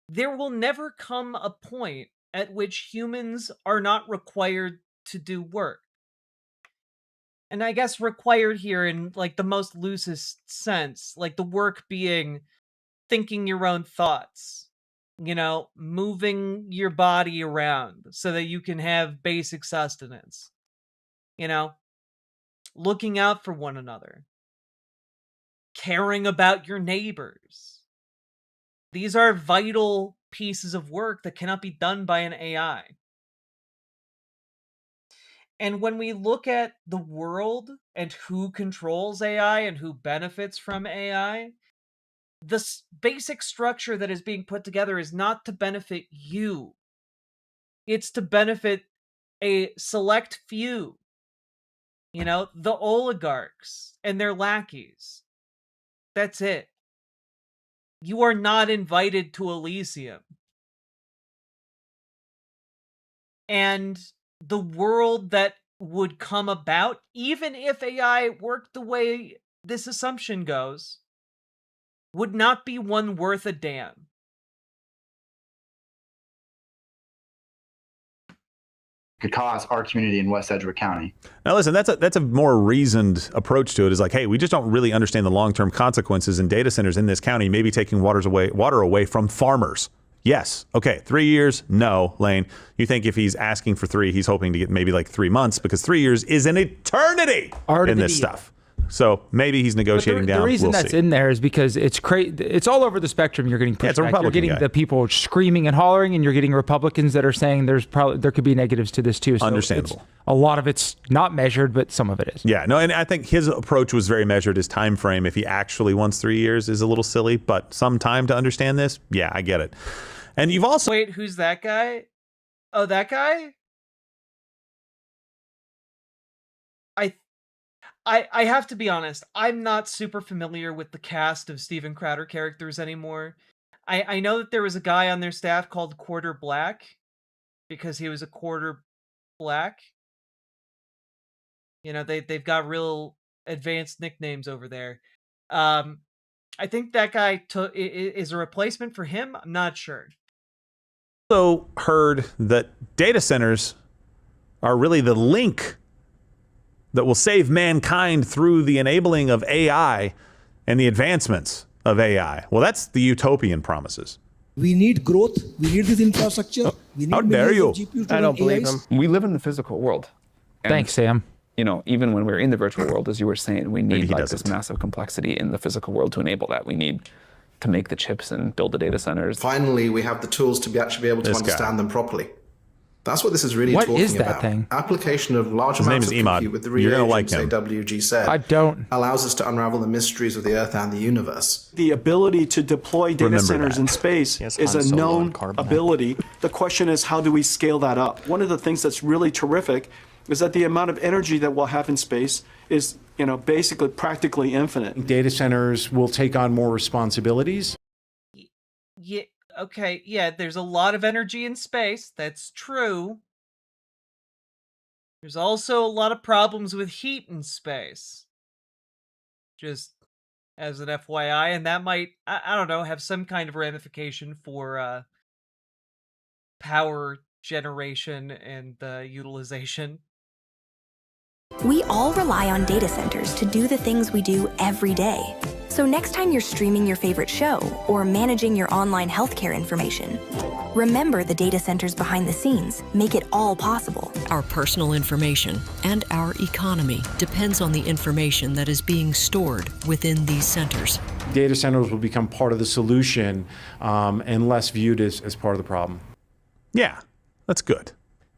there will never come a point at which humans are not required to do work. And I guess required here in like the most loosest sense, like the work being thinking your own thoughts, you know, moving your body around so that you can have basic sustenance, you know, looking out for one another, caring about your neighbors. These are vital pieces of work that cannot be done by an AI. And when we look at the world and who controls AI and who benefits from AI, the basic structure that is being put together is not to benefit you. It's to benefit a select few. You know, the oligarchs and their lackeys. That's it. You are not invited to Elysium. And the world that would come about, even if AI worked the way this assumption goes, would not be one worth a damn. Could cause our community in West Sedgwick County. Now listen, that's a more reasoned approach to it. Is like, hey, we just don't really understand the long-term consequences in data centers in this county, maybe taking water away from farmers. Yes. Okay. 3 years? No, Lane. You think if he's asking for 3, he's hoping to get maybe like 3 months, because 3 years is an eternity in this stuff. So maybe he's negotiating down. The reason that's in there is because it's it's all over the spectrum. You're getting pushback. You're getting the people screaming and hollering, and you're getting Republicans that are saying there could be negatives to this too. So understandable. A lot of it's not measured, but some of it is. Yeah, no, and I think his approach was very measured. His time frame, if he actually wants 3 years, is a little silly, but some time to understand this. Yeah, I get it. And you've also wait, who's that guy? Oh, that guy? I have to be honest, I'm not super familiar with the cast of Steven Crowder characters anymore. I know that there was a guy on their staff called Quarter Black because he was a quarter black. You know, they've got real advanced nicknames over there. I think that guy is a replacement for him. I'm not sure. Also heard that data centers are really the link that will save mankind through the enabling of AI and the advancements of AI. Well, that's the utopian promises. We need growth. We need this infrastructure. We need How dare you? I don't believe them. We live in the physical world. And, thanks, Sam. You know, even when we're in the virtual world, as you were saying, we need like this massive complexity in the physical world to enable that. We need to make the chips and build the data centers. Finally, we have the tools to actually be able to understand them properly. That's what this is really talking about. What is that thing? Application of large amounts of compute with the reagents AWG said I don't. allows us to unravel the mysteries of the Earth and the universe. The ability to deploy data centers in space is a known ability. The question is, how do we scale that up? One of the things that's really terrific is that the amount of energy that we'll have in space is basically practically infinite. Data centers will take on more responsibilities. Yeah, okay, yeah, there's a lot of energy in space. That's true. There's also a lot of problems with heat in space. Just as an FYI, and that might, I don't know, have some kind of ramification for power generation and utilization. We all rely on data centers to do the things we do every day. So next time you're streaming your favorite show or managing your online healthcare information, remember the data centers behind the scenes make it all possible. Our personal information and our economy depends on the information that is being stored within these centers. Data centers will become part of the solution and less viewed as part of the problem. Yeah, that's good.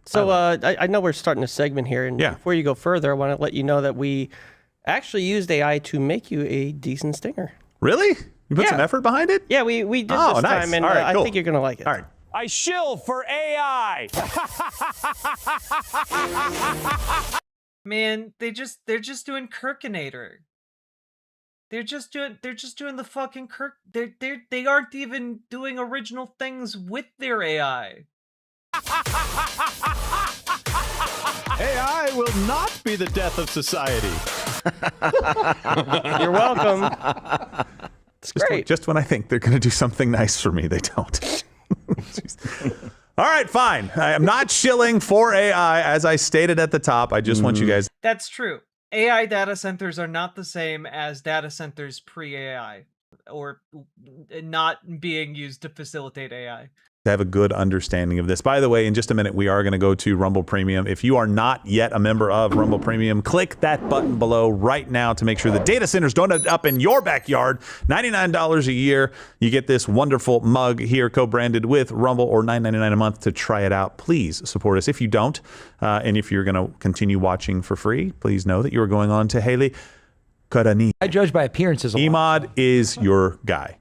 So I know we're starting a segment here, and before you go further, I want to let you know that we actually used AI to make you a decent stinger. Really? You put some effort behind it? Yeah, we did this time, and right, cool. I think you're going to like it. All right. I shill for AI. Man, they're just doing Kirkinator. They're just doing the fucking Kirk. They aren't even doing original things with their AI. AI will not be the death of society. You're welcome. It's great. Just when I think they're going to do something nice for me, they don't. All right, fine. I am not shilling for AI, as I stated at the top. I just want you guys. That's true. AI data centers are not the same as data centers pre-AI, or not being used to facilitate AI. To have a good understanding of this. By the way, in just a minute, we are going to go to Rumble Premium. If you are not yet a member of Rumble Premium, click that button below right now to make sure the data centers don't end up in your backyard. $99 a year. You get this wonderful mug here, co-branded with Rumble, or $9.99 a month to try it out. Please support us. If you don't, and if you're going to continue watching for free, please know that you are going on to Haley Karani. I judge by appearances. Emad is your guy.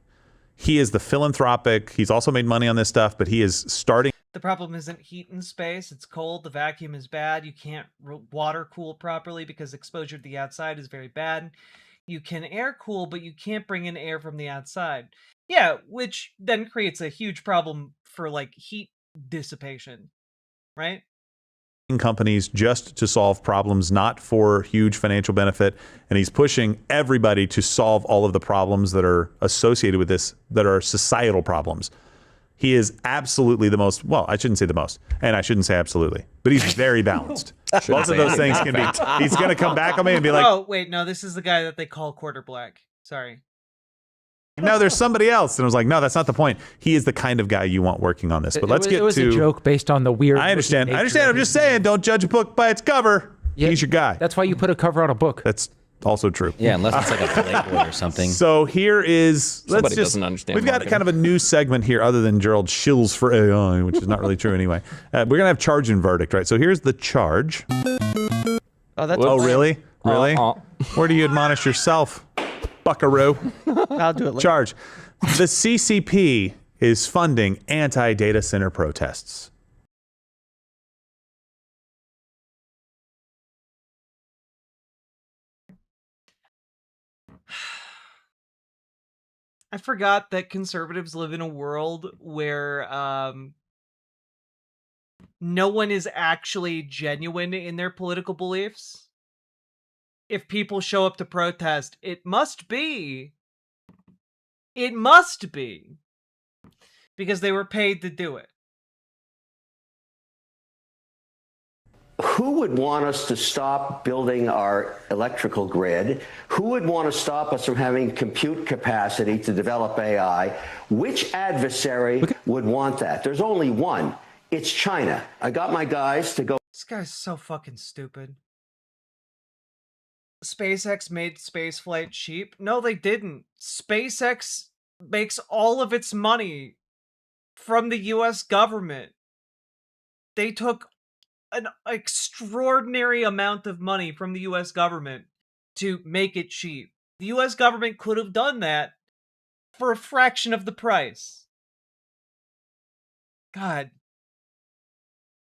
He is the philanthropic. He's also made money on this stuff, but he is starting. The problem isn't heat in space. It's cold. The vacuum is bad. You can't water cool properly because exposure to the outside is very bad. You can air cool, but you can't bring in air from the outside. Yeah, which then creates a huge problem for like heat dissipation, right? Companies just to solve problems, not for huge financial benefit. And he's pushing everybody to solve all of the problems that are associated with this, that are societal problems. He is absolutely the most, well, I shouldn't say the most, and I shouldn't say absolutely, but he's very balanced. Both of those things can be, he's going to come back on me and be like, oh, wait, no, this is the guy that they call Quarter Black. Sorry. No, there's somebody else. And I was like, no, that's not the point. He is the kind of guy you want working on this. But let's get to... It was a joke based on the weird... I understand. I'm just saying, don't judge a book by its cover. Yeah, he's your guy. That's why you put a cover on a book. That's also true. Yeah, unless it's like a Playboy or something. So here is... Somebody doesn't understand. We've got kind of a new segment here other than Gerald shills for AI, which is not really true anyway. We're going to have charge and verdict, right? So here's the charge. Oh, really? Really? Where do you admonish yourself, buckaroo? I'll do it later. Charge. The CCP is funding anti-data center protests. I forgot that conservatives live in a world where no one is actually genuine in their political beliefs. If people show up to protest, it must be because they were paid to do it. Who would want us to stop building our electrical grid? Who would want to stop us from having compute capacity to develop AI? Which adversary would want that? There's only one. It's China. I got my guys to go. This guy's so fucking stupid. SpaceX made spaceflight cheap? No, they didn't. SpaceX makes all of its money from the US government. They took an extraordinary amount of money from the US government to make it cheap. The US government could have done that for a fraction of the price. God.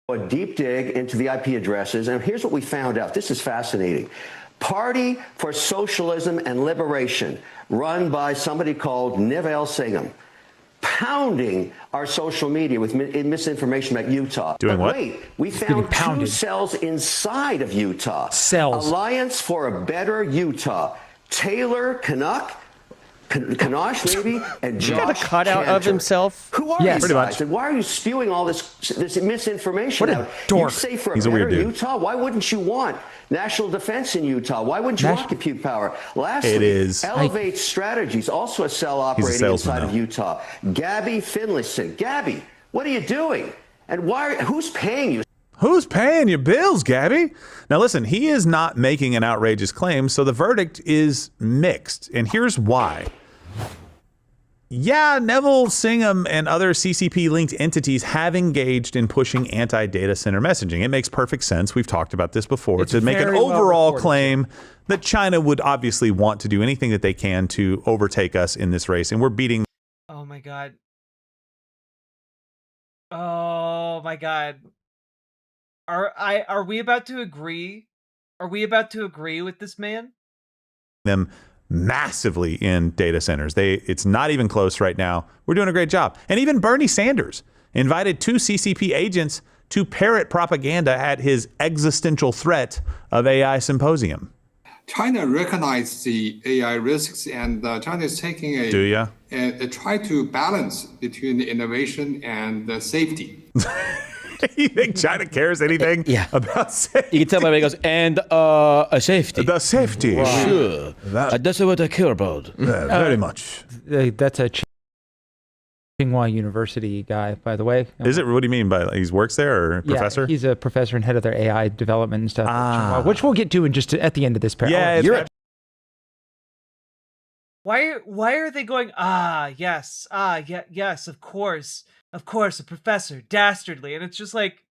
A deep dig into the IP addresses, and here's what we found out. This is fascinating. Party for Socialism and Liberation, run by somebody called Nivelle Singham, pounding our social media with misinformation about Utah. Doing what? Wait, we found 2 cells inside of Utah. Cells. Alliance for a Better Utah. Taylor Kanosh, maybe, and Josh He got a cutout of Cantor. himself. Who are Yes. you Pretty guys? much. And why are you spewing all this misinformation What a out? dork. You say for a He's a better weird dude. Utah, why wouldn't you want national defense in Utah? Why wouldn't you want compute power? Lastly, It is. Elevate Strategies, also a cell operating salesman inside now. of Utah. Gabby Finlayson. Gabby, what are you doing? And who's paying you? Who's paying your bills, Gabby? Now listen, he is not making an outrageous claim, so the verdict is mixed. And here's why. Yeah, Neville Singham and other CCP-linked entities have engaged in pushing anti-data center messaging. It makes perfect sense. We've talked about this before. It's to make an very well overall reported, claim that China would obviously want to do anything that they can to overtake us in this race, and we're beating. Oh my god. Oh my god. Are we about to agree? Are we about to agree with this man? them massively in data centers. It's not even close right now. We're doing a great job. And even Bernie Sanders invited 2 CCP agents to parrot propaganda at his existential threat of AI symposium. China recognizes the AI risks, and China is taking a try to balance between the innovation and the safety. You think China cares anything about safety? You can tell by the way it goes, and safety. The safety. Wow. Sure. That's what I care about. Very much. That's a Tsinghua University guy, by the way. Is it? What do you mean by he works there or professor? Yeah, he's a professor and head of their AI development and stuff, at Tsinghua, which we'll get to in just at the end of this paragraph. Yeah, Why are they going, yes, yes, of course, a professor, dastardly. And it's just like,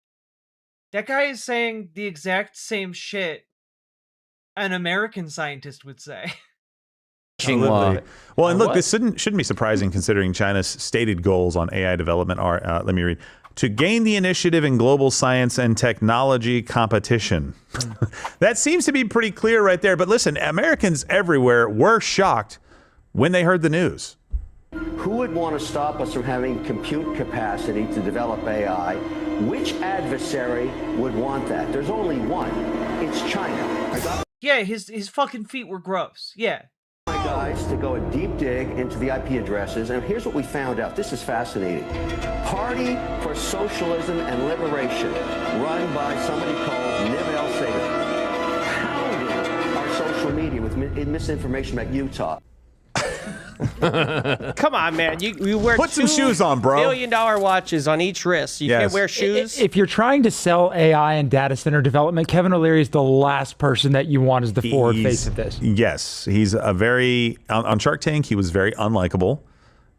that guy is saying the exact same shit an American scientist would say. Absolutely. Well, and look, this shouldn't be surprising considering China's stated goals on AI development are, let me read, to gain the initiative in global science and technology competition. That seems to be pretty clear right there. But listen, Americans everywhere were shocked when they heard the news. Who would want to stop us from having compute capacity to develop AI? Which adversary would want that? There's only one. It's China. Yeah, his fucking feet were gross. Yeah. My guys to go a deep dig into the IP addresses, and here's what we found out. This is fascinating. Party for Socialism and Liberation, run by somebody called Nivelle Singham, pounding our social media with misinformation about Utah. Come on, man. You wear Put some shoes on, bro. $1 billion watches on each wrist. You can't wear shoes. If you're trying to sell AI and data center development, Kevin O'Leary is the last person that you want as the forward face of this. Yes, he's a very on Shark Tank. He was very unlikable,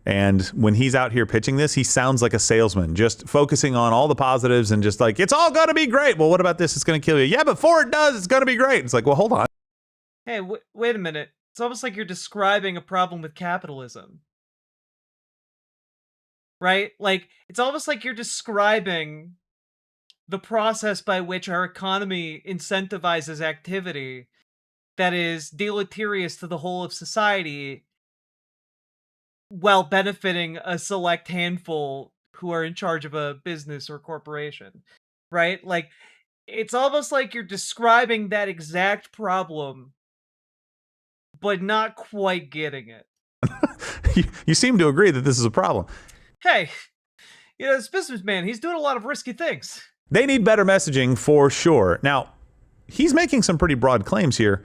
and when he's out here pitching this, he sounds like a salesman, just focusing on all the positives and just like it's all going to be great. Well, what about this? It's going to kill you. Yeah, before it does, it's going to be great. It's like, well, hold on. Hey, wait a minute. It's almost like you're describing a problem with capitalism. Right? Like, it's almost like you're describing the process by which our economy incentivizes activity that is deleterious to the whole of society while benefiting a select handful who are in charge of a business or corporation. Right? Like, it's almost like you're describing that exact problem but not quite getting it. You seem to agree that this is a problem. Hey, this businessman, he's doing a lot of risky things. They need better messaging for sure. Now, he's making some pretty broad claims here,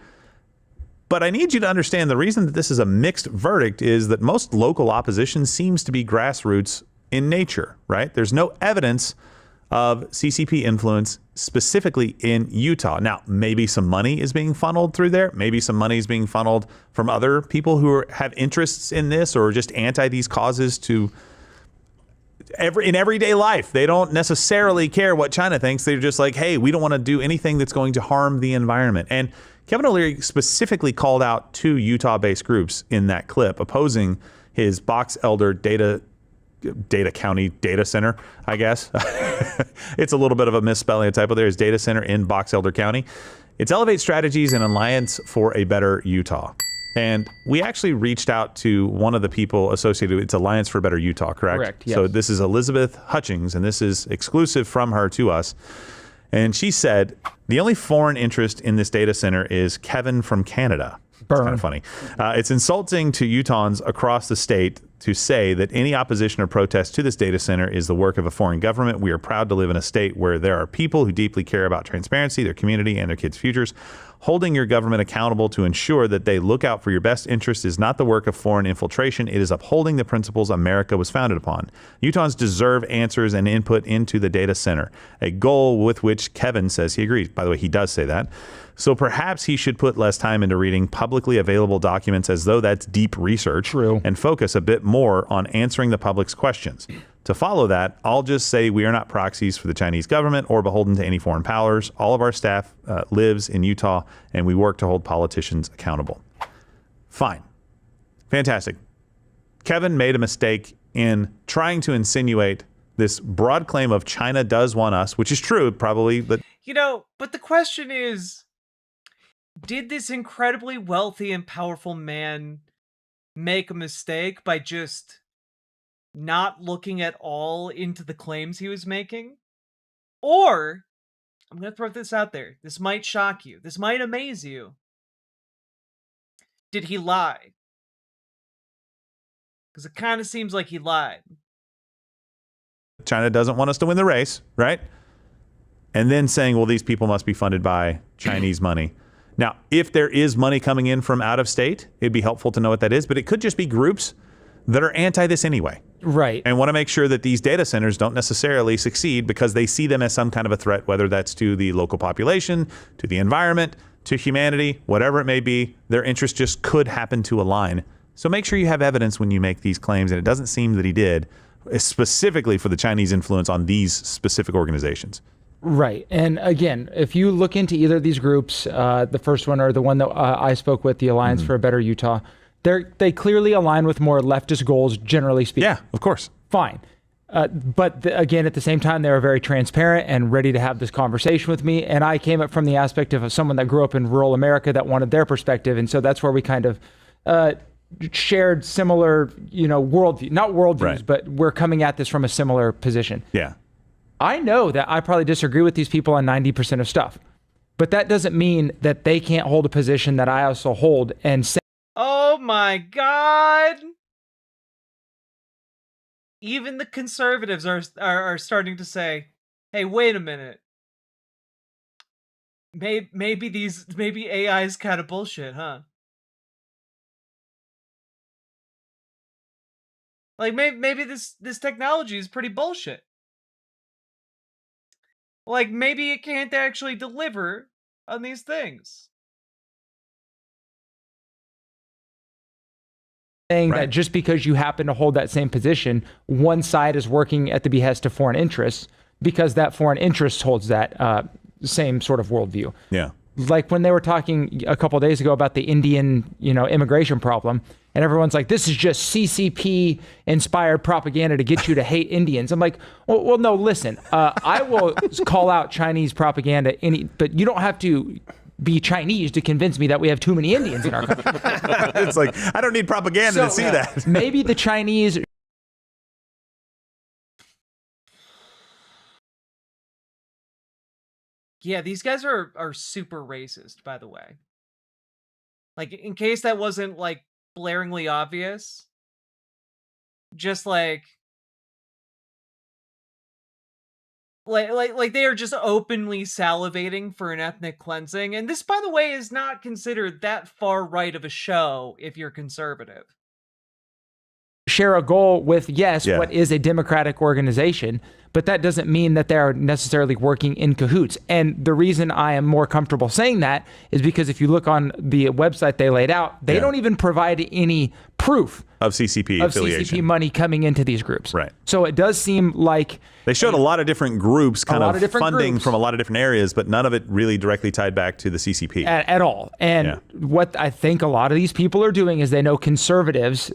but I need you to understand the reason that this is a mixed verdict is that most local opposition seems to be grassroots in nature, right? There's no evidence of CCP influence specifically in Utah. Now, maybe some money is being funneled through there. Maybe some money is being funneled from other people who have interests in this or just anti these causes in everyday life. They don't necessarily care what China thinks. They're just like, hey, we don't want to do anything that's going to harm the environment. And Kevin O'Leary specifically called out 2 Utah-based groups in that clip opposing his box elder data Data County Data Center, I guess. It's a little bit of a misspelling, a typo there. Is Data Center in Box Elder County. It's Elevate Strategies and Alliance for a Better Utah. And we actually reached out to one of the people associated with it's Alliance for a Better Utah, correct? Correct, yes. So this is Elizabeth Hutchings, and this is exclusive from her to us. And she said, the only foreign interest in this data center is Kevin from Canada. It's kind of funny. It's insulting to Utahns across the state to say that any opposition or protest to this data center is the work of a foreign government. We are proud to live in a state where there are people who deeply care about transparency, their community, and their kids' futures. Holding your government accountable to ensure that they look out for your best interests is not the work of foreign infiltration. It is upholding the principles America was founded upon. Utahns deserve answers and input into the data center, a goal with which Kevin says he agrees. By the way, he does say that. So perhaps he should put less time into reading publicly available documents as though that's deep research. True. And focus a bit more on answering the public's questions. To follow that, I'll just say we are not proxies for the Chinese government or beholden to any foreign powers. All of our staff lives in Utah, and we work to hold politicians accountable. Fine. Fantastic. Kevin made a mistake in trying to insinuate this broad claim of China does want us, which is true, probably. But but the question is, did this incredibly wealthy and powerful man make a mistake by just not looking at all into the claims he was making? Or, I'm going to throw this out there. This might shock you. This might amaze you. Did he lie? Because it kind of seems like he lied. China doesn't want us to win the race, right? And then saying, well, these people must be funded by Chinese money. Now, if there is money coming in from out of state, it'd be helpful to know what that is, but it could just be groups that are anti this anyway. Right. And want to make sure that these data centers don't necessarily succeed because they see them as some kind of a threat, whether that's to the local population, to the environment, to humanity, whatever it may be. Their interests just could happen to align. So make sure you have evidence when you make these claims, and it doesn't seem that he did, specifically for the Chinese influence on these specific organizations. Right. And again, if you look into either of these groups, the first one or the one that I spoke with, the Alliance for a Better Utah, they clearly align with more leftist goals, generally speaking. Yeah, of course. Fine. But again, at the same time, they were very transparent and ready to have this conversation with me. And I came up from the aspect of someone that grew up in rural America that wanted their perspective. And so that's where we kind of shared similar, worldview, not worldviews, right. But we're coming at this from a similar position. Yeah. I know that I probably disagree with these people on 90% of stuff, but that doesn't mean that they can't hold a position that I also hold and say, oh my God. Even the conservatives are starting to say, hey, wait a minute. Maybe AI is kind of bullshit, huh? Like maybe this technology is pretty bullshit. Like, maybe it can't actually deliver on these things. Saying that just because you happen to hold that same position, one side is working at the behest of foreign interests because that foreign interest holds that same sort of worldview. Yeah. Like when they were talking a couple of days ago about the Indian, immigration problem, and everyone's like, this is just CCP inspired propaganda to get you to hate Indians. I'm like, well, no, listen, I will call out Chinese propaganda, but you don't have to be Chinese to convince me that we have too many Indians in our country. It's like, I don't need propaganda to see that. Maybe the Chinese... Yeah, these guys are super racist, by the way. Like, in case that wasn't, like, blaringly obvious, just like they are just openly salivating for an ethnic cleansing. And this, by the way, is not considered that far right of a show if you're conservative. Share a goal with, what is a democratic organization, but that doesn't mean that they're necessarily working in cahoots. And the reason I am more comfortable saying that is because if you look on the website they laid out, they don't even provide any proof of CCP affiliation. CCP money coming into these groups. Right. So it does seem like they showed a lot of different groups, kind of funding groups from a lot of different areas, but none of it really directly tied back to the CCP at all. And what I think a lot of these people are doing is they know conservatives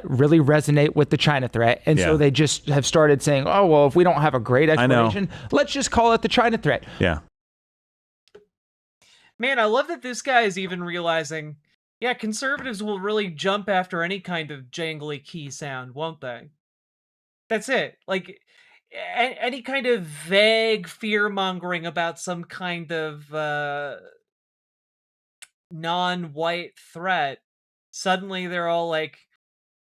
really resonate with the China threat, and so they just have started saying, "Oh well, if we don't have a great explanation, let's just call it the China threat." Yeah. Man, I love that this guy is even realizing, yeah, conservatives will really jump after any kind of jangly key sound, won't they? That's it. Like, any kind of vague fear-mongering about some kind of non-white threat, suddenly they're all like,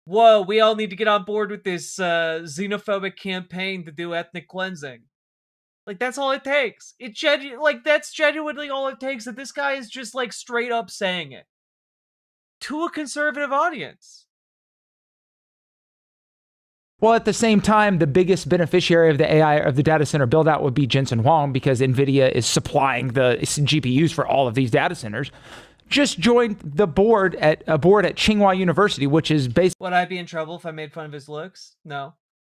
whoa, we all need to get on board with this xenophobic campaign to do ethnic cleansing. Like, that's all it takes. That's genuinely all it takes, that this guy is just, like, straight up saying it to a conservative audience. Well, at the same time, the biggest beneficiary of the AI, of the data center build out, would be Jensen Huang, because NVIDIA is supplying the GPUs for all of these data centers. Just joined the board at Tsinghua University, which is basically... Would I be in trouble if I made fun of his looks? No.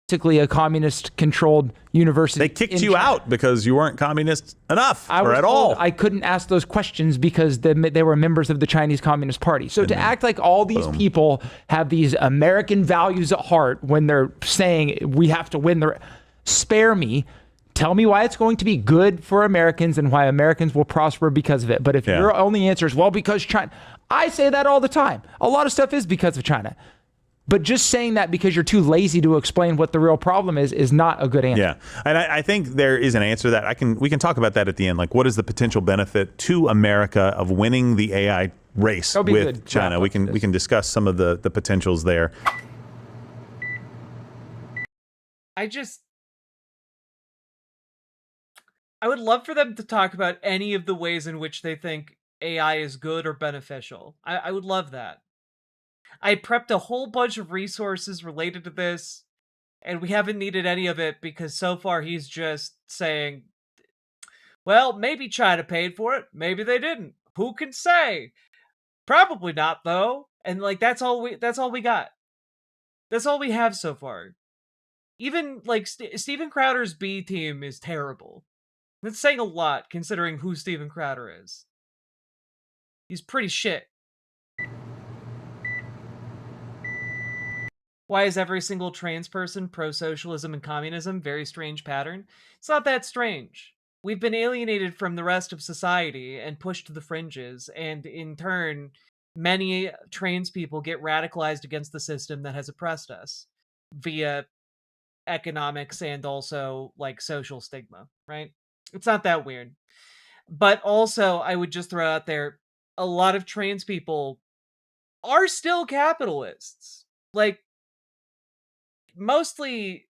Basically a communist-controlled university. They kicked you out because you weren't communist enough or at all. I couldn't ask those questions because they were members of the Chinese Communist Party. So to act like all these people have these American values at heart when they're saying we have to win the... Spare me. Tell me why it's going to be good for Americans and why Americans will prosper because of it. But if your only answer is, well, because China... I say that all the time. A lot of stuff is because of China. But just saying that because you're too lazy to explain what the real problem is not a good answer. Yeah, and I think there is an answer to that. We can talk about that at the end. Like, what is the potential benefit to America of winning the AI race with China? We can discuss some of the potentials there. I would love for them to talk about any of the ways in which they think AI is good or beneficial. I would love that. I prepped a whole bunch of resources related to this, and we haven't needed any of it because so far he's just saying, well, maybe China paid for it, maybe they didn't. Who can say? Probably not, though. And like that's all we got. That's all we have so far. Even like Steven Crowder's B team is terrible. That's saying a lot considering who Steven Crowder is. He's pretty shit. Why is every single trans person pro-socialism and communism? Very strange pattern. It's not that strange. We've been alienated from the rest of society and pushed to the fringes, and in turn, many trans people get radicalized against the system that has oppressed us via economics and also like social stigma, right? It's not that weird. But also, I would just throw out there, a lot of trans people are still capitalists. Like, mostly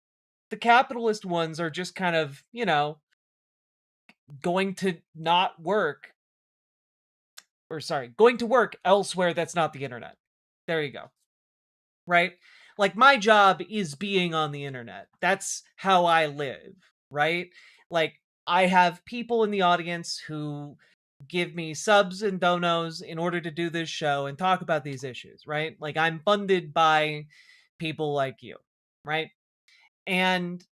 the capitalist ones are just kind of, you know, going to not work. Or sorry, going to work elsewhere that's not the internet. There you go. Right? Like, my job is being on the internet. That's how I live, right? Like, I have people in the audience who give me subs and donos in order to do this show and talk about these issues, right? Like, I'm funded by people like you, right? And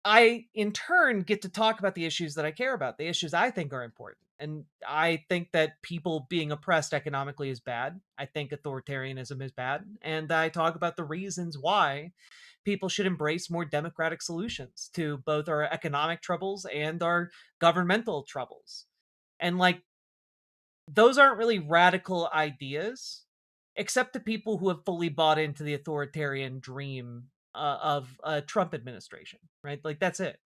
I, in turn, get to talk about the issues that I care about, the issues I think are important. And I think that people being oppressed economically is bad. I think authoritarianism is bad. And I talk about the reasons why people should embrace more democratic solutions to both our economic troubles and our governmental troubles. And like, those aren't really radical ideas, except to people who have fully bought into the authoritarian dream of a Trump administration, right? Like, that's it.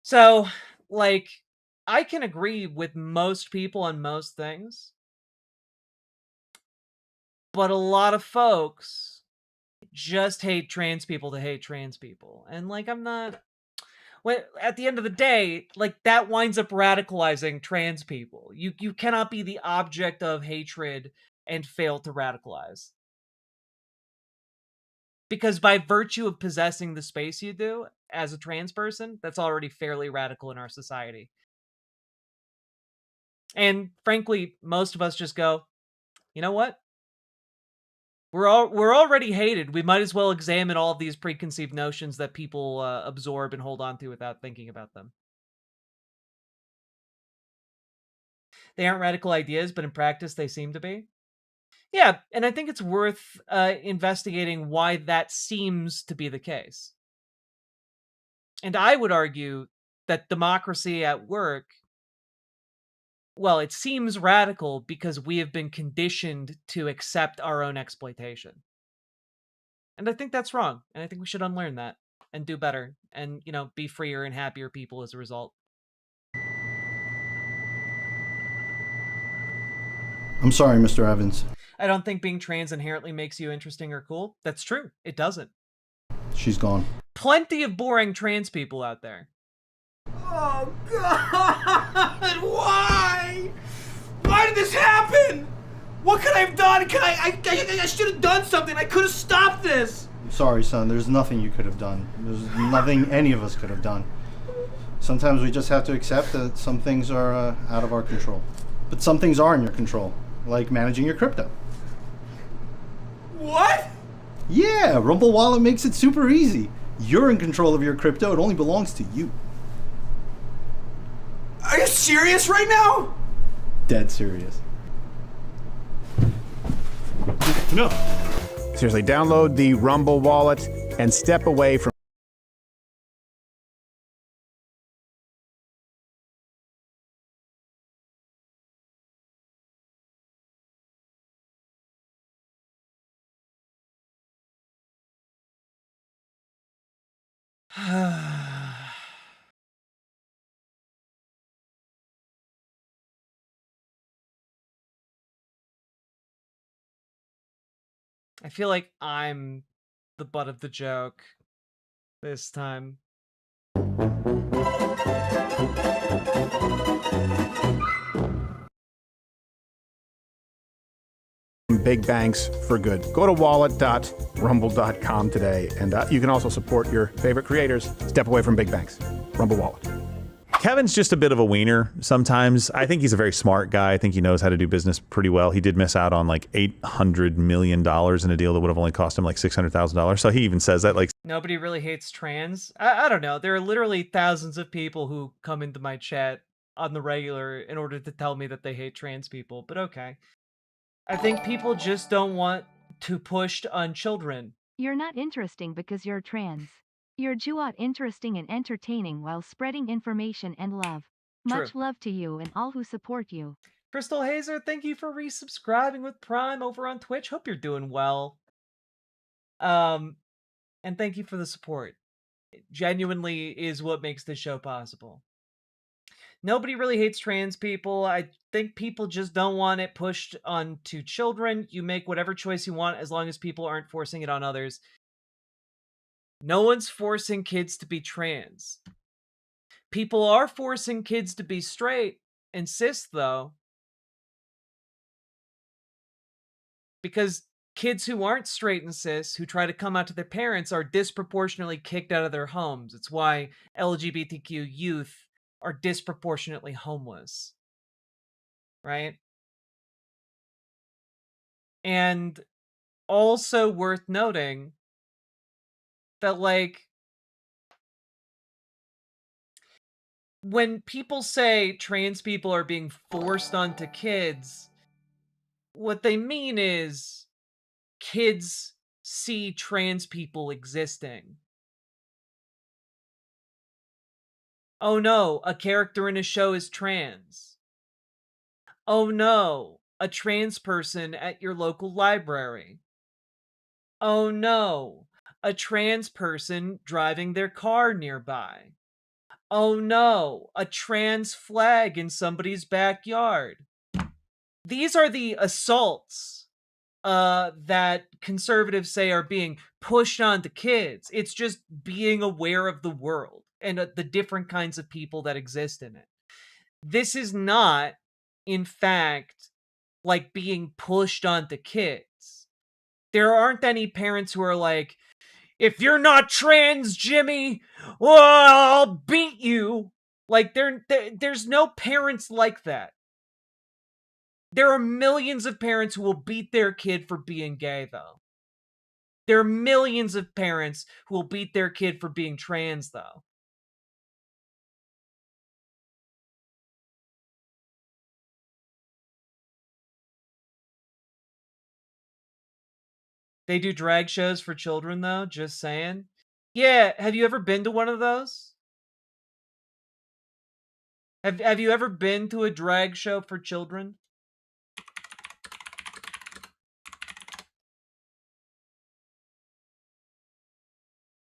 So, like, I can agree with most people on most things, but a lot of folks just hate trans people to hate trans people. And, like, I'm not... Well, at the end of the day, like, that winds up radicalizing trans people. You cannot be the object of hatred and fail to radicalize. Because by virtue of possessing the space you do as a trans person, that's already fairly radical in our society. And frankly, most of us just go, you know what? We're already hated. We might as well examine all of these preconceived notions that people absorb and hold on to without thinking about them. They aren't radical ideas, but in practice they seem to be. Yeah, and I think it's worth investigating why that seems to be the case. And I would argue that democracy at work, well, it seems radical because we have been conditioned to accept our own exploitation. And I think that's wrong. And I think we should unlearn that and do better and, be freer and happier people as a result. I'm sorry, Mr. Evans. I don't think being trans inherently makes you interesting or cool. That's true. It doesn't. She's gone. Plenty of boring trans people out there. Oh, God! Why? Why did this happen? What could I have done? I should have done something. I could have stopped this. I'm sorry, son. There's nothing you could have done. There's nothing any of us could have done. Sometimes we just have to accept that some things are out of our control. But some things are in your control, like managing your crypto. What? Yeah, Rumble Wallet makes it super easy. You're in control of your crypto. It only belongs to you. Are you serious right now? Dead serious. No. Seriously, download the Rumble Wallet and step away from I feel like I'm the butt of the joke this time. big banks for good. Go to wallet.rumble.com today, and you can also support your favorite creators. Step away from big banks. Rumble Wallet. Kevin's just a bit of a wiener sometimes. I think he's a very smart guy. I think he knows how to do business pretty well. He did miss out on like $800 million in a deal that would have only cost him like $600,000. So he even says that like nobody really hates trans. I don't know. There are literally thousands of people who come into my chat on the regular in order to tell me that they hate trans people, but okay. I think people just don't want to push on children. You're not interesting because you're trans. You're Jewot interesting and entertaining while spreading information and love. Much love to you and all who support you. Crystal Hazer, thank you for resubscribing with Prime over on Twitch. Hope you're doing well. And thank you for the support. It genuinely is what makes this show possible. Nobody really hates trans people. I think people just don't want it pushed onto children. You make whatever choice you want as long as people aren't forcing it on others. No one's forcing kids to be trans. People are forcing kids to be straight and cis, though. Because kids who aren't straight and cis, who try to come out to their parents, are disproportionately kicked out of their homes. It's why LGBTQ youth are disproportionately homeless. Right? And also worth noting that, like, when people say trans people are being forced onto kids, what they mean is kids see trans people existing. Oh no, a character in a show is trans. Oh no, a trans person at your local library. Oh no, a trans person driving their car nearby. Oh no, a trans flag in somebody's backyard. These are the assaults that conservatives say are being pushed onto kids. It's just being aware of the world and the different kinds of people that exist in it. This is not, in fact, like being pushed onto kids. There aren't any parents who are like, if you're not trans, Jimmy, well, I'll beat you. Like, there's no parents like that. There are millions of parents who will beat their kid for being gay, though. There are millions of parents who will beat their kid for being trans, though. They do drag shows for children, though, just saying. Yeah, have you ever been to one of those? Have you ever been to a drag show for children?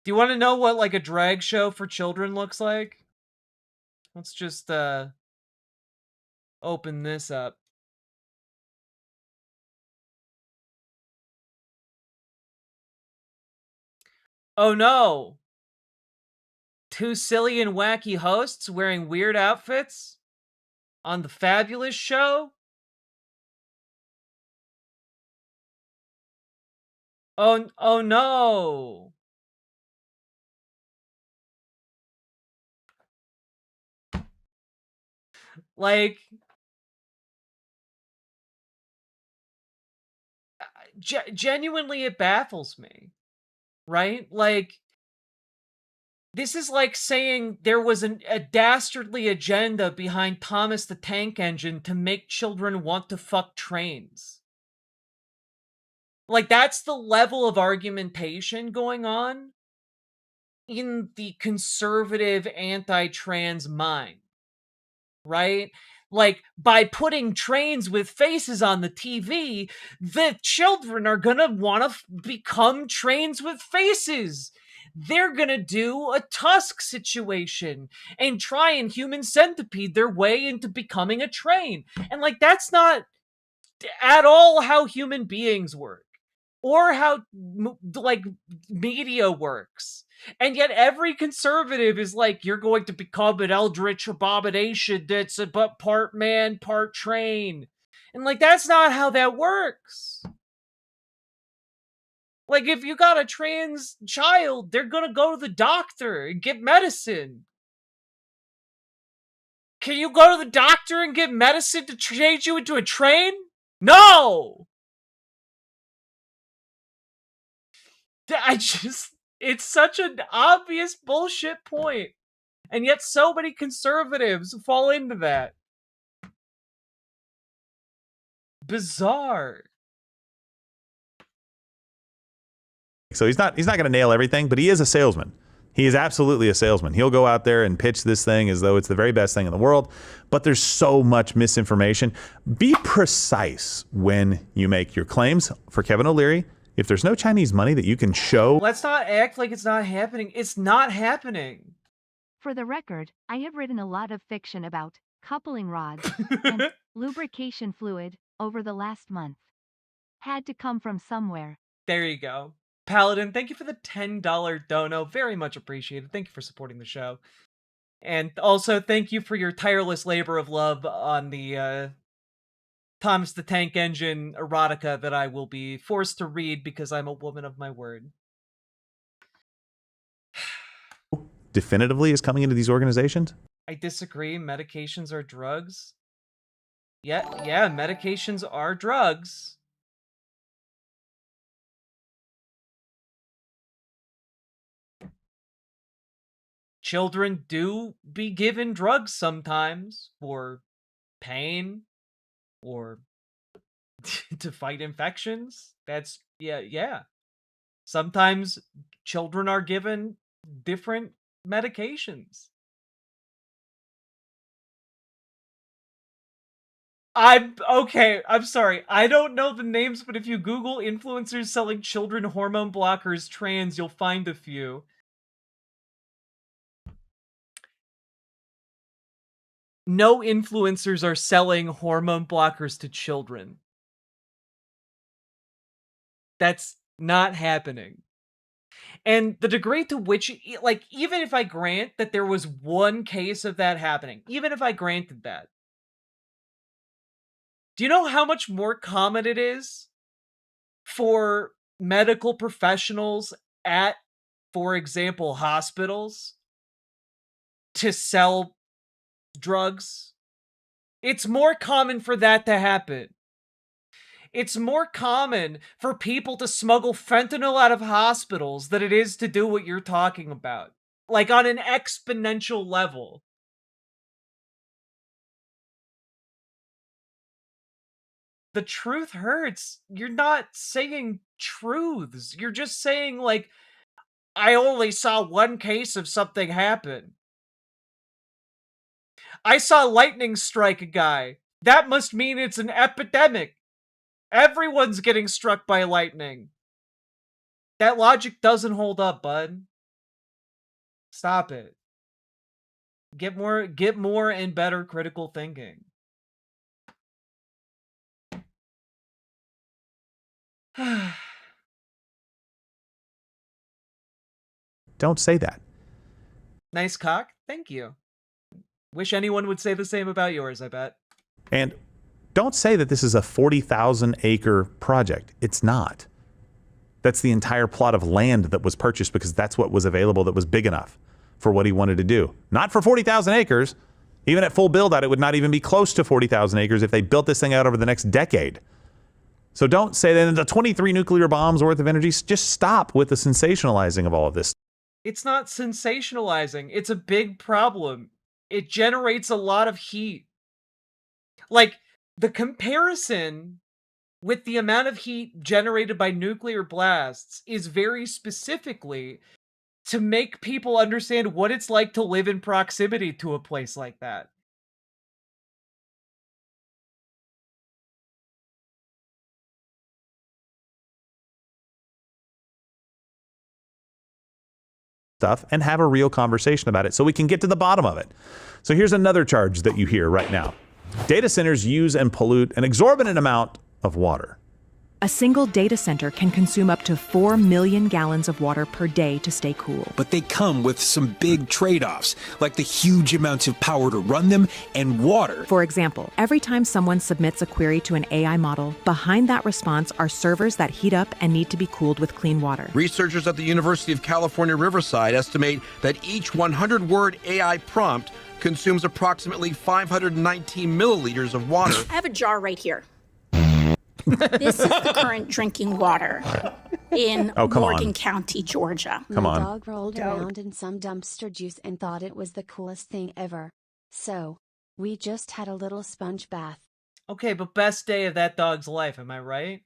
Do you want to know what, like, a drag show for children looks like? Let's just, open this up. Oh no! Two silly and wacky hosts wearing weird outfits on the Fabulous show? Oh no! Like, genuinely, it baffles me, right? Like, this is like saying there was a dastardly agenda behind Thomas the Tank Engine to make children want to fuck trains. Like, that's the level of argumentation going on in the conservative anti-trans mind, right? Like, by putting trains with faces on the TV, the children are gonna want to become trains with faces. They're gonna do a Tusk situation and try and human centipede their way into becoming a train. And, like, that's not at all how human beings work, or how, like, media works. And yet every conservative is like, you're going to become an eldritch abomination that's but part man, part train. And, like, that's not how that works. Like, if you got a trans child, they're gonna go to the doctor and get medicine. Can you go to the doctor and get medicine to change you into a train? No! It's such an obvious bullshit point. And yet so many conservatives fall into that. Bizarre. So he's not going to nail everything, but he is a salesman. He is absolutely a salesman. He'll go out there and pitch this thing as though it's the very best thing in the world, but there's so much misinformation. Be precise when you make your claims. For Kevin O'Leary, if there's no Chinese money that you can show... Let's not act like it's not happening. It's not happening. For the record, I have written a lot of fiction about coupling rods and lubrication fluid over the last month. Had to come from somewhere. There you go. Paladin, thank you for the $10 dono. Very much appreciated. Thank you for supporting the show. And also, thank you for your tireless labor of love on the Thomas the Tank Engine erotica that I will be forced to read because I'm a woman of my word. Definitively is coming into these organizations? I disagree. Medications are drugs. Yeah, medications are drugs. Children do be given drugs sometimes for pain or to fight infections. That's, yeah. Sometimes children are given different medications. I'm sorry. I don't know the names, but if you Google influencers selling children hormone blockers trans, you'll find a few. No influencers are selling hormone blockers to children. That's not happening. And the degree to which, like, even if I grant that there was one case of that happening, even if I granted that, do you know how much more common it is for medical professionals at for example, hospitals to sell drugs. It's more common for that to happen. It's more common for people to smuggle fentanyl out of hospitals than it is to do what you're talking about. Like on an exponential level. The truth hurts. You're not saying truths. You're just saying, like, I only saw one case of something happen. I saw lightning strike a guy. That must mean it's an epidemic. Everyone's getting struck by lightning. That logic doesn't hold up, bud. Stop it. Get more and better critical thinking. Don't say that. Nice cock. Thank you. Wish anyone would say the same about yours, I bet. And don't say that this is a 40,000 acre project. It's not. That's the entire plot of land that was purchased because that's what was available that was big enough for what he wanted to do. Not for 40,000 acres. Even at full build out, it would not even be close to 40,000 acres if they built this thing out over the next decade. So don't say that the 23 nuclear bombs worth of energy. Just stop with the sensationalizing of all of this. It's not sensationalizing. It's a big problem. It generates a lot of heat. Like, the comparison with the amount of heat generated by nuclear blasts is very specifically to make people understand what it's like to live in proximity to a place like that. Stuff and have a real conversation about it so we can get to the bottom of it. So here's another charge that you hear right now. Data centers use and pollute an exorbitant amount of water. A single data center can consume up to 4 million gallons of water per day to stay cool. But they come with some big trade-offs, like the huge amounts of power to run them and water. For example, every time someone submits a query to an AI model, behind that response are servers that heat up and need to be cooled with clean water. Researchers at the University of California, Riverside estimate that each 100-word AI prompt consumes approximately 519 milliliters of water. I have a jar right here. This is the current drinking water in Morgan County, Georgia. My dog rolled around in some dumpster juice and thought it was the coolest thing ever. So, we just had a little sponge bath. Okay, but best day of that dog's life, am I right?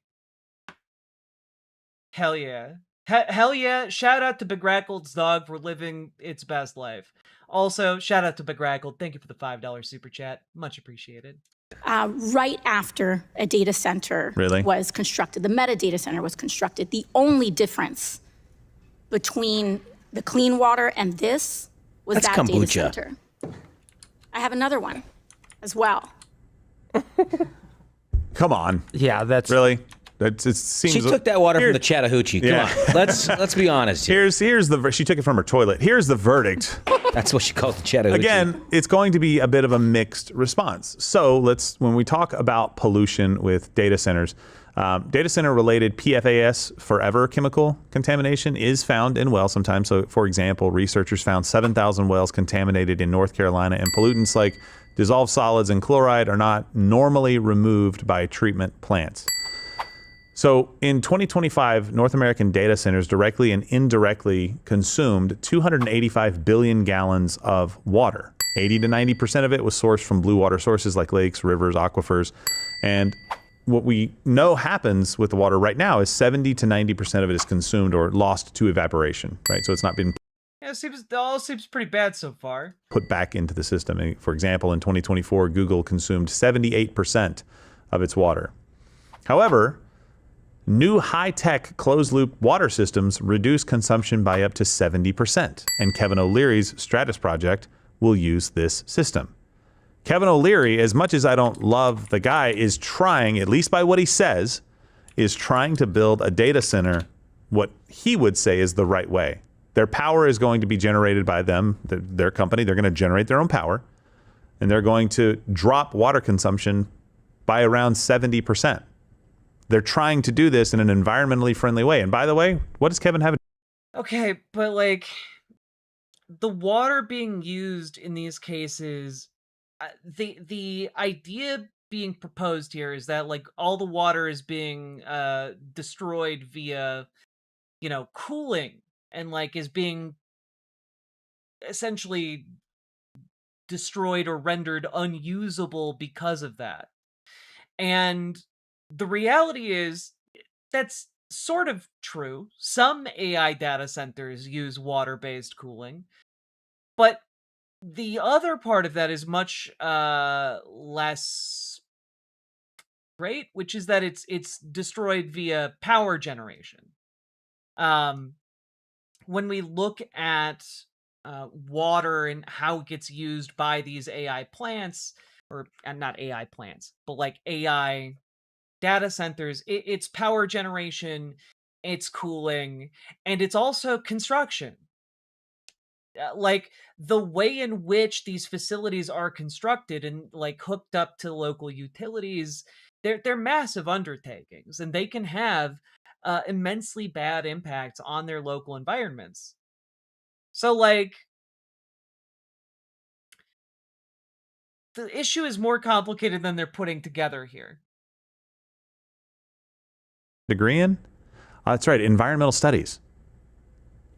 Hell yeah. Hell yeah. Shout out to Begrackled dog for living its best life. Also, shout out to Begrackled. Thank you for the $5 super chat. Much appreciated. Right after a data center was constructed, the metadata center was constructed, the only difference between the clean water and this was that kombucha. Data center. I have another one as well. Come on. Yeah, that's really. It seems she took that water from the Chattahoochee. Come on, let's be honest. Here's the she took it from her toilet. Here's the verdict. That's what she calls the Chattahoochee. Again, it's going to be a bit of a mixed response. So when we talk about pollution with data centers, data center related PFAS, forever chemical contamination, is found in wells sometimes. So, for example, researchers found 7,000 wells contaminated in North Carolina, and pollutants like dissolved solids and chloride are not normally removed by treatment plants. So in 2025, North American data centers directly and indirectly consumed 285 billion gallons of water. 80 to 90% of it was sourced from blue water sources like lakes, rivers, aquifers. And what we know happens with the water right now is 70 to 90% of it is consumed or lost to evaporation, right? So it's not been Yeah, it all seems pretty bad so far. put back into the system. For example, in 2024, Google consumed 78% of its water. However, new high-tech closed-loop water systems reduce consumption by up to 70%, and Kevin O'Leary's Stratus project will use this system. Kevin O'Leary, as much as I don't love the guy, is trying, at least by what he says, is trying to build a data center what he would say is the right way. Their power is going to be generated by them, their company. They're going to generate their own power, and they're going to drop water consumption by around 70%. They're trying to do this in an environmentally friendly way. And by the way, what does Kevin have? Okay, but like the water being used in these cases, the idea being proposed here is that like all the water is being destroyed via, cooling, and like is being essentially destroyed or rendered unusable because of that. And the reality is that's sort of true. Some AI data centers use water-based cooling, but the other part of that is much less great, which is that it's destroyed via power generation. When we look at water and how it gets used by these AI plants, or not AI plants, but like AI data centers, it's power generation, it's cooling, and it's also construction. Like the way in which these facilities are constructed and like hooked up to local utilities, they're massive undertakings, and they can have immensely bad impacts on their local environments. So like the issue is more complicated than they're putting together here. Degree in? That's right, environmental studies.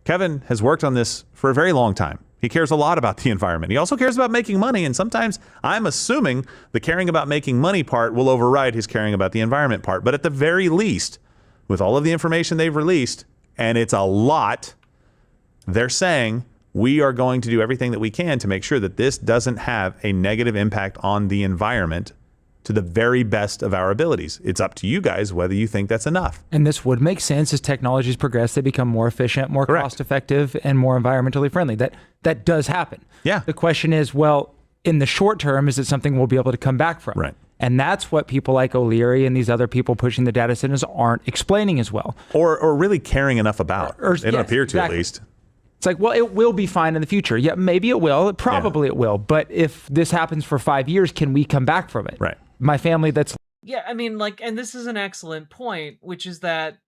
Kevin has worked on this for a very long time. He cares a lot about the environment. He also cares about making money, and sometimes I'm assuming the caring about making money part will override his caring about the environment part. But at the very least, with all of the information they've released, and it's a lot, they're saying we are going to do everything that we can to make sure that this doesn't have a negative impact on the environment to the very best of our abilities. It's up to you guys whether you think that's enough. And this would make sense as technologies progress. They become more efficient, more cost effective, and more environmentally friendly. That does happen. Yeah. The question is, well, in the short term, is it something we'll be able to come back from? Right. And that's what people like O'Leary and these other people pushing the data centers aren't explaining as well. Or really caring enough about. They don't appear to, at least. It's like, well, it will be fine in the future. Yeah, maybe it will. Probably it will. But if this happens for 5 years, can we come back from it? Right. My family that's... Yeah, I mean, like, and this is an excellent point, which is that,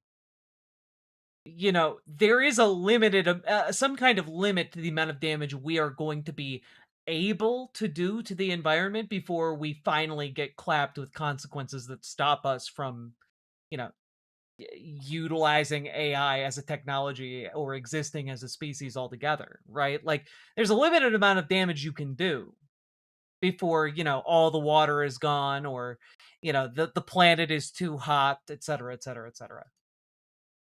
there is a limited, some kind of limit to the amount of damage we are going to be able to do to the environment before we finally get clapped with consequences that stop us from, utilizing AI as a technology or existing as a species altogether, right? Like, there's a limited amount of damage you can do before, all the water is gone, or, the planet is too hot, et cetera, et cetera, et cetera.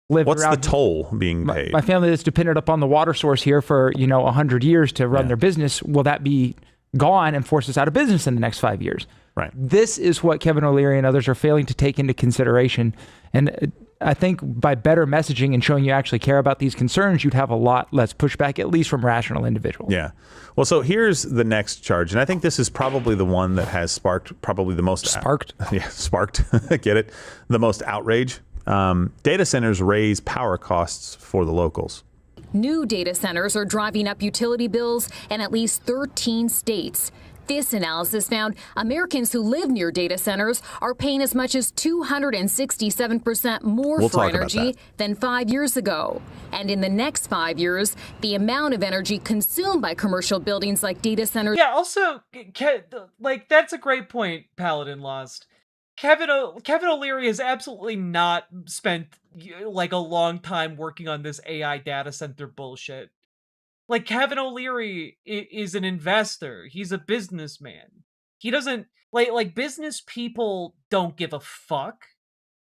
What's the toll being paid? My family that's depended upon the water source here for, 100 years to run their business, will that be gone and force us out of business in the next 5 years? Right. This is what Kevin O'Leary and others are failing to take into consideration. And I think by better messaging and showing you actually care about these concerns, you'd have a lot less pushback, at least from rational individuals. Yeah. Well, so here's the next charge. And I think this is probably the one that has sparked probably the most... Sparked? Sparked. Get it? The most outrage. Data centers raise power costs for the locals. New data centers are driving up utility bills in at least 13 states. This analysis found Americans who live near data centers are paying as much as 267% more for energy than 5 years ago. And in the next 5 years, the amount of energy consumed by commercial buildings like data centers... Yeah, also, like, that's a great point, Paladin Lost. Kevin O'Leary has absolutely not spent, like, a long time working on this AI data center bullshit. Like, Kevin O'Leary is an investor. He's a businessman. He doesn't... Like business people don't give a fuck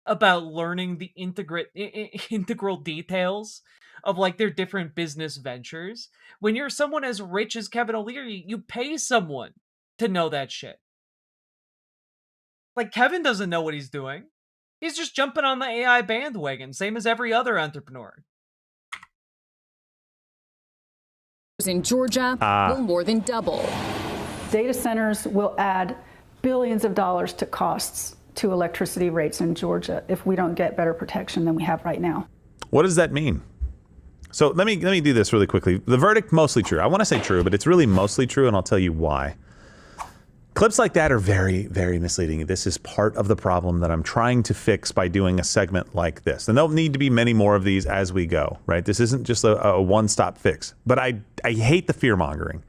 about learning the integral details of, like, their different business ventures. When you're someone as rich as Kevin O'Leary, you pay someone to know that shit. Like, Kevin doesn't know what he's doing. He's just jumping on the AI bandwagon, same as every other entrepreneur. In Georgia will more than double. Data centers will add billions of dollars to costs to electricity rates in Georgia if we don't get better protection than we have right now. What does that mean? So let me do this really quickly. The verdict, mostly true. I want to say true, but it's really mostly true, and I'll tell you why. Clips like that are very, very misleading. This is part of the problem that I'm trying to fix by doing a segment like this. And there'll need to be many more of these as we go, right? This isn't just a one-stop fix. But I hate the fear-mongering.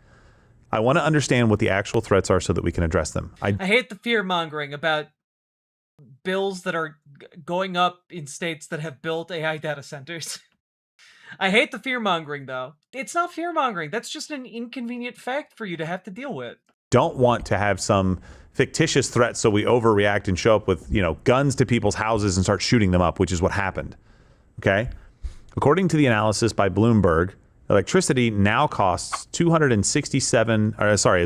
I want to understand what the actual threats are so that we can address them. I hate the fear-mongering about bills that are going up in states that have built AI data centers. I hate the fear-mongering, though. It's not fear-mongering. That's just an inconvenient fact for you to have to deal with. Don't want to have some fictitious threat so we overreact and show up with, guns to people's houses and start shooting them up, which is what happened. Okay? According to the analysis by Bloomberg, electricity now costs as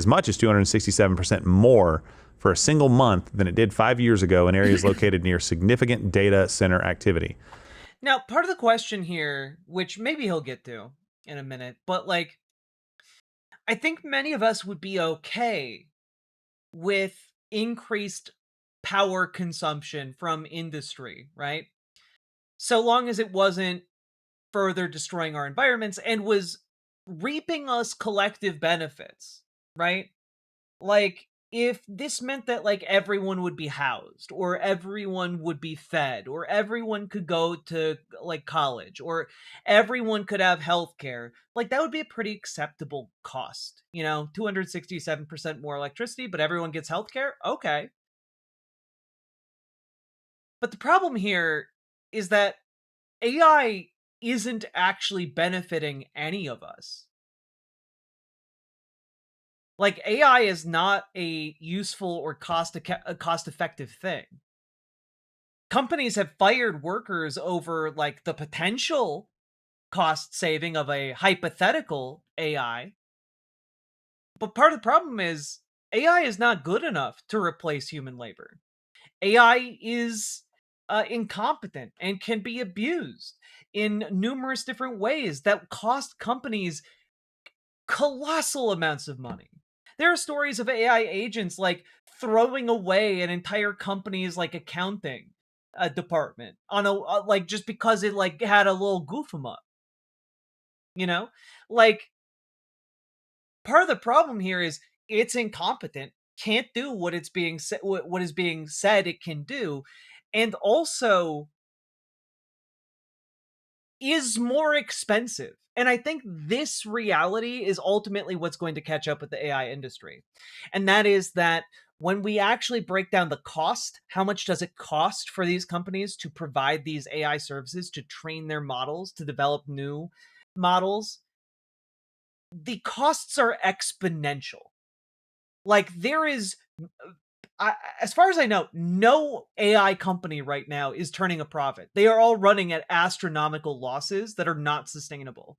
much as 267% more for a single month than it did 5 years ago in areas located near significant data center activity. Now, part of the question here, which maybe he'll get to in a minute, but I think many of us would be okay with increased power consumption from industry, right? So long as it wasn't further destroying our environments and was reaping us collective benefits, right? If this meant that everyone would be housed, or everyone would be fed, or everyone could go to college, or everyone could have healthcare, that would be a pretty acceptable cost. 267% more electricity, but everyone gets healthcare? Okay. But the problem here is that AI isn't actually benefiting any of us. AI is not a useful or cost-effective thing. Companies have fired workers over the potential cost saving of a hypothetical AI. But part of the problem is AI is not good enough to replace human labor. AI is incompetent and can be abused in numerous different ways that cost companies colossal amounts of money. There are stories of AI agents throwing away an entire company's accounting department on a just because it had a little goof 'em up. Part of the problem here is it's incompetent, can't do what it's being what is being said it can do, and also is more expensive. And I think this reality is ultimately what's going to catch up with the AI industry. And that is that when we actually break down the cost, how much does it cost for these companies to provide these AI services, to train their models, to develop new models? The costs are exponential. There is, as far as I know, no AI company right now is turning a profit. They are all running at astronomical losses that are not sustainable.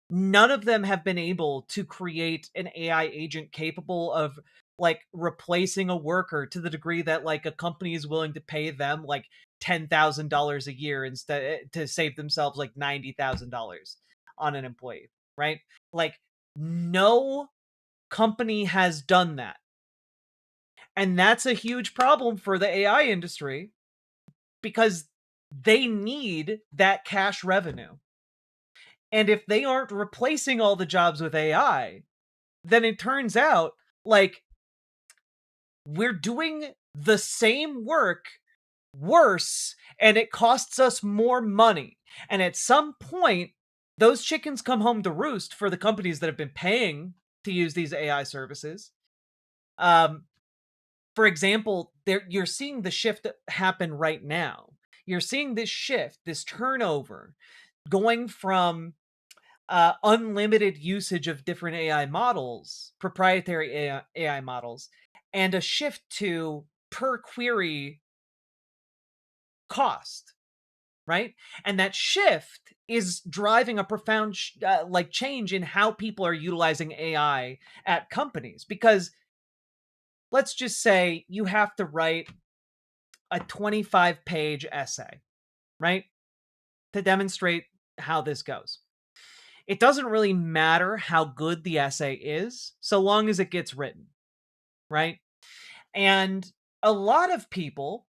None of them have been able to create an AI agent capable of replacing a worker to the degree that a company is willing to pay them $10,000 a year instead to save themselves $90,000 on an employee, right? No company has done that. And that's a huge problem for the AI industry because they need that cash revenue. And if they aren't replacing all the jobs with AI, then it turns out we're doing the same work worse and it costs us more money. And at some point, those chickens come home to roost for the companies that have been paying to use these AI services. For example, you're seeing the shift happen right now. You're seeing this shift, this turnover, going from unlimited usage of different AI models, proprietary AI models, and a shift to per query cost, right? And that shift is driving a profound change in how people are utilizing AI at companies. Because let's just say you have to write a 25-page essay, right? To demonstrate how this goes. It doesn't really matter how good the essay is, so long as it gets written, right? And a lot of people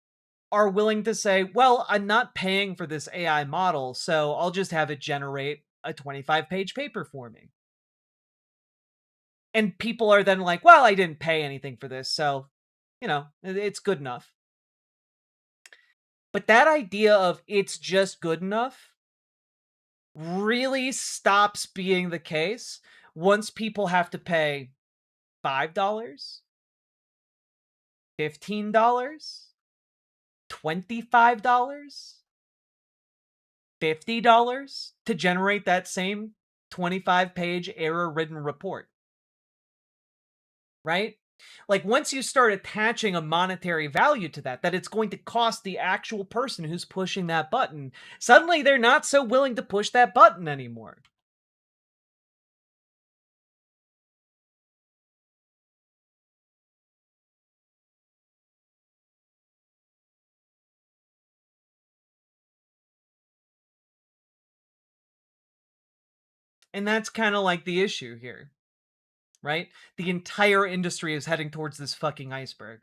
are willing to say, well, I'm not paying for this AI model, so I'll just have it generate a 25-page paper for me. And people are then like, well, I didn't pay anything for this, so, you know, it's good enough. But that idea of it's just good enough really stops being the case once people have to pay $5, $15, $25, $50 to generate that same 25-page error-ridden report. Right? Like, once you start attaching a monetary value to that it's going to cost the actual person who's pushing that button, suddenly they're not so willing to push that button anymore. And that's kind of like the issue here, right? The entire industry is heading towards this fucking iceberg.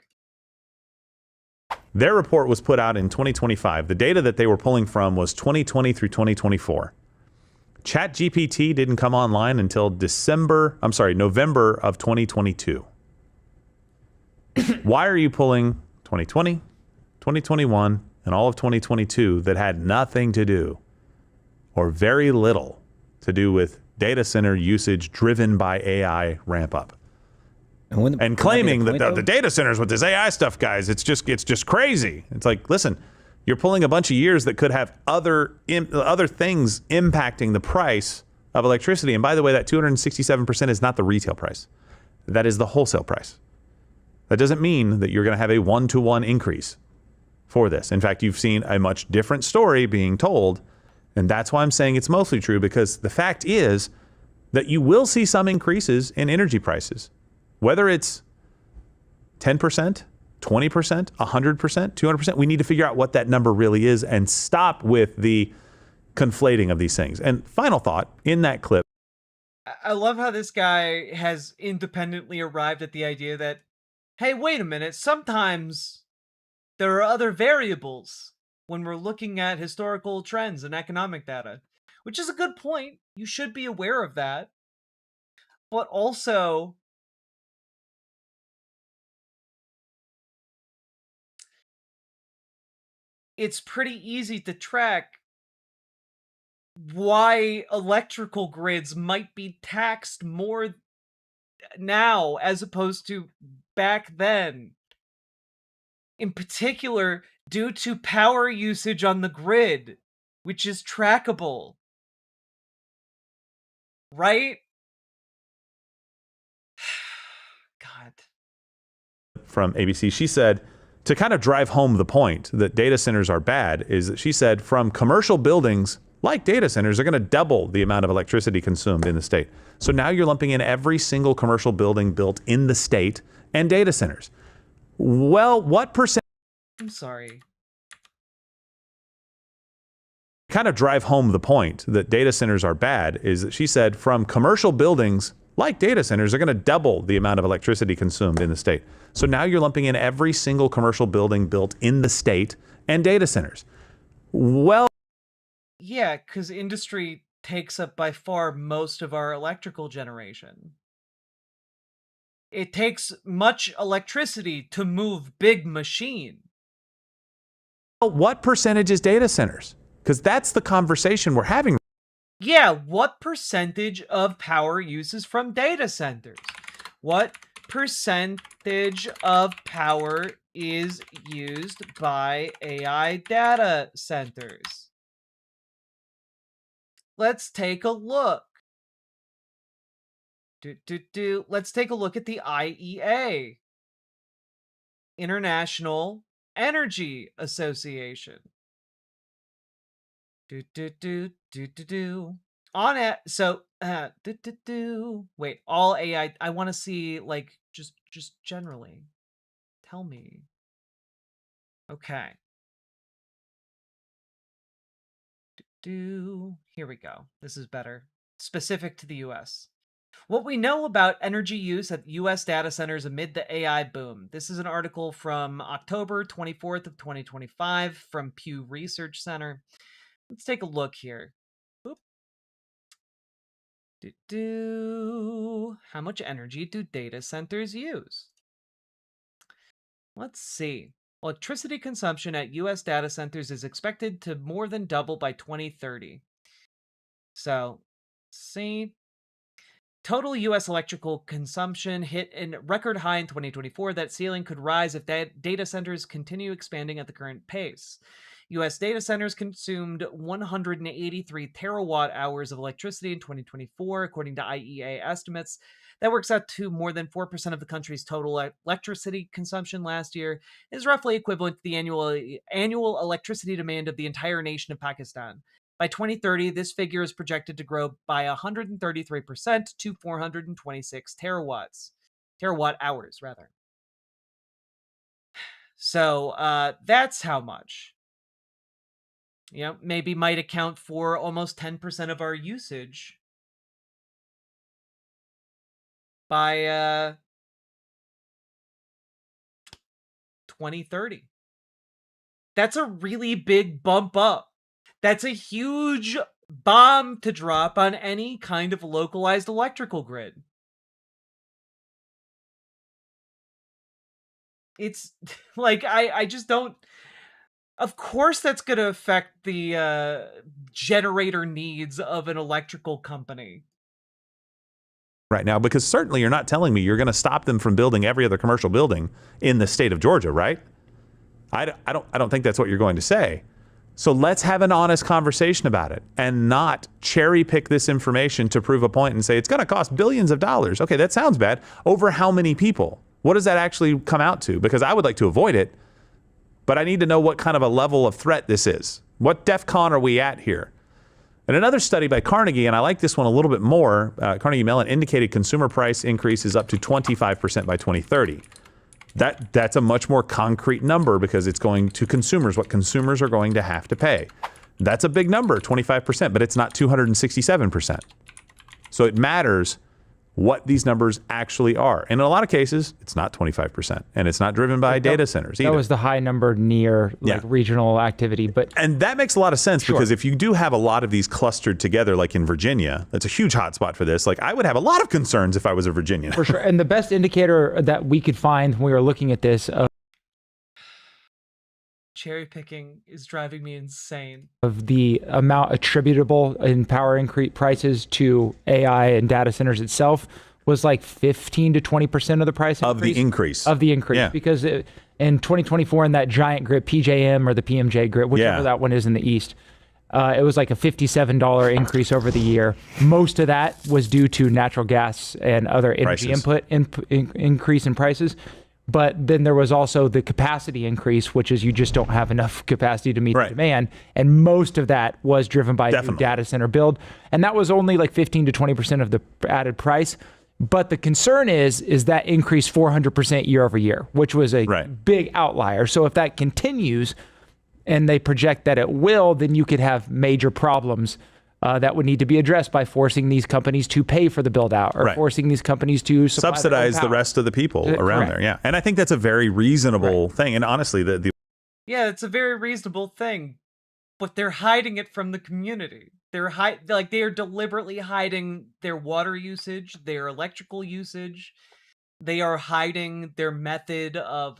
Their report was put out in 2025. The data that they were pulling from was 2020 through 2024. ChatGPT didn't come online until November of 2022. Why are you pulling 2020, 2021, and all of 2022 that had nothing to do, or very little to do, with data center usage driven by AI ramp up? And claiming that the data centers with this AI stuff, guys, it's just crazy. It's like, listen, you're pulling a bunch of years that could have other things impacting the price of electricity. And by the way, that 267% is not the retail price. That is the wholesale price. That doesn't mean that you're going to have a one-to-one increase for this. In fact, you've seen a much different story being told. And that's why I'm saying it's mostly true, because the fact is that you will see some increases in energy prices. Whether it's 10%, 20%, 100%, 200%, we need to figure out what that number really is and stop with the conflating of these things. And final thought in that clip. I love how this guy has independently arrived at the idea that, hey, wait a minute, sometimes there are other variables when we're looking at historical trends and economic data, which is a good point. You should be aware of that. But also, it's pretty easy to track why electrical grids might be taxed more now as opposed to back then. In particular, due to power usage on the grid, which is trackable. Right? God. From ABC, she said, to kind of drive home the point that data centers are bad, is that she said from commercial buildings like data centers are going to double the amount of electricity consumed in the state. So now you're lumping in every single commercial building built in the state and data centers. Well, what percent? I'm sorry. Kind of drive home the point that data centers are bad, is that she said from commercial buildings like data centers are going to double the amount of electricity consumed in the state. So now you're lumping in every single commercial building built in the state and data centers. Well, yeah, because industry takes up by far most of our electrical generation. It takes much electricity to move big machine. What percentage is data centers? Because that's the conversation we're having. Yeah, what percentage of power uses from data centers? What percentage of power is used by AI data centers? Let's take a look. Let's take a look at the IEA, International Energy Association. On it. So, wait, all AI. I want to see, like, just generally. Tell me. Okay. Here we go. This is better. Specific to the US. What we know about energy use at US data centers amid the AI boom. This is an article from October 24th of 2025 from Pew Research Center. Let's take a look here. Boop. How much energy do data centers use? Let's see. Electricity consumption at U.S. data centers is expected to more than double by 2030. So, see. Total U.S. electrical consumption hit a record high in 2024. That ceiling could rise if data centers continue expanding at the current pace. U.S. data centers consumed 183 terawatt hours of electricity in 2024, according to IEA estimates. That works out to more than 4% of the country's total electricity consumption last year, is roughly equivalent to the annual electricity demand of the entire nation of Pakistan. By 2030, this figure is projected to grow by 133% to 426 terawatt hours, rather. So that's how much. Maybe might account for almost 10% of our usage by 2030. That's a really big bump up. That's a huge bomb to drop on any kind of localized electrical grid. It's like, I just don't... Of course that's going to affect the generator needs of an electrical company. Right now, because certainly you're not telling me you're going to stop them from building every other commercial building in the state of Georgia, right? I don't think that's what you're going to say. So let's have an honest conversation about it and not cherry pick this information to prove a point and say it's going to cost billions of dollars. Okay, that sounds bad. Over how many people? What does that actually come out to? Because I would like to avoid it, but I need to know what kind of a level of threat this is. What DEFCON are we at here? And another study by Carnegie, and I like this one a little bit more, Carnegie Mellon indicated consumer price increases up to 25% by 2030. That's a much more concrete number because it's going to consumers, what consumers are going to have to pay. That's a big number, 25%, but it's not 267%. So it matters what these numbers actually are. And in a lot of cases, it's not 25%, and it's not driven by data centers either. That was the high number near regional activity. And that makes a lot of sense because if you do have a lot of these clustered together, like in Virginia, that's a huge hotspot for this. Like I would have a lot of concerns if I was a Virginian. For sure. And the best indicator that we could find when we were looking at this cherry picking is driving me insane. Of the amount attributable in power increase prices to AI and data centers itself was like 15 to 20% of the price increase. Of the increase. Yeah. Because in 2024 in that giant grid, PJM or the PMJ grid, whichever that one is in the East, it was like a $57 increase over the year. Most of that was due to natural gas and other energy increase in prices. But then there was also the capacity increase, which is you just don't have enough capacity to meet the demand. And most of that was driven by new data center build. And that was only like 15 to 20% of the added price. But the concern is that increased 400% year over year, which was a big outlier. So if that continues and they project that it will, then you could have major problems that would need to be addressed by forcing these companies to pay for the build out or forcing these companies to subsidize the rest of the people around there. Yeah. And I think that's a very reasonable thing. And honestly, yeah, it's a very reasonable thing, but they're hiding it from the community. They are deliberately hiding their water usage, their electrical usage. They are hiding their method of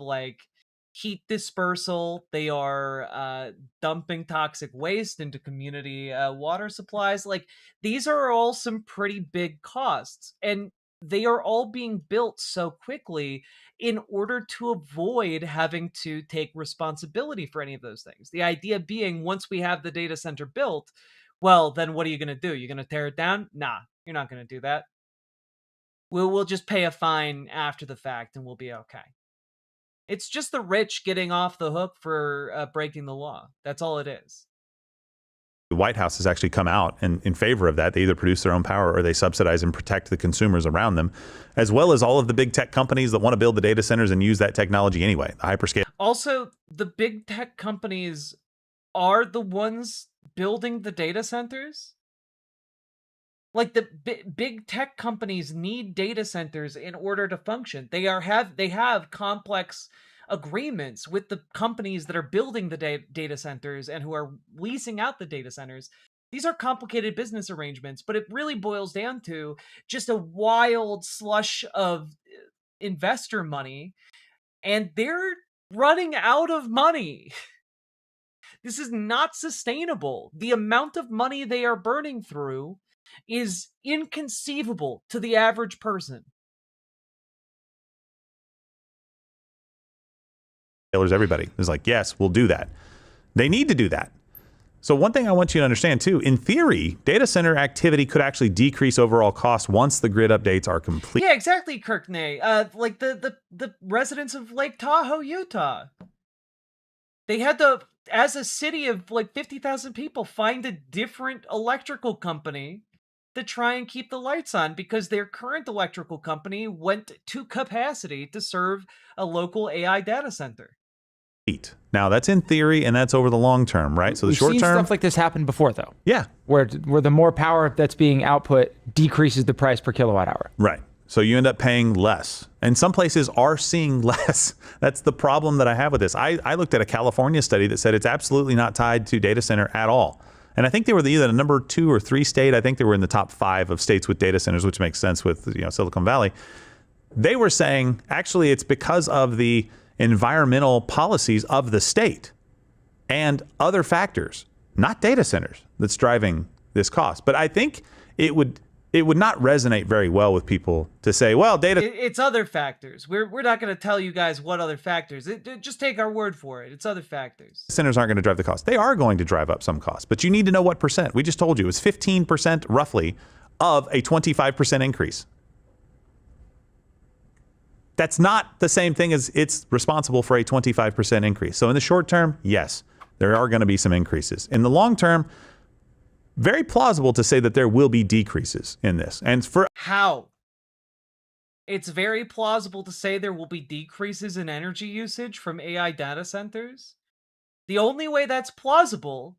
heat dispersal. They are dumping toxic waste into community water supplies. These are all some pretty big costs, and they are all being built so quickly in order to avoid having to take responsibility for any of those things. The idea being, once we have the data center built, well, then what are you going to do? You're going to tear it down? Nah, you're not going to do that. We'll just pay a fine after the fact and we'll be okay. It's just the rich getting off the hook for breaking the law. That's all it is. The White House has actually come out in favor of that. They either produce their own power or they subsidize and protect the consumers around them, as well as all of the big tech companies that want to build the data centers and use that technology anyway, the hyperscale. Also, the big tech companies are the ones building the data centers. The big tech companies need data centers in order to function. They have complex agreements with the companies that are building the data centers and who are leasing out the data centers. These are complicated business arrangements, but it really boils down to just a wild slush of investor money, and they're running out of money. This is not sustainable. The amount of money they are burning through is inconceivable to the average person. Everybody is like, yes, we'll do that. They need to do that. So one thing I want you to understand too, in theory, data center activity could actually decrease overall cost once the grid updates are complete. Yeah, exactly, Kirkney. Like the residents of Lake Tahoe, Utah. They had to, as a city of like 50,000 people, find a different electrical company to try and keep the lights on because their current electrical company went to capacity to serve a local AI data center. Now that's in theory, and that's over the long term, right? So the short term, we've seen stuff like this happen before, though. Yeah, where the more power that's being output decreases the price per kilowatt hour. Right. So you end up paying less, and some places are seeing less. That's the problem that I have with this. I looked at a California study that said it's absolutely not tied to data center at all, and I think they were either the number 2 or 3 state. I think they were in the top 5 of states with data centers, which makes sense with Silicon Valley. They were saying actually it's because of the environmental policies of the state and other factors, not data centers, that's driving this cost. But I think it would not resonate very well with people to say, well, it's other factors. We're not going to tell you guys what other factors. Just take our word for it. It's other factors. Centers aren't going to drive the cost. They are going to drive up some costs, but you need to know what percent. We just told you it's 15% roughly of a 25% increase. That's not the same thing as it's responsible for a 25% increase. So in the short term, yes, there are going to be some increases. In the long term, very plausible to say that there will be decreases in this. And for how? It's very plausible to say there will be decreases in energy usage from AI data centers. The only way that's plausible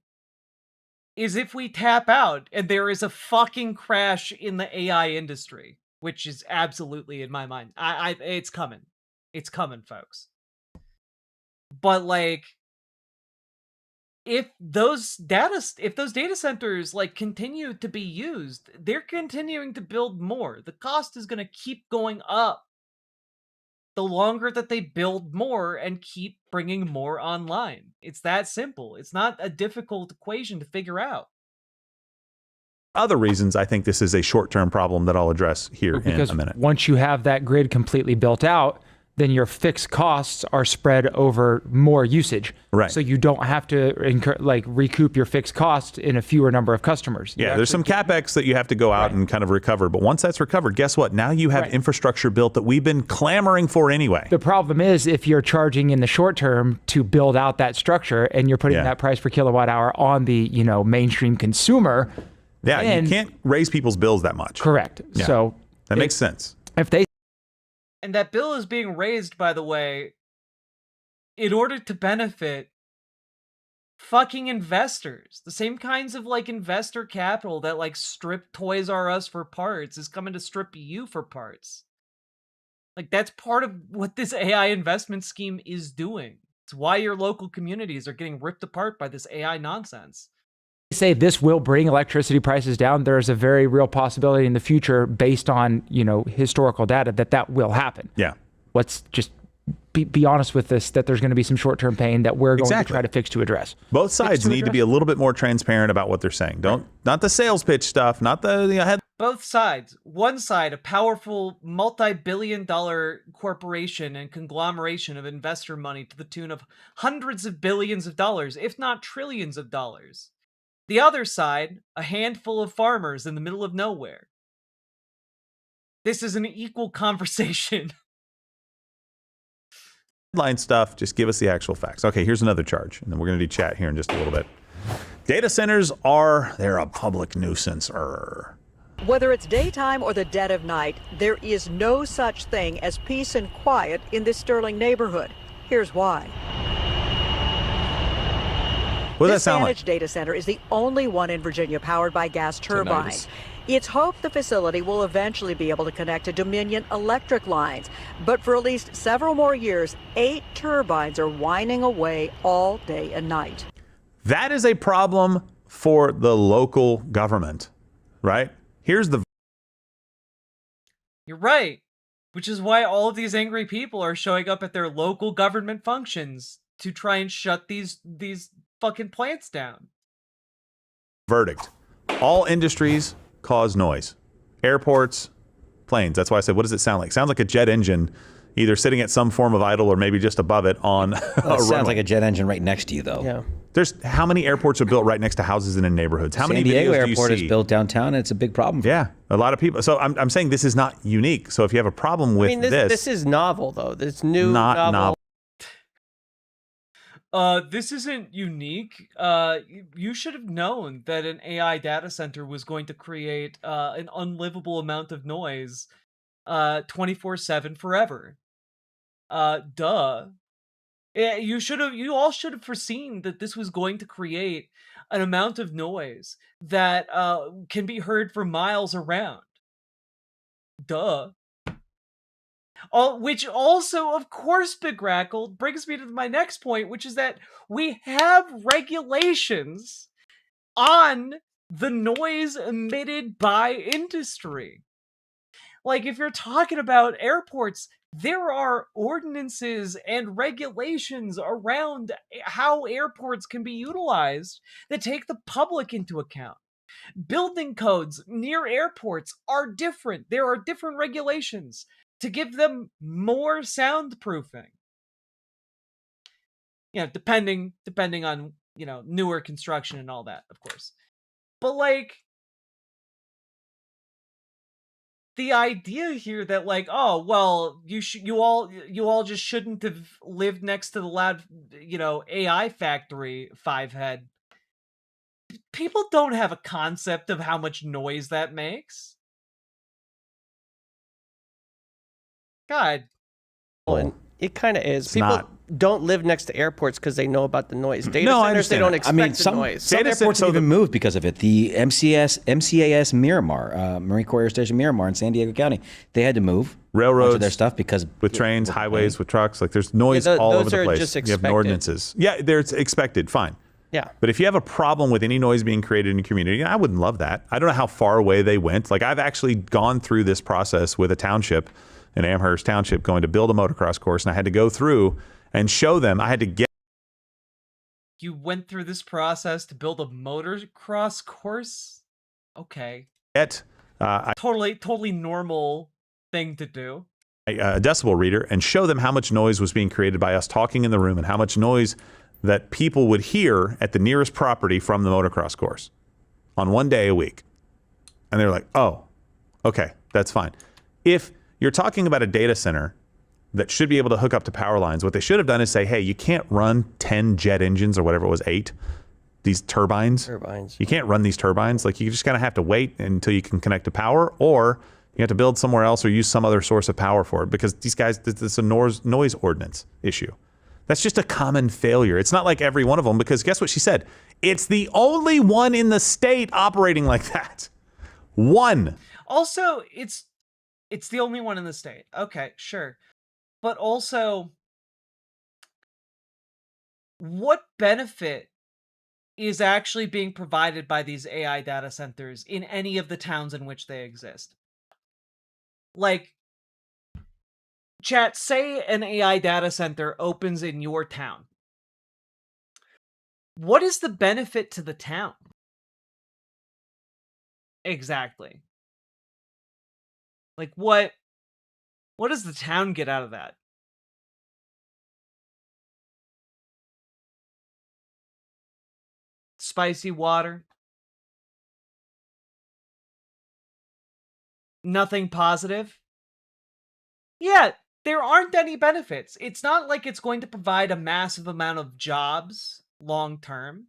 is if we tap out and there is a fucking crash in the AI industry. Which is absolutely in my mind. It's coming. It's coming, folks. But like, if those data centers like continue to be used, they're continuing to build more. The cost is going to keep going up the longer that they build more and keep bringing more online. It's that simple. It's not a difficult equation to figure out. Other reasons, I think this is a short-term problem that I'll address here in a minute. Once you have that grid completely built out, then your fixed costs are spread over more usage. Right. So you don't have to recoup your fixed cost in a fewer number of customers. Yeah, there's some CapEx that you have to go out and kind of recover. But once that's recovered, guess what? Now you have infrastructure built that we've been clamoring for anyway. The problem is if you're charging in the short term to build out that structure and you're putting that price per kilowatt hour on the mainstream consumer. Yeah, you can't raise people's bills that much. Correct. Yeah, so that makes sense. And that bill is being raised, by the way, in order to benefit fucking investors. The same kinds of investor capital that strip Toys R Us for parts is coming to strip you for parts. That's part of what this AI investment scheme is doing. It's why your local communities are getting ripped apart by this AI nonsense. Say this will bring electricity prices down. There's a very real possibility in the future based on, historical data that will happen. Yeah. Let's just be honest with this, that there's going to be some short-term pain that we're going to try to fix to address. Both sides need to be a little bit more transparent about what they're saying. Not the sales pitch stuff, not the head. Both sides. One side, a powerful multi-billion-dollar corporation and conglomeration of investor money to the tune of hundreds of billions of dollars, if not trillions of dollars. The other side, a handful of farmers in the middle of nowhere. This is an equal conversation. Headline stuff, just give us the actual facts. Okay, here's another charge, and then we're going to do chat here in just a little bit. Data centers they're a public nuisance. Whether it's daytime or the dead of night, there is no such thing as peace and quiet in this Sterling neighborhood. Here's why. What does that sound like? This Vantage data center is the only one in Virginia powered by gas turbines. It's hoped the facility will eventually be able to connect to Dominion electric lines. But for at least several more years, 8 turbines are whining away all day and night. That is a problem for the local government, right? Here's the. You're right. Which is why all of these angry people are showing up at their local government functions to try and shut these fucking plants down. Verdict. All industries cause noise. Airports, planes. That's why I said, what does it sound like? Sounds like a jet engine, either sitting at some form of idle or maybe just above it on a runway. Sounds like a jet engine right next to you, though. Yeah. There's how many airports are built right next to houses and in neighborhoods? How many San Diego videos do you Airport see? is built downtown, and it's a big problem. Yeah, a lot of people. So I'm saying this is not unique. So if you have a problem with this is novel, though. This new not novel. This isn't unique. You should have known that an AI data center was going to create an unlivable amount of noise 24/7 forever. Duh. You all should have foreseen that this was going to create an amount of noise that can be heard for miles around. Duh. Which also, of course, Big Rackle, brings me to my next point, which is that we have regulations on the noise emitted by industry. Like, if you're talking about airports, there are ordinances and regulations around how airports can be utilized that take the public into account. Building codes near airports are different. There are different regulations to give them more soundproofing. You know, depending on, you know, newer construction and all that, of course. But like, the idea here that like, oh well, you all just shouldn't have lived next to the loud, you know, AI factory, Fivehead. People don't have a concept of how much noise that makes. God. Well, it kind of is. People not. don't live next to airports because they know about the noise. Data No, I centers, they understand don't that. expect the some noise. airports have even moved because of it. The MCAS Miramar, Marine Corps Air Station Miramar in San Diego County, they had to move railroads, of their stuff because with trains, highways, with trucks, like there's noise all over the place. Just you have ordinances. Yeah, there's expected. Fine. Yeah. But if you have a problem with any noise being created in your community, I wouldn't love that. I don't know how far away they went. Like I've actually gone through this process with a township, in Amherst Township, going to build a motocross course, and I had to go through and show them. I had to get. You went through this process to build a motocross course? Okay. Totally normal thing to do. A decibel reader and show them how much noise was being created by us talking in the room and how much noise that people would hear at the nearest property from the motocross course on one day a week. And they're like, oh, okay, that's fine. If you're talking about a data center that should be able to hook up to power lines, what they should have done is say, hey, you can't run 10 jet engines or whatever it was, 8, these turbines. You can't run these turbines. Like you just kind of have to wait until you can connect to power, or you have to build somewhere else or use some other source of power for it, because these guys, this is a noise ordinance issue. That's just a common failure. It's not like every one of them, because guess what she said? It's the only one in the state operating like that. One. Also, it's the only one in the state. Okay, sure. But also, what benefit is actually being provided by these AI data centers in any of the towns in which they exist? Like, chat, say an AI data center opens in your town. What is the benefit to the town? Exactly. Like, what does the town get out of that? Spicy water? Nothing positive? Yeah, there aren't any benefits. It's not like it's going to provide a massive amount of jobs long term.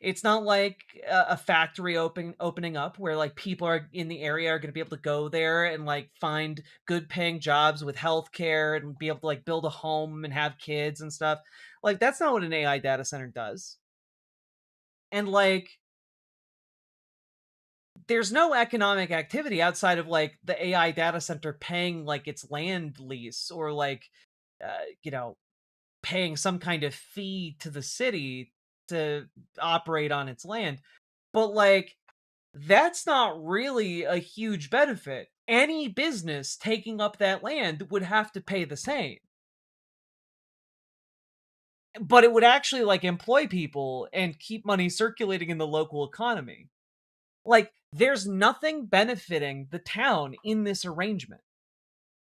It's not like a factory opening up where like people are in the area are going to be able to go there and like find good paying jobs with healthcare and be able to like build a home and have kids and stuff. Like that's not what an AI data center does. And like there's no economic activity outside of like the AI data center paying like its land lease or like you know, paying some kind of fee to the city to operate on its land. But like, that's not really a huge benefit. Any business taking up that land would have to pay the same. But it would actually like employ people and keep money circulating in the local economy. Like, there's nothing benefiting the town in this arrangement.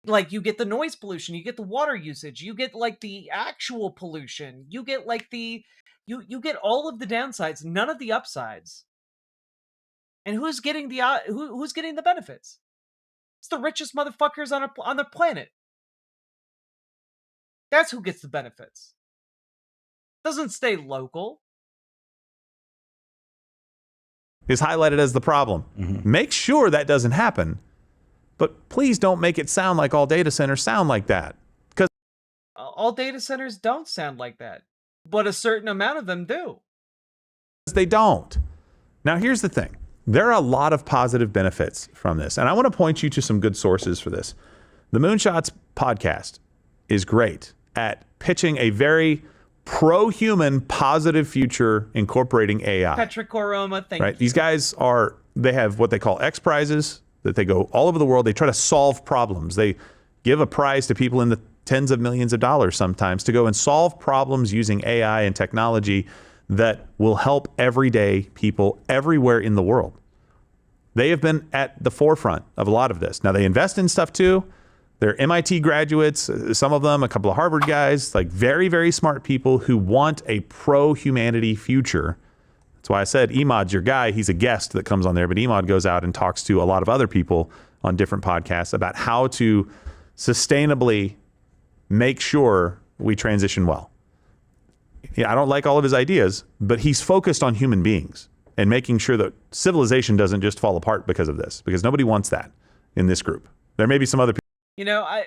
Like, you get the noise pollution, you get the water usage, you get like the actual pollution, you get like the you get all of the downsides, none of the upsides. And who's getting the who's getting the benefits? It's the richest motherfuckers on the planet. That's who gets the benefits. Doesn't stay local. Is highlighted as the problem. Make sure that doesn't happen, but please don't make it sound like all data centers sound like that. Because all data centers don't sound like that, but a certain amount of them do. They don't. Now, here's the thing. There are a lot of positive benefits from this, and I want to point you to some good sources for this. The Moonshots podcast is great at pitching a very pro-human, positive future incorporating AI. Petra Koroma, thank you. These guys they have what they call X prizes that they go all over the world. They try to solve problems. They give a prize to people in the tens of millions of dollars sometimes to go and solve problems using AI and technology that will help everyday people everywhere in the world. They have been at the forefront of a lot of this. Now, they invest in stuff too. They're MIT graduates, some of them, a couple of Harvard guys, like very, very smart people who want a pro-humanity future. That's why I said Emod's your guy. He's a guest that comes on there, but Emod goes out and talks to a lot of other people on different podcasts about how to sustainably make sure we transition well. Yeah, I don't like all of his ideas, but he's focused on human beings and making sure that civilization doesn't just fall apart because of this, because nobody wants that in this group. There may be some other people. You know,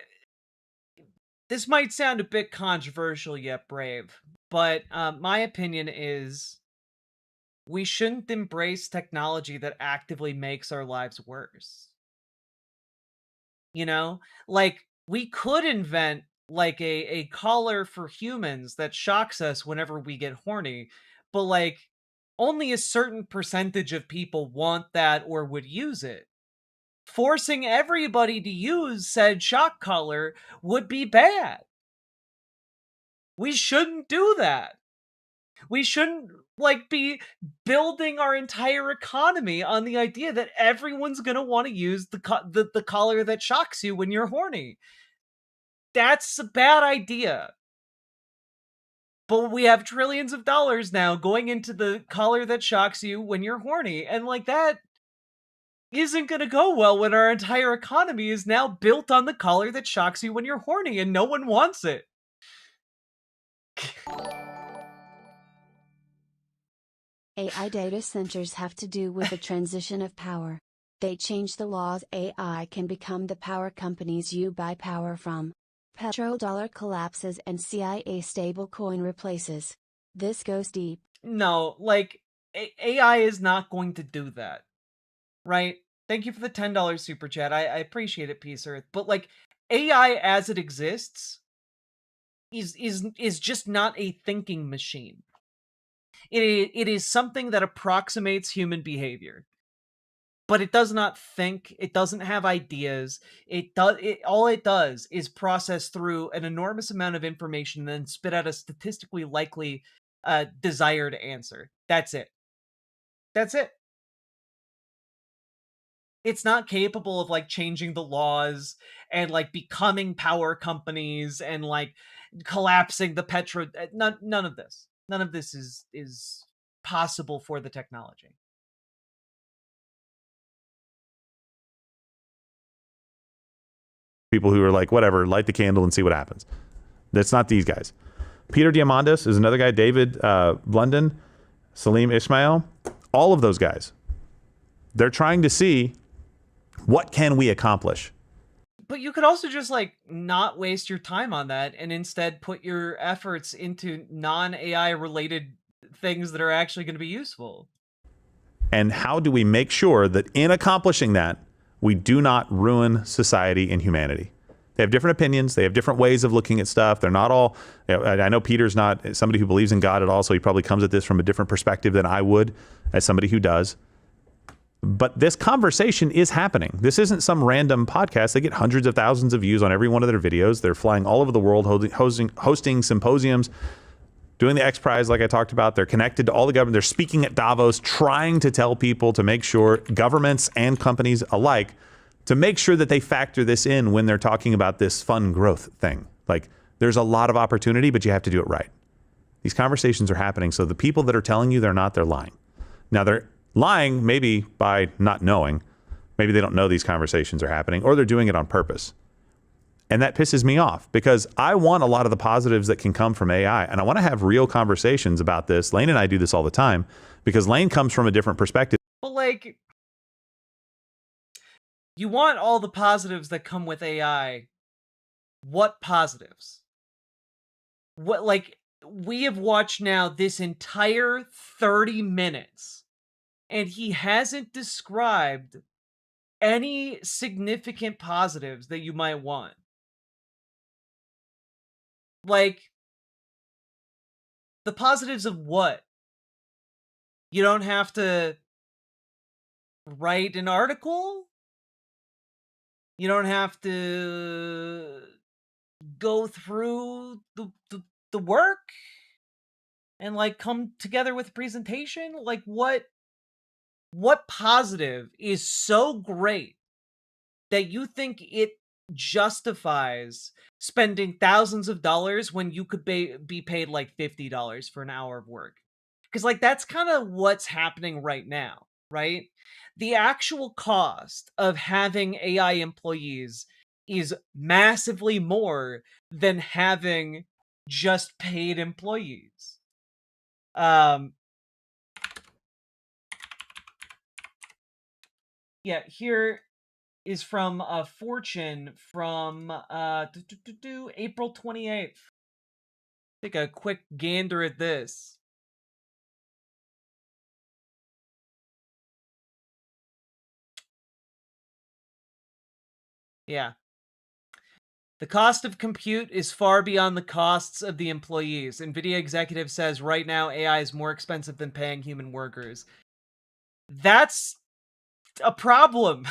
this might sound a bit controversial yet brave, but my opinion is we shouldn't embrace technology that actively makes our lives worse. You know, like we could invent like a collar for humans that shocks us whenever we get horny, but like only a certain percentage of people want that or would use it. Forcing everybody to use said shock collar would be bad. We shouldn't do that. We shouldn't like be building our entire economy on the idea that everyone's going to want to use the collar that shocks you when you're horny. That's a bad idea. But we have trillions of dollars now going into the collar that shocks you when you're horny, and like that isn't going to go well when our entire economy is now built on the collar that shocks you when you're horny and no one wants it. AI data centers have to do with the transition of power. They change the laws. AI can become the power companies you buy power from. Petrodollar collapses and CIA stablecoin replaces. This goes deep. No, like, AI is not going to do that. Right? Thank you for the $10 super chat. I appreciate it, Peace Earth. But like, AI as it exists is just not a thinking machine. It is something that approximates human behavior. But it does not think, it doesn't have ideas. All it does is process through an enormous amount of information and then spit out a statistically likely desired answer. That's it. That's it. It's not capable of like changing the laws and like becoming power companies and like collapsing the petro. None of this. None of this is possible for the technology. People who are like, whatever, light the candle and see what happens. That's not these guys. Peter Diamandis is another guy. David Blunden, Salim Ismail, all of those guys. They're trying to see what can we accomplish. But you could also just like not waste your time on that and instead put your efforts into non-AI related things that are actually going to be useful. And how do we make sure that in accomplishing that, we do not ruin society and humanity? They have different opinions. They have different ways of looking at stuff. They're not all, I know Peter's not somebody who believes in God at all, so he probably comes at this from a different perspective than I would as somebody who does. But this conversation is happening. This isn't some random podcast. They get hundreds of thousands of views on every one of their videos. They're flying all over the world, hosting symposiums, doing the X Prize like I talked about. They're connected to all the government. They're speaking at Davos, trying to tell people to make sure, governments and companies alike, to make sure that they factor this in when they're talking about this fun growth thing. Like, there's a lot of opportunity, but you have to do it right. These conversations are happening. So the people that are telling you they're not, they're lying. Now, they're lying maybe by not knowing. Maybe they don't know these conversations are happening, or they're doing it on purpose. And that pisses me off because I want a lot of the positives that can come from AI. And I want to have real conversations about this. Lane and I do this all the time because Lane comes from a different perspective. Well, like, you want all the positives that come with AI. What positives? What, like, we have watched now this entire 30 minutes, and he hasn't described any significant positives that you might want. Like, the positives of what? You don't have to write an article? You don't have to go through the work and, like, come together with a presentation? Like, what positive is so great that you think it justifies spending thousands of dollars when you could be paid like $50 for an hour of work? Because, like, that's kind of what's happening right now, right? The actual cost of having AI employees is massively more than having just paid employees. Yeah, here is from Fortune from April 28th. Take a quick gander at this. Yeah. The cost of compute is far beyond the costs of the employees. NVIDIA executive says right now AI is more expensive than paying human workers. That's a problem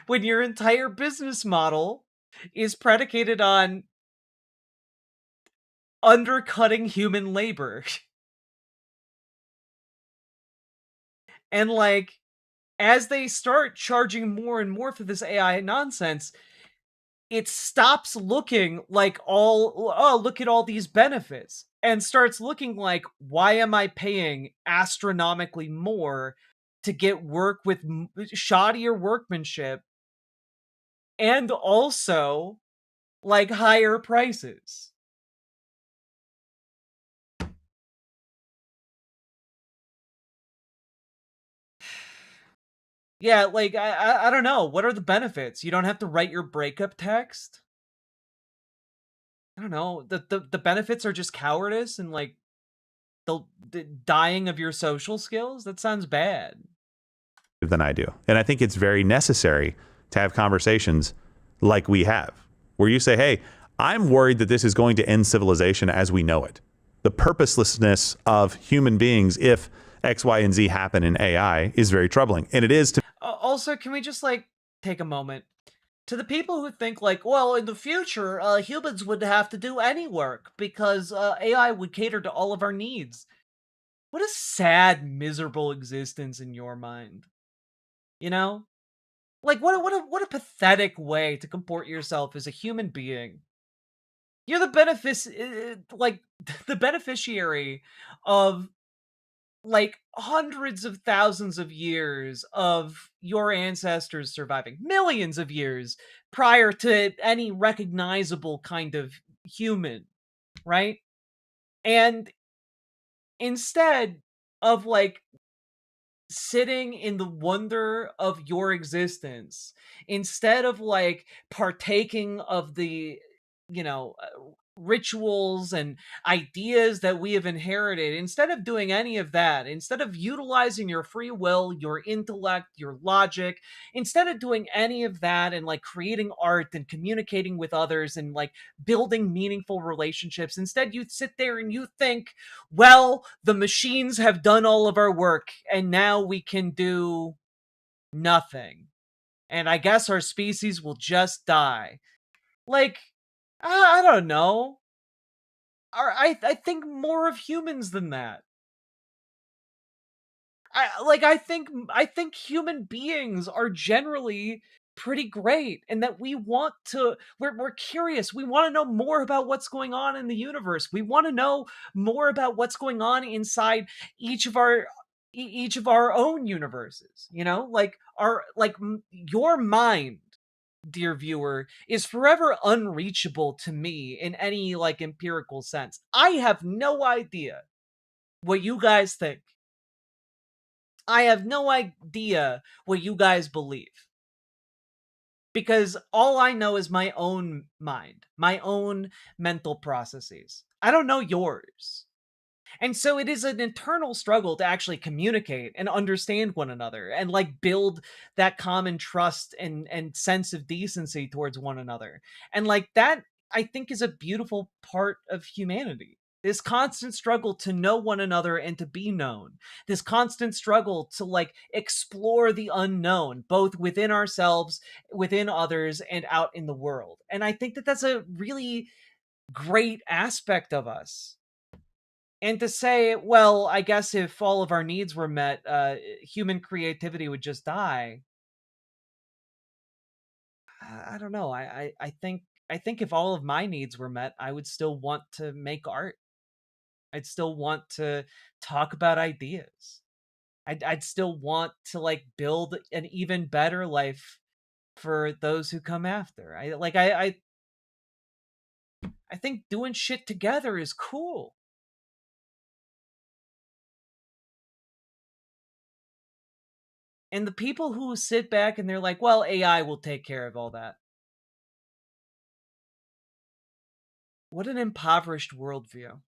when your entire business model is predicated on undercutting human labor. And, like, as they start charging more and more for this AI nonsense, it stops looking like look at all these benefits, and starts looking like, why am I paying astronomically more to get work with shoddier workmanship and also, like, higher prices? Yeah, like, I don't know. What are the benefits? You don't have to write your breakup text? I don't know. The benefits are just cowardice and, like, the dying of your social skills? That sounds bad. Than I do. And I think it's very necessary to have conversations like we have, where you say, hey, I'm worried that this is going to end civilization as we know it. The purposelessness of human beings, if X, Y, and Z happen in AI, is very troubling. And it is to also, can we just, like, take a moment? To the people who think, like, well, in the future, humans would have to do any work because AI would cater to all of our needs. What a sad, miserable existence in your mind. You know? Like, what a pathetic way to comport yourself as a human being. You're the beneficiary of, like, hundreds of thousands of years of your ancestors surviving, millions of years prior to any recognizable kind of human, right? And instead of, like, sitting in the wonder of your existence, instead of, like, partaking of the, rituals and ideas that we have inherited, instead of doing any of that, instead of utilizing your free will, your intellect, your logic, instead of doing any of that and like creating art and communicating with others and like building meaningful relationships, instead you sit there and you think, well, the machines have done all of our work and now we can do nothing. And I guess our species will just die. Like, I don't know. I think more of humans than that. I think human beings are generally pretty great, and that we're curious. We want to know more about what's going on in the universe. We want to know more about what's going on inside each of our own universes. You know, your mind, dear viewer, is forever unreachable to me in any like empirical sense. I have no idea what you guys think. I have no idea what you guys believe. Because all I know is my own mind, my own mental processes. I don't know yours. And so it is an internal struggle to actually communicate and understand one another and like build that common trust and sense of decency towards one another. And like that, I think, is a beautiful part of humanity. This constant struggle to know one another and to be known. This constant struggle to like explore the unknown, both within ourselves, within others, and out in the world. And I think that that's a really great aspect of us. And to say, well, I guess if all of our needs were met, human creativity would just die. I don't know. I think if all of my needs were met, I would still want to make art. I'd still want to talk about ideas. I'd still want to like build an even better life for those who come after. I think doing shit together is cool. And the people who sit back and they're like, well, AI will take care of all that. What an impoverished worldview.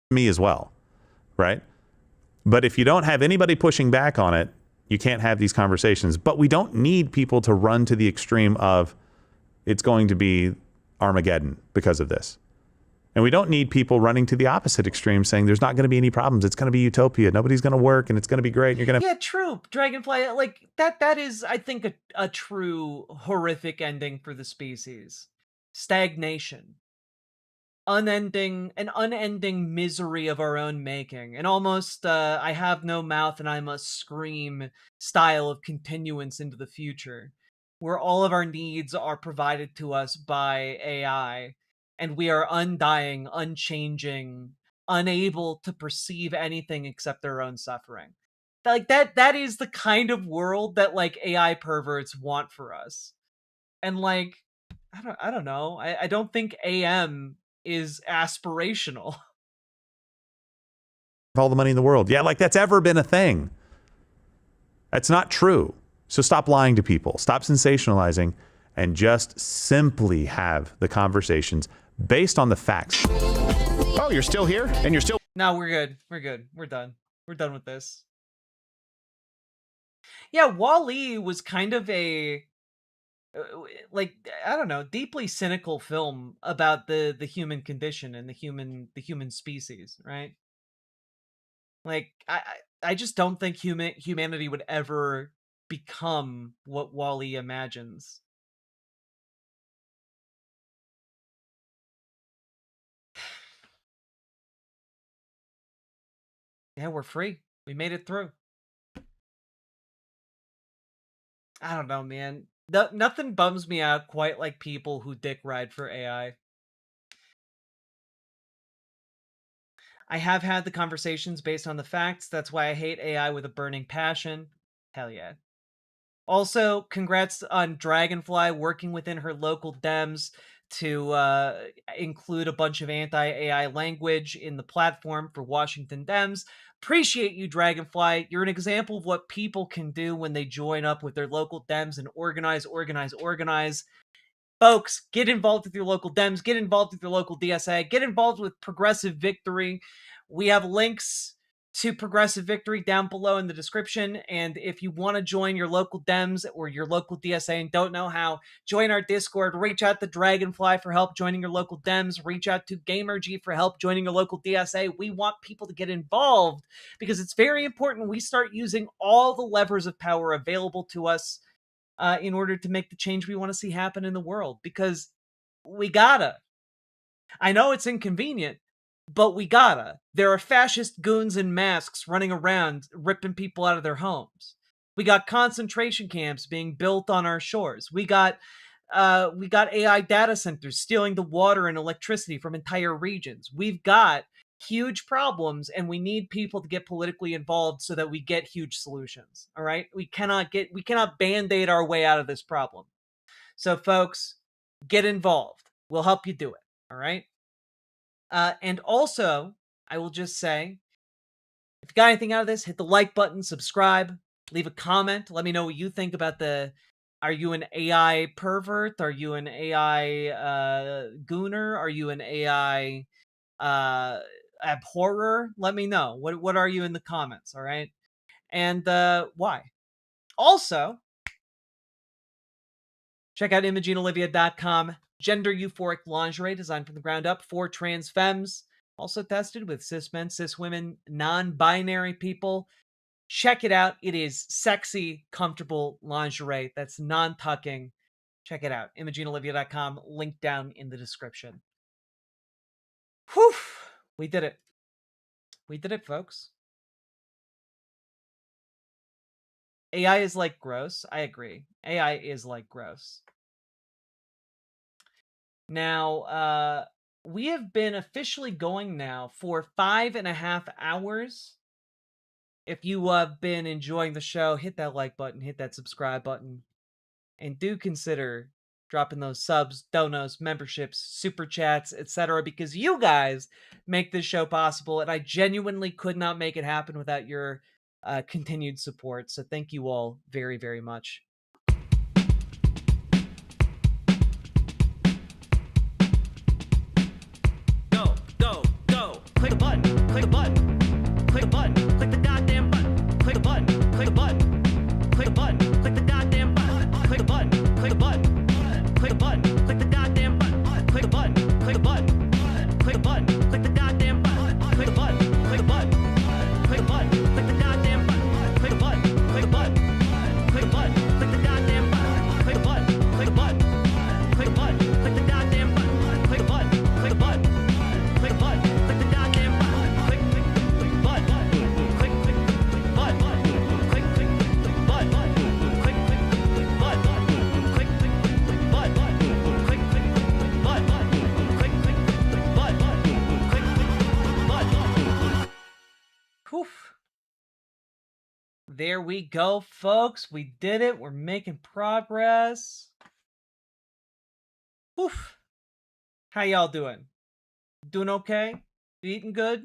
Me as well, right? But if you don't have anybody pushing back on it, you can't have these conversations. But we don't need people to run to the extreme of it's going to be Armageddon because of this. And we don't need people running to the opposite extreme saying there's not going to be any problems. It's going to be utopia. Nobody's going to work and it's going to be great. And you're going to... Yeah, true. Dragonfly, like that is, I think, a true horrific ending for the species. Stagnation. An unending misery of our own making. And almost, I have no mouth and I must scream style of continuance into the future. Where all of our needs are provided to us by AI. And we are undying, unchanging, unable to perceive anything except our own suffering. Like that is the kind of world that like AI perverts want for us. And like, I don't know. I don't think AM is aspirational. all the money in the world. Yeah, like that's ever been a thing. That's not true. So stop lying to people. Stop sensationalizing and just simply have the conversations based on the facts. Oh, you're still here? And you're still... No, we're good. We're good. We're done. We're done with this. Yeah, Wall-E was kind of a, like, I don't know, deeply cynical film about the human condition and the human species, right? Like, I just don't think humanity would ever become what Wall-E imagines. Yeah, we're free. We made it through. I don't know, man. Nothing bums me out quite like people who dick ride for AI. I have had the conversations based on the facts. That's why I hate AI with a burning passion. Hell yeah. Also, congrats on Dragonfly working within her local Dems to include a bunch of anti-AI language in the platform for Washington Dems. Appreciate you, Dragonfly. You're an example of what people can do when they join up with their local Dems and organize. Folks, get involved with your local Dems, get involved with your local DSA, get involved with Progressive Victory. We have links to Progressive Victory down below in the description. And if you want to join your local Dems or your local DSA and don't know how, join our Discord, reach out to Dragonfly for help joining your local Dems, reach out to GamerG for help joining your local DSA. We want people to get involved because it's very important we start using all the levers of power available to us in order to make the change we want to see happen in the world, because we gotta. I know it's inconvenient, but we gotta. There are fascist goons in masks running around ripping people out of their homes. We got concentration camps being built on our shores. We got AI data centers stealing the water and electricity from entire regions. We've got huge problems, and we need people to get politically involved so that we get huge solutions. All right? We cannot band-aid our way out of this problem. So folks, get involved. We'll help you do it. All right? And also, I will just say, if you got anything out of this, hit the like button, subscribe, leave a comment. Let me know what you think about are you an AI pervert? Are you an AI gooner? Are you an AI abhorrer? Let me know. What are you in the comments, all right? And why? Also, check out ImogeneOlivia.com. Gender euphoric lingerie designed from the ground up for trans femmes. Also tested with cis men, cis women, non-binary people. Check it out. It is sexy, comfortable lingerie that's non-tucking. Check it out. ImogeneOlivia.com. Link down in the description. Whew! We did it. We did it, folks. AI is like gross. I agree. AI is like gross. Now, we have been officially going now for 5.5 hours. If you have been enjoying the show, hit that like button, hit that subscribe button, and do consider dropping those subs, donos, memberships, super chats, etc., because you guys make this show possible, and I genuinely could not make it happen without your continued support. So thank you all very, very much. Click a button, click a button, click a button, click the goddamn button, click a button, click a button, click a button, click the goddamn button, click a button, click a button, click a button, click the goddamn button, click a button, click a button, click a button, click the goddamn button, click a button, click a button, click a button, click the goddamn button, click a button, click a button, click a button, click the goddamn button, click a button, click a button, click a button, click the goddamn button, click a button, click a button, click a button. There we go, folks. We did it. We're making progress. Oof. How y'all doing? Doing okay? You eating good?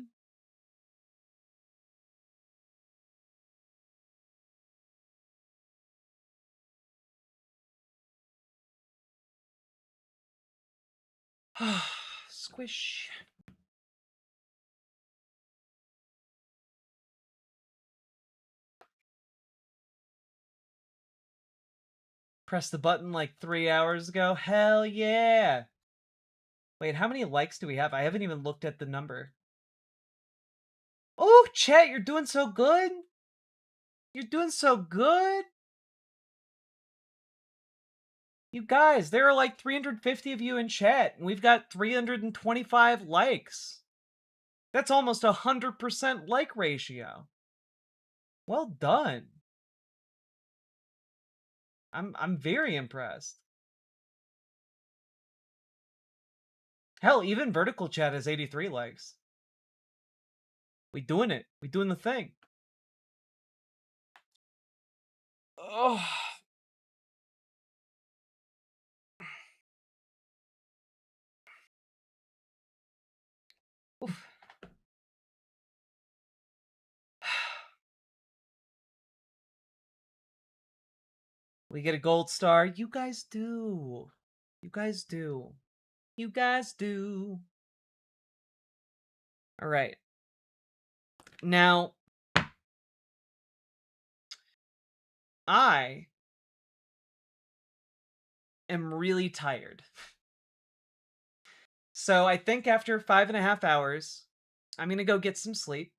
Squish. Press the button like 3 hours ago. Hell yeah. Wait, how many likes do we have? I haven't even looked at the number. Oh, chat, you're doing so good. You're doing so good. You guys, there are like 350 of you in chat, and we've got 325 likes. That's almost 100% like ratio. Well done. I'm very impressed. Hell, even vertical chat has 83 likes. We doing it. We doing the thing. Oh. Oof. We get a gold star. You guys do. You guys do. You guys do. All right. Now, I am really tired. So I think after 5.5 hours, I'm going to go get some sleep.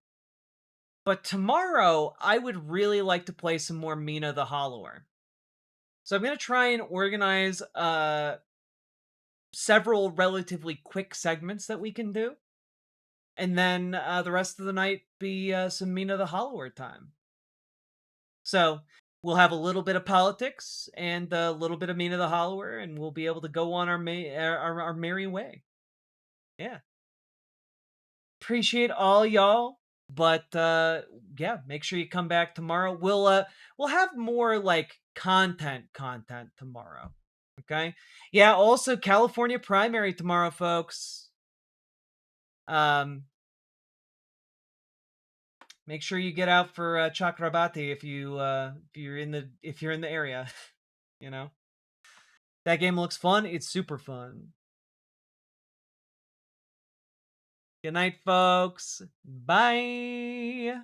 But tomorrow, I would really like to play some more Mina the Hollower. So I'm going to try and organize several relatively quick segments that we can do. And then the rest of the night be some Mina the Hollower time. So we'll have a little bit of politics and a little bit of Mina the Hollower, and we'll be able to go on our merry way. Yeah. Appreciate all y'all. But yeah, make sure you come back tomorrow. We'll have more like content tomorrow. Okay? Yeah, also California primary tomorrow, folks. Make sure you get out for Chakrabati if you're in the area, you know. That game looks fun. It's super fun. Good night, folks. Bye.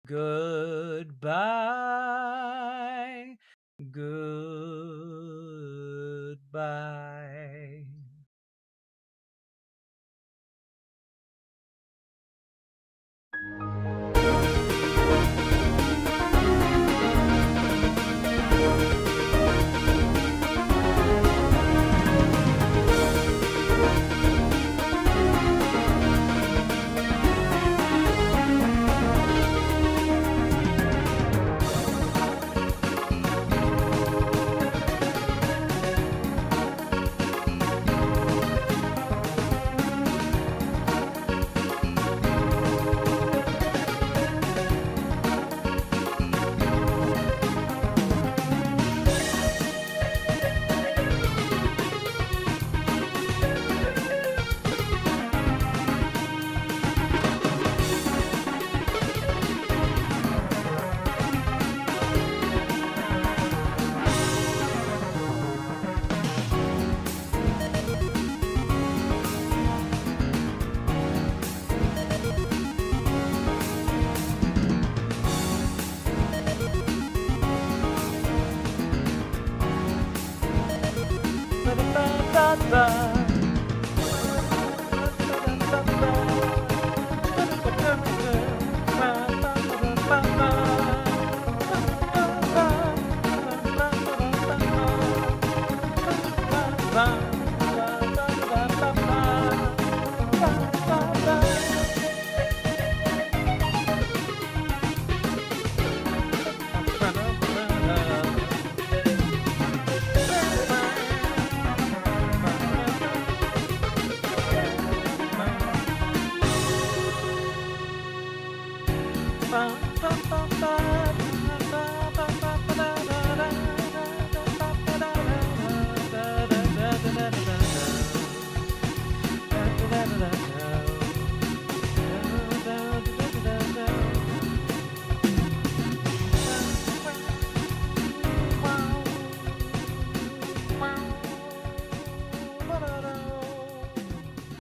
Goodbye. Goodbye.